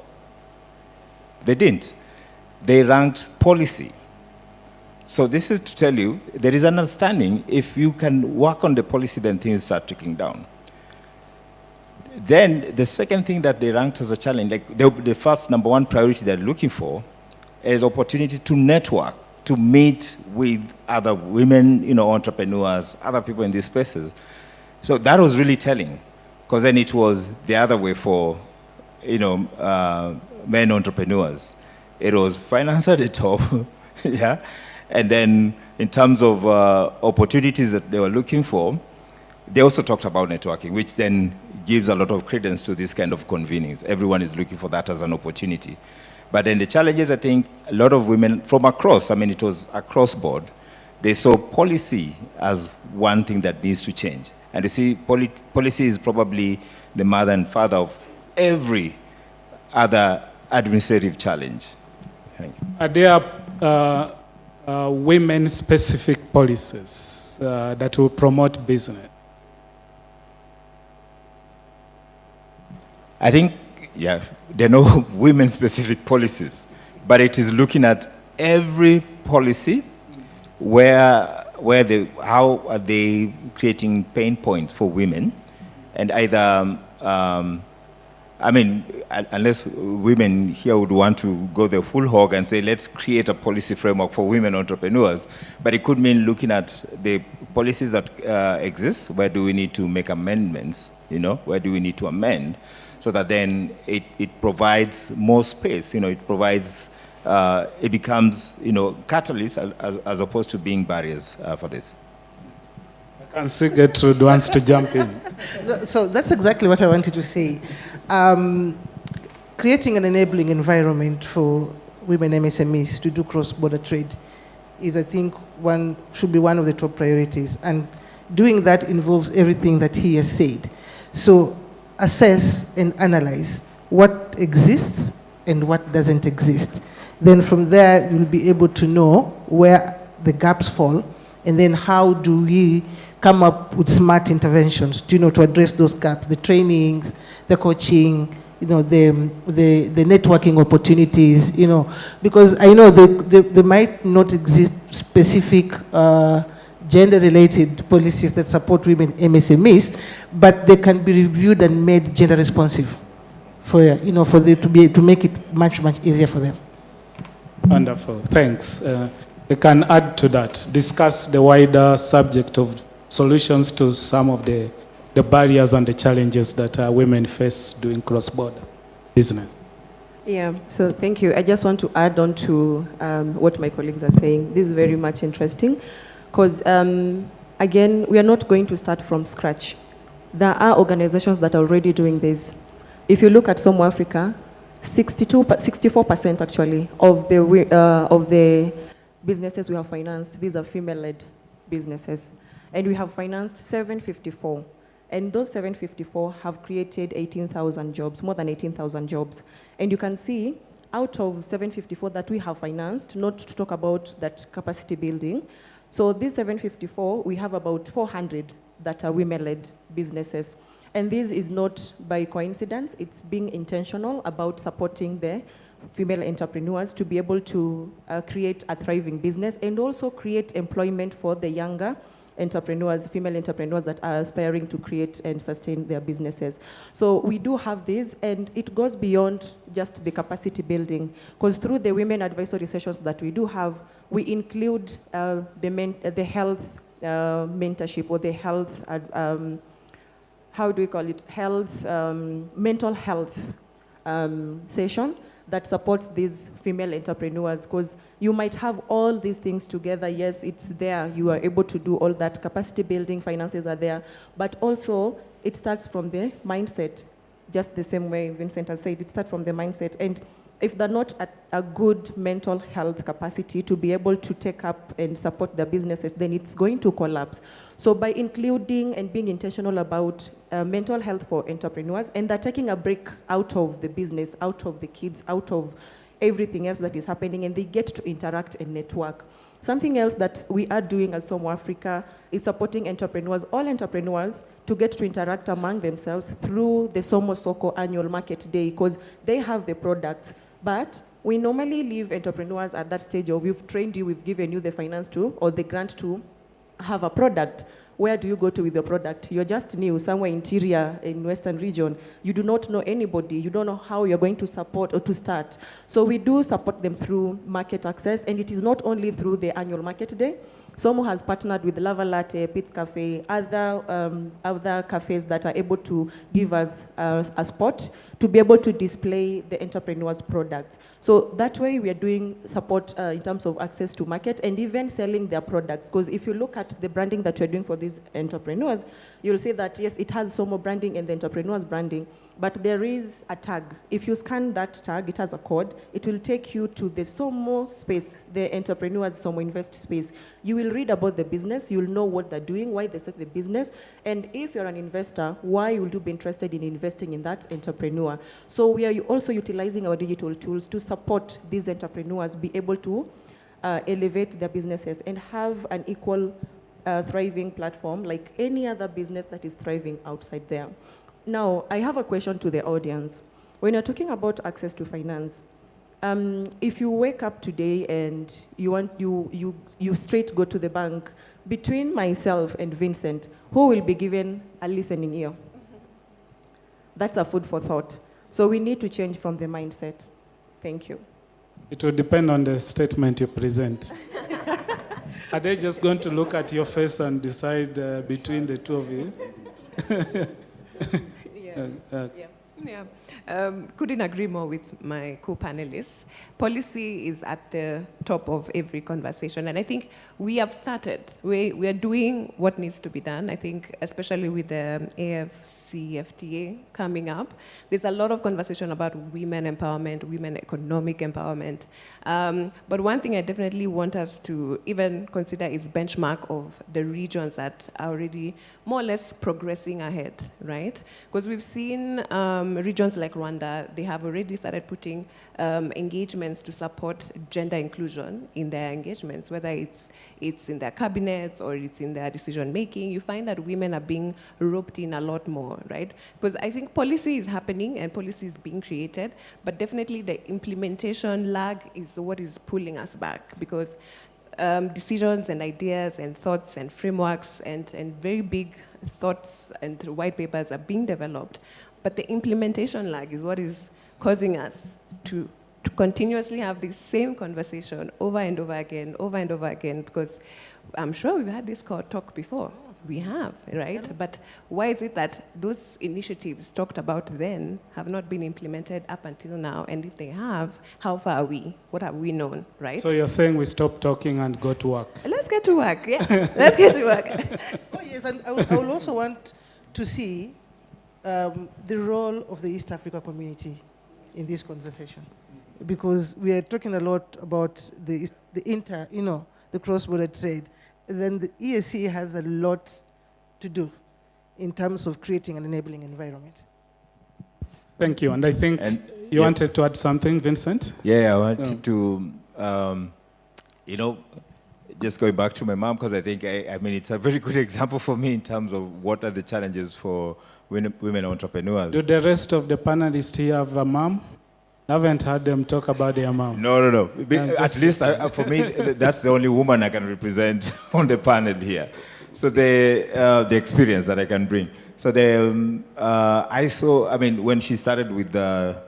They didn't. They ranked policy. So this is to tell you, there is an understanding, if you can work on the policy, then things start trickling down. Then the second thing that they ranked as a challenge, like the first number one priority they're looking for is opportunity to network, to meet with other women, entrepreneurs, other people in these spaces. So that was really telling, because then it was the other way for, men entrepreneurs. It was finance at the top, yeah? And then in terms of opportunities that they were looking for, they also talked about networking, which then gives a lot of credence to this kind of convenings. Everyone is looking for that as an opportunity. But then the challenges, I think, a lot of women from across, it was across board, they saw policy as one thing that needs to change. And you see, policy is probably the mother and father of every other administrative challenge. Thank you. Are there women-specific policies that will promote business? I think, yeah, there are no women-specific policies, but it is looking at every policy how are they creating pain points for women, and either, unless women here would want to go the full hog and say, let's create a policy framework for women entrepreneurs, but it could mean looking at the policies that exist, where do we need to make amendments, where do we need to amend, so that then it provides more space, it provides, it becomes, catalyst as opposed to being barriers for this. I can see Gertrude wants to jump in. So that's exactly what I wanted to say. Creating an enabling environment for women MSMEs to do cross-border trade is, I think, should be one of the top priorities. And doing that involves everything that he has said. So assess and analyze what exists and what doesn't exist. Then from there, you'll be able to know where the gaps fall, and then how do we come up with smart interventions to address those gaps, the trainings, the coaching, the networking opportunities, because I know there might not exist specific gender-related policies that support women MSMEs, but they can be reviewed and made gender responsive for them to make it much easier for them. Wonderful, thanks. We can add to that, discuss the wider subject of solutions to some of the barriers and the challenges that women face doing cross-border business. Yeah, so thank you. I just want to add on to what my colleagues are saying. This is very much interesting because, again, we are not going to start from scratch. There are organizations that are already doing this. If you look at Somo Africa, 64% actually of the businesses we have financed, these are female-led businesses. And we have financed 754. And those 754 have created 18,000 jobs, more than 18,000 jobs. And you can see, out of 754 that we have financed, not to talk about that capacity building, so these 754, we have about 400 that are women-led businesses. And this is not by coincidence, it's being intentional about supporting the female entrepreneurs to be able to create a thriving business and also create employment for the younger entrepreneurs, female entrepreneurs that are aspiring to create and sustain their businesses. So we do have this, and it goes beyond just the capacity building, because through the women advisory sessions that we do have, we include the health mentorship, or the health, how do we call it, mental health session that supports these female entrepreneurs, because you might have all these things together. Yes, it's there. You are able to do all that. Capacity building, finances are there. But also, it starts from the mindset. just the same way Vincent has said, it starts from the mindset. And if they're not at a good mental health capacity to be able to take up and support their businesses, then it's going to collapse. So by including and being intentional about mental health for entrepreneurs, and they're taking a break out of the business, out of the kids, out of everything else that is happening, and they get to interact and network. Something else that we are doing as Somo Africa is supporting entrepreneurs, all entrepreneurs, to get to interact among themselves through the Somo Soko annual market day, because they have the products. But we normally leave entrepreneurs at that stage of, we've trained you, we've given you the finance to, or the grant to have a product. Where do you go to with your product? You're just new, somewhere interior in Western region. You do not know anybody. You don't know how you're going to support or to start. So we do support them through market access, and it is not only through the annual market day. Somo has partnered with Lava Latte, Pitts Cafe, other cafes that are able to give us a spot to be able to display the entrepreneurs' products. So that way we are doing support in terms of access to market and even selling their products. Because if you look at the branding that we're doing for these entrepreneurs, you'll see that yes, it has Somo branding and the entrepreneurs branding, but there is a tag. If you scan that tag, it has a code, it will take you to the Somo space, the entrepreneurs Somo Invest space. You will read about the business, you'll know what they're doing, why they set the business, and if you're an investor, why would you be interested in investing in that entrepreneur? So we are also utilizing our digital tools to support these entrepreneurs be able to elevate their businesses and have an equal thriving platform like any other business that is thriving outside there. Now, I have a question to the audience. When you're talking about access to finance, if you wake up today and you straight go to the bank, between myself and Vincent, who will be given a listening ear? That's a food for thought. So we need to change from the mindset. Thank you. It will depend on the statement you present. Are they just going to look at your face and decide between the two of you? Couldn't agree more with my co-panelists. Policy is at the top of every conversation, and I think we have started. We are doing what needs to be done. I think, especially with the AFCFTA coming up, there's a lot of conversation about women empowerment, women economic empowerment. But one thing I definitely want us to even consider is benchmark of the regions that are already more or less progressing ahead, right? Because we've seen regions like Rwanda, they have already started putting engagements to support gender inclusion in their engagements, whether it's in their cabinets or it's in their decision making. You find that women are being roped in a lot more, right? Because I think policy is happening and policy is being created, but definitely the implementation lag is what is pulling us back, because decisions and ideas and thoughts and frameworks and very big thoughts and white papers are being developed, but the implementation lag is what is causing us to continuously have the same conversation over and over again, because I'm sure we've had this talk before. We have, right? Yeah. But why is it that those initiatives talked about then have not been implemented up until now? And if they have, how far are we? What have we known, right? So you're saying we stop talking and go to work? Let's get to work, yeah. Let's get to work. Oh, yes, and I will also want to see the role of the East Africa community in this conversation, because we are talking a lot about the cross-border trade. Then the EAC has a lot to do in terms of creating an enabling environment. Thank you. And I think you wanted to add something, Vincent? Yeah, I wanted to, just going back to my mom, because I think, it's a very good example for me in terms of what are the challenges for women entrepreneurs. Do the rest of the panelists here have a mom? I haven't heard them talk about their mom. No. At least for me, that's the only woman I can represent on the panel here. So the experience that I can bring. So I saw, when she started with a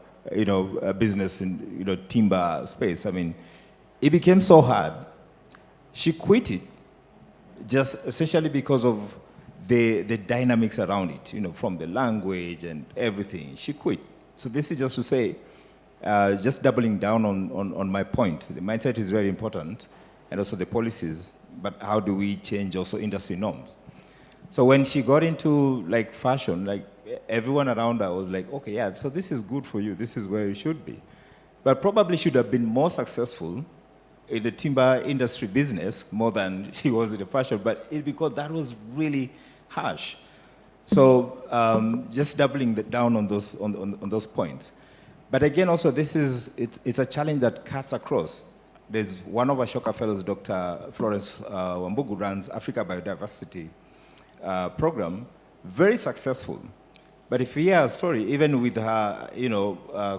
business in timber space, it became so hard. She quit it, just essentially because of the dynamics around it, from the language and everything. She quit. So this is just to say, just doubling down on my point. The mindset is very important, and also the policies, but how do we change also industry norms? So when she got into fashion, everyone around her was like, okay, yeah, so this is good for you. This is where you should be. But probably should have been more successful in the timber industry business more than she was in the fashion, but it's because that was really harsh. So just doubling down on those points. But again, also, it's a challenge that cuts across. There's one of our Ashoka Fellows, Dr. Florence Wambugu, runs Africa Biodiversity Program, very successful. But if you hear her story, even with her,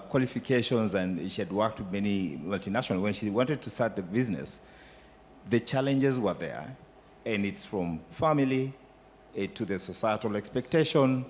qualifications, and she had worked with many multinationals, when she wanted to start the business, the challenges were there, and it's from family to the societal expectation.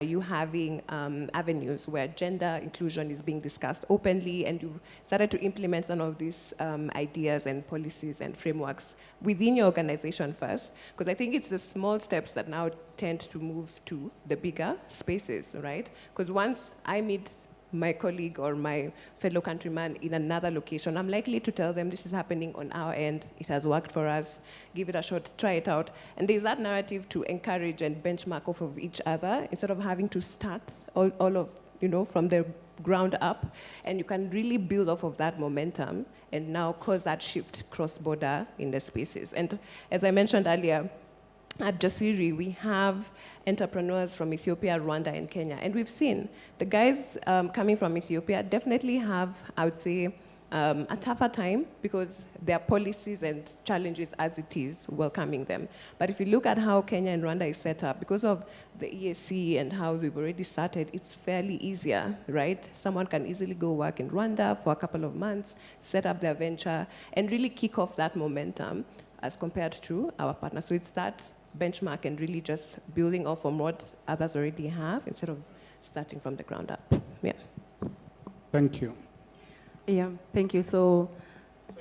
Are you having avenues where gender inclusion is being discussed openly, and you've started to implement some of these ideas and policies and frameworks within your organization first? Because I think it's the small steps that now tend to move to the bigger spaces, right? Because once I meet my colleague or my fellow countryman in another location, I'm likely to tell them this is happening on our end, it has worked for us, give it a shot, try it out. And there's that narrative to encourage and benchmark off of each other instead of having to start all of, from the ground up. And you can really build off of that momentum and now cause that shift cross-border in the spaces. And as I mentioned earlier, at Jasiri, we have entrepreneurs from Ethiopia, Rwanda, and Kenya. And we've seen the guys coming from Ethiopia definitely have, I would say, a tougher time because there are policies and challenges as it is welcoming them. But if you look at how Kenya and Rwanda is set up, because of the EAC and how we've already started, it's fairly easier, right? Someone can easily go work in Rwanda for a couple of months, set up their venture, and really kick off that momentum as compared to our partners. So it's that benchmark and really just building off from what others already have instead of starting from the ground up. Yeah. Thank you. Yeah, thank you. So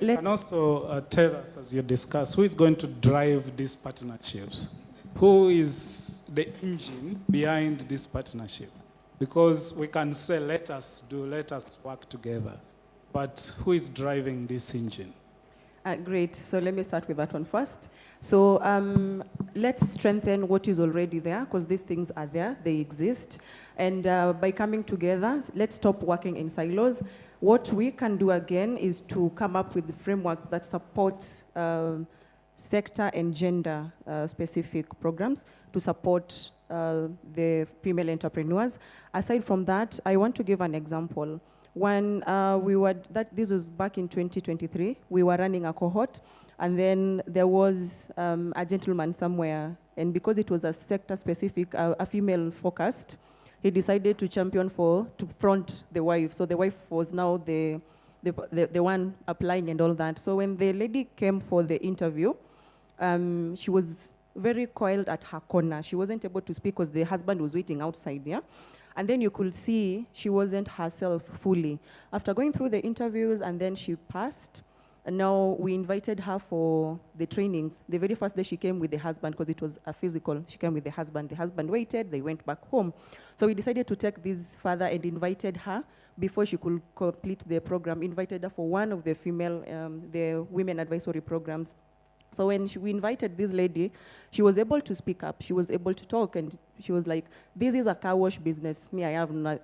You can also tell us, as you discuss, who is going to drive these partnerships? Who is the engine behind this partnership? Because we can say, let us work together. But who is driving this engine? Great. So let me start with that one first. So let's strengthen what is already there, because these things are there, they exist. And by coming together, let's stop working in silos. What we can do again is to come up with the framework that supports sector and gender specific programs to support the female entrepreneurs. Aside from that, I want to give an example. When this was back in 2023, we were running a cohort, and then there was a gentleman somewhere, and because it was a sector specific, a female focused, he decided to champion to front the wife. So the wife was now the one applying and all that. So when the lady came for the interview, she was very coiled at her corner. She wasn't able to speak because the husband was waiting outside, yeah? And then you could see she wasn't herself fully. After going through the interviews and then she passed, and now we invited her for the trainings. The very first day she came with the husband because it was a physical. She came with the husband. The husband waited, they went back home. So we decided to take this further and invited her before she could complete the program, invited her for one of the the women advisory programs. So when we invited this lady, she was able to speak up. She was able to talk, and she was like, this is a car wash business. Me, I have not.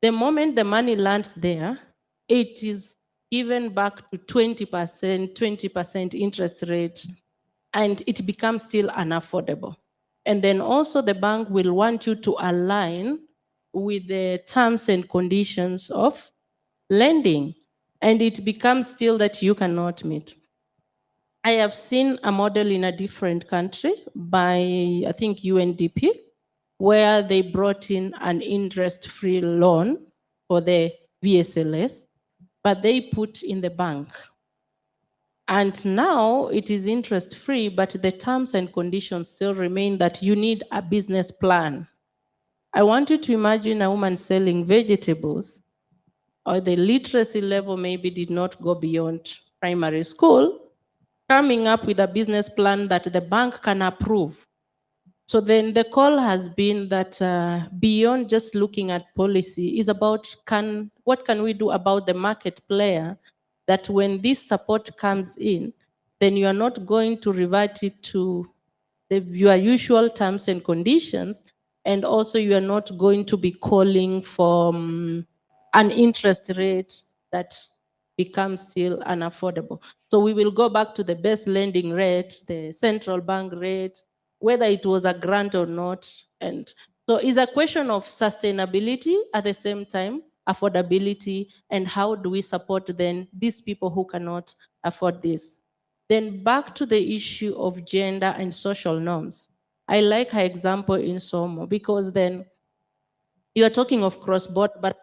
The moment the money lands there, it is given back to 20% interest rate, and it becomes still unaffordable. And then also the bank will want you to align with the terms and conditions of lending, and it becomes still that you cannot meet. I have seen a model in a different country by, I think, UNDP, where they brought in an interest-free loan for the VSLS, but they put in the bank. And now it is interest-free, but the terms and conditions still remain that you need a business plan. I want you to imagine a woman selling vegetables, or the literacy level maybe did not go beyond primary school, coming up with a business plan that the bank can approve. So then the call has been that beyond just looking at policy is about what can we do about the market player, that when this support comes in, then you are not going to revert it to your usual terms and conditions, and also you are not going to be calling for an interest rate that becomes still unaffordable. So we will go back to the best lending rate, the central bank rate, whether it was a grant or not. And so it's a question of sustainability at the same time, affordability, and how do we support then these people who cannot afford this. Then back to the issue of gender and social norms. I like her example in Somo, because then you are talking of cross-border, but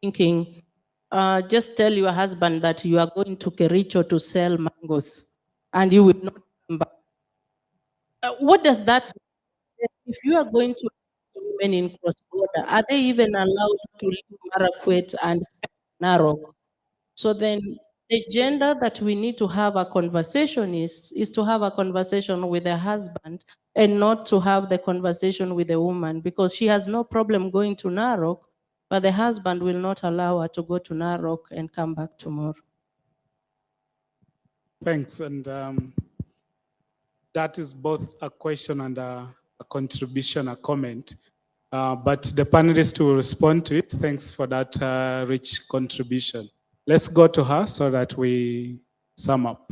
thinking, just tell your husband that you are going to Kericho to sell mangoes and you will not come back. What does that mean? If you are going to women in cross-border, are they even allowed to leave Marakwet and Narok? So then the gender that we need to have a conversation is to have a conversation with the husband and not to have the conversation with the woman, because she has no problem going to Narok, but the husband will not allow her to go to Narok and come back tomorrow. Thanks. And that is both a question and a contribution, a comment. But the panelists will respond to it. Thanks for that rich contribution. Let's go to her so that we sum up.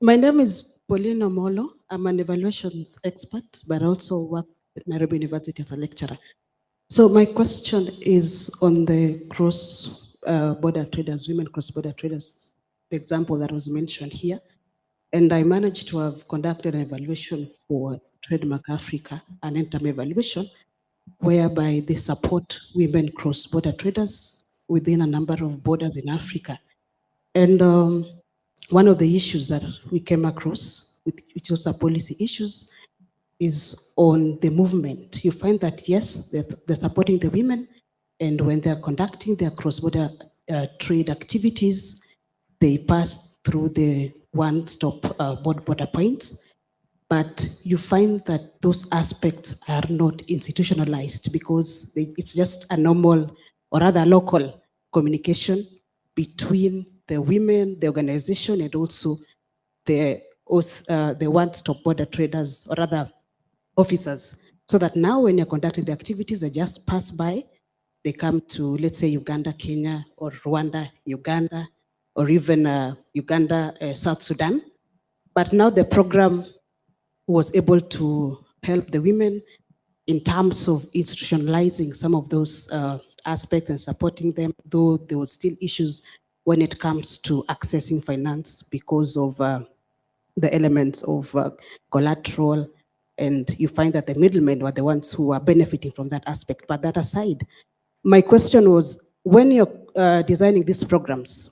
My name is Paulina Molo. I'm an evaluations expert, but also work at Nairobi University as a lecturer. So my question is on the cross-border traders, women cross-border traders, the example that was mentioned here. And I managed to have conducted an evaluation for Trademark Africa, an interim evaluation, whereby they support women cross-border traders within a number of borders in Africa. And one of the issues that we came across, which was a policy issues, is on the movement. You find that, yes, they're supporting the women, and when they're conducting their cross-border trade activities, they pass through the one-stop border points, but you find that those aspects are not institutionalized because it's just a normal or rather local communication between the women, the organization, and also the one-stop border traders or other officers. So that now when you're conducting the activities, they just pass by, they come to, let's say, Uganda, Kenya, or Rwanda, Uganda, or even Uganda, South Sudan. But now the program was able to help the women in terms of institutionalizing some of those aspects and supporting them, though there were still issues when it comes to accessing finance because of the elements of collateral, and you find that the middlemen were the ones who are benefiting from that aspect. But that aside, my question was, when you're designing these programs,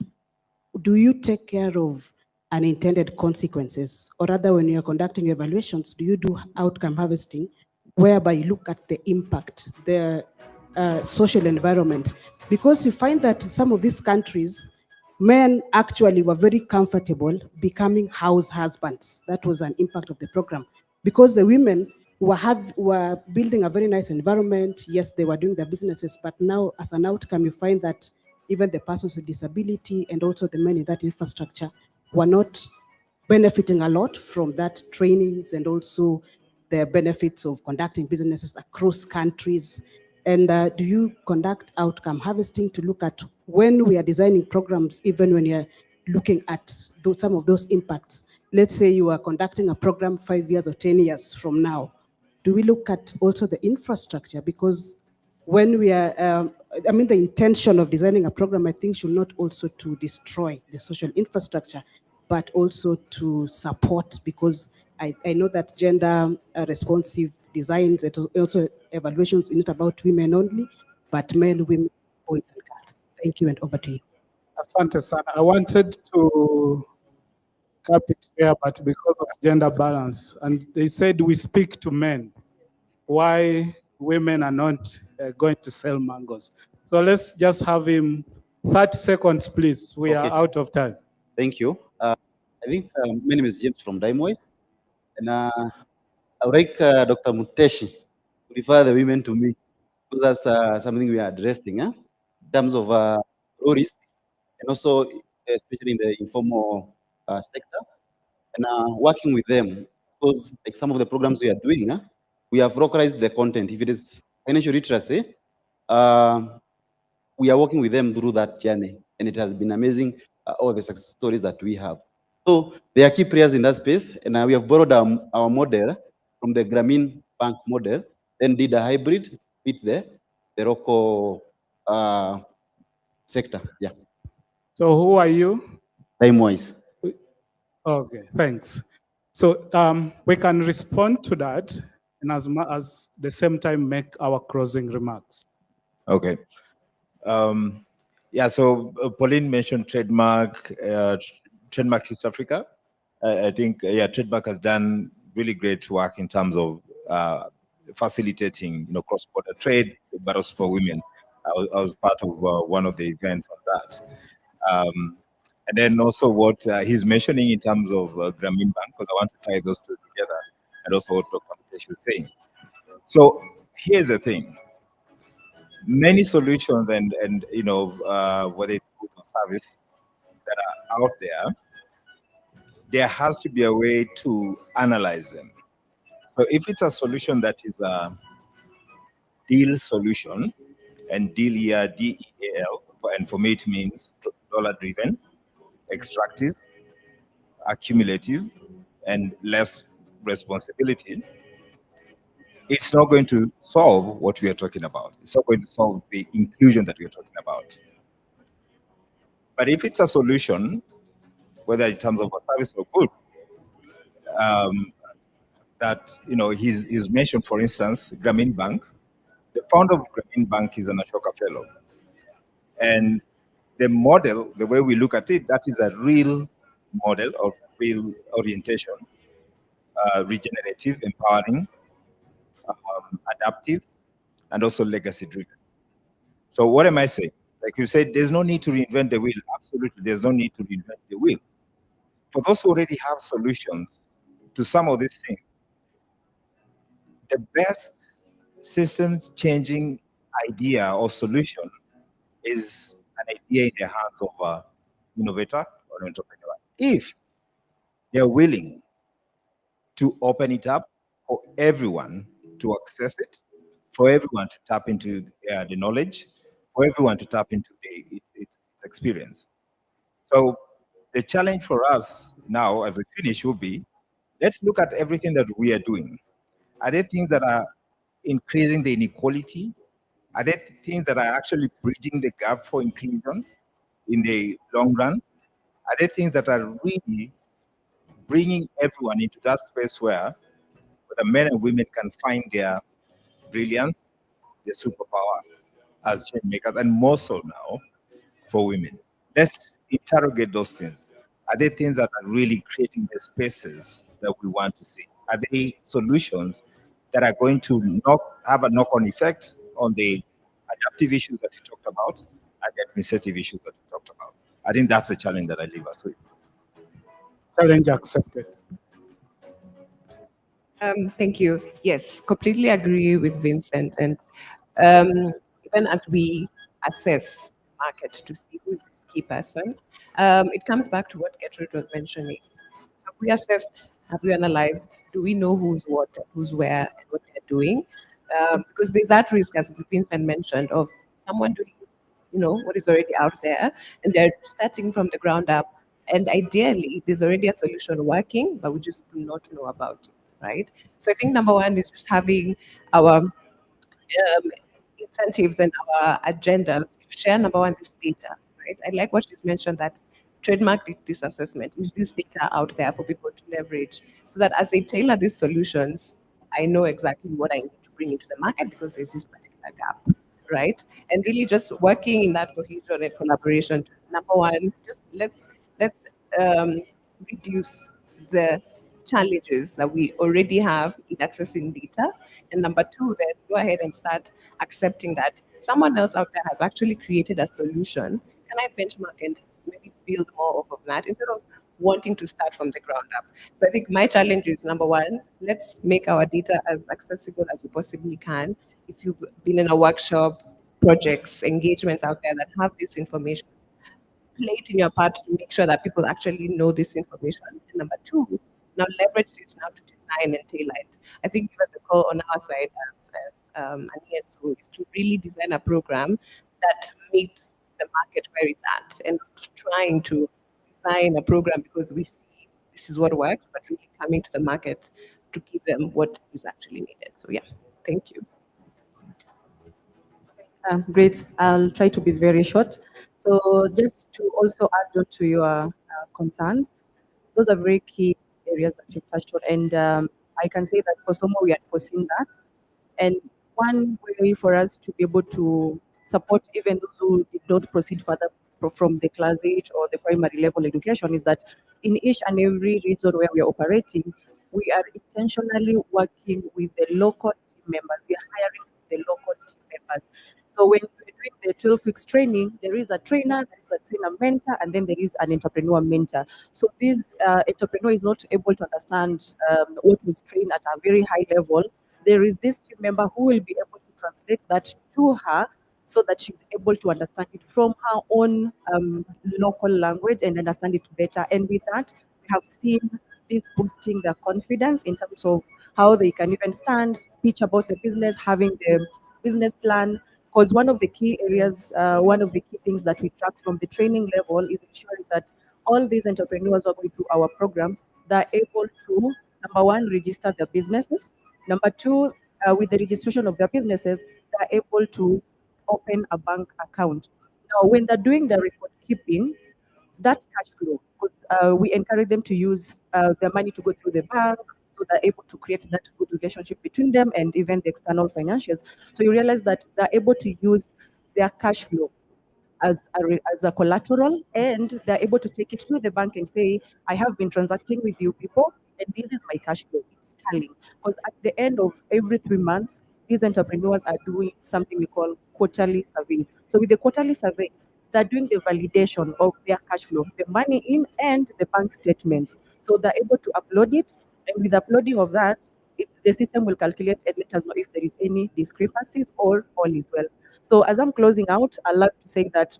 do you take care of unintended consequences? Or rather, when you're conducting your evaluations, do you do outcome harvesting, whereby you look at the impact, the social environment? Because you find that in some of these countries, men actually were very comfortable becoming house husbands. That was an impact of the program. Because the women were building a very nice environment. Yes, they were doing their businesses, but now as an outcome, you find that even the persons with disability and also the men in that infrastructure were not benefiting a lot from that trainings and also the benefits of conducting businesses across countries. And do you conduct outcome harvesting to look at when we are designing programs, even when you're looking at some of those impacts? Let's say you are conducting a program 5 years or 10 years from now. Do we look at also the infrastructure? Because when we are, the intention of designing a program, I think, should not also to destroy the social infrastructure, but also to support, because I know that gender responsive designs, it also evaluations, is not about women only, but men, women, boys and girls. Thank you, and over to you. Asante sana. I wanted to cap it there, but because of gender balance, and they said we speak to men, why women are not going to sell mangoes. So let's just have him 30 seconds, please. We are out of time. Thank you. I think my name is James from Daimois, and I would like Dr. Muteshi to refer the women to me, because that's something we are addressing in terms of low risk, and also especially in the informal sector, and working with them, because like some of the programs we are doing, we have localized the content. If it is financial literacy, we are working with them through that journey, and it has been amazing, all the success stories that we have. So there are key players in that space, and we have borrowed our model from the Grameen Bank model, then did a hybrid with the local sector. Yeah. So who are you? Time-wise. Okay, thanks. So we can respond to that, and as the same time make our closing remarks. Okay. Yeah, so Pauline mentioned Trademark, Trademark East Africa. I think, Trademark has done really great work in terms of facilitating, cross-border trade, but also for women. I was part of one of the events on that. And then also what he's mentioning in terms of Grameen Bank, because I want to tie those two together, and also what Dr. Mutesh was saying. So here's the thing. Many solutions and whether it's good or service that are out there has to be a way to analyze them. So if it's a solution that is a deal solution, and deal here, DEAL, and for me it means dollar driven, extractive, accumulative, and less responsibility, it's not going to solve what we are talking about. It's not going to solve the inclusion that we are talking about. But if it's a solution, whether in terms of a service or good, that he's mentioned, for instance, Grameen Bank. The founder of Grameen Bank is an Ashoka Fellow, and the model, the way we look at it, that is a real model of real orientation, regenerative, empowering, adaptive, and also legacy driven. So what am I saying? Like you said, there's no need to reinvent the wheel. Absolutely, there's no need to reinvent the wheel. For those who already have solutions to some of these things, the best system-changing idea or solution is an idea in the hands of an innovator or an entrepreneur. If they're willing to open it up for everyone to access it, for everyone to tap into the knowledge, for everyone to tap into its experience. So the challenge for us now as a finish will be, let's look at everything that we are doing. Are there things that are increasing the inequality? Are there things that are actually bridging the gap for inclusion in the long run? Are there things that are really bringing everyone into that space where the men and women can find their brilliance, their superpower as change makers, and more so now for women? Let's interrogate those things. Are there things that are really creating the spaces that we want to see? Are they solutions that are going to have a knock-on effect on the adaptive issues that we talked about and the administrative issues that we talked about? I think that's a challenge that I leave us with. Challenge accepted. Thank you. Yes, completely agree with Vincent. And even as we assess market to see who is this key person, it comes back to what Gertrude was mentioning. Have we assessed? Have we analyzed? Do we know who's what, who's where, and what they're doing? because there's that risk, as Vincent mentioned, of someone doing, what is already out there, and they're starting from the ground up. And ideally, there's already a solution working, but we just do not know about it, right? So I think number one is just having our incentives and our agendas to share number one this data, right? I like what she's mentioned that trademark did this assessment. Is this data out there for people to leverage so that as they tailor these solutions, I know exactly what I need to bring into the market because there's this particular gap, right? And really just working in that cohesion and collaboration. Number one, just let's reduce the challenges that we already have in accessing data. And number two, then go ahead and start accepting that someone else out there has actually created a solution. Can I benchmark and maybe build more off of that instead of wanting to start from the ground up? So I think my challenge is number one, let's make our data as accessible as we possibly can. If you've been in a workshop, projects, engagements out there that have this information, play it in your part to make sure that people actually know this information. And number two, now leverage this now to design and tailor it. I think even the call on our side as an ESO is to really design a program that meets the market where it's at and not trying to design a program because we see this is what works, but really coming to the market to give them what is actually needed. So yeah, thank you. Great. I'll try to be very short. So just to also add on to your concerns, those are very key areas that you touched on. And I can say that for someone, we had foreseen that. And one way for us to be able to support even those who did not proceed further from the class 8 or the primary level education is that in each and every region where we are operating, we are intentionally working with the local team members. We are hiring the local team members. So when we're doing the 12 weeks training, there is a trainer, there is a trainer mentor, and then there is an entrepreneur mentor. So this entrepreneur is not able to understand what was trained at a very high level. There is this team member who will be able to translate that to her so that she's able to understand it from her own local language and understand it better. And with that, we have seen this boosting their confidence in terms of how they can even stand, speak about the business, having the business plan. Because one of the key areas, one of the key things that we track from the training level is ensuring that all these entrepreneurs who are going through our programs, they're able to, number one, register their businesses. Number two, with the registration of their businesses, they're able to open a bank account. Now, when they're doing the record keeping, that cash flow, because we encourage them to use their money to go through the bank, so they're able to create that good relationship between them and even the external financials. So you realize that they're able to use their cash flow as a collateral, and they're able to take it to the bank and say, I have been transacting with you people, and this is my cash flow. It's tallying. Because at the end of every 3 months, these entrepreneurs are doing something we call quarterly surveys. So with the quarterly surveys, they're doing the validation of their cash flow, the money in and the bank statements. So they're able to upload it, and with uploading of that, the system will calculate and let us know if there is any discrepancies or all is well. So as I'm closing out, I'd like to say that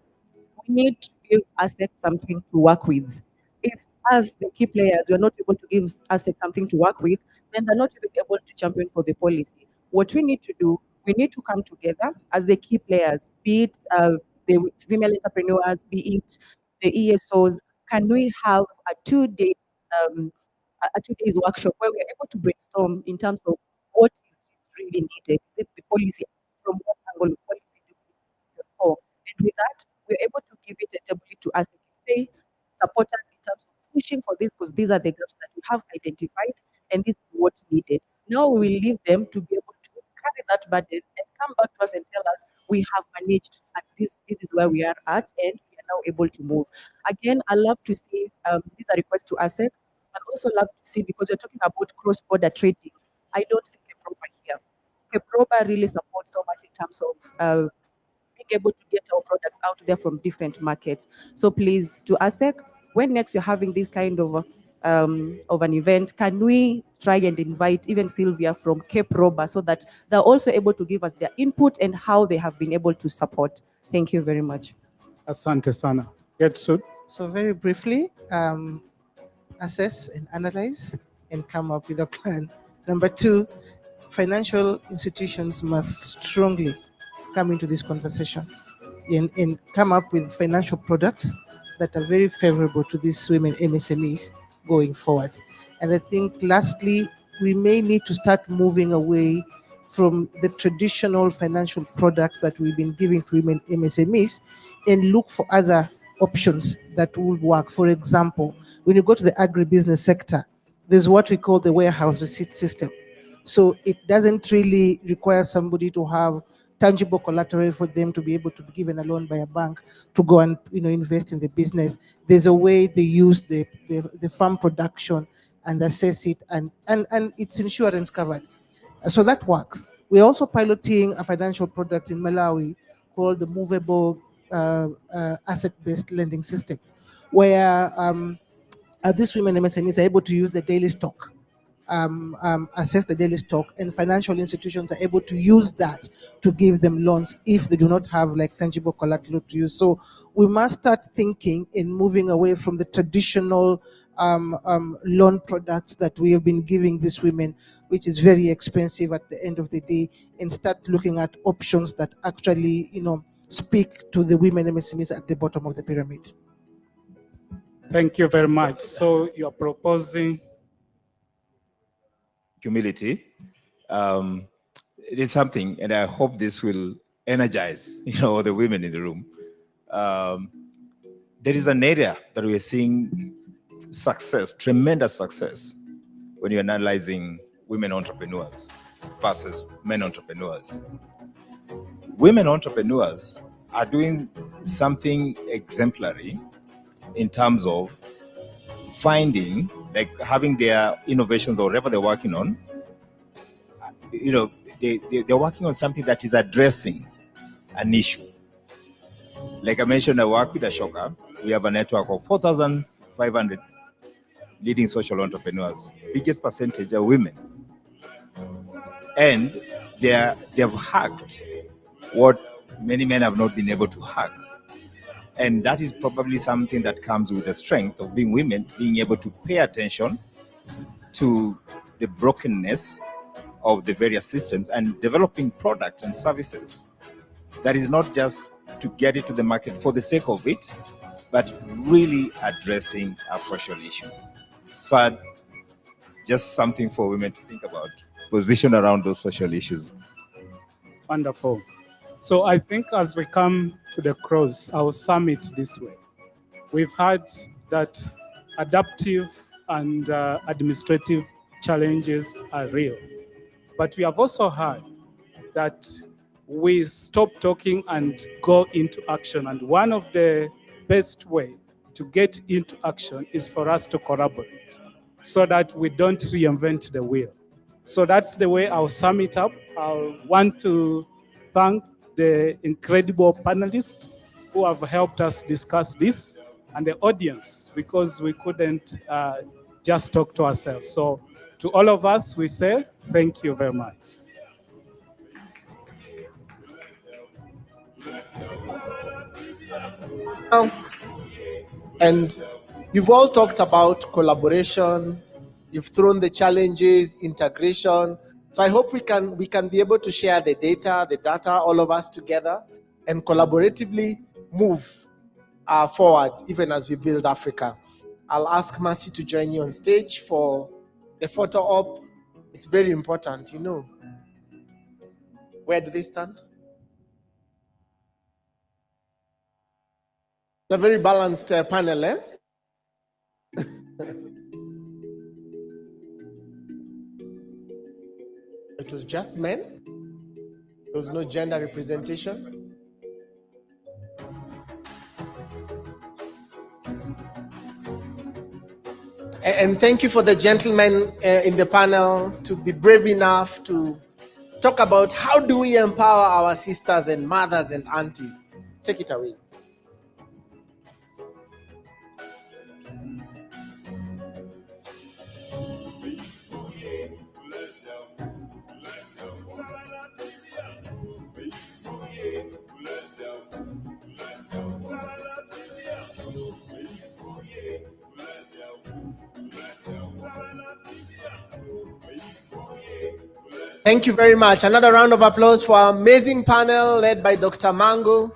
we need to give ASEC something to work with. If as the key players, we're not able to give ASEC something to work with, then they're not even able to champion for the policy. What we need to do, we need to come together as the key players, be it the female entrepreneurs, be it the ESOs. Can we have a 2-day a 2 days workshop where we're able to brainstorm in terms of what is really needed? Is it the policy? From what angle of policy do we need to for? And with that, we're able to give it a table to us and say, support us in terms of pushing for this because these are the gaps that we have identified and this is what's needed. Now we will leave them to be able to carry that burden and come back to us and tell us we have managed and this is where we are at and we are now able to move. Again, I love to see these are requests to ASEC. I also love to see because you're talking about cross-border trading. I don't see Keproba here. Keproba really supports so much in terms of being able to get our products out there from different markets. So please, to ASEC, when next you're having this kind of an event, can we try and invite even Sylvia from Keproba so that they're also able to give us their input and how they have been able to support. Thank you very much. Asante sana. Get soon. So very briefly, assess and analyze and come up with a plan. Number two, financial institutions must strongly come into this conversation and come up with financial products that are very favorable to these women MSMEs going forward. And I think lastly, we may need to start moving away from the traditional financial products that we've been giving to women MSMEs and look for other options that will work. For example, when you go to the agribusiness sector, there's what we call the warehouse receipt system. So it doesn't really require somebody to have tangible collateral for them to be able to be given a loan by a bank to go and invest in the business. There's a way they use the farm production and assess it, and it's insurance covered. So that works. We're also piloting a financial product in Malawi called the movable asset-based lending system, where these women MSMEs are able to use the daily stock, assess the daily stock, and financial institutions are able to use that to give them loans if they do not have like tangible collateral to use. So we must start thinking and moving away from the traditional loan products that we have been giving these women, which is very expensive at the end of the day, and start looking at options that actually speak to the women MSMEs at the bottom of the pyramid. Thank you very much. So you're proposing humility. It is something, and I hope this will energize, the women in the room. There is an area that we are seeing success, tremendous success, when you're analyzing women entrepreneurs versus men entrepreneurs. Women entrepreneurs are doing something exemplary in terms of finding, like having their innovations or whatever they're working on, they're working on something that is addressing an issue. Like I mentioned, I work with Ashoka. We have a network of 4,500 leading social entrepreneurs. Biggest percentage are women. And they've hacked what many men have not been able to hack. And that is probably something that comes with the strength of being women, being able to pay attention to the brokenness of the various systems and developing products and services that is not just to get it to the market for the sake of it, but really addressing a social issue. So just something for women to think about, position around those social issues. Wonderful. So I think as we come to the close, I'll sum it this way. We've heard that adaptive and administrative challenges are real. But we have also heard that we stop talking and go into action. And one of the best ways to get into action is for us to collaborate so that we don't reinvent the wheel. So that's the way I'll sum it up. I want to thank the incredible panelists who have helped us discuss this, and the audience, because we couldn't just talk to ourselves. So to all of us, we say thank you very much. And you've all talked about collaboration, you've thrown the challenges, integration. So I hope we can be able to share the data, all of us together, and collaboratively move forward, even as we build Africa. I'll ask Mercy to join you on stage for the photo op. It's very important, Where do they stand? It's a very balanced panel, eh? It was just men. There was no gender representation. And thank you for the gentlemen in the panel to be brave enough to talk about how do we empower our sisters and mothers and aunties. Take it away. Thank you very much. Another round of applause for our amazing panel led by Dr. Mango.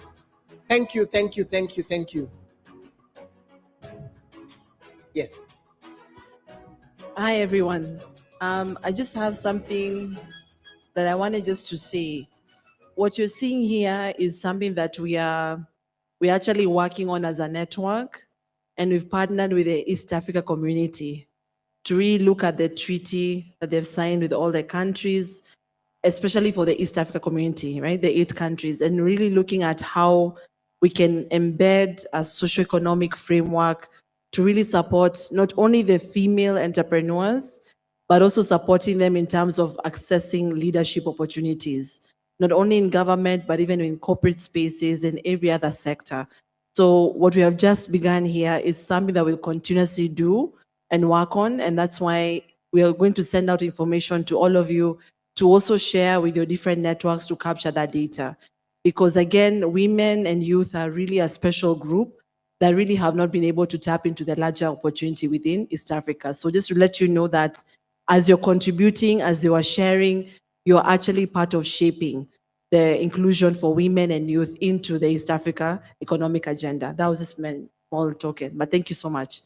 Thank you, thank you, thank you, thank you. Yes. Hi, everyone. I just have something that I wanted just to say. What you're seeing here is something that we're actually working on as a network, and we've partnered with the East Africa community to really look at the treaty that they've signed with all the countries, especially for the East Africa community, right? The 8 countries, and really looking at how we can embed a socioeconomic framework to really support not only the female entrepreneurs, but also supporting them in terms of accessing leadership opportunities, not only in government, but even in corporate spaces and every other sector. So what we have just begun here is something that we'll continuously do and work on, and that's why we are going to send out information to all of you to also share with your different networks to capture that data. Because again, women and youth are really a special group that really have not been able to tap into the larger opportunity within East Africa. So just to let you know that as you're contributing, as you are sharing, you're actually part of shaping the inclusion for women and youth into the East Africa economic agenda. That was just my small token, but thank you so much.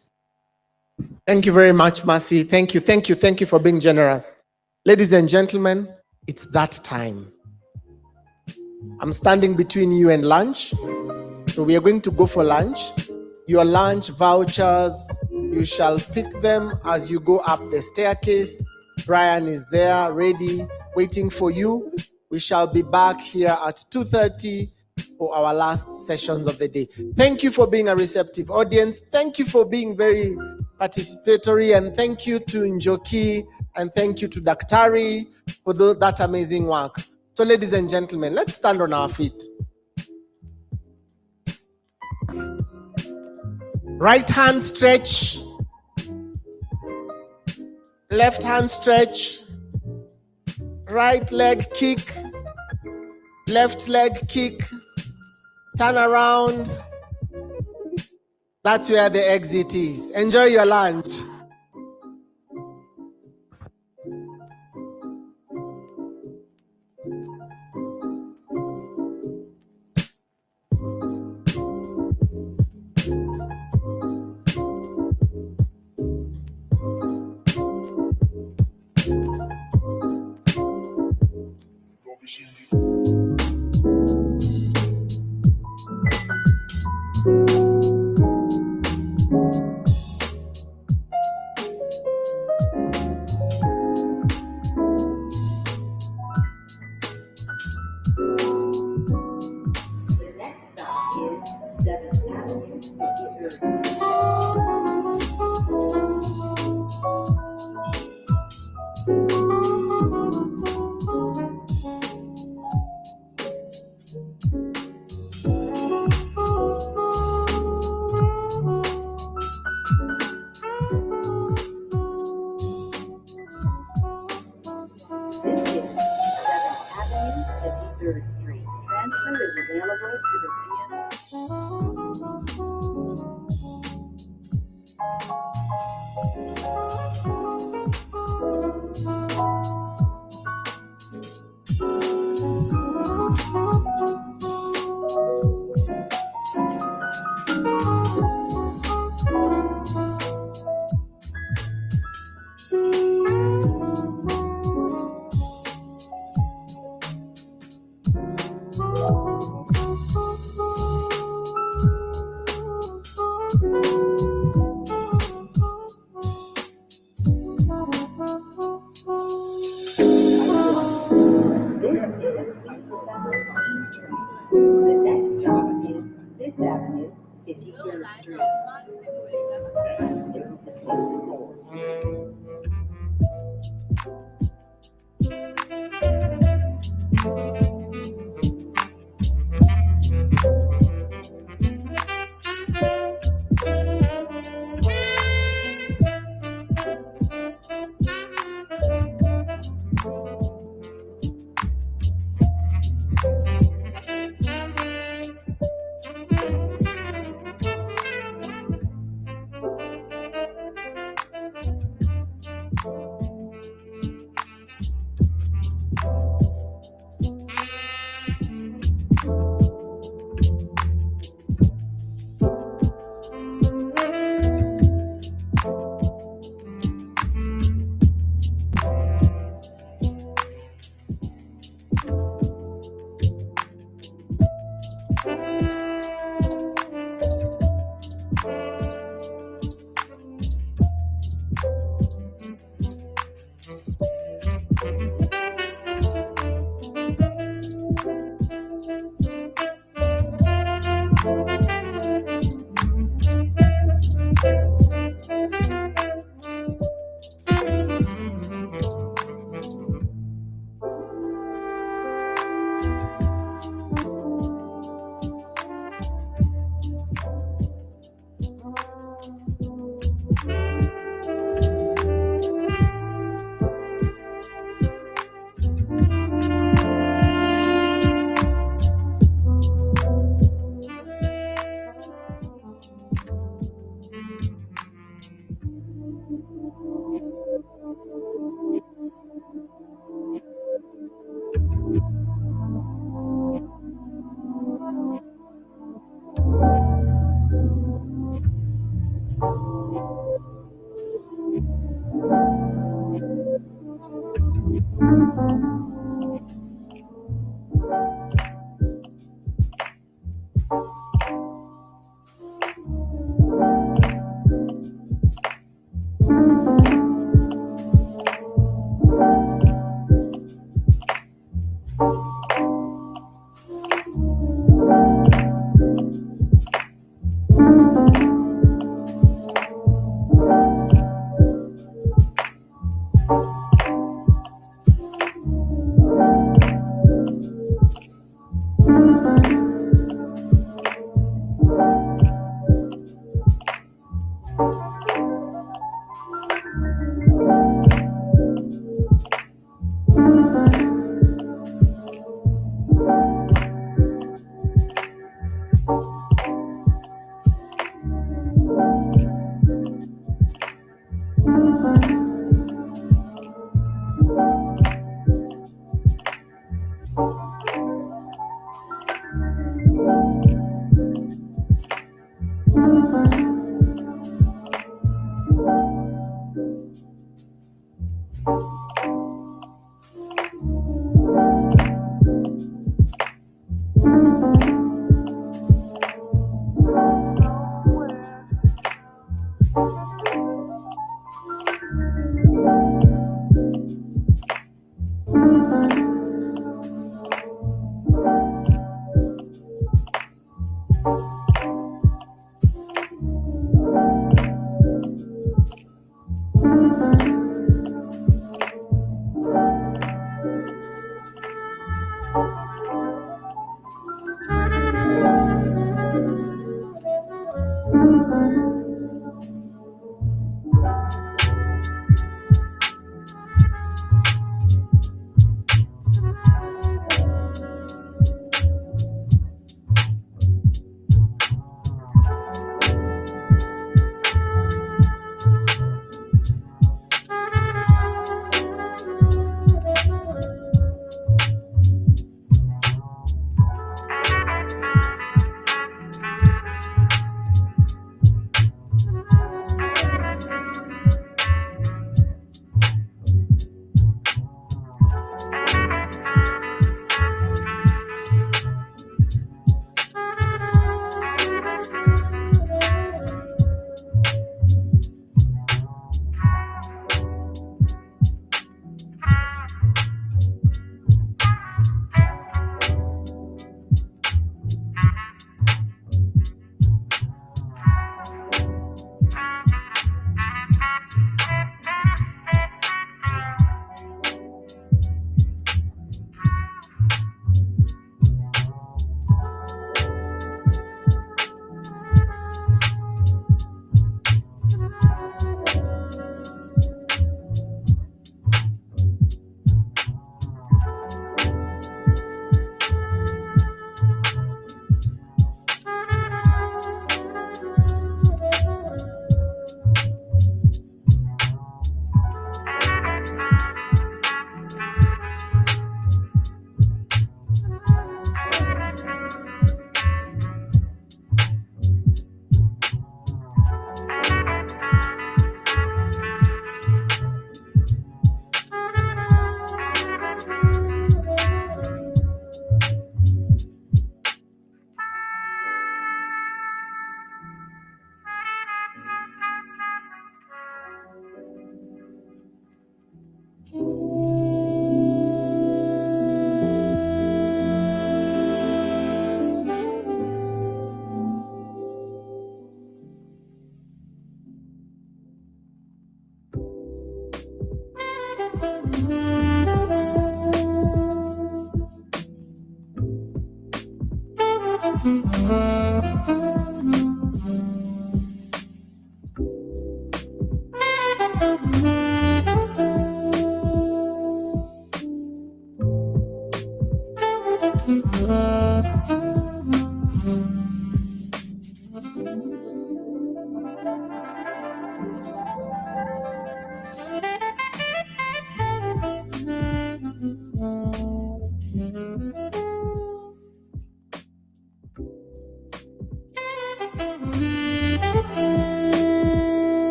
Thank you very much, Mercy. Thank you, thank you, thank you for being generous. Ladies and gentlemen, it's that time. I'm standing between you and lunch. So we are going to go for lunch. Your lunch vouchers, you shall pick them as you go up the staircase. Brian is there, ready, waiting for you. We shall be back here at 2:30 for our last sessions of the day. Thank you for being a receptive audience. Thank you for being very participatory, and thank you to Njoki, and thank you to Daktari for that amazing work. So ladies and gentlemen, let's stand on our feet. Right hand stretch, left hand stretch, right leg kick, left leg kick, turn around. That's where the exit is. Enjoy your lunch.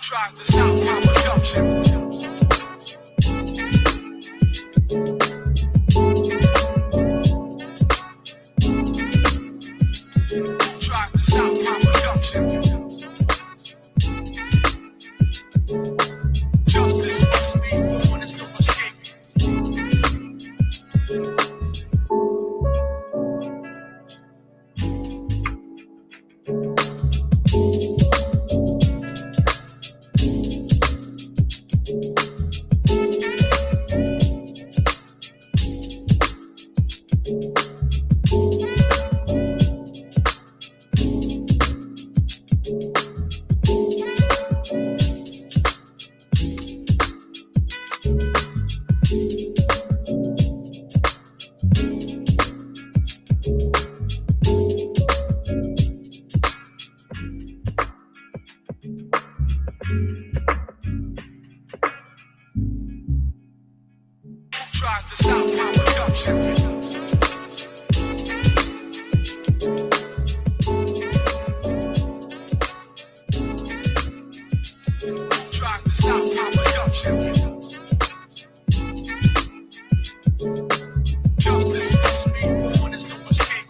Tries to stop my production. Tries to stop my production. Justice must be won, there's no escape. Tries to stop my production. Tries to stop my production. Justice must be won, there's no escape.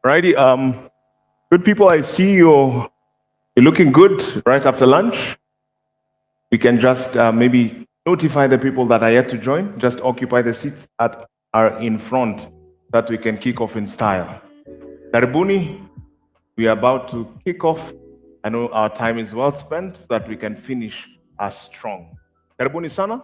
Righty, good people, I see you're looking good right after lunch. We can just maybe notify the people that are yet to join, just occupy the seats that are in front so that we can kick off in style. Karibuni, we are about to kick off. I know our time is well spent so that we can finish as strong. Karibuni sana.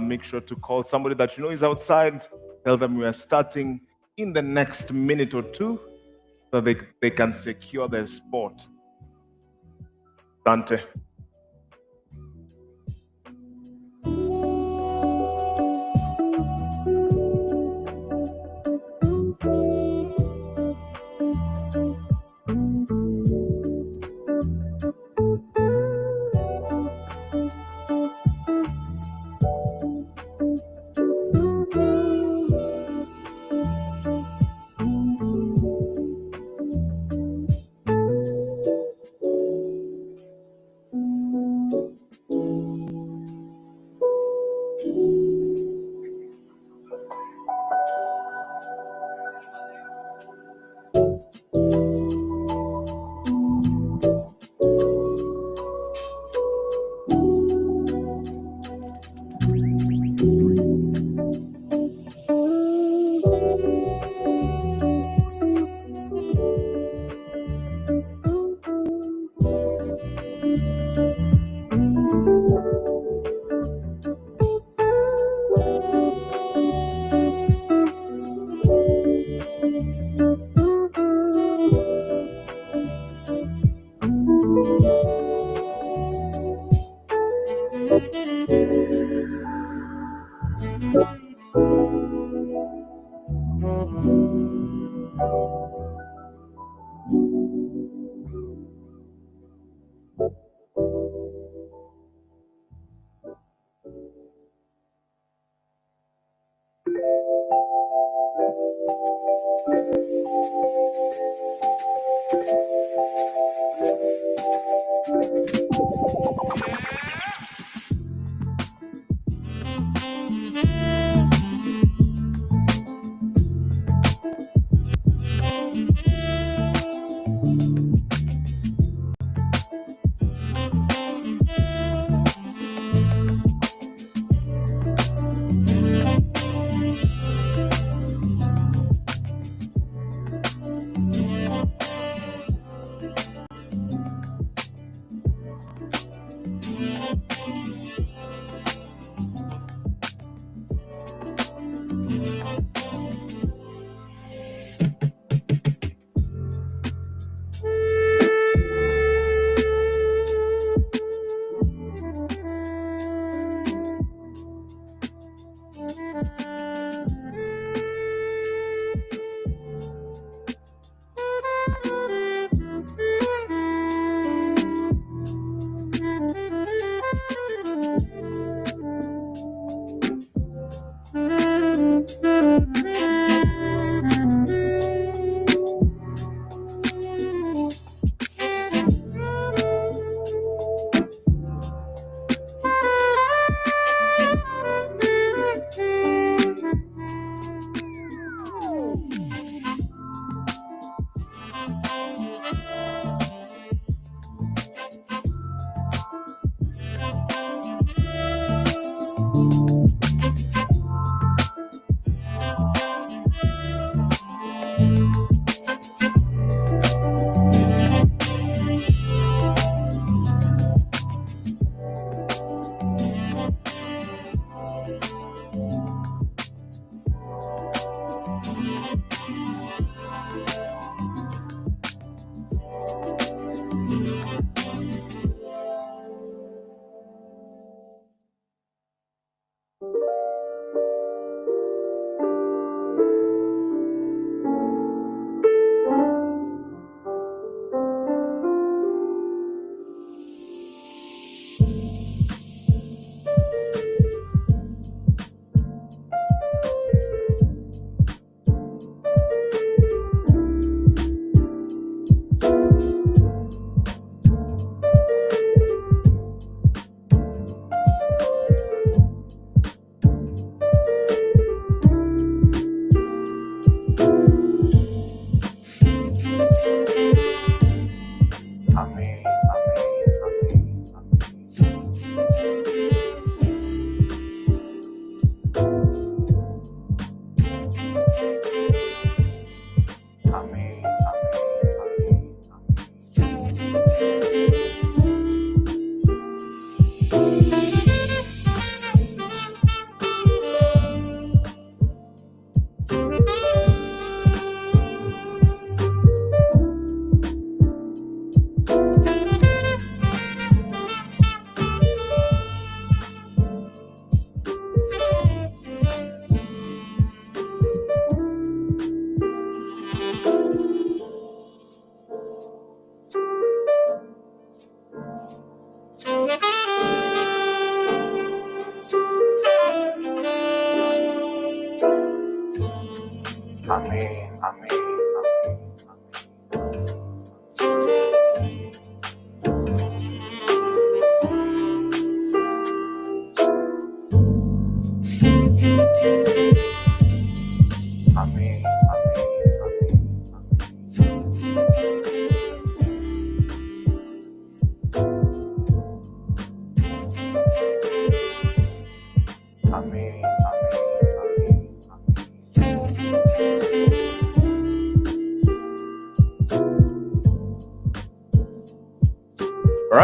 Make sure to call somebody that you know is outside. Tell them we are starting in the next minute or two so they can secure their spot. Dante.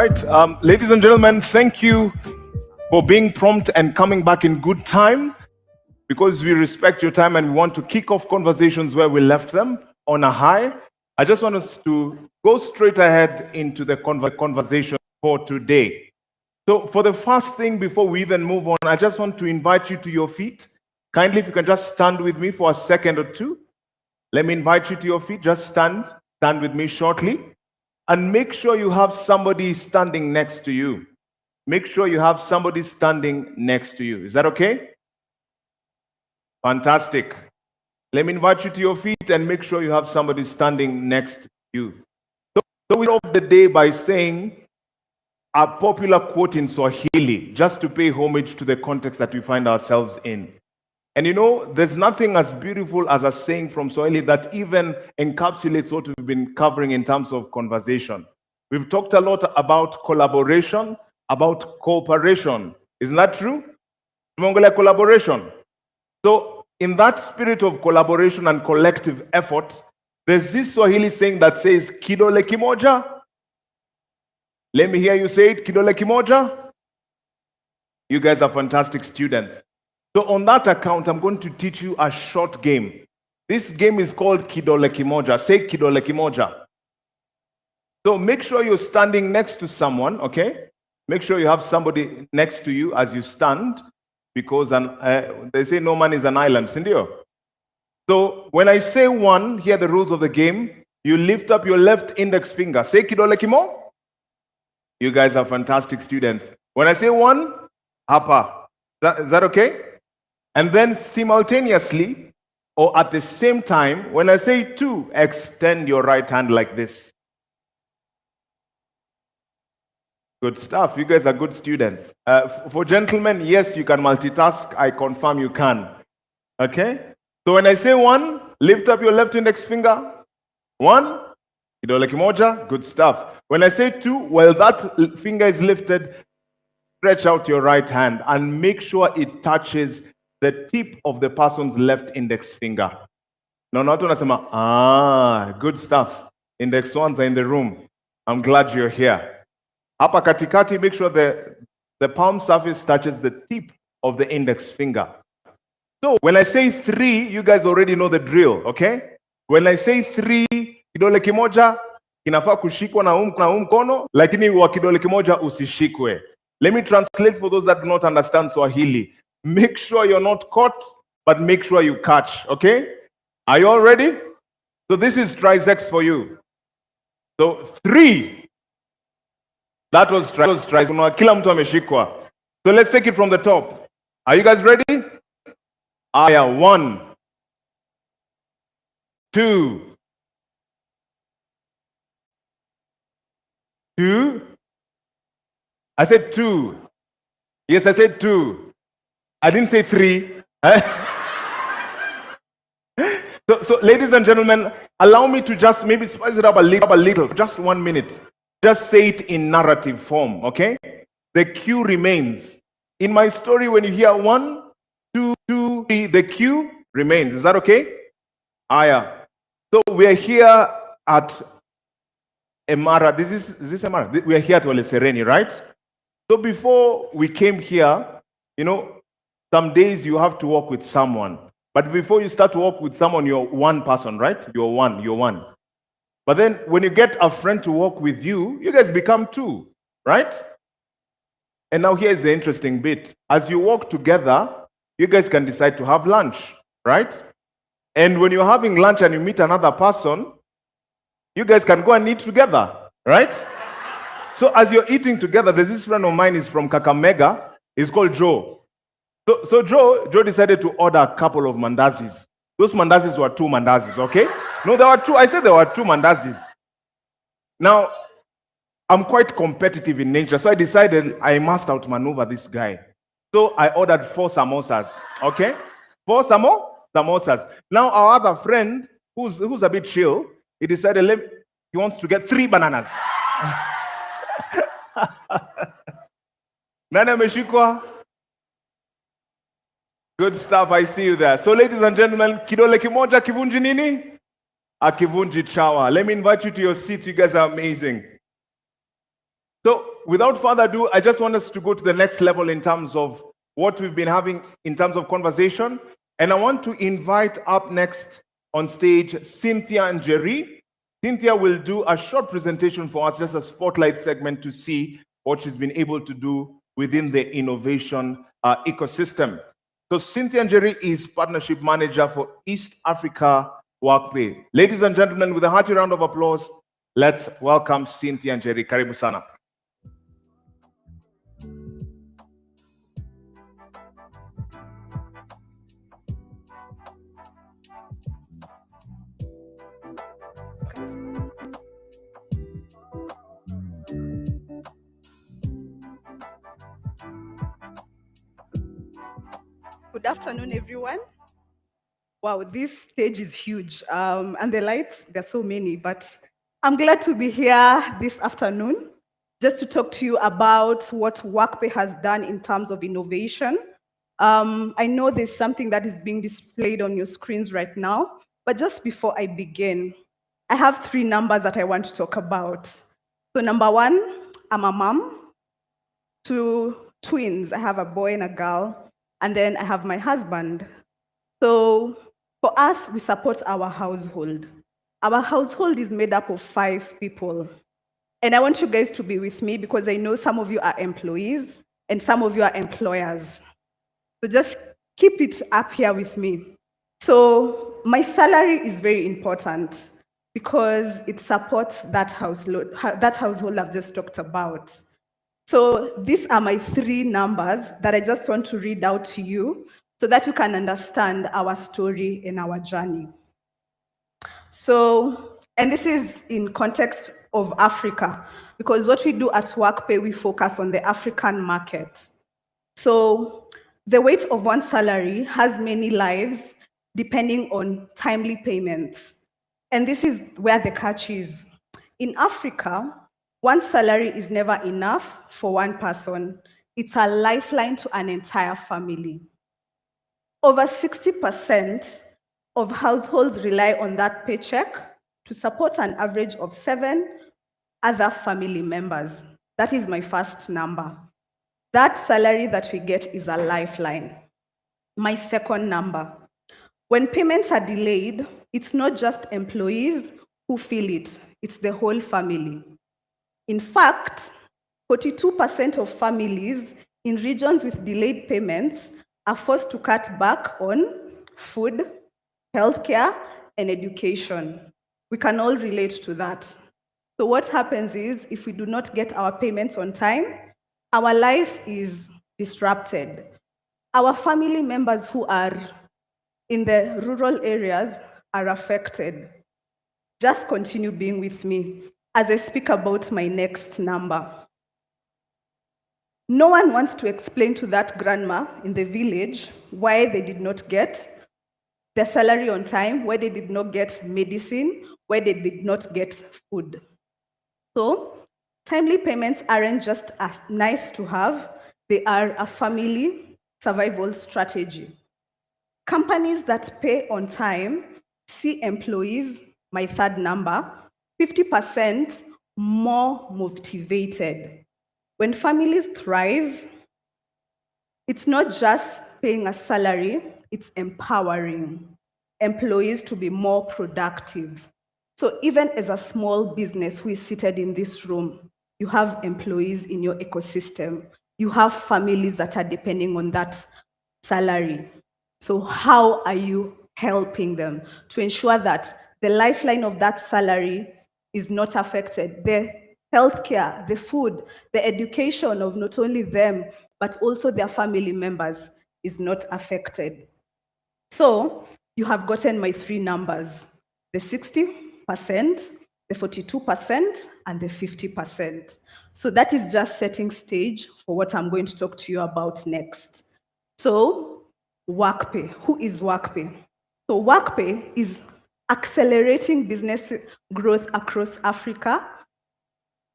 right. Ladies and gentlemen, thank you for being prompt and coming back in good time, because we respect your time and we want to kick off conversations where we left them on a high. I just want us to go straight ahead into the conversation for today. So for the first thing, before we even move on, I just want to invite you to your feet. Kindly, if you can just stand with me for a second or two. Let me invite you to your feet. Just stand with me shortly. And make sure you have somebody standing next to you. Make sure you have somebody standing next to you. Is that okay? Fantastic. Let me invite you to your feet and make sure you have somebody standing next to you. So we start the day by saying a popular quote in Swahili, just to pay homage to the context that we find ourselves in. And you know, there's nothing as beautiful as a saying from Swahili that even encapsulates what we've been covering in terms of conversation. We've talked a lot about collaboration, about cooperation. Isn't that true? Tumeongelea collaboration. So in that spirit of collaboration and collective effort, there's this Swahili saying that says, kidole kimoja. Let me hear you say it, kidole kimoja. You guys are fantastic students. So on that account, I'm going to teach you a short game. This game is called Kidole Kimoja. Say Kidole Kimoja. So make sure you're standing next to someone, okay? Make sure you have somebody next to you as you stand, because they say no man is an island, sindio? So when I say one, here are the rules of the game. You lift up your left index finger. Say Kidole Kimo. You guys are fantastic students. When I say one, hapa. Is that okay? And then simultaneously, or at the same time, when I say two, extend your right hand like this. Good stuff. You guys are good students. For gentlemen, yes, you can multitask. I confirm you can. Okay? So when I say one, lift up your left index finger. One, kidole kimoja. Good stuff. When I say two, while that finger is lifted, stretch out your right hand and make sure it touches the tip of the person's left index finger. No, not unasema, good stuff. Index ones are in the room. I'm glad you're here. Hapa katikati, make sure the palm surface touches the tip of the index finger. So when I say three, you guys already know the drill, okay? When I say three, kidole kimoja, kinafaa kushikwa na mkono, lakini wa kidole kimoja usishikwe. Let me translate for those that do not understand Swahili. Make sure you're not caught, but make sure you catch, okay? Are you all ready? So this is triceps for you. So three. That was triceps. Kila mtu ameshikwa. So let's take it from the top. Are you guys ready? Aya, 1, 2, 2. I said 2. Yes, I said 2. I didn't say 3. So, ladies and gentlemen, allow me to just maybe spice it up a little, just 1 minute. Just say it in narrative form, okay? The cue remains. In my story, when you hear 1, 2, 3, the cue remains. Is that okay? Aya. So we're here at Emara. Is this Emara? We're here at Ole Sereni, right? So before we came here, you know, some days you have to walk with someone. But before you start to walk with someone, you're one person, right? You're one. But then when you get a friend to walk with you, you guys become two, right? And now here's the interesting bit. As you walk together, you guys can decide to have lunch, right? And when you're having lunch and you meet another person, you guys can go and eat together, right? So as you're eating together, there's this friend of mine, is from Kakamega. He's called Joe. So Joe decided to order a couple of mandazis. Those mandazis were 2 mandazis, okay? No, there were 2. I said there were 2 mandazis. Now, I'm quite competitive in nature, so I decided I must outmaneuver this guy. So I ordered 4 samosas, okay? 4 samosas. Now our other friend, who's a bit chill, he decided he wants to get 3 bananas. Nani ameshikwa? Good stuff, I see you there. So ladies and gentlemen, kidole kimoja kivunji nini? Akivunji chawa. Let me invite you to your seats. You guys are amazing. So without further ado, I just want us to go to the next level in terms of what we've been having in terms of conversation. And I want to invite up next on stage Cynthia and Jerry. Cynthia will do a short presentation for us, just a spotlight segment to see what she's been able to do within the innovation ecosystem. So Cynthia and Jerry is Partnership Manager for East Africa Workpay. Ladies and gentlemen, with a hearty round of applause, let's welcome Cynthia and Jerry. Karibu sana. Good afternoon, everyone. Wow, this stage is huge. And the lights, there's so many, but I'm glad to be here this afternoon just to talk to you about what Workpay has done in terms of innovation. I know there's something that is being displayed on your screens right now, but just before I begin, I have 3 numbers that I want to talk about. So number 1, I'm a mom to twins. I have a boy and a girl, and then I have my husband. So for us, we support our household. Our household is made up of 5 people. And I want you guys to be with me because I know some of you are employees and some of you are employers. So just keep it up here with me. So my salary is very important because it supports that household I've just talked about. So these are my 3 numbers that I just want to read out to you so that you can understand our story and our journey. So, and this is in context of Africa, because what we do at Workpay, we focus on the African market. So the weight of one salary has many lives depending on timely payments. And this is where the catch is. In Africa, one salary is never enough for one person. It's a lifeline to an entire family. Over 60% of households rely on that paycheck to support an average of 7 other family members. That is my first number. That salary that we get is a lifeline. My second number. When payments are delayed, it's not just employees who feel it, it's the whole family. In fact, 42% of families in regions with delayed payments are forced to cut back on food, healthcare, and education. We can all relate to that. So what happens is, if we do not get our payments on time, our life is disrupted. Our family members who are in the rural areas are affected. Just continue being with me as I speak about my next number. No one wants to explain to that grandma in the village why they did not get their salary on time, why they did not get medicine, why they did not get food. So, timely payments aren't just nice to have, they are a family survival strategy. Companies that pay on time see employees, my third number, 50% more motivated. When families thrive, it's not just paying a salary, it's empowering employees to be more productive. So even as a small business who is seated in this room, you have employees in your ecosystem. You have families that are depending on that salary. So how are you helping them to ensure that the lifeline of that salary is not affected? The healthcare, the food, the education of not only them, but also their family members is not affected. So you have gotten my 3 numbers, the 60%, the 42%, and the 50%. So that is just setting stage for what I'm going to talk to you about next. So Workpay, who is Workpay? So Workpay is accelerating business growth across Africa.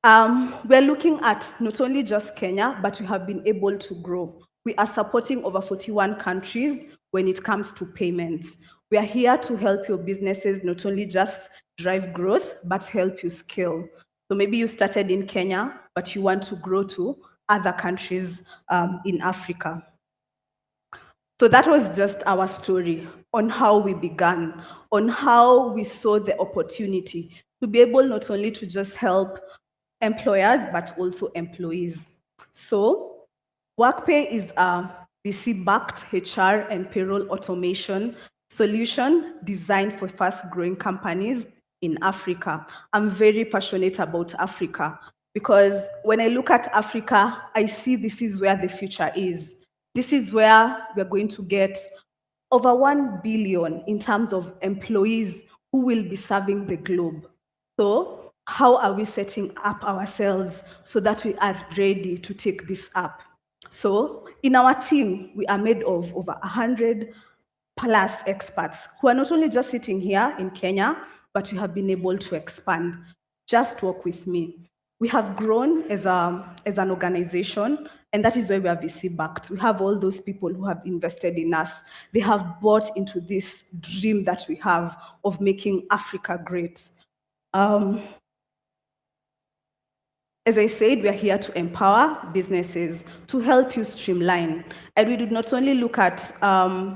We're looking at not only just Kenya, but we have been able to grow. We are supporting over 41 countries when it comes to payments. We are here to help your businesses not only just drive growth, but help you scale. So maybe you started in Kenya, but you want to grow to other countries in Africa. So that was just our story on how we began, on how we saw the opportunity to be able not only to just help employers, but also employees. So WorkPay is a VC-backed HR and payroll automation solution designed for fast-growing companies in Africa. I'm very passionate about Africa because when I look at Africa, I see this is where the future is. This is where we're going to get over 1 billion in terms of employees who will be serving the globe. So how are we setting up ourselves so that we are ready to take this up? So in our team, we are made of over 100 plus experts who are not only just sitting here in Kenya, but we have been able to expand. Just work with me. We have grown as an organization, and that is why we are VC-backed. We have all those people who have invested in us. They have bought into this dream that we have of making Africa great. As I said, we are here to empower businesses, to help you streamline. And we do not only look at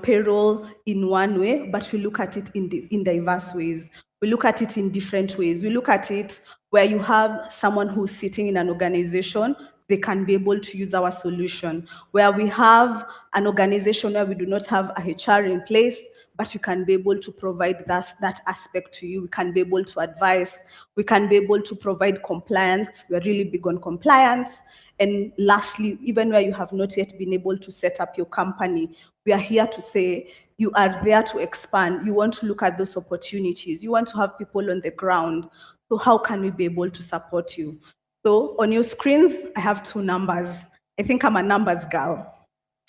payroll in one way, but we look at it in diverse ways. We look at it in different ways. We look at it where you have someone who's sitting in an organization, they can be able to use our solution. Where we have an organization where we do not have a HR in place, but we can be able to provide that aspect to you. We can be able to advise. We can be able to provide compliance. We're really big on compliance. And lastly, even where you have not yet been able to set up your company, we are here to say you are there to expand. You want to look at those opportunities. You want to have people on the ground. So how can we be able to support you? So on your screens, I have 2 numbers. I think I'm a numbers girl.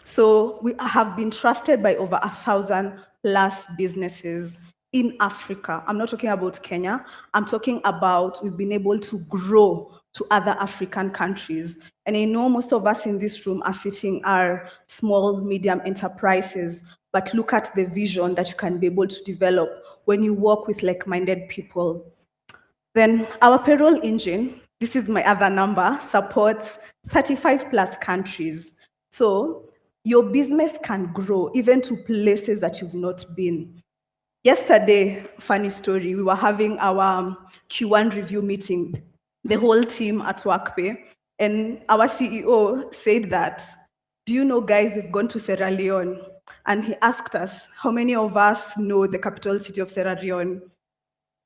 So we have been trusted by over 1,000 plus businesses in Africa. I'm not talking about Kenya. I'm talking about we've been able to grow to other African countries. And I know most of us in this room are sitting are small, medium enterprises, but look at the vision that you can be able to develop when you work with like-minded people. Then our payroll engine, this is my other number, supports 35 plus countries. So your business can grow even to places that you've not been. Yesterday, funny story, we were having our Q1 review meeting, the whole team at WorkPay, and our CEO said that, do you know, guys, we've gone to Sierra Leone? And he asked us, how many of us know the capital city of Sierra Leone?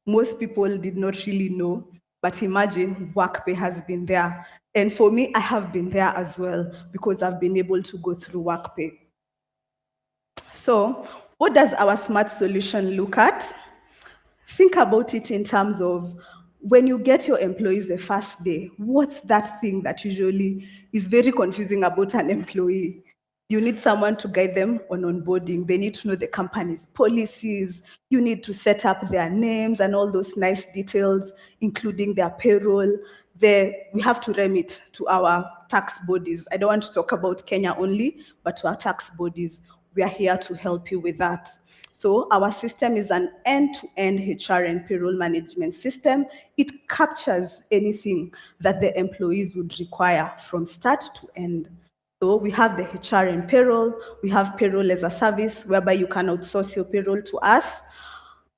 Most people did not really know, but imagine WorkPay has been there. And for me, I have been there as well because I've been able to go through WorkPay. So what does our smart solution look at? Think about it in terms of when you get your employees the first day, what's that thing that usually is very confusing about an employee? You need someone to guide them on onboarding. They need to know the company's policies. You need to set up their names and all those nice details, including their payroll. We have to remit to our tax bodies. I don't want to talk about Kenya only, but to our tax bodies. We are here to help you with that. So our system is an end-to-end HR and payroll management system. It captures anything that the employees would require from start to end. So we have the HR and payroll. We have payroll as a service whereby you can outsource your payroll to us.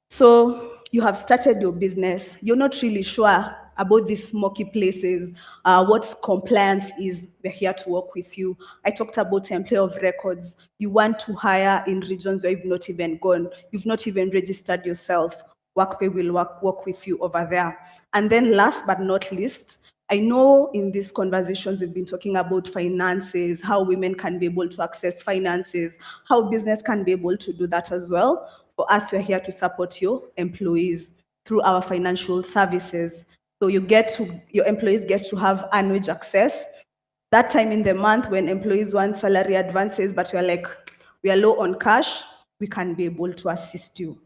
So you have started your business. You're not really sure about these smoky places, what compliance is. We're here to work with you. I talked about employer of records. You want to hire in regions where you've not even gone. You've not even registered yourself. WorkPay will work with you over there. And then last but not least, I know in these conversations we've been talking about finances, how women can be able to access finances, how business can be able to do that as well. For us, we're here to support your employees through our financial services. So your employees get to have unwage access. That time in the month when employees want salary advances, but we are low on cash, we can be able to assist you.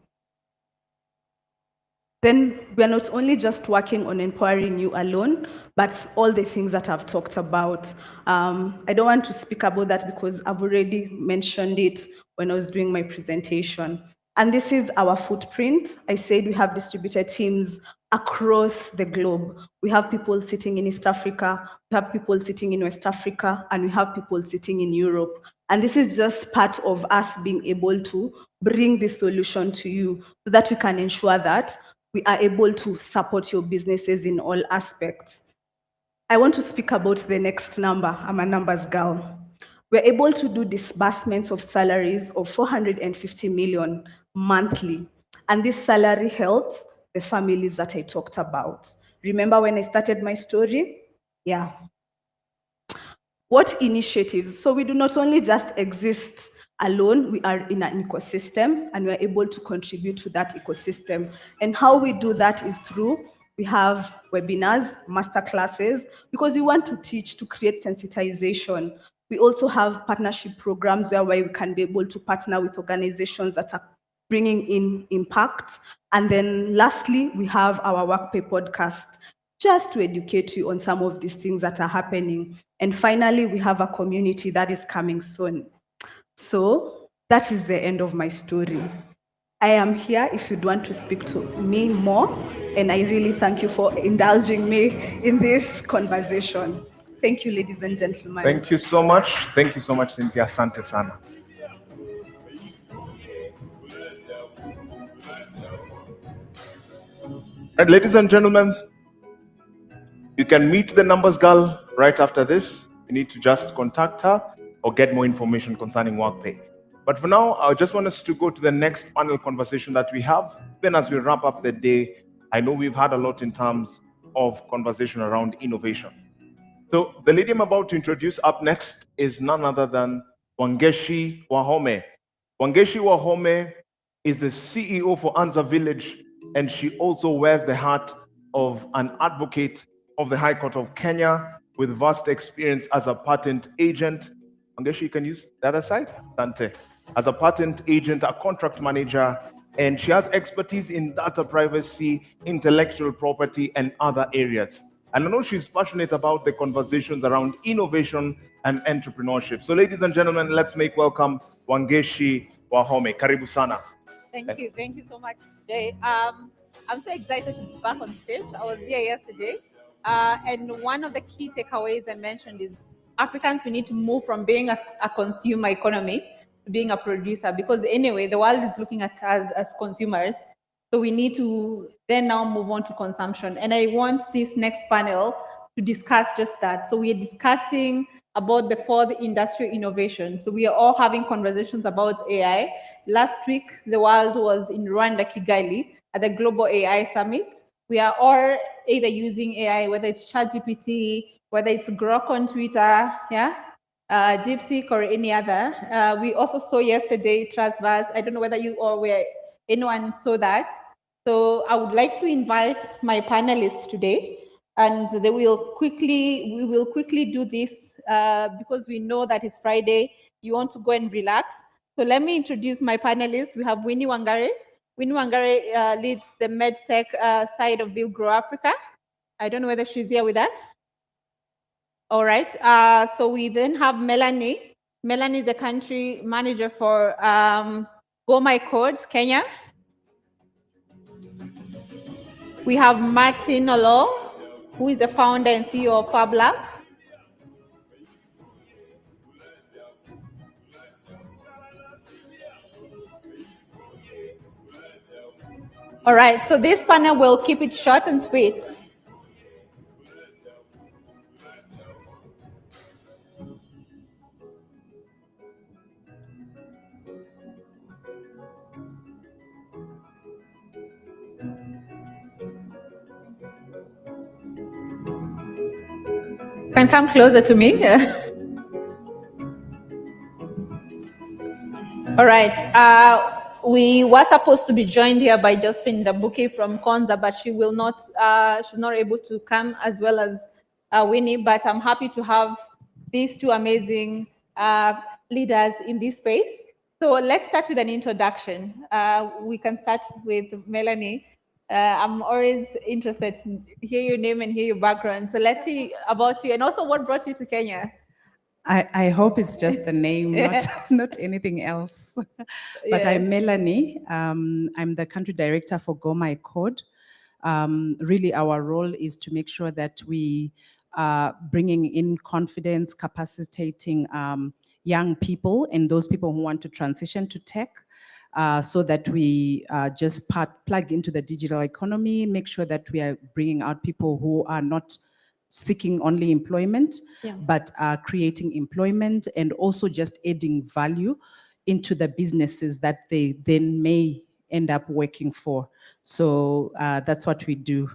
Then we are not only just working on empowering you alone, but all the things that I've talked about. I don't want to speak about that because I've already mentioned it when I was doing my presentation. And this is our footprint. I said we have distributed teams across the globe. We have people sitting in East Africa, we have people sitting in West Africa, and we have people sitting in Europe. And this is just part of us being able to bring this solution to you so that we can ensure that we are able to support your businesses in all aspects. I want to speak about the next number. I'm a numbers girl. We're able to do disbursements of salaries of 450 million monthly. And this salary helps the families that I talked about. Remember when I started my story? Yeah. What initiatives? So we do not only just exist alone, we are in an ecosystem and we're able to contribute to that ecosystem. And how we do that is through, we have webinars, masterclasses, because we want to teach to create sensitization. We also have partnership programs where we can be able to partner with organizations that are bringing in impact. And then lastly, we have our Workpay podcast, just to educate you on some of these things that are happening. And finally, we have a community that is coming soon. So that is the end of my story. I am here if you'd want to speak to me more, and I really thank you for indulging me in this conversation. Thank you, ladies and gentlemen. Thank you so much. Thank you so much, Cynthia. Asante sana. And ladies and gentlemen, you can meet the numbers girl right after this. You need to just contact her or get more information concerning WorkPay. But for now, I just want us to go to the next panel conversation that we have. Then as we wrap up the day, I know we've had a lot in terms of conversation around innovation. So the lady I'm about to introduce up next is none other than Wangeshi Wahome. Wangeshi Wahome is the CEO for Anza Village, and she also wears the hat of an advocate of the High Court of Kenya with vast experience as a patent agent. Wangeshi, you can use the other side. Dante. As a patent agent, a contract manager, and she has expertise in data privacy, intellectual property, and other areas. And I know she's passionate about the conversations around innovation and entrepreneurship. So ladies and gentlemen, let's make welcome Wangeshi Wahome. Karibu sana. Thank you so much, Jay. I'm so excited to be back on stage. I was here yesterday. And one of the key takeaways I mentioned is Africans, we need to move from being a consumer economy to being a producer, because anyway, the world is looking at us as consumers. So we need to then now move on to consumption. And I want this next panel to discuss just that. So we are discussing about the fourth industrial innovation. So we are all having conversations about AI. Last week, the world was in Rwanda, Kigali, at the Global AI Summit. We are all either using AI, whether it's ChatGPT, whether it's Grok on Twitter, DeepSeek or any other. We also saw yesterday Transverse. I don't know whether you or anyone saw that. So I would like to invite my panelists today, and we will quickly do this because we know that it's Friday. You want to go and relax. So let me introduce my panelists. We have Winnie Wangare. Winnie Wangare leads the MedTech side of Build Grow Africa. I don't know whether she's here with us. All right. So we then have Melanie. Melanie is the country manager for Go My Code, Kenya. We have Martin Olo, who is the founder and CEO of Fab Lab. All right, so this panel will keep it short and sweet. Can come closer to me. All right. We were supposed to be joined here by Josephine Dabuki from Konza, but she will not. She's not able to come, as well as Winnie. But I'm happy to have these two amazing leaders in this space. So let's start with an introduction. We can start with Melanie. I'm always interested to hear your name and hear your background. So let's see about you, and also what brought you to Kenya. I hope it's just the name, not anything else. But I'm Melanie. I'm the country director for Go My Code. really our role is to make sure that we are bringing in confidence, capacitating young people and those people who want to transition to tech. So that we just plug into the digital economy, make sure that we are bringing out people who are not seeking only employment, but creating employment and also just adding value into the businesses that they then may end up working for. So that's what we do.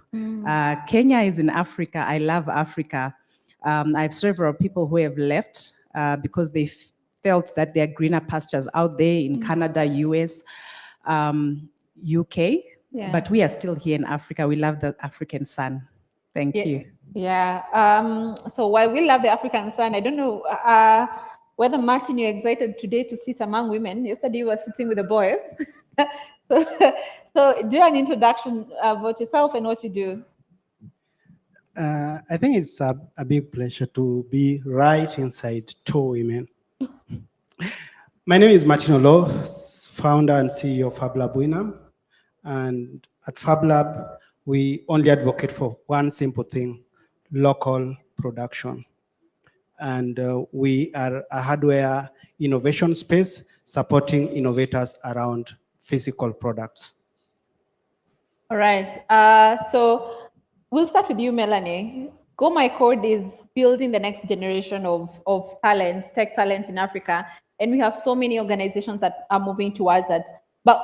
Kenya is in Africa. I love Africa. I have several people who have left because they felt that there are greener pastures out there in Canada, US, UK, but we are still here in Africa. We love the African sun. Thank you. Yeah. So while we love the African sun, I don't know whether, Martin, you're excited today to sit among women. Yesterday you were sitting with the boys. So do an introduction about yourself and what you do. I think it's a big pleasure to be right inside two women. My name is Martin Olo, founder and CEO of FabLab Winam. And at FabLab, we only advocate for one simple thing: local production. And we are a hardware innovation space supporting innovators around physical products. All right. So we'll start with you, Melanie. Go My Code is building the next generation of talent, tech talent in Africa. And we have so many organizations that are moving towards that. But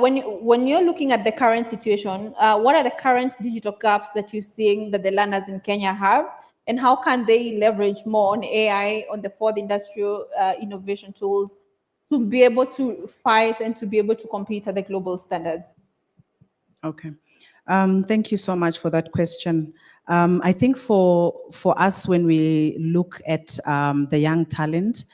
when you're looking at the current situation, what are the current digital gaps that you're seeing that the learners in Kenya have? And how can they leverage more on AI, on the fourth industrial innovation tools to be able to fight and to be able to compete at the global standards? Okay. Thank you so much for that question. I think for us, when we look at the young talent,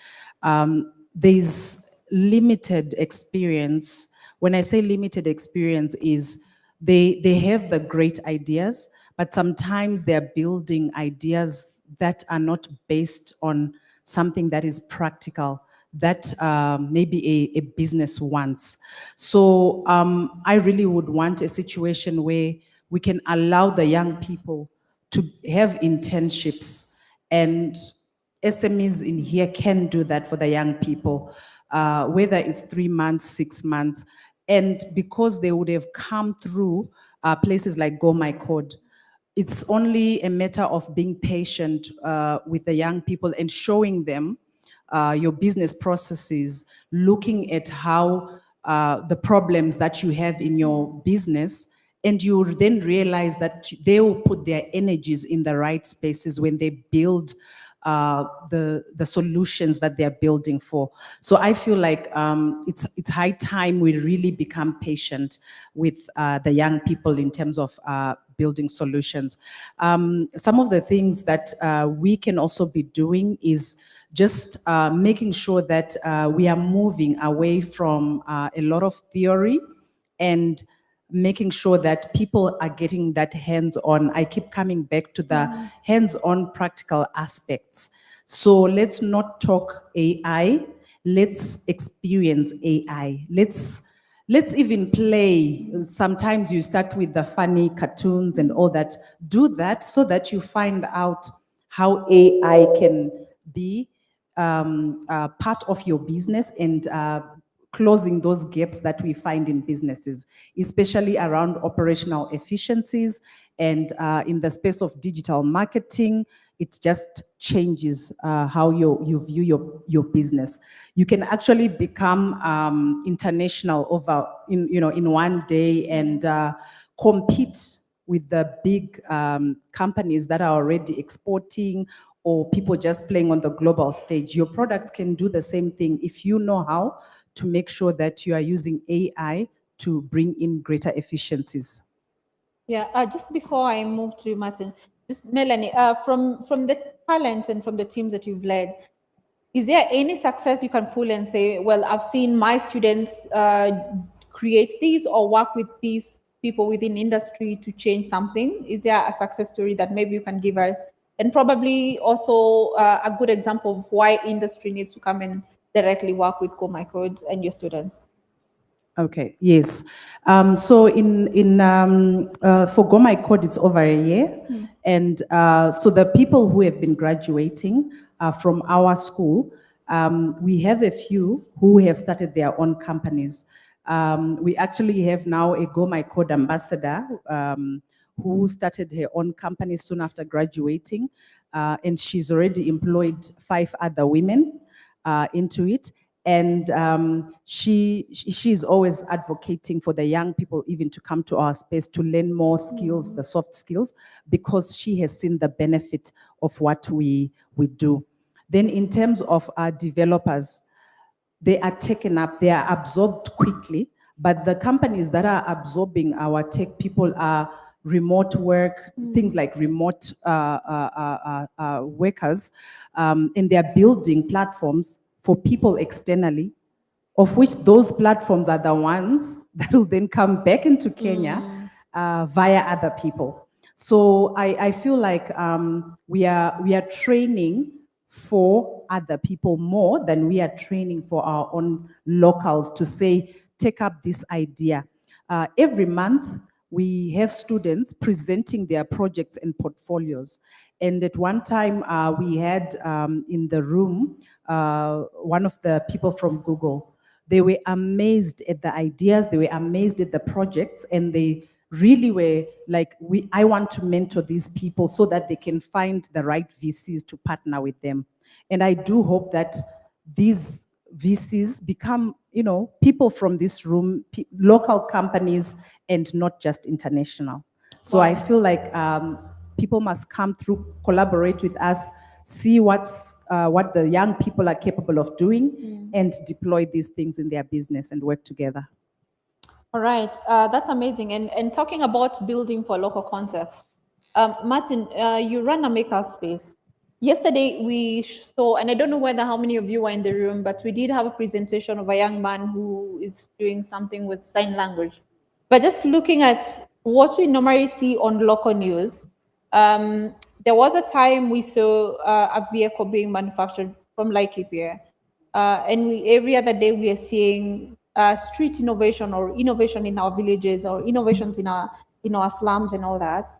there's limited experience. When I say limited experience is they have the great ideas, but sometimes they're building ideas that are not based on something that is practical, that maybe a business wants. So I really would want a situation where we can allow the young people to have internships, and SMEs in here can do that for the young people, whether it's 3 months, 6 months. And because they would have come through places like Go My Code, it's only a matter of being patient with the young people and showing them your business processes, looking at how the problems that you have in your business, and you then realize that they will put their energies in the right spaces when they build the solutions that they're building for. So I feel like it's high time we really become patient with the young people in terms of building solutions. Some of the things that we can also be doing is just making sure that we are moving away from a lot of theory and making sure that people are getting that hands-on. I keep coming back to the hands-on practical aspects. So let's not talk AI, let's experience AI. Let's even play. Sometimes you start with the funny cartoons and all that. Do that so that you find out how AI can be part of your business and closing those gaps that we find in businesses, especially around operational efficiencies and in the space of digital marketing. It just changes how you view your business. You can actually become international in one day and compete with the big companies that are already exporting, or people just playing on the global stage. Your products can do the same thing if you know how to make sure that you are using AI to bring in greater efficiencies. Yeah, just before I move to Martin, just Melanie, from the talent and from the teams that you've led, is there any success you can pull and say, well, I've seen my students create these or work with these people within industry to change something? Is there a success story that maybe you can give us? And probably also a good example of why industry needs to come and directly work with Go My Code and your students. Okay, yes. So for Go My Code, it's over a year. And so the people who have been graduating from our school, we have a few who have started their own companies. We actually have now a Go My Code ambassador who started her own company soon after graduating. And she's already employed 5 other women into it. And she's always advocating for the young people even to come to our space to learn more skills, the soft skills, because she has seen the benefit of what we do. Then in terms of our developers, they are taken up, they are absorbed quickly, but the companies that are absorbing our tech people are remote work, things like remote workers, and they're building platforms for people externally, of which those platforms are the ones that will then come back into Kenya via other people. So I feel like we are training for other people more than we are training for our own locals to say, take up this idea. Every month, we have students presenting their projects and portfolios. And at one time, we had in the room one of the people from Google. They were amazed at the ideas, they were amazed at the projects, and they really were like, I want to mentor these people so that they can find the right VCs to partner with them. And I do hope that these VCs become, people from this room, local companies, and not just international. So I feel like people must come through, collaborate with us, see what the young people are capable of doing, and deploy these things in their business and work together. All right, that's amazing. And talking about building for local context, Martin, you run a makerspace. Yesterday we saw, and I don't know whether how many of you were in the room, but we did have a presentation of a young man who is doing something with sign language. But just looking at what we normally see on local news, there was a time we saw a vehicle being manufactured from Laikipia. And every other day we are seeing street innovation or innovation in our villages or innovations in our slums and all that.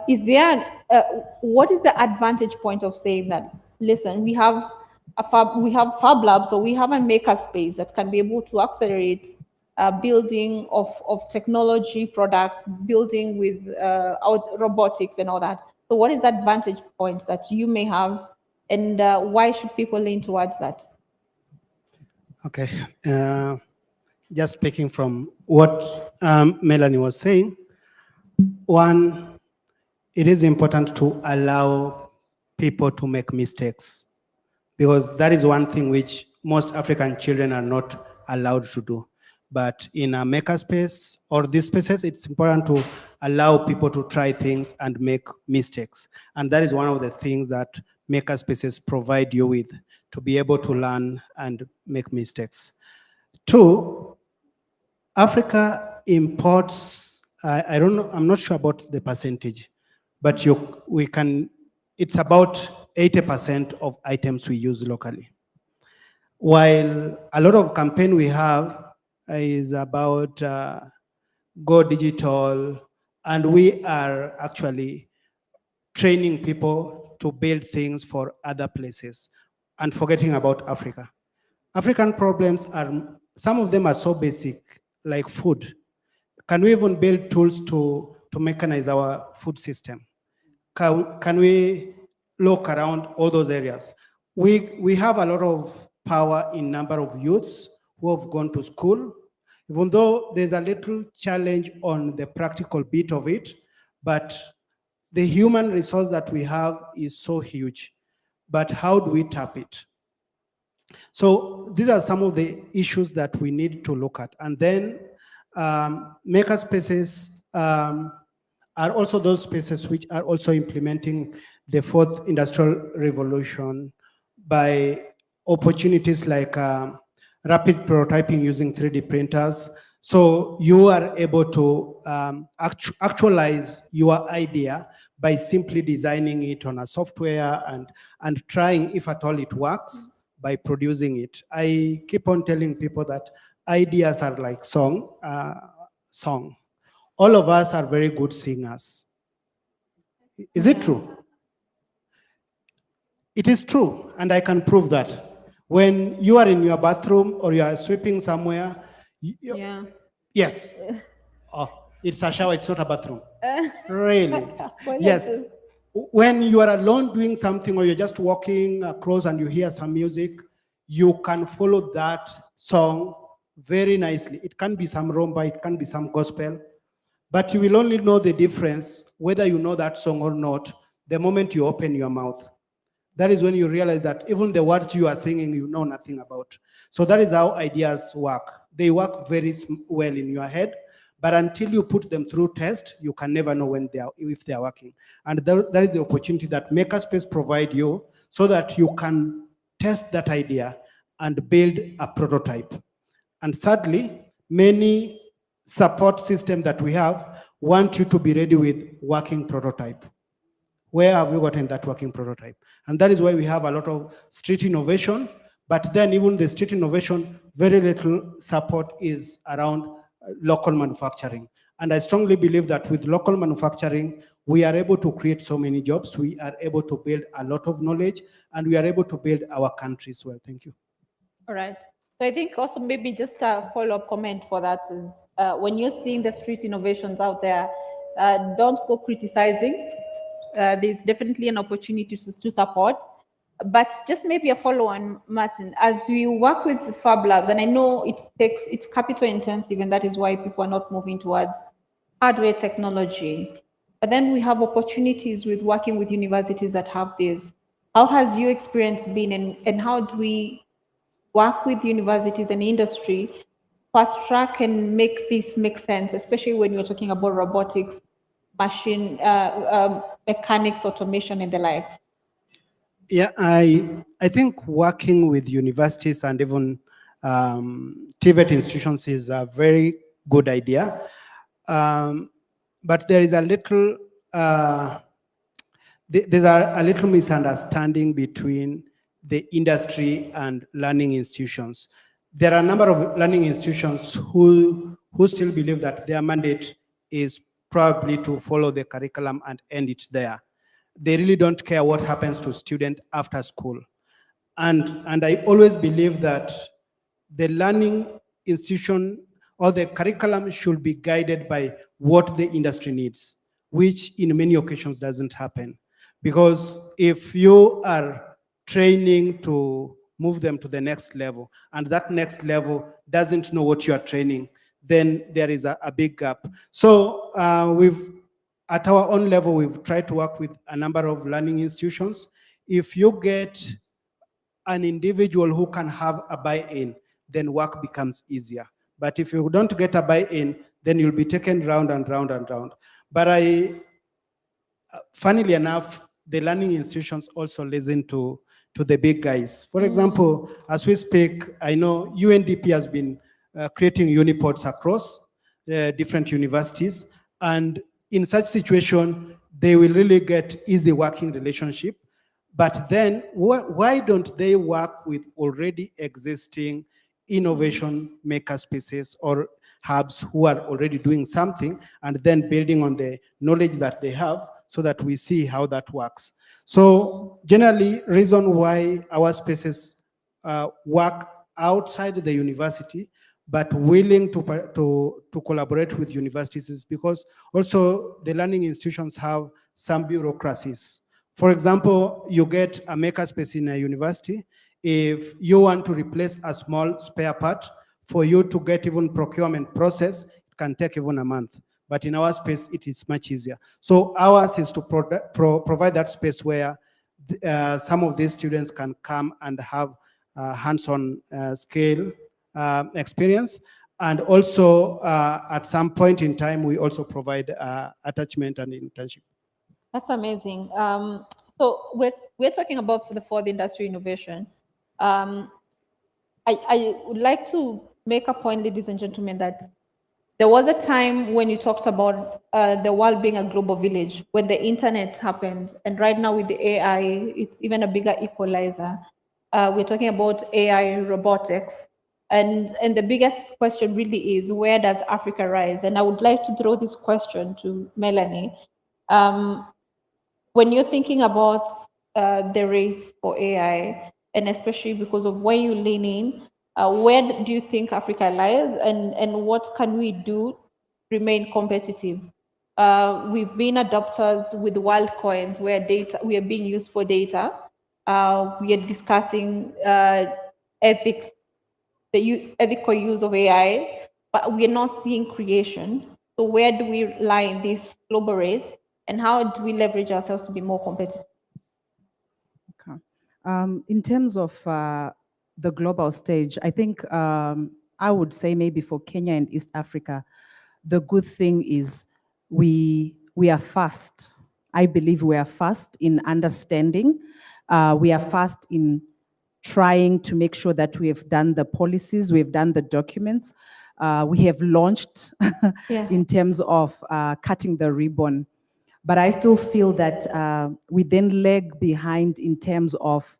Is there what is the advantage point of saying that? Listen, we have fab labs, or we have a maker space that can be able to accelerate building of technology products, building with robotics and all that. So, what is the advantage point that you may have, and why should people lean towards that? Okay, just speaking from what Melanie was saying, one, it is important to allow people to make mistakes, because that is one thing which most African children are not allowed to do. But in a makerspace or these spaces, it's important to allow people to try things and make mistakes. And that is one of the things that makerspaces provide you with, to be able to learn and make mistakes. Two, Africa imports, I don't know, I'm not sure about the percentage, but it's about 80% of items we use locally. While a lot of campaign we have is about go digital, and we are actually training people to build things for other places and forgetting about Africa. African problems some of them are so basic, like food. Can we even build tools to mechanize our food system? Can we look around all those areas? We have a lot of power in number of youths who have gone to school, even though there's a little challenge on the practical bit of it, but the human resource that we have is so huge. But how do we tap it? So these are some of the issues that we need to look at. And then makerspaces are also those spaces which are also implementing the fourth industrial revolution by opportunities like rapid prototyping using 3D printers. So you are able to actualize your idea by simply designing it on a software and trying, if at all it works, by producing it. I keep on telling people that ideas are like song. All of us are very good singers. Is it true? It is true, and I can prove that. When you are in your bathroom or you are sweeping somewhere, Yeah. yes. Oh, it's a shower, it's not a bathroom. Uh, Really? Yes. apologies. When you are alone doing something or you're just walking across and you hear some music, you can follow that song very nicely. It can be some rumba, it can be some gospel, but you will only know the difference, whether you know that song or not, the moment you open your mouth. That is when you realize that even the words you are singing, you know nothing about. So that is how ideas work. They work very well in your head, but until you put them through test, you can never know when if they are working. And that is the opportunity that Makerspace provide you, so that you can test that idea and build a prototype. And thirdly, many support systems that we have want you to be ready with working prototype. Where have you gotten that working prototype? And that is why we have a lot of street innovation, but then even the street innovation, very little support is around local manufacturing. And I strongly believe that with local manufacturing, we are able to create so many jobs, we are able to build a lot of knowledge, and we are able to build our countries well. Thank you. All right. So I think also maybe just a follow-up comment for that is when you're seeing the street innovations out there, don't go criticizing. There's definitely an opportunity to support. But just maybe a follow-on, Martin, as we work with Fab Labs, and I know it's capital intensive, and that is why people are not moving towards hardware technology. But then we have opportunities with working with universities that have this. How has your experience been, and how do we work with universities and industry, fast track and make this make sense, especially when you're talking about robotics, machine, mechanics, automation, and the likes? Yeah, I think working with universities and even TVET institutions is a very good idea. But there is a little, there's a little misunderstanding between the industry and learning institutions. There are a number of learning institutions who still believe that their mandate is probably to follow the curriculum and end it there. They really don't care what happens to students after school. And I always believe that the learning institution or the curriculum should be guided by what the industry needs, which in many occasions doesn't happen. Because if you are training to move them to the next level, and that next level doesn't know what you are training, then there is a big gap. So at our own level, we've tried to work with a number of learning institutions. If you get an individual who can have a buy-in, then work becomes easier. But if you don't get a buy-in, then you'll be taken round and round and round. But funnily enough, the learning institutions also listen to the big guys. For example, as we speak, I know UNDP has been creating unipods across different universities. And in such situation, they will really get easy working relationship. But then why don't they work with already existing innovation maker spaces or hubs who are already doing something, and then building on the knowledge that they have, so that we see how that works. So generally, reason why our spaces work outside the university, but willing to collaborate with universities, is because also the learning institutions have some bureaucracies. For example, you get a makerspace in a university. If you want to replace a small spare part, for you to get even procurement process, it can take even a month. But in our space, it is much easier. So ours is to provide that space where some of these students can come and have hands-on scale experience. And also, at some point in time, we also provide attachment and internship. That's amazing. So we're talking about the fourth industry innovation. I would like to make a point, ladies and gentlemen, that there was a time when you talked about the world being a global village, when the internet happened. And right now with the AI, it's even a bigger equalizer. We're talking about AI robotics. And the biggest question really is, where does Africa rise? And I would like to throw this question to Melanie. When you're thinking about the race for AI, and especially because of where you lean in, where do you think Africa lies, and what can we do to remain competitive? We've been adopters with world coins, where we are being used for data. We are discussing ethics, the ethical use of AI, but we are not seeing creation. So where do we lie in this global race, and how do we leverage ourselves to be more competitive? In terms of the global stage, I think I would say maybe for Kenya and East Africa, the good thing is we are fast. I believe we are fast in understanding. We are fast in trying to make sure that we have done the policies, we have done the documents, we have launched in terms of cutting the ribbon. But I still feel that we then lag behind in terms of,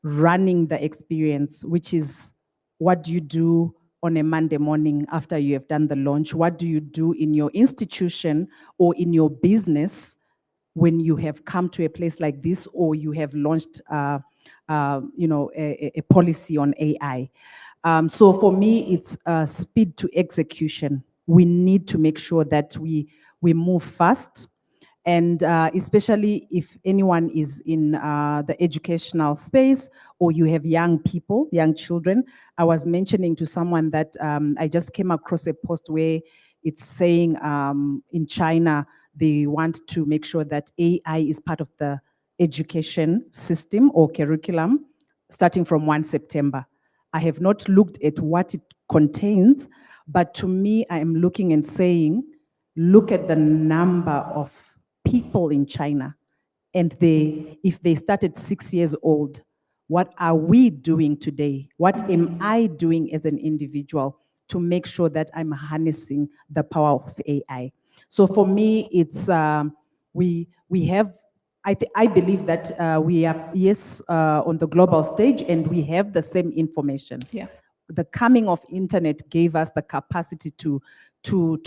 running the experience, which is what do you do on a Monday morning after you have done the launch? What do you do in your institution or in your business when you have come to a place like this, or you have launched, a policy on AI? So for me, it's speed to execution. We need to make sure that we move fast. And especially if anyone is in the educational space, or you have young people, young children. I was mentioning to someone that I just came across a post where it's saying in China, they want to make sure that AI is part of the education system or curriculum starting from 1 September. I have not looked at what it contains, but to me, I am looking and saying, look at the number of people in China, and if they started 6 years old, what are we doing today? What am I doing as an individual to make sure that I'm harnessing the power of AI? So for me, it's we have. I believe that we are, yes, on the global stage, and we have the same information. Yeah. The coming of internet gave us the capacity to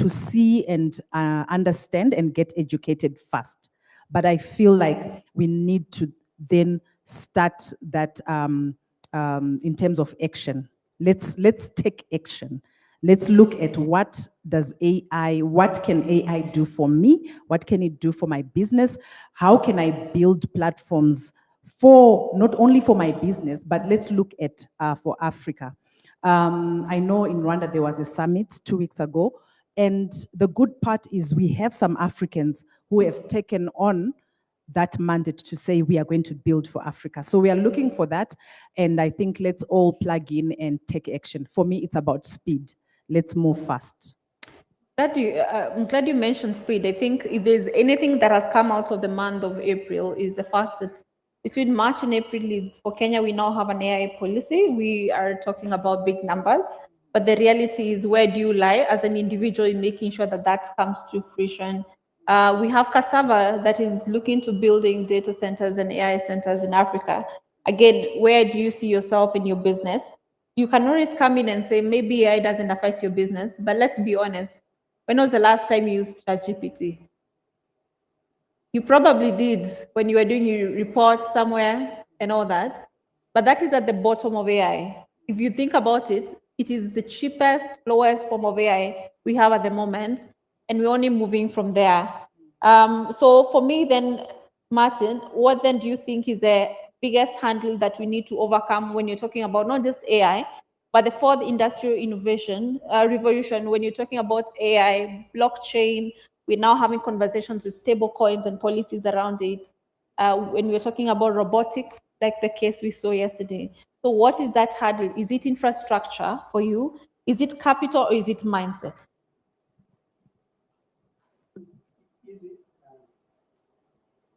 see and understand and get educated fast. But I feel like we need to then start that in terms of action. Let's take action. Let's look at what can AI do for me? What can it do for my business? How can I build platforms for, not only for my business, but let's look at for Africa. I know in Rwanda there was a summit 2 weeks ago, and the good part is we have some Africans who have taken on that mandate to say we are going to build for Africa. So we are looking for that, and I think let's all plug in and take action. For me, it's about speed. Let's move fast. I'm glad you mentioned speed. I think if there's anything that has come out of the month of April is the fact that between March and April, for Kenya, we now have an AI policy. We are talking about big numbers, but the reality is, where do you lie as an individual in making sure that that comes to fruition? We have Cassava that is looking to building data centers and AI centers in Africa. Again, where do you see yourself in your business? You can always come in and say, maybe AI doesn't affect your business, but let's be honest. When was the last time you used ChatGPT? You probably did when you were doing your report somewhere and all that, but that is at the bottom of AI. If you think about it, it is the cheapest, lowest form of AI we have at the moment, and we're only moving from there. So for me then, Martin, what then do you think is the biggest hurdle that we need to overcome when you're talking about not just AI, but the fourth industrial innovation revolution, when you're talking about AI, blockchain, we're now having conversations with stable coins and policies around it. When we're talking about robotics, like the case we saw yesterday. So what is that hurdle? Is it infrastructure for you? Is it capital, or is it mindset?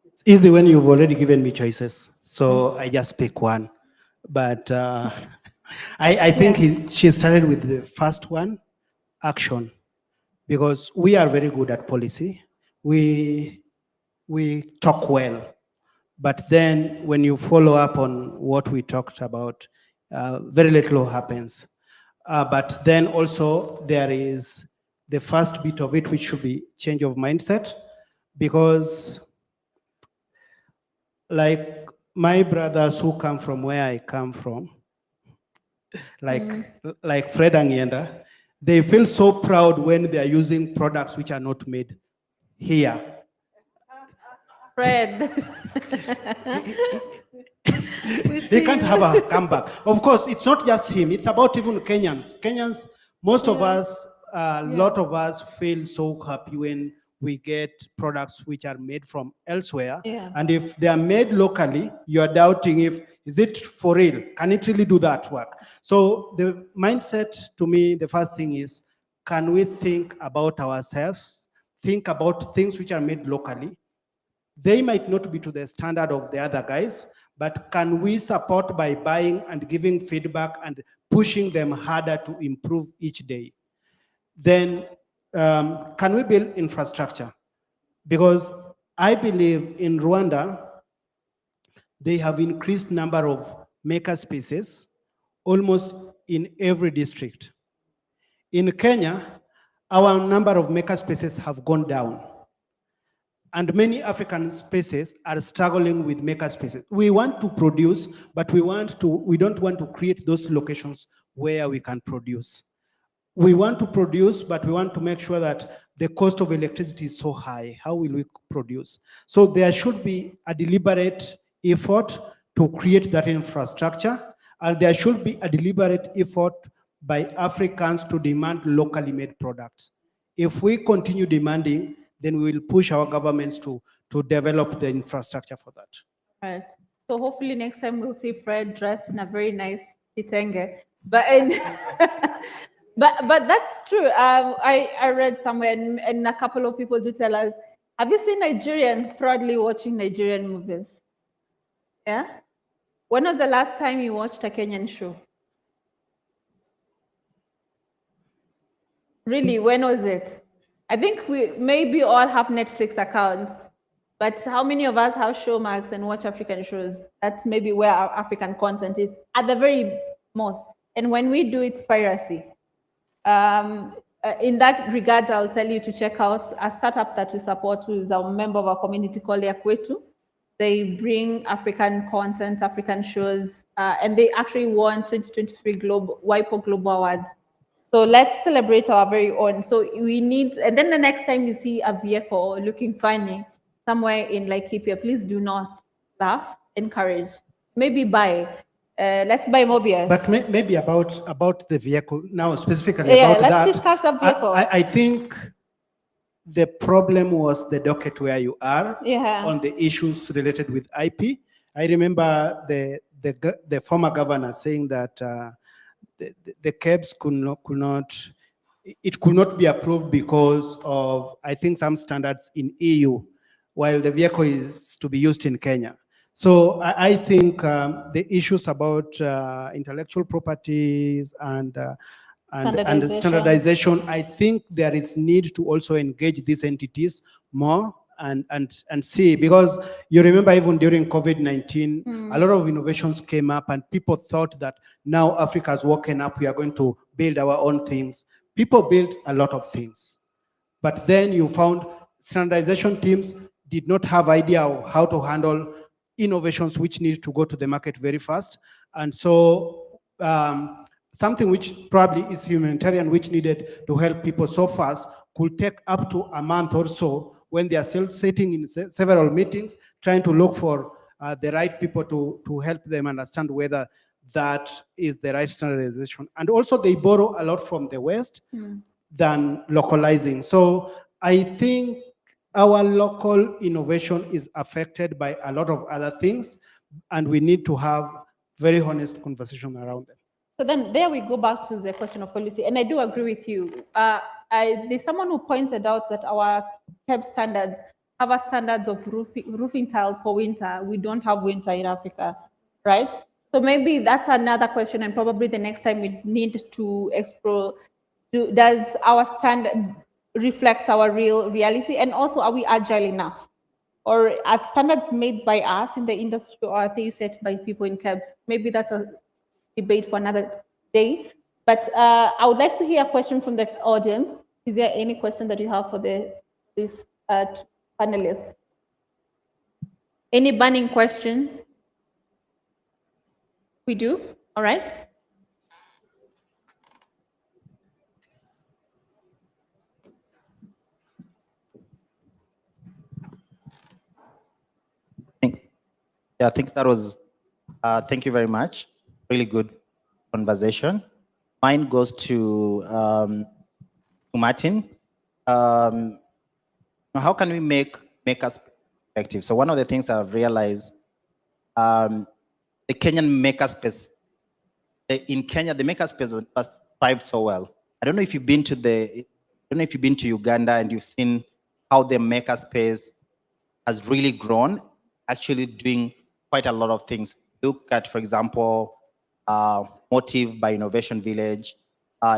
It's easy when you've already given me choices, so I just pick one. But I think she started with the first one, action, because we are very good at policy. We talk well, but then when you follow up on what we talked about, very little happens. But then also there is the first bit of it, which should be change of mindset, because like my brothers who come from where I come from, like Fred and Yenda, they feel so proud when they are using products which are not made here. Fred. He can't have a comeback. Of course, it's not just him. It's about even Kenyans. Kenyans, most of us, a lot of us feel so happy when we get products which are made from elsewhere. Yeah. And if they are made locally, you are doubting if, is it for real? Can it really do that work? So the mindset to me, the first thing is, can we think about ourselves, think about things which are made locally? They might not be to the standard of the other guys, but can we support by buying and giving feedback and pushing them harder to improve each day? Then can we build infrastructure? Because I believe in Rwanda, they have increased number of maker spaces almost in every district. In Kenya, our number of maker spaces have gone down. And many African spaces are struggling with maker spaces. We want to produce, but we don't want to create those locations where we can produce. We want to produce, but we want to make sure that the cost of electricity is so high. How will we produce? So there should be a deliberate effort to create that infrastructure, and there should be a deliberate effort by Africans to demand locally made products. If we continue demanding, then we will push our governments to develop the infrastructure for that. Right. So hopefully next time we'll see Fred dressed in a very nice kitenge. But but that's true. I read somewhere, and a couple of people do tell us, have you seen Nigerians proudly watching Nigerian movies? Yeah? When was the last time you watched a Kenyan show? Really, when was it? I think we maybe all have Netflix accounts, but how many of us have Showmax and watch African shows? That's maybe where our African content is at the very most. And when we do, it's piracy. In that regard, I'll tell you to check out a startup that we support, who is a member of our community called Yakwetu. They bring African content, African shows, and they actually won 2023 WIPO Global Awards. So let's celebrate our very own. So we need, and then the next time you see a vehicle looking funny somewhere in Laikipia, please do not laugh, encourage, maybe buy. Let's buy Mobius. But maybe about the vehicle now specifically Yeah, about let's that. discuss the vehicle. I think the problem was the docket where you are on the issues related with IP. I remember the former governor saying that the cabs could not be approved because of, I think, some standards in EU, while the vehicle is to be used in Kenya. So I think the issues about intellectual properties and standardization, I think there is need to also engage these entities more and see, because you remember even during COVID-19, a lot of innovations came up and people thought that now Africa has woken up, we are going to build our own things. People built a lot of things, but then you found standardization teams did not have idea of how to handle innovations which need to go to the market very fast. And so something which probably is humanitarian, which needed to help people so fast, could take up to a month or so when they are still sitting in several meetings, trying to look for the right people to help them understand whether that is the right standardization. And also they borrow a lot from the West than localizing. So I think our local innovation is affected by a lot of other things, and we need to have very honest conversation around them. So then there we go back to the question of policy, and I do agree with you. There's someone who pointed out that our KEB standards have a standards of roofing tiles for winter. We don't have winter in Africa, right? So maybe that's another question, and probably the next time we need to explore, does our standard reflect our real reality? And also, are we agile enough? Or are standards made by us in the industry, or are they set by people in KEBs? Maybe that's a debate for another day. But I would like to hear a question from the audience. Is there any question that you have for these panelists? Any burning question? We do? All right. Yeah, I think that was, thank you very much. Really good conversation. Mine goes to Martin. How can we make us effective? So one of the things I've realized, the Kenyan makerspace, in Kenya, the makerspace has thrived so well. I don't know if you've been to Uganda and you've seen how the makerspace has really grown, actually doing quite a lot of things. Look at, for example, Motive by Innovation Village.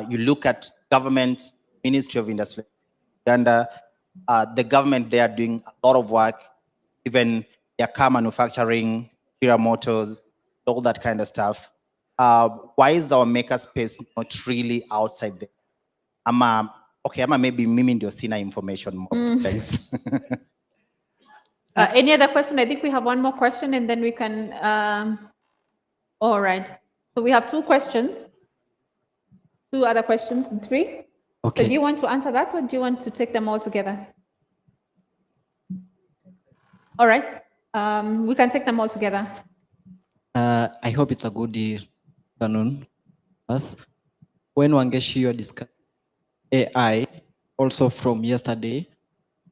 You look at government, Ministry of Industry, Uganda, the government, they are doing a lot of work, even their car manufacturing, Kira Motors, all that kind of stuff. Why is our makerspace not really outside there? Okay, maybe mimi ndio sina information more. Thanks. Any other question? I think we have one more question and then we can, all right. So we have two questions, two other questions and three. Okay. So do you want to answer that or do you want to take them all together? All right, we can take them all together. I hope it's a good afternoon. When Wangeshi you discussed AI, also from yesterday,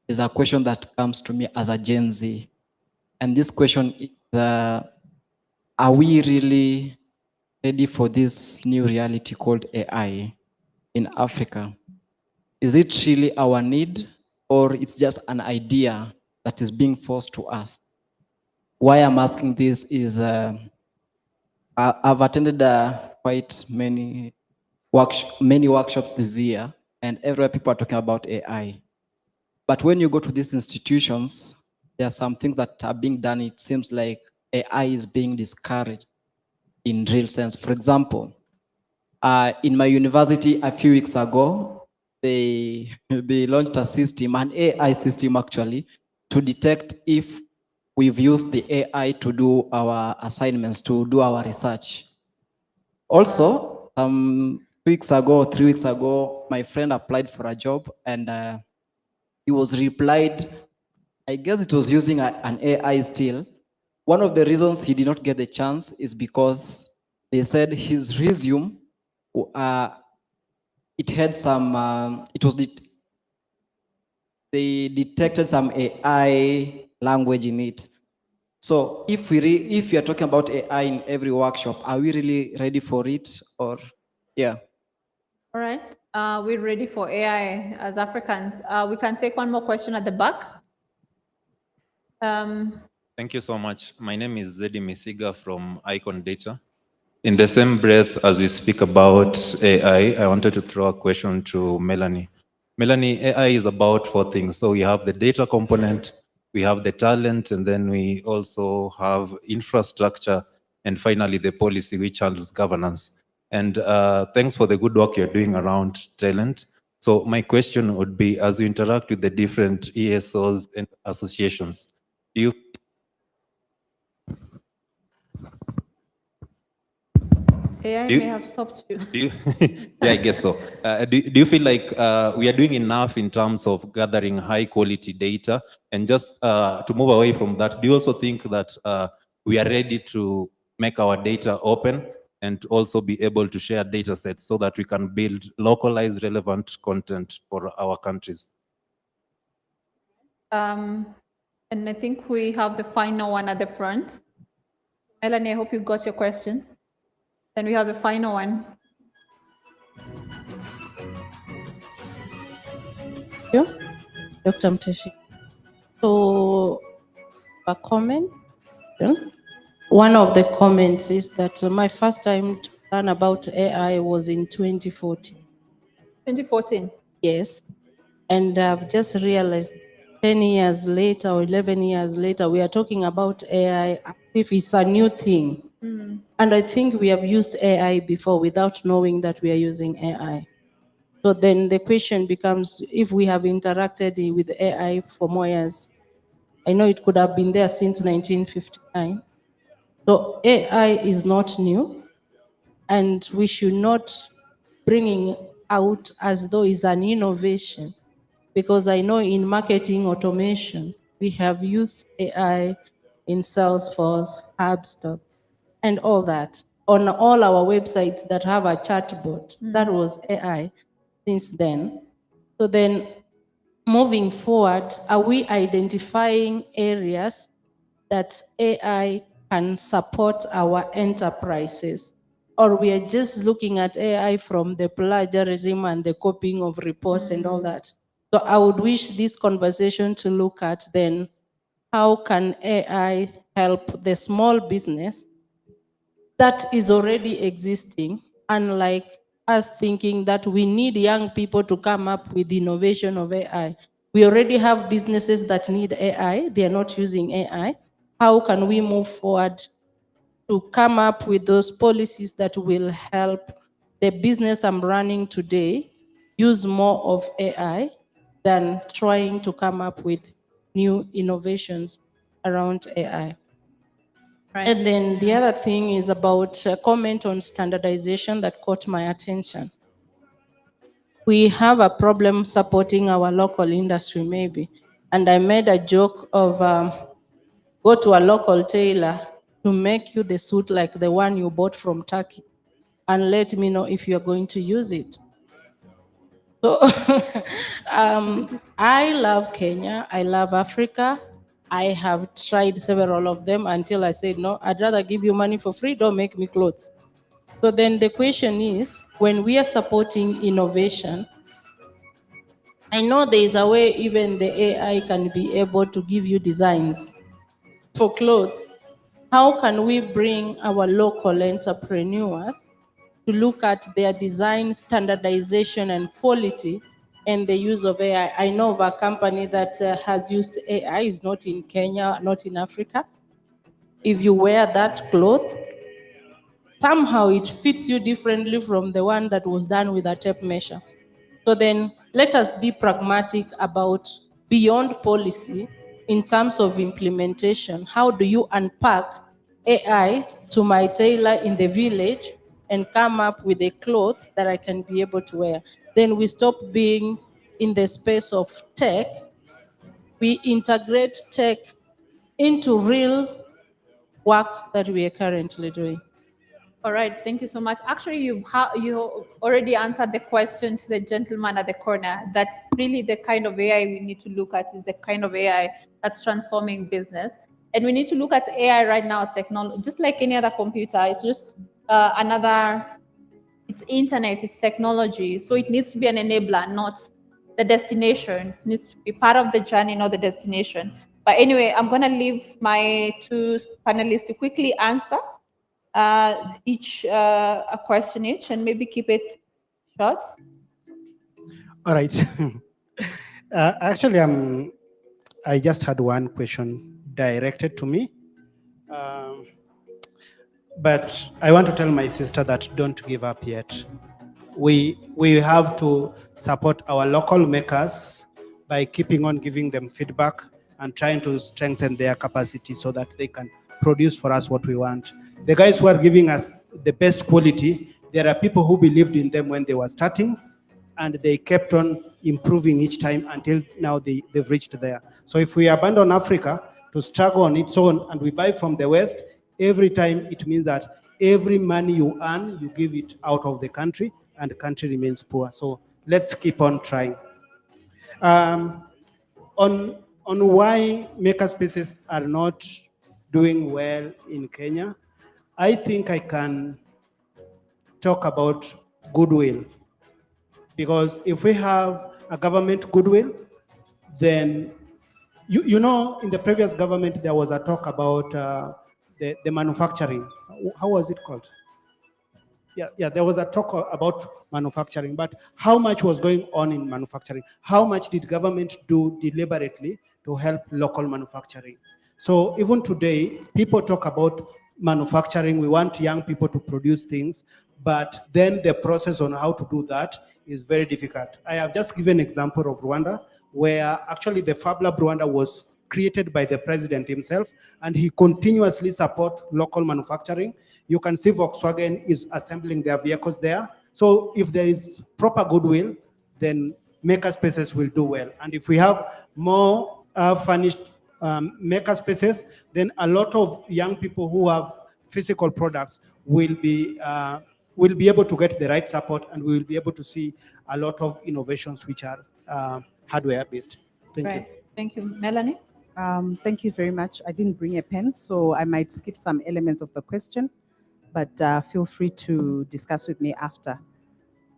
there's a question that comes to me as a Gen Z. And this question is, are we really ready for this new reality called AI in Africa? Is it really our need or it's just an idea that is being forced to us? Why I'm asking this is I've attended quite many workshops this year, and everywhere people are talking about AI. But when you go to these institutions, there are some things that are being done. It seems like AI is being discouraged in real sense. For example, in my university a few weeks ago, they launched a system, an AI system actually, to detect if we've used the AI to do our assignments, to do our research. Also, 3 weeks ago, my friend applied for a job and he was replied, I guess it was using an AI still. One of the reasons he did not get the chance is because they said his resume, it had some, they detected some AI language in it. So if we are talking about AI in every workshop, are we really ready for it or, yeah? All right, we're ready for AI as Africans. We can take one more question at the back. Thank you so much. My name is Zedi Misiga from Icon Data. In the same breath as we speak about AI, I wanted to throw a question to Melanie. Melanie, AI is about 4 things. So we have the data component, we have the talent, and then we also have infrastructure, and finally the policy which handles governance. And thanks for the good work you're doing around talent. So my question would be, as you interact with the different ESOs and associations, do you AI may have stopped you. yeah, I guess so. Do you feel like we are doing enough in terms of gathering high quality data? And just to move away from that, do you also think that we are ready to make our data open and also be able to share data sets so that we can build localized relevant content for our countries? And I think we have the final one at the front. Melanie, I hope you got your question. Then we have the final one. You, Dr. Mteshi. So, a comment. Yeah. One of the comments is that my first time to learn about AI was in 2014. 2014? Yes. And I've just realized 10 years later or 11 years later, we are talking about AI as if it's a new thing. And I think we have used AI before without knowing that we are using AI. So then the question becomes, if we have interacted with AI for more years, I know it could have been there since 1959. So AI is not new, and we should not bring it out as though it's an innovation, because I know in marketing automation, we have used AI in Salesforce, HubSpot, and all that. On all our websites that have a chatbot, that was AI since then. So then, moving forward, are we identifying areas that AI can support our enterprises? Or we are just looking at AI from the plagiarism and the copying of reports and all that? So I would wish this conversation to look at then, how can AI help the small business that is already existing, unlike us thinking that we need young people to come up with innovation of AI. We already have businesses that need AI, they are not using AI. How can we move forward to come up with those policies that will help the business I'm running today use more of AI than trying to come up with new innovations around AI? And then the other thing is about a comment on standardization that caught my attention. We have a problem supporting our local industry, maybe. And I made a joke of go to a local tailor to make you the suit like the one you bought from Turkey, and let me know if you're going to use it. So I love Kenya, I love Africa. I have tried several of them until I said, no, I'd rather give you money for free, don't make me clothes. So then the question is, when we are supporting innovation, I know there is a way even the AI can be able to give you designs for clothes. How can we bring our local entrepreneurs to look at their design standardization and quality and the use of AI? I know of a company that has used AI, is not in Kenya, not in Africa. If you wear that cloth, somehow it fits you differently from the one that was done with a tape measure. So then let us be pragmatic about beyond policy in terms of implementation. How do you unpack AI to my tailor in the village and come up with a cloth that I can be able to wear? Then we stop being in the space of tech. We integrate tech into real work that we are currently doing. All right, thank you so much. Actually, you already answered the question to the gentleman at the corner, that really the kind of AI we need to look at is the kind of AI that's transforming business. And we need to look at AI right now as technology, just like any other computer. It's just it's internet, it's technology. So it needs to be an enabler, not the destination. It needs to be part of the journey, not the destination. But anyway, I'm gonna leave my two panelists to quickly answer each a question each, and maybe keep it short. All right. Actually, I just had one question directed to me. But I want to tell my sister that don't give up yet. We have to support our local makers by keeping on giving them feedback and trying to strengthen their capacity so that they can produce for us what we want. The guys who are giving us the best quality, there are people who believed in them when they were starting, and they kept on improving each time until now they've reached there. So if we abandon Africa to struggle on its own and we buy from the West, every time it means that every money you earn, you give it out of the country, and the country remains poor. So let's keep on trying. On why makerspaces are not doing well in Kenya, I think I can talk about goodwill. Because if we have a government goodwill, then you know, in the previous government there was a talk about the manufacturing. How was it called? Yeah, there was a talk about manufacturing, but how much was going on in manufacturing? How much did government do deliberately to help local manufacturing? So even today, people talk about manufacturing. We want young people to produce things, but then the process on how to do that is very difficult. I have just given an example of Rwanda, where actually the Fab Lab Rwanda was created by the president himself, and he continuously support local manufacturing. You can see Volkswagen is assembling their vehicles there. So if there is proper goodwill, then maker spaces will do well. And if we have more furnished maker spaces, then a lot of young people who have physical products will be able to get the right support, and we will be able to see a lot of innovations which are hardware based. Thank you. Thank you. Melanie? Thank you very much. I didn't bring a pen, so I might skip some elements of the question, but feel free to discuss with me after.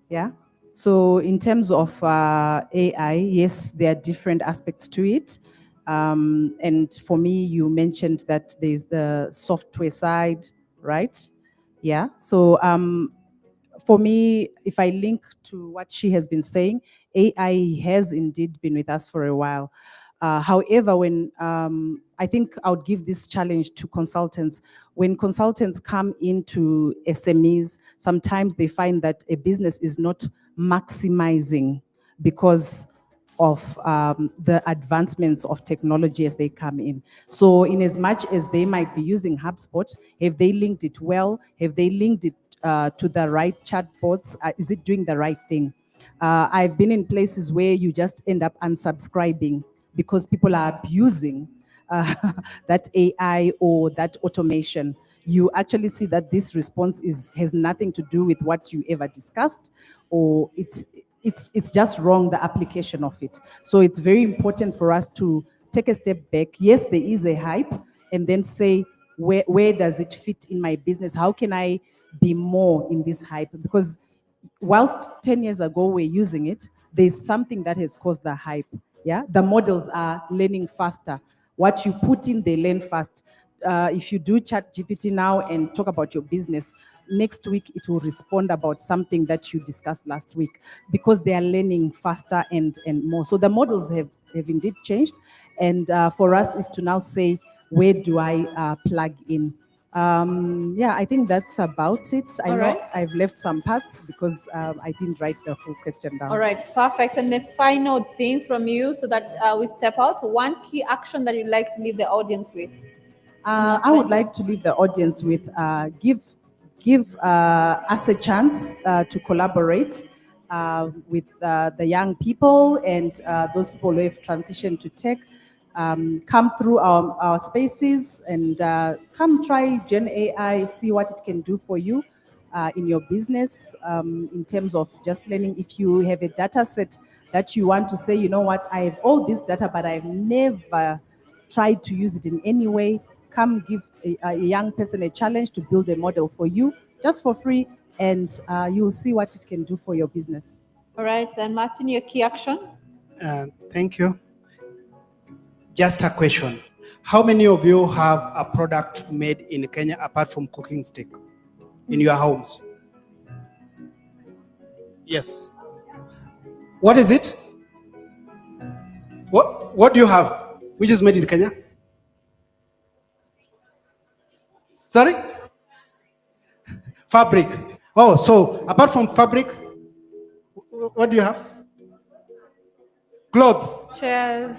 Yeah. So in terms of AI, yes, there are different aspects to it. And for me, you mentioned that there's the software side, right? Yeah. So for me, if I link to what she has been saying, AI has indeed been with us for a while. However, when I think I would give this challenge to consultants. When consultants come into SMEs, sometimes they find that a business is not maximizing because of the advancements of technology as they come in. So in as much as they might be using HubSpot, have they linked it well? Have they linked it to the right chatbots? Is it doing the right thing? I've been in places where you just end up unsubscribing because people are abusing that AI or that automation. You actually see that this response has nothing to do with what you ever discussed, or it's just wrong, the application of it. So it's very important for us to take a step back. Yes, there is a hype, and then say, where does it fit in my business? How can I be more in this hype? Because whilst 10 years ago we're using it, there's something that has caused the hype. Yeah, the models are learning faster. What you put in, they learn fast. If you do chat GPT now and talk about your business, next week it will respond about something that you discussed last week, because they are learning faster and more. So the models have indeed changed. And for us is to now say, where do I plug in? Yeah, I think that's about it. I All know right. I've left some parts because I didn't write the full question down. All right, perfect. And the final thing from you, so that we step out, one key action that you'd like to leave the audience with. I would like to leave the audience with give us a chance to collaborate with the young people and those people who have transitioned to tech. Come through our spaces and come try Gen AI, see what it can do for you in your business in terms of just learning. If you have a data set that you want to say, you know what, I have all this data, but I've never tried to use it in any way, come give a young person a challenge to build a model for you just for free, and you'll see what it can do for your business. All right, and Martin, your key action? Thank you. Just a question. How many of you have a product made in Kenya apart from cooking stick in your homes? Yes. What is it? What do you have which is made in Kenya? Sorry? Fabric. Oh, so apart from fabric, what do you have? Clothes. Chairs.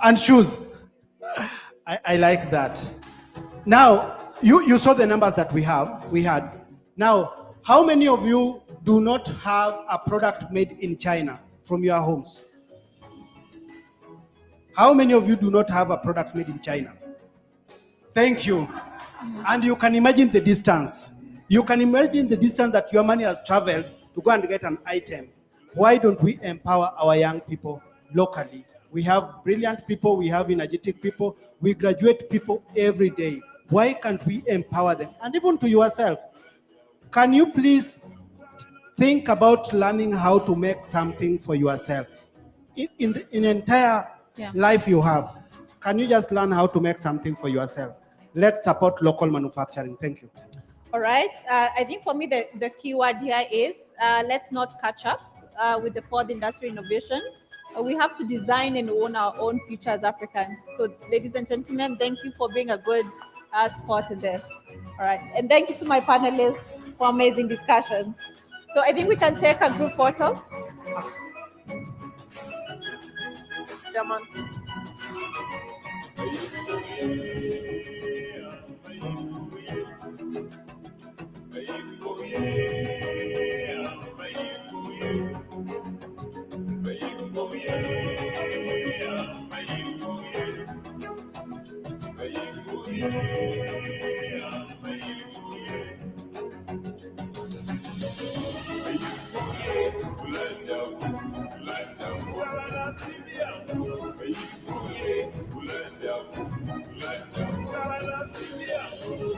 And shoes. I like that. Now, you saw the numbers that we had. Now, how many of you do not have a product made in China from your homes? How many of you do not have a product made in China? Thank you. And you can imagine the distance. You can imagine the distance that your money has traveled to go and get an item. Why don't we empower our young people locally? We have brilliant people, we have energetic people, we graduate people every day. Why can't we empower them? And even to yourself, can you please think about learning how to make something for yourself? In the entire life you have, can you just learn how to make something for yourself? Let's support local manufacturing. Thank you. All right. I think for me, the key word here is let's not catch up with the fourth industry innovation. We have to design and own our own future as Africans. So, ladies and gentlemen, thank you for being a good spot in this. All right. And thank you to my panelists for amazing discussions. So I think we can take a group photo. Chairman.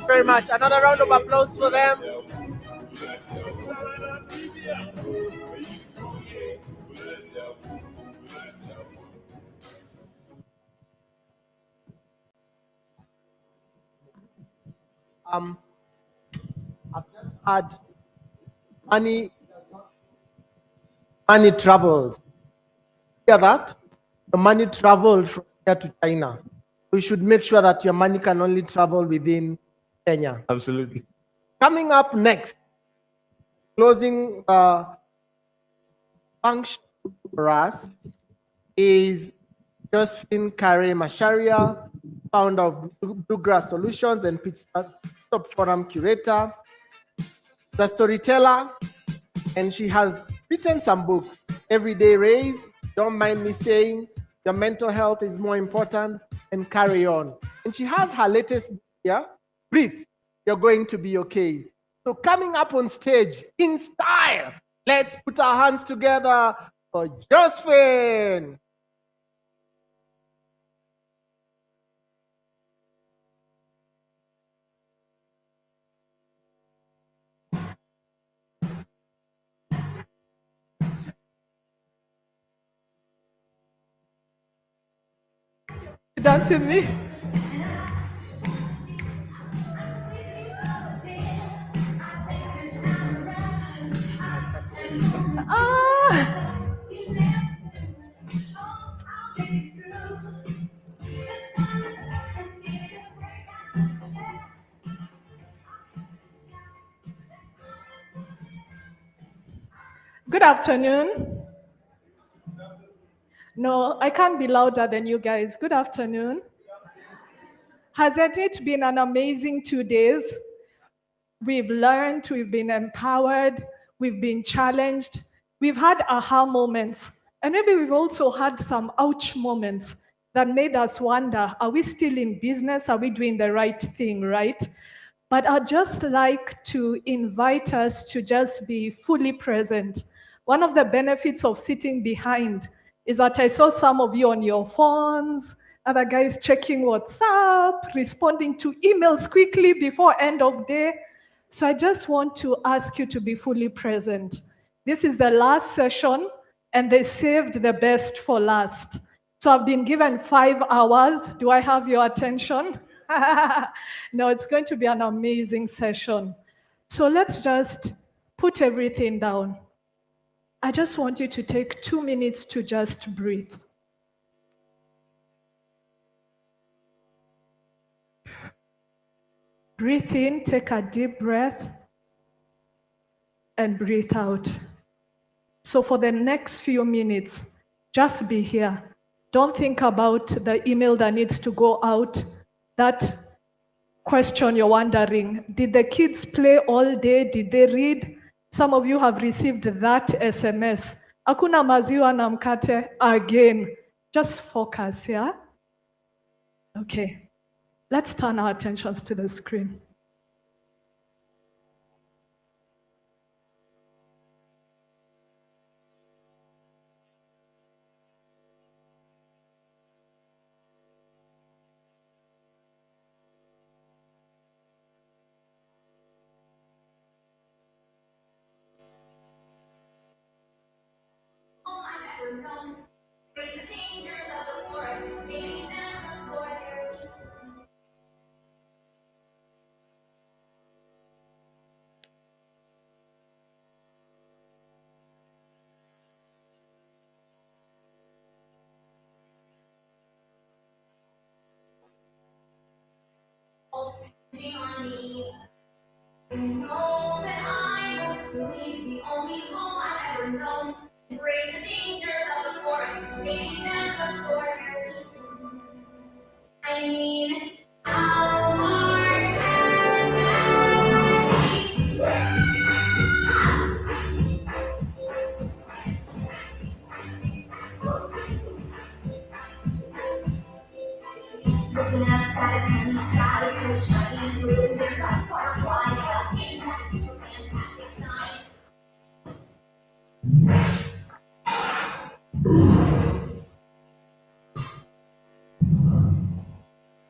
Very much. Another round of applause for them. I've just had money travels. Hear that? The money traveled from here to China. We should make sure that your money can only travel within Kenya. Absolutely. Coming up next, closing function for us is Josephine Kare Masharia, founder of Bluegrass Solutions and Pit Stop Forum curator, the storyteller, and she has written some books. Everyday Raise, Don't Mind Me Saying, Your Mental Health is More Important, and Carry On. And she has her latest book here, Breathe, You're Going to Be Okay. So coming up on stage in style, let's put our hands together for Josephine. Dance with me. Good afternoon. No, I can't be louder than you guys. Good afternoon. Hasn't it been an amazing 2 days? We've learned, we've been empowered, we've been challenged, we've had aha moments, and maybe we've also had some ouch moments that made us wonder, are we still in business? Are we doing the right thing, right? But I'd just like to invite us to just be fully present. One of the benefits of sitting behind is that I saw some of you on your phones, other guys checking WhatsApp, responding to emails quickly before end of day. So I just want to ask you to be fully present. This is the last session, and they saved the best for last. So I've been given 5 hours. Do I have your attention? No, it's going to be an amazing session. So let's just put everything down. I just want you to take 2 minutes to just breathe. Breathe in, take a deep breath, and breathe out. So for the next few minutes, just be here. Don't think about the email that needs to go out. That question you're wondering, did the kids play all day? Did they read? Some of you have received that SMS. Hakuna maziwa na mkate again. Just focus, yeah? Okay. Let's turn our attentions to the screen.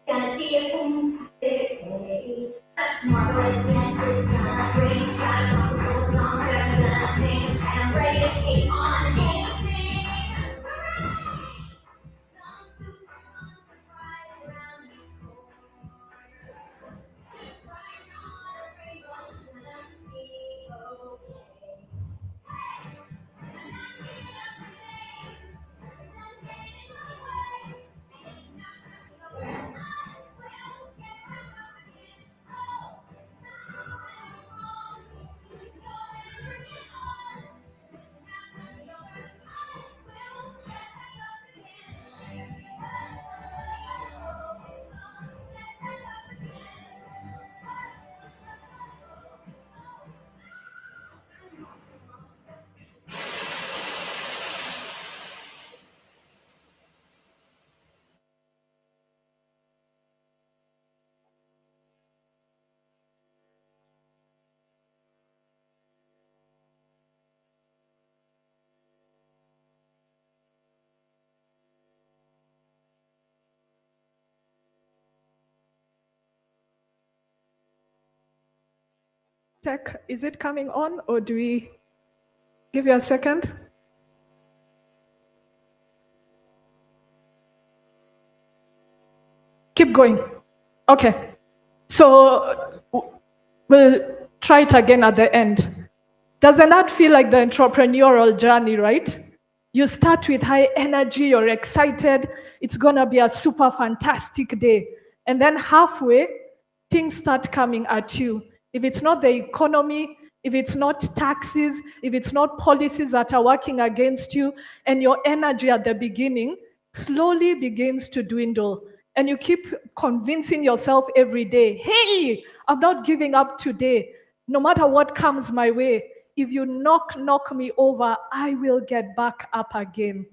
Gonna be a boom, such marvelous dances, gonna bring back all the rules on representing, and I'm ready to take on anything. Some super fun surprise around the store. Just right on a rainbow, gonna be okay. I'm not giving up today, there's nothing in my way. Ain't not gonna go. Tech, is it coming on or do we give you a second? Keep going. Okay. So we'll try it again at the end. Doesn't that feel like the entrepreneurial journey, right? You start with high energy, you're excited, it's gonna be a super fantastic day. And then halfway, things start coming at you. If it's not the economy, if it's not taxes, if it's not policies that are working against you, and your energy at the beginning slowly begins to dwindle. And you keep convincing yourself every day, hey, I'm not giving up today. No matter what comes my way, if you knock me over, I will get back up again.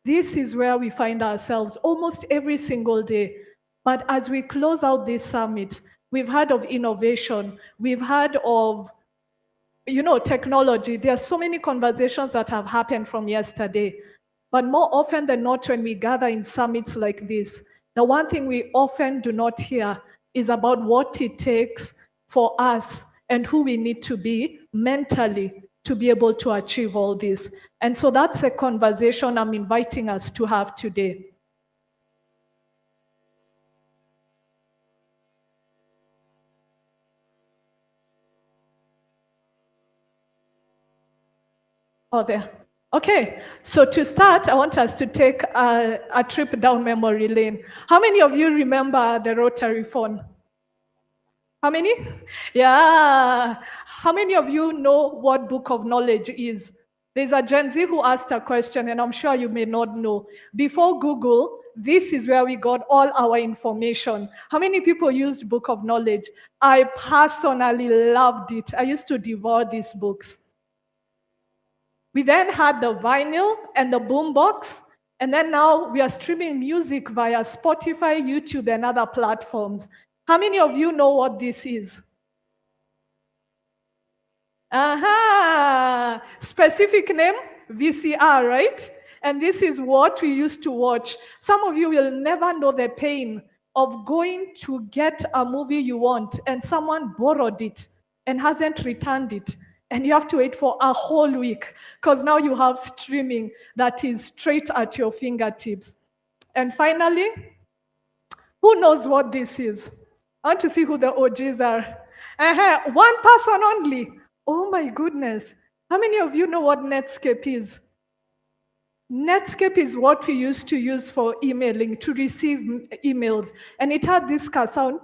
This is where we find ourselves almost every single day. But as we close out this summit, we've heard of innovation, we've heard of technology. There are so many conversations that have happened from yesterday. But more often than not, when we gather in summits like this, the one thing we often do not hear is about what it takes for us and who we need to be mentally to be able to achieve all this. And so that's a conversation I'm inviting us to have today. Oh, there. Okay, so to start, I want us to take a trip down memory lane. How many of you remember the rotary phone? How many? Yeah. How many of you know what book of knowledge is? There's a Gen Z who asked a question, and I'm sure you may not know. Before Google, this is where we got all our information. How many people used book of knowledge? I personally loved it. I used to devour these books. We then had the vinyl and the boombox, and then now we are streaming music via Spotify, YouTube, and other platforms. How many of you know what this is? Aha! Specific name, VCR, right? And this is what we used to watch. Some of you will never know the pain of going to get a movie you want and someone borrowed it and hasn't returned it. And you have to wait for a whole week because now you have streaming that is straight at your fingertips. And finally, who knows what this is? I want to see who the OGs are. One person only. Oh my goodness. How many of you know what Netscape is? Netscape is what we used to use for emailing, to receive emails. And it had this sound.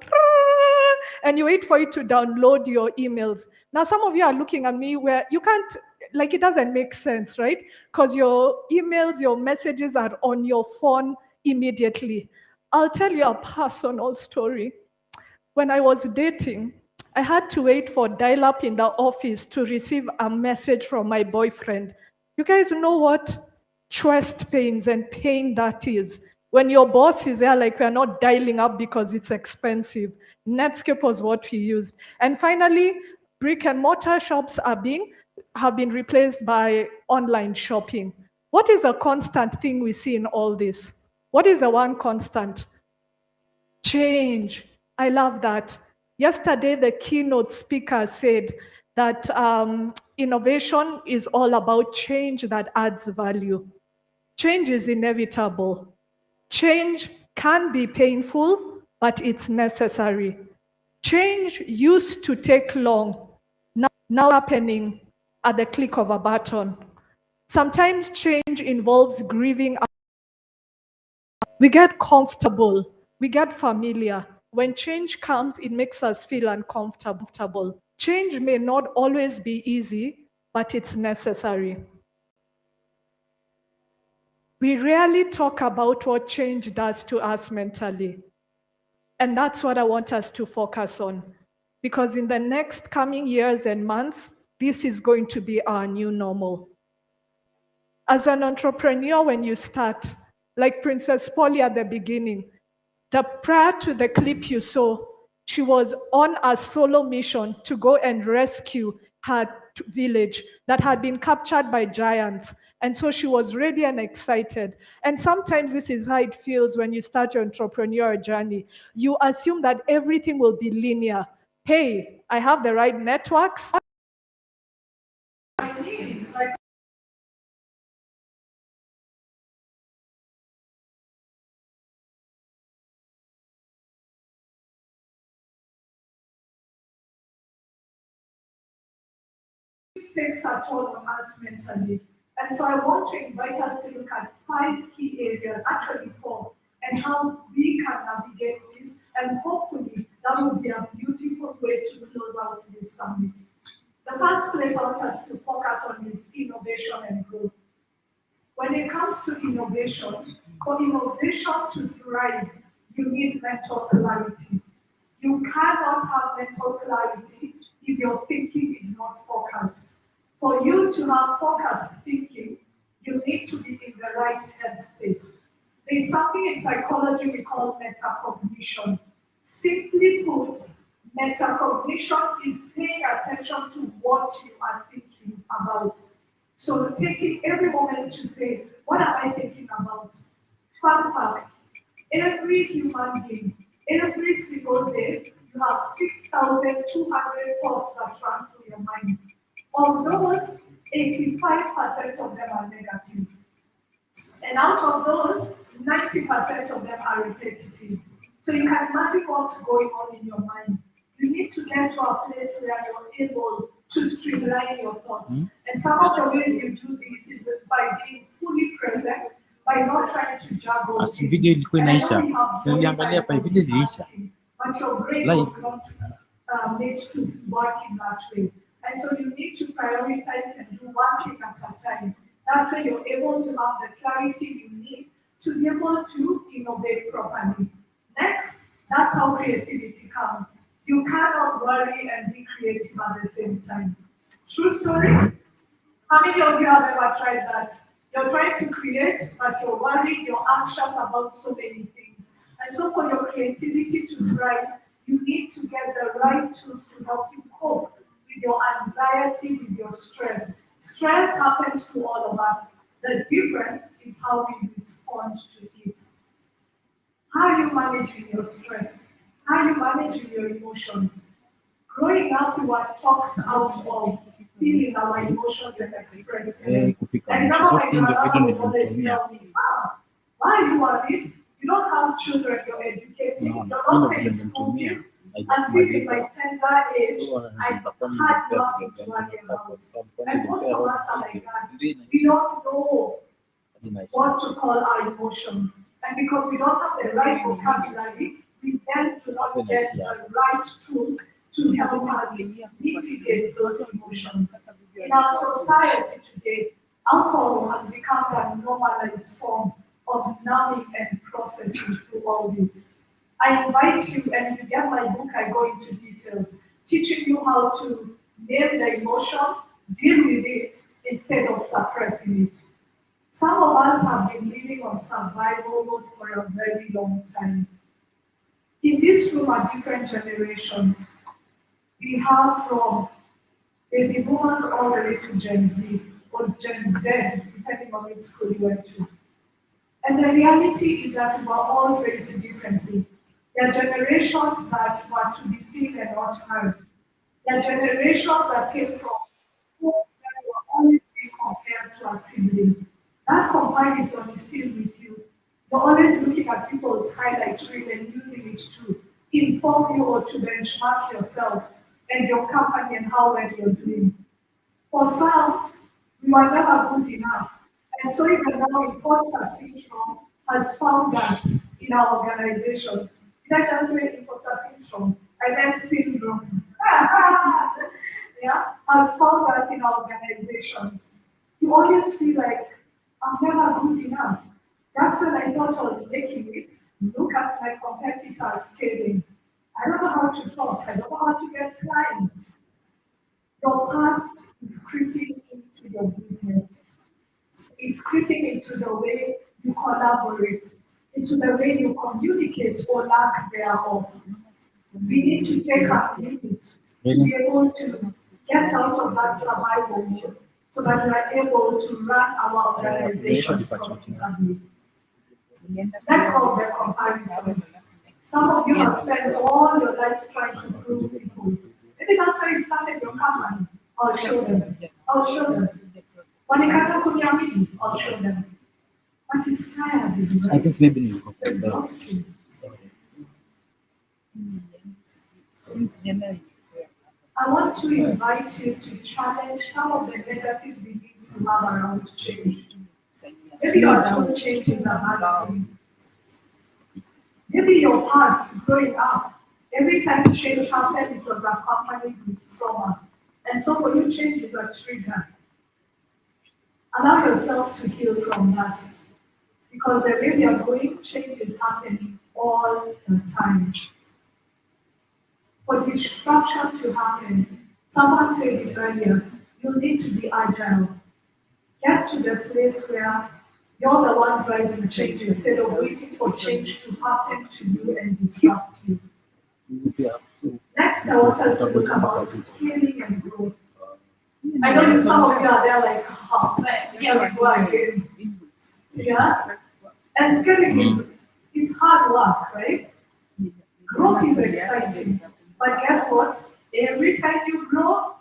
and you wait for it to download your emails. Now, some of you are looking at me where you can't, like, it doesn't make sense, right? Because your emails, your messages are on your phone immediately. I'll tell you a personal story. When I was dating, I had to wait for dial-up in the office to receive a message from my boyfriend. You guys know what chest pains and pain that is? When your boss is there, like, we're not dialing up because it's expensive. Netscape was what we used. And finally, brick and mortar shops have been replaced by online shopping. What is a constant thing we see in all this? What is the one constant? Change. I love that. Yesterday, the keynote speaker said that innovation is all about change that adds value. Change is inevitable. Change can be painful, but it's necessary. Change used to take long, now happening at the click of a button. Sometimes change involves grieving. We get comfortable, we get familiar. When change comes, it makes us feel uncomfortable. Change may not always be easy, but it's necessary. We rarely talk about what change does to us mentally. And that's what I want us to focus on. Because in the next coming years and months, this is going to be our new normal. As an entrepreneur, when you start, like Princess Polly at the beginning, prior to the clip you saw, she was on a solo mission to go and rescue her village that had been captured by giants. And so she was ready and excited. And sometimes this is how it feels when you start your entrepreneurial journey. You assume that everything will be linear. Hey, I have the right networks. Takes a toll on us mentally. And so I want to invite us to look at 5 key areas, actually 4, and how we can navigate this. And hopefully that will be a beautiful way to close out this summit. The first place I want us to focus on is innovation and growth. When it comes to innovation, for innovation to thrive, you need mental clarity. You cannot have mental clarity if your thinking is not focused. For you to have focused thinking, you need to be in the right headspace. There's something in psychology we call metacognition. Simply put, metacognition is paying attention to what you are thinking about. So taking every moment to say, what am I thinking about? Fun fact, every human being, every single day, you have 6,200 thoughts that run through your mind. Of those, 85% of them are negative. And out of those, 90% of them are repetitive. So you can imagine what's going on in your mind. You need to get to a place where you're able to streamline your thoughts. And some of the ways you do this is by being fully present, by not trying to juggle. Video ilikuwa inaisha. Siliangalia pa video iliisha. But your brain was not made to work in that way. And so you need to prioritize and do one thing at a time. That way you're able to have the clarity you need to be able to innovate properly. Next, that's how creativity comes. You cannot worry and be creative at the same time. True story? How many of you have ever tried that? You're trying to create, but you're worried, you're anxious about so many things. And so for your creativity to thrive, you need to get the right tools to help you cope with your anxiety, with your stress. Stress happens to all of us. The difference is how we respond to it. How are you managing your stress? How are you managing your emotions? Growing up, we were talked out of feeling our emotions and expressing them. And now my grandma would always tell me, why are you worried? You don't have children you're educating, you're not paying school fees. As if in my tender age, I had nothing to worry about. And most of us are like that. We don't know what to call our emotions. And because we don't have the right vocabulary, we then do not get the right tools to help us mitigate those emotions. In our society today, alcohol has become a normalized form of numbing and processing through all this. I invite you, and if you get my book, I go into details, teaching you how to name the emotion, deal with it, instead of suppressing it. Some of us have been living on survival mode for a very long time. In this room are different generations. We have from baby boomers all the way to Gen Z, or Gen Z, depending on which school you went to. And the reality is that we were all raised differently. There are generations that were to be seen and not heard. There are generations that came from who were always being compared to a sibling. That comparison is still with you. You're always looking at people's highlight reel and using it to inform you or to benchmark yourself and your company and how well you're doing. For some, we were never good enough. And so even now, imposter syndrome has found us in our organizations. Did I just say imposter syndrome? I meant syndrome. Yeah, has found us in our organizations. You always feel like, I'm never good enough. Just when I thought I was making it, look at my competitors scaling. I don't know how to talk. I don't know how to get clients. Your past is creeping into your business. It's creeping into the way you collaborate, into the way you communicate or lack thereof. We need to take a minute to be able to get out of that survival mode so that we are able to run our organizations profitably. Let go of the comparison. Some of you have spent all your life trying to prove people. Maybe that's why you started your company. I'll show them. I'll show them. When you can't kuniamini, I'll show them. But it's tiring, right? I think maybe you It's exhausting. I want to invite you to challenge some of the negative beliefs you have around change. Maybe your told change is a bad thing. Maybe your past growing up, every time change happened, it was accompanied with trauma. And so for you, change is a trigger. Allow yourself to heal from that. Because the way we are going, change is happening all the time. For disruption to happen, someone said it earlier, you need to be agile. Get to the place where you're the one driving change instead of waiting for change to happen to you and disrupt you. Next, I want us to look about scaling and growth. I know some of you are there like, oh man, here we go again. Yeah? And scaling is it's hard work, right? Growth is exciting. But guess what? Every time you grow,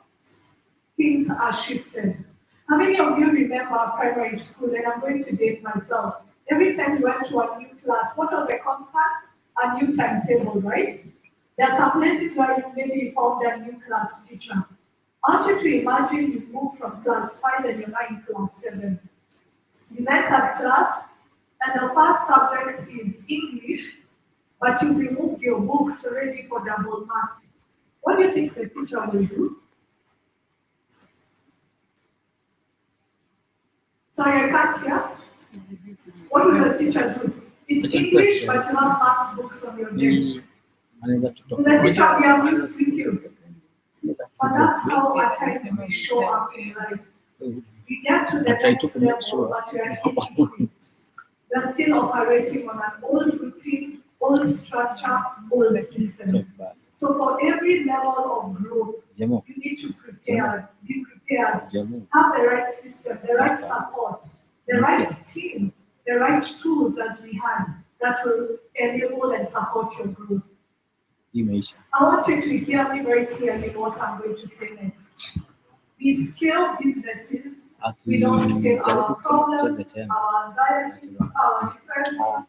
things are shifted. How many of you remember primary school? And I'm going to date myself. Every time you went to a new class, what was the constant? A new timetable, right? There are some places where you maybe found a new class teacher. I want you to imagine you move from class 5 and you're now in class 7. You entered class, and the first subject is English, but you've removed your books ready for double marks. What do you think the teacher will do? Sorry, I can't hear. What will the teacher do? It's English, but you have maths books on your desk. Will the teacher be amused with you? But that's how at times we show up in life. We get to the next level, but we are inadequate. We are still operating on an old routine, old structure, old system. So for every level of growth, you need to prepare, be prepared, have the right system, the right support, the right team, the right tools that we have that will enable and support your growth. I want you to hear me very clearly what I'm going to say next. We scale businesses, we don't scale our problems, our anxieties, our depression,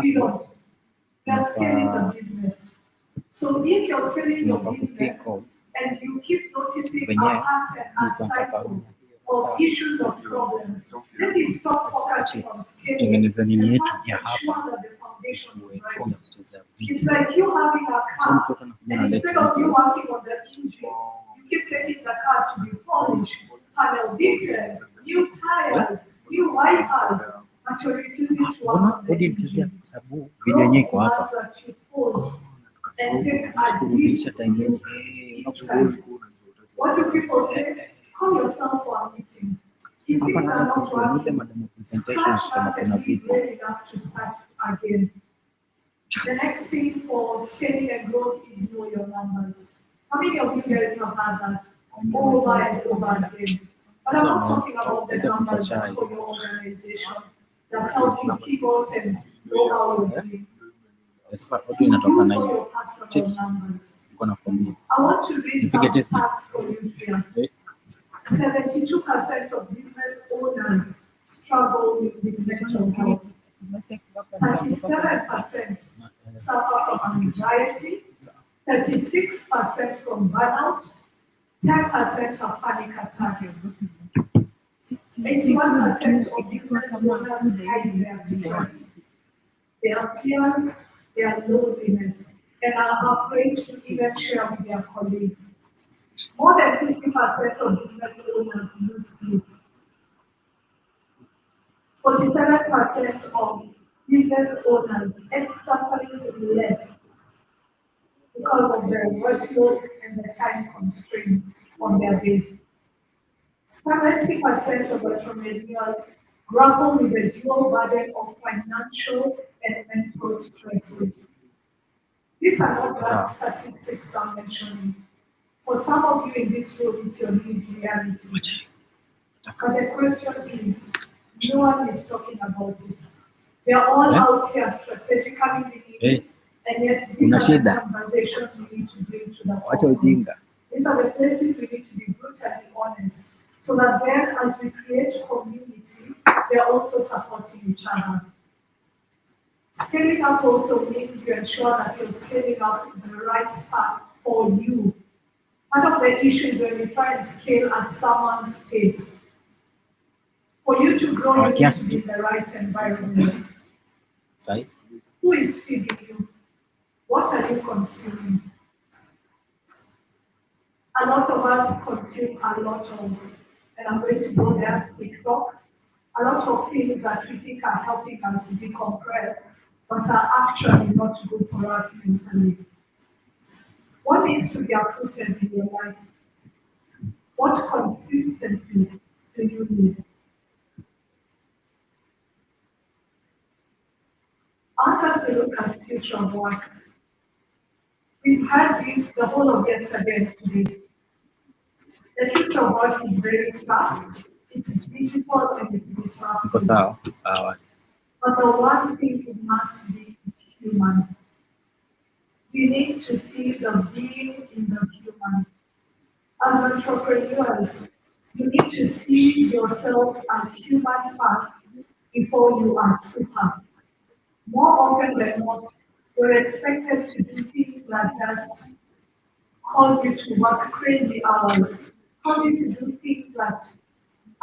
we don't. We are scaling the business. So if you're scaling your business and you keep noticing a pattern, a cycle of issues or problems, maybe stop focusing on scaling and ensure that the conditions, right? Kucheza It's like you having a Sasa car, mtu anakuja na and left instead of you vehicles. working on the engine, you keep taking the car to be polished, panel beaten, new tires, new wipers, but you're refusing to work Mbona on the bodi mchezea engine. kwa sababu video yenyewe iko hapa. Growth demands that you pause and take a Kurudisha deep time look inside. What do people say? Call yourself for a meeting. If Hapa things are nafasi not ndio ile working, madam presentation scratch kusema that kuna and be video. brave enough to start again. The next thing for scaling and growth is know your numbers. How many of you guys have had that over and over again? But I'm not talking about the numbers for your organization that help you pivot and know how you're doing. Sasa audio inatoka na You know hiyo. your personal numbers. Niko nakwambia. I want to read Nipige some test. stats for you here. 72% of business owners struggle with mental health. 37% suffer from anxiety, 36% from burnout, 10% have panic attacks. 81% of business owners hide their stress, their fears, their loneliness, and are afraid to even share with their colleagues. More than 50% of business owners lose sleep. 47% of business owners end suffering less because of their workload and the time constraints on their day. 70% of entrepreneurs grapple with the dual burden of financial and mental stresses. These are not just statistics I'm mentioning. For some of you in this room, it's your lived reality. But the question is, no one is talking about it. We are all out here strategically living it, and yet these are the conversations we need to bring to the forefront. These are the places we need to be brutally honest, so that then as we create community, we are also supporting each other. Scaling up also means you ensure that you're scaling up the right path for you. Part of the issue is when we try and scale at someone's pace. For you to grow, you need to be in the right environment. Who is feeding you? What are you consuming? A lot of us consume a lot of, and I'm going to go there, TikTok, a lot of things that we think are helping us decompress, but are actually not good for us mentally. What needs to be uprooted in your life? What consistency do you need? I want us to look at future work. We've had this the whole of yesterday and today. The future of work is very fast, it's digital and it's disruptive. But the one thing it must be is human. We need to see the being in the human. As entrepreneurs, you need to see yourself as human first before you are super. More often than not, we're expected to do things that just cause you to work crazy hours, cause you to do things that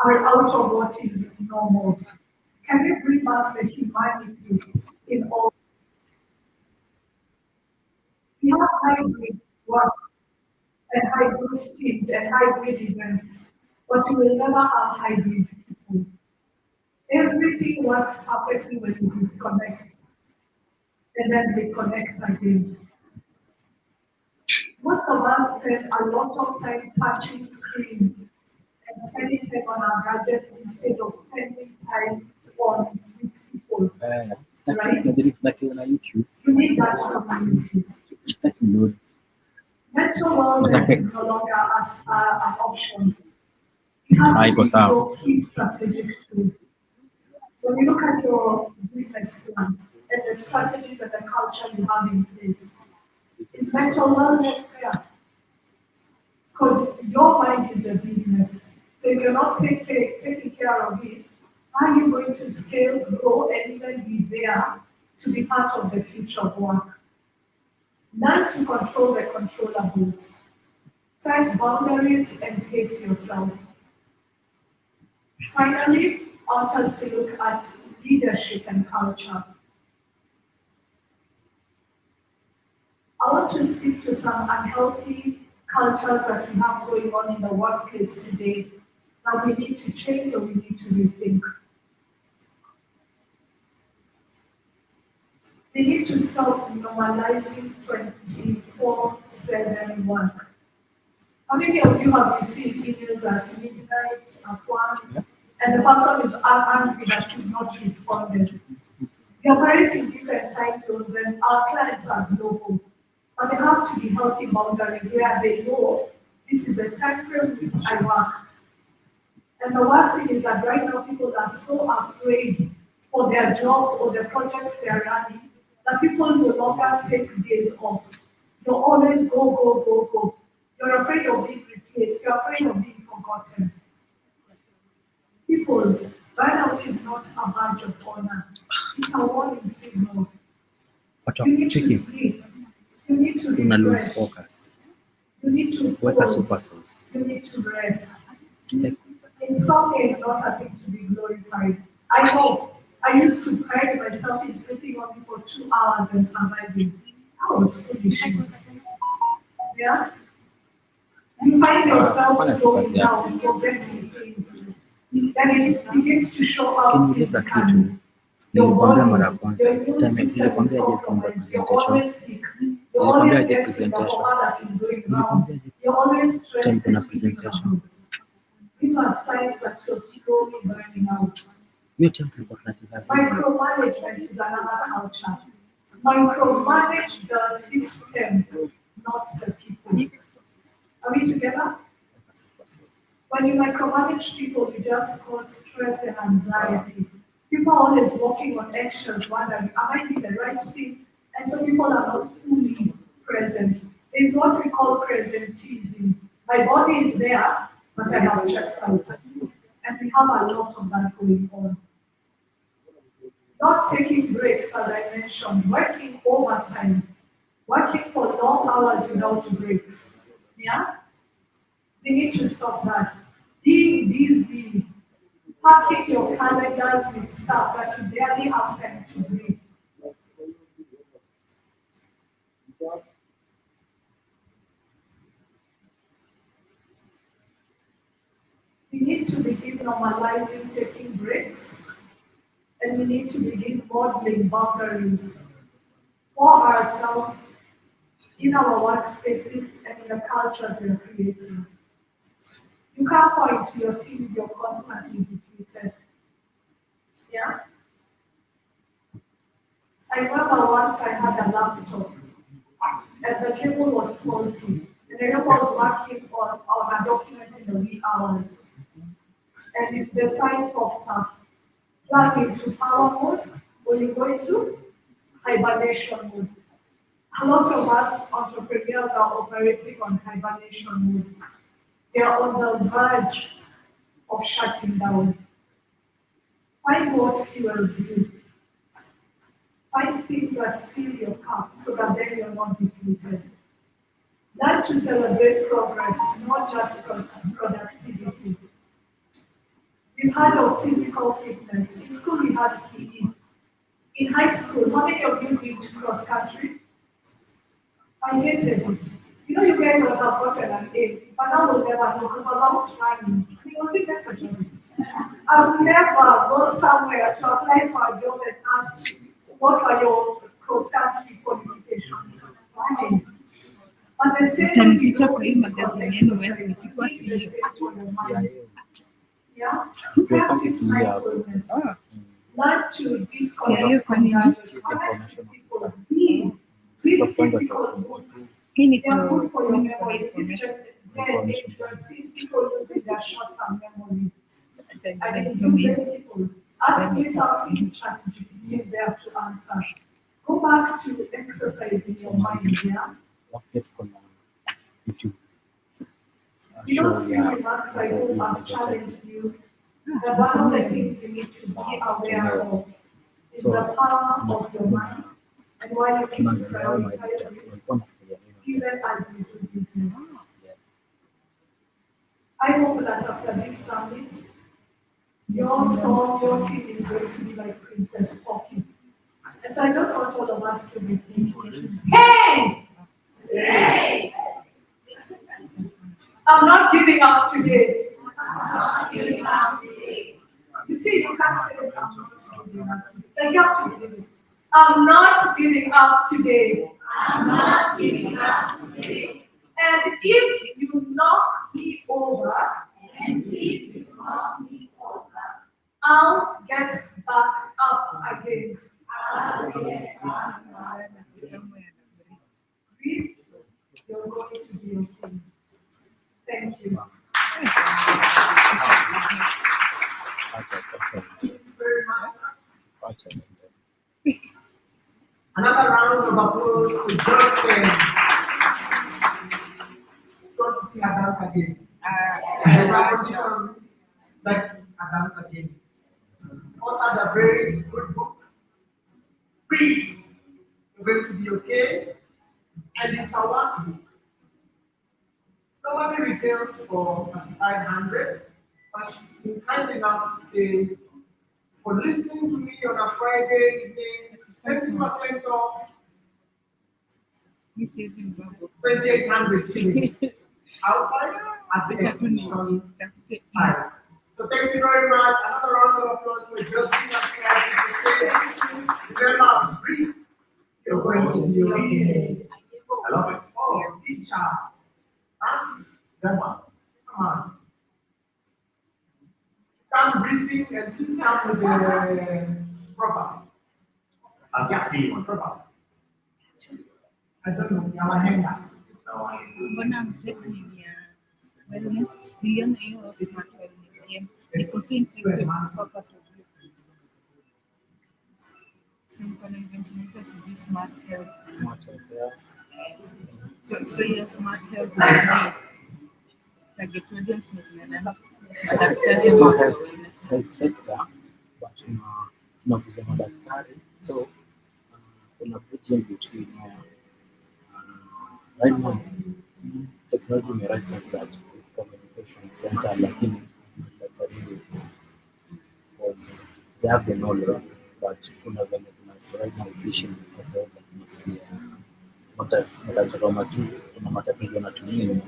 are out of what is normal. Can we bring back the humanity in all? We have hybrid work and hybrid teams and hybrid events, but we will never have hybrid people. Everything works perfectly when you disconnect and then reconnect again. Most of us spend a lot of time touching screens and spending time on our gadgets instead of spending time on with people. Right? You need that community. Mental wellness is no longer an option. It has to be your key strategic tool. When you look at your business plan and the strategies and the culture you have in place, is mental wellness there? Because your mind is a business. So if you're not taking care of it, how are you going to scale, grow, and even be there to be part of the future of work? Learn to control the controllables. Set boundaries and pace yourself. Finally, I want us to look at leadership and culture. I want to speak to some unhealthy cultures that we have going on in the workplace today that we need to change or we need to rethink. We need to stop normalizing 24/7 work. How many of you have received emails at midnight, at 1, and the person is angry that you've not responded? We operate in different time zones and our clients are global. But there have to be healthy boundaries where they know this is a time frame which I work. And the worst thing is that right now people are so afraid for their jobs or the projects they are running that people no longer take days off. You're always go, go, go, go. You're afraid of being replaced. You're afraid of being forgotten. People, burnout is not a badge of honor. It's a warning signal. You need to sleep. You need to refresh. Focus. You need to pause. You need to rest. In some ways, not a thing to be glorified. I know. I used to pride myself in sleeping only for 2 hours and surviving. That was foolishness. Yeah? You find yourself slowing down, forgetting things. Then it begins to show up physically. Your body, your immune system is compromised. You're always sick. You're always getting the hormone that is going wrong. You're always stressed. These are signs that you're slowly burning out. Micromanagement is another culture. Micromanage the system, not the people. Are we together? When you micromanage people, you just cause stress and anxiety. People are always walking on eggshells, wondering, am I doing the right thing? And so people are not fully present. It's what we call presentism. My body is there, but I have checked out. And we have a lot of that going on. Not taking breaks, as I mentioned, working overtime, working for long hours without breaks. Yeah? We need to stop that. Being busy, packing your calendars with stuff that you barely have time to breathe. We need to begin normalizing taking breaks, and we need to begin modeling boundaries for ourselves in our workspaces and in the culture we are creating. You can't point to your team if you're constantly depleted. Yeah? I remember once I had a laptop and the cable was faulty. And I remember I was working on a document in the wee hours. And the sign popped up. Plug into power mode, or you go into hibernation mode. A lot of us entrepreneurs are operating on hibernation mode. They are on the verge of shutting down. Find what fuels you. Find things that fill your cup so that then you're not depleted. Learn to celebrate progress, not just productivity. We've heard of physical fitness. In school, we had PE. In high school, how many of you did cross country? I hated it. You know, you guys would have gotten an A, but now we'll never know because I was running. It was necessary. I've never gone somewhere to apply for a job and asked, what are your cross country qualifications? Why? But the same thing we do is yeah? Practice mindfulness. Learn to disconnect from gadgets. Connect with people. Read physical books. They are good for your memory. It's just then you are seeing people using their short-term memory. I mean, so many people. Ask me something, ChatGPT is there to answer. Go back to exercising your mind, yeah? You know, three remarks I hope have challenged you. That one of the things you need to be aware of is the power of your mind and why you need to prioritize it, even as you do business. I hope that after this summit, your song, your feel is going to be like Princess Poppy. And so I just want all of us to repeat, hey! I'm not giving up today. You see, you can't say I'm not giving up. Like you have to believe it. I'm not giving up today. I'm not giving up today. And if you knock me over, I'll get back up again. You're going to be okay. Thank you. Another round of applause to Justin. Good to see a dance again. Like a dance again. Authors are very good book. Read. You're going to be okay. And it's a workbook. Normally retails for 500, but you're kind enough to say, for listening to me on a Friday evening, 20% off 2,800 shillings outside at the exhibition time. So thank you very much. Another round of applause for Justin. Remember, breathe. You're going to be okay. I love it. Oh, teacher. That's come on. Come breathing and please come with the proper. As your key one, proper. I don't know, our hanger. Mbona mteki ya wellness, niliona hiyo smart wellness yenu. Niko so interested kutoka tu. Simple invention is smart health. Smart health, yeah. So your smart health target audience ni nani? Madaktari So wa health sector, but tunakuza madaktari. So kuna bridge in between right now technology may rise up that communication center lakini madaktari was they have the knowledge but kuna venye tunasaidia vision sasa tunasikia kuna matatizo yanatumia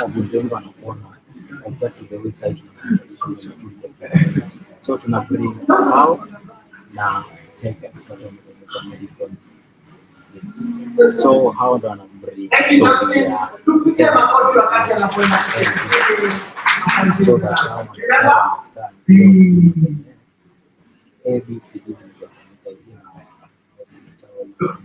wagonjwa wanaona compared to the website so tuna bring out na take a sort of medical. So how do I bring so that I understand ABC business.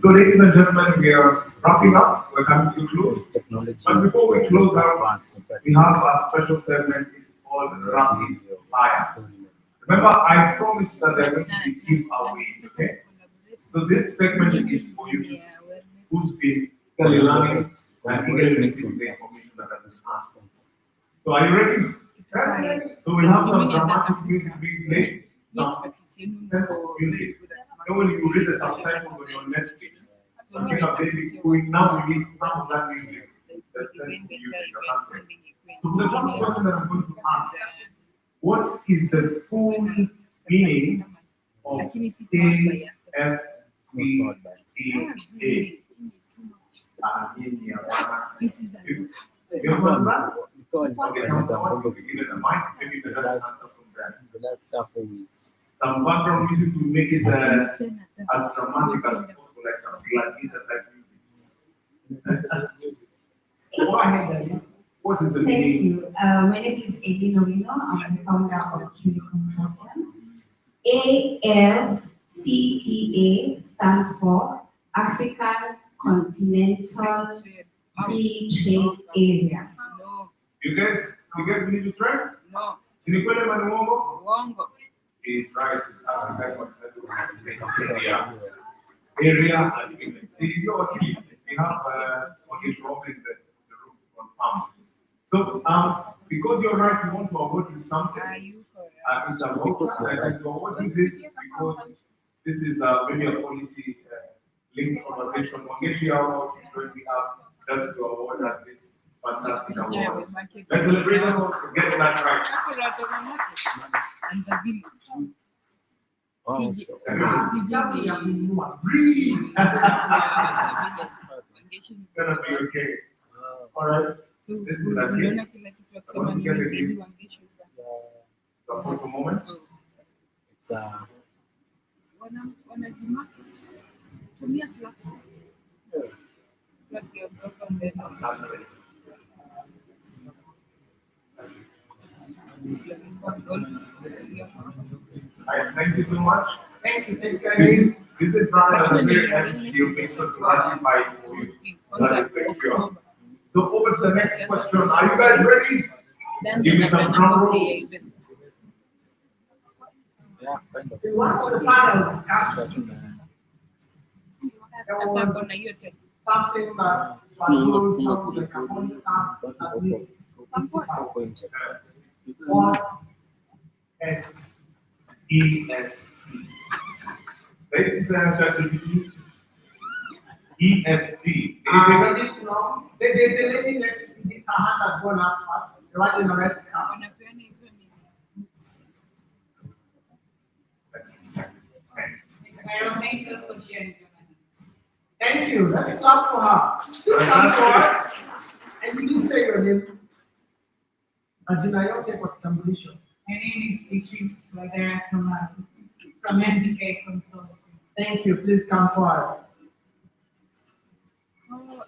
So ladies and gentlemen, we are wrapping up. We're coming to close. Technology. But before we close out, we have a special segment. It's called Rapid Fire. Remember, I promised that they're going to be giveaways, okay? So this segment is for you who's been learning and eagerly receiving the information that has been asked. So are you ready? So we'll have some dramatic music being played. Music. You know when you read the subtitles on your Netflix, it's like a baby going, now we need some of that music. That's for you in your country. So the first question that I'm going to ask, what is the full meaning of AFCEA? This is a You know what that? Okay, I'm going to give it a mic. Maybe the last answer from that. Some background music to make it as dramatic as possible, like some gladiator type music. Go ahead, Daniel. What is the Thank meaning? you. My name is Edina Rino. I'm the founder of Curie Consultants. AFCTA stands for African Continental Free Trade Area. You guys believe it's right? No. Sinikwele manuongo? Wongo. Is right. It's African Continental Area and England. See, you're okay. We have only Rob in the room to confirm. So, because you're right, we want to award you something. It's a voucher. And to award you this because this is maybe a policy linked conversation. Wangeshi how we have just to award us this fantastic award. Let's celebrate them all for getting that right. And the village. Breathe. gonna be okay. All right. This is a uliona gift. kila kitu I akisema want to ni get a baby gift. wangeshuka So for the moment. It's a wanajimaki tumia platform wakiogopa mbele. Thank you so much. Thank you. This is Brian and very happy to be so gratified for you. That is secure. So over to the next question. Are you guys ready? Give me some drum rolls. yeah, kind of. One of the panel discussion, there was something that was like a one stamp at least 65. What ESP. Ladies and gentlemen, ESP. There's a lady next to me, her hand has gone up fast, the one in the red scarf. Thank you. Let's clap for her. Please come forward. And you didn't say your name. Ajina, you take what combination. My name is Beatrice Wadera from NGK Consulting. Thank you. Please come forward.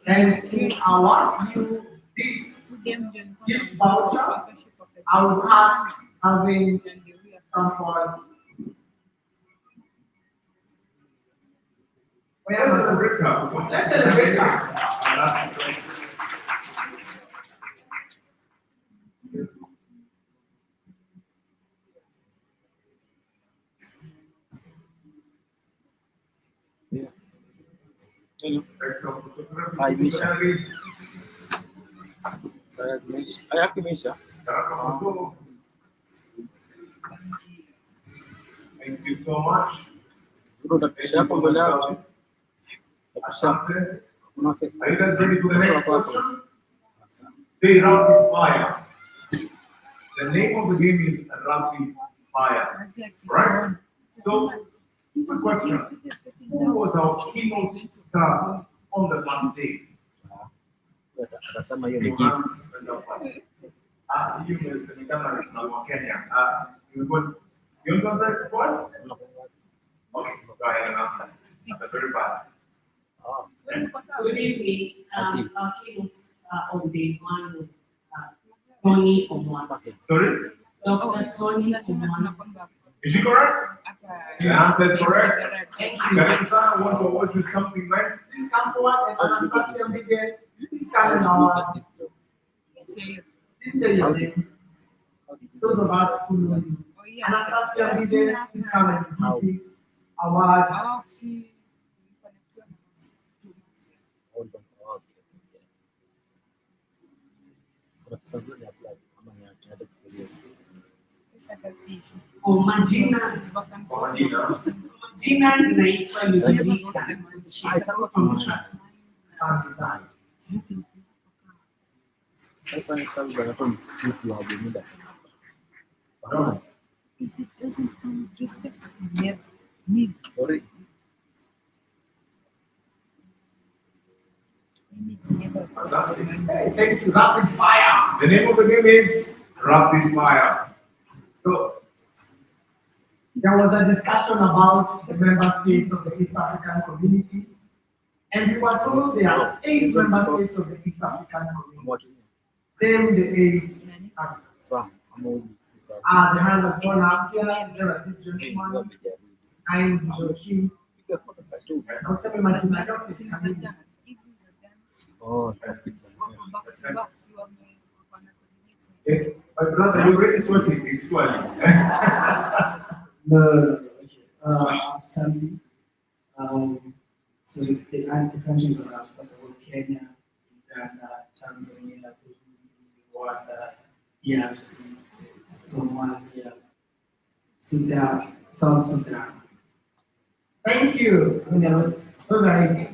Thank you. I want you this gift voucher. I will ask having come forward. Let's celebrate her. Let's celebrate her. Hello. Hi, Misha. I have to Misha. Thank you so much. Asante. Are you guys ready for the next question? Say rapid fire. The name of the game is rapid fire. Right? So, quick question. Who was our keynote star on the first day? Atasema hiyo ni gifts. You know, from Kenya. You want to answer first? Okay, go ahead and answer. That's very bad. Good evening. Our keynote on day one was Tony Omwan. Sorry? Dr. Tony Omwan. Is she correct? The answer is correct. Thank you. Can someone want to award you something nice? Please come forward and Anastasia Miguel. Please come in our. Didn't say your name. Those of us who know you. Anastasia Miguel, please come and give this award. Majina naitwa Lizabika. Asante sana. If it doesn't come with respect, never need. Sorry. Thank you. Rapid fire. The name of the game is Rapid Fire. So, there was a discussion about the member states of the East African community, and we were told there are 8 member states of the East African community. Name the 8. The hand has gone up here. There are this gentleman. I'm Joaquin. Now, say my name. I don't think I mean. Oh, that's good. My brother, you're really sweating. It's swelling. No. I'm Stanley. So the countries are first of all Kenya, Uganda, Tanzania, Rwanda, DRC, Somalia, Sudan, South Sudan. Thank you. Those are it.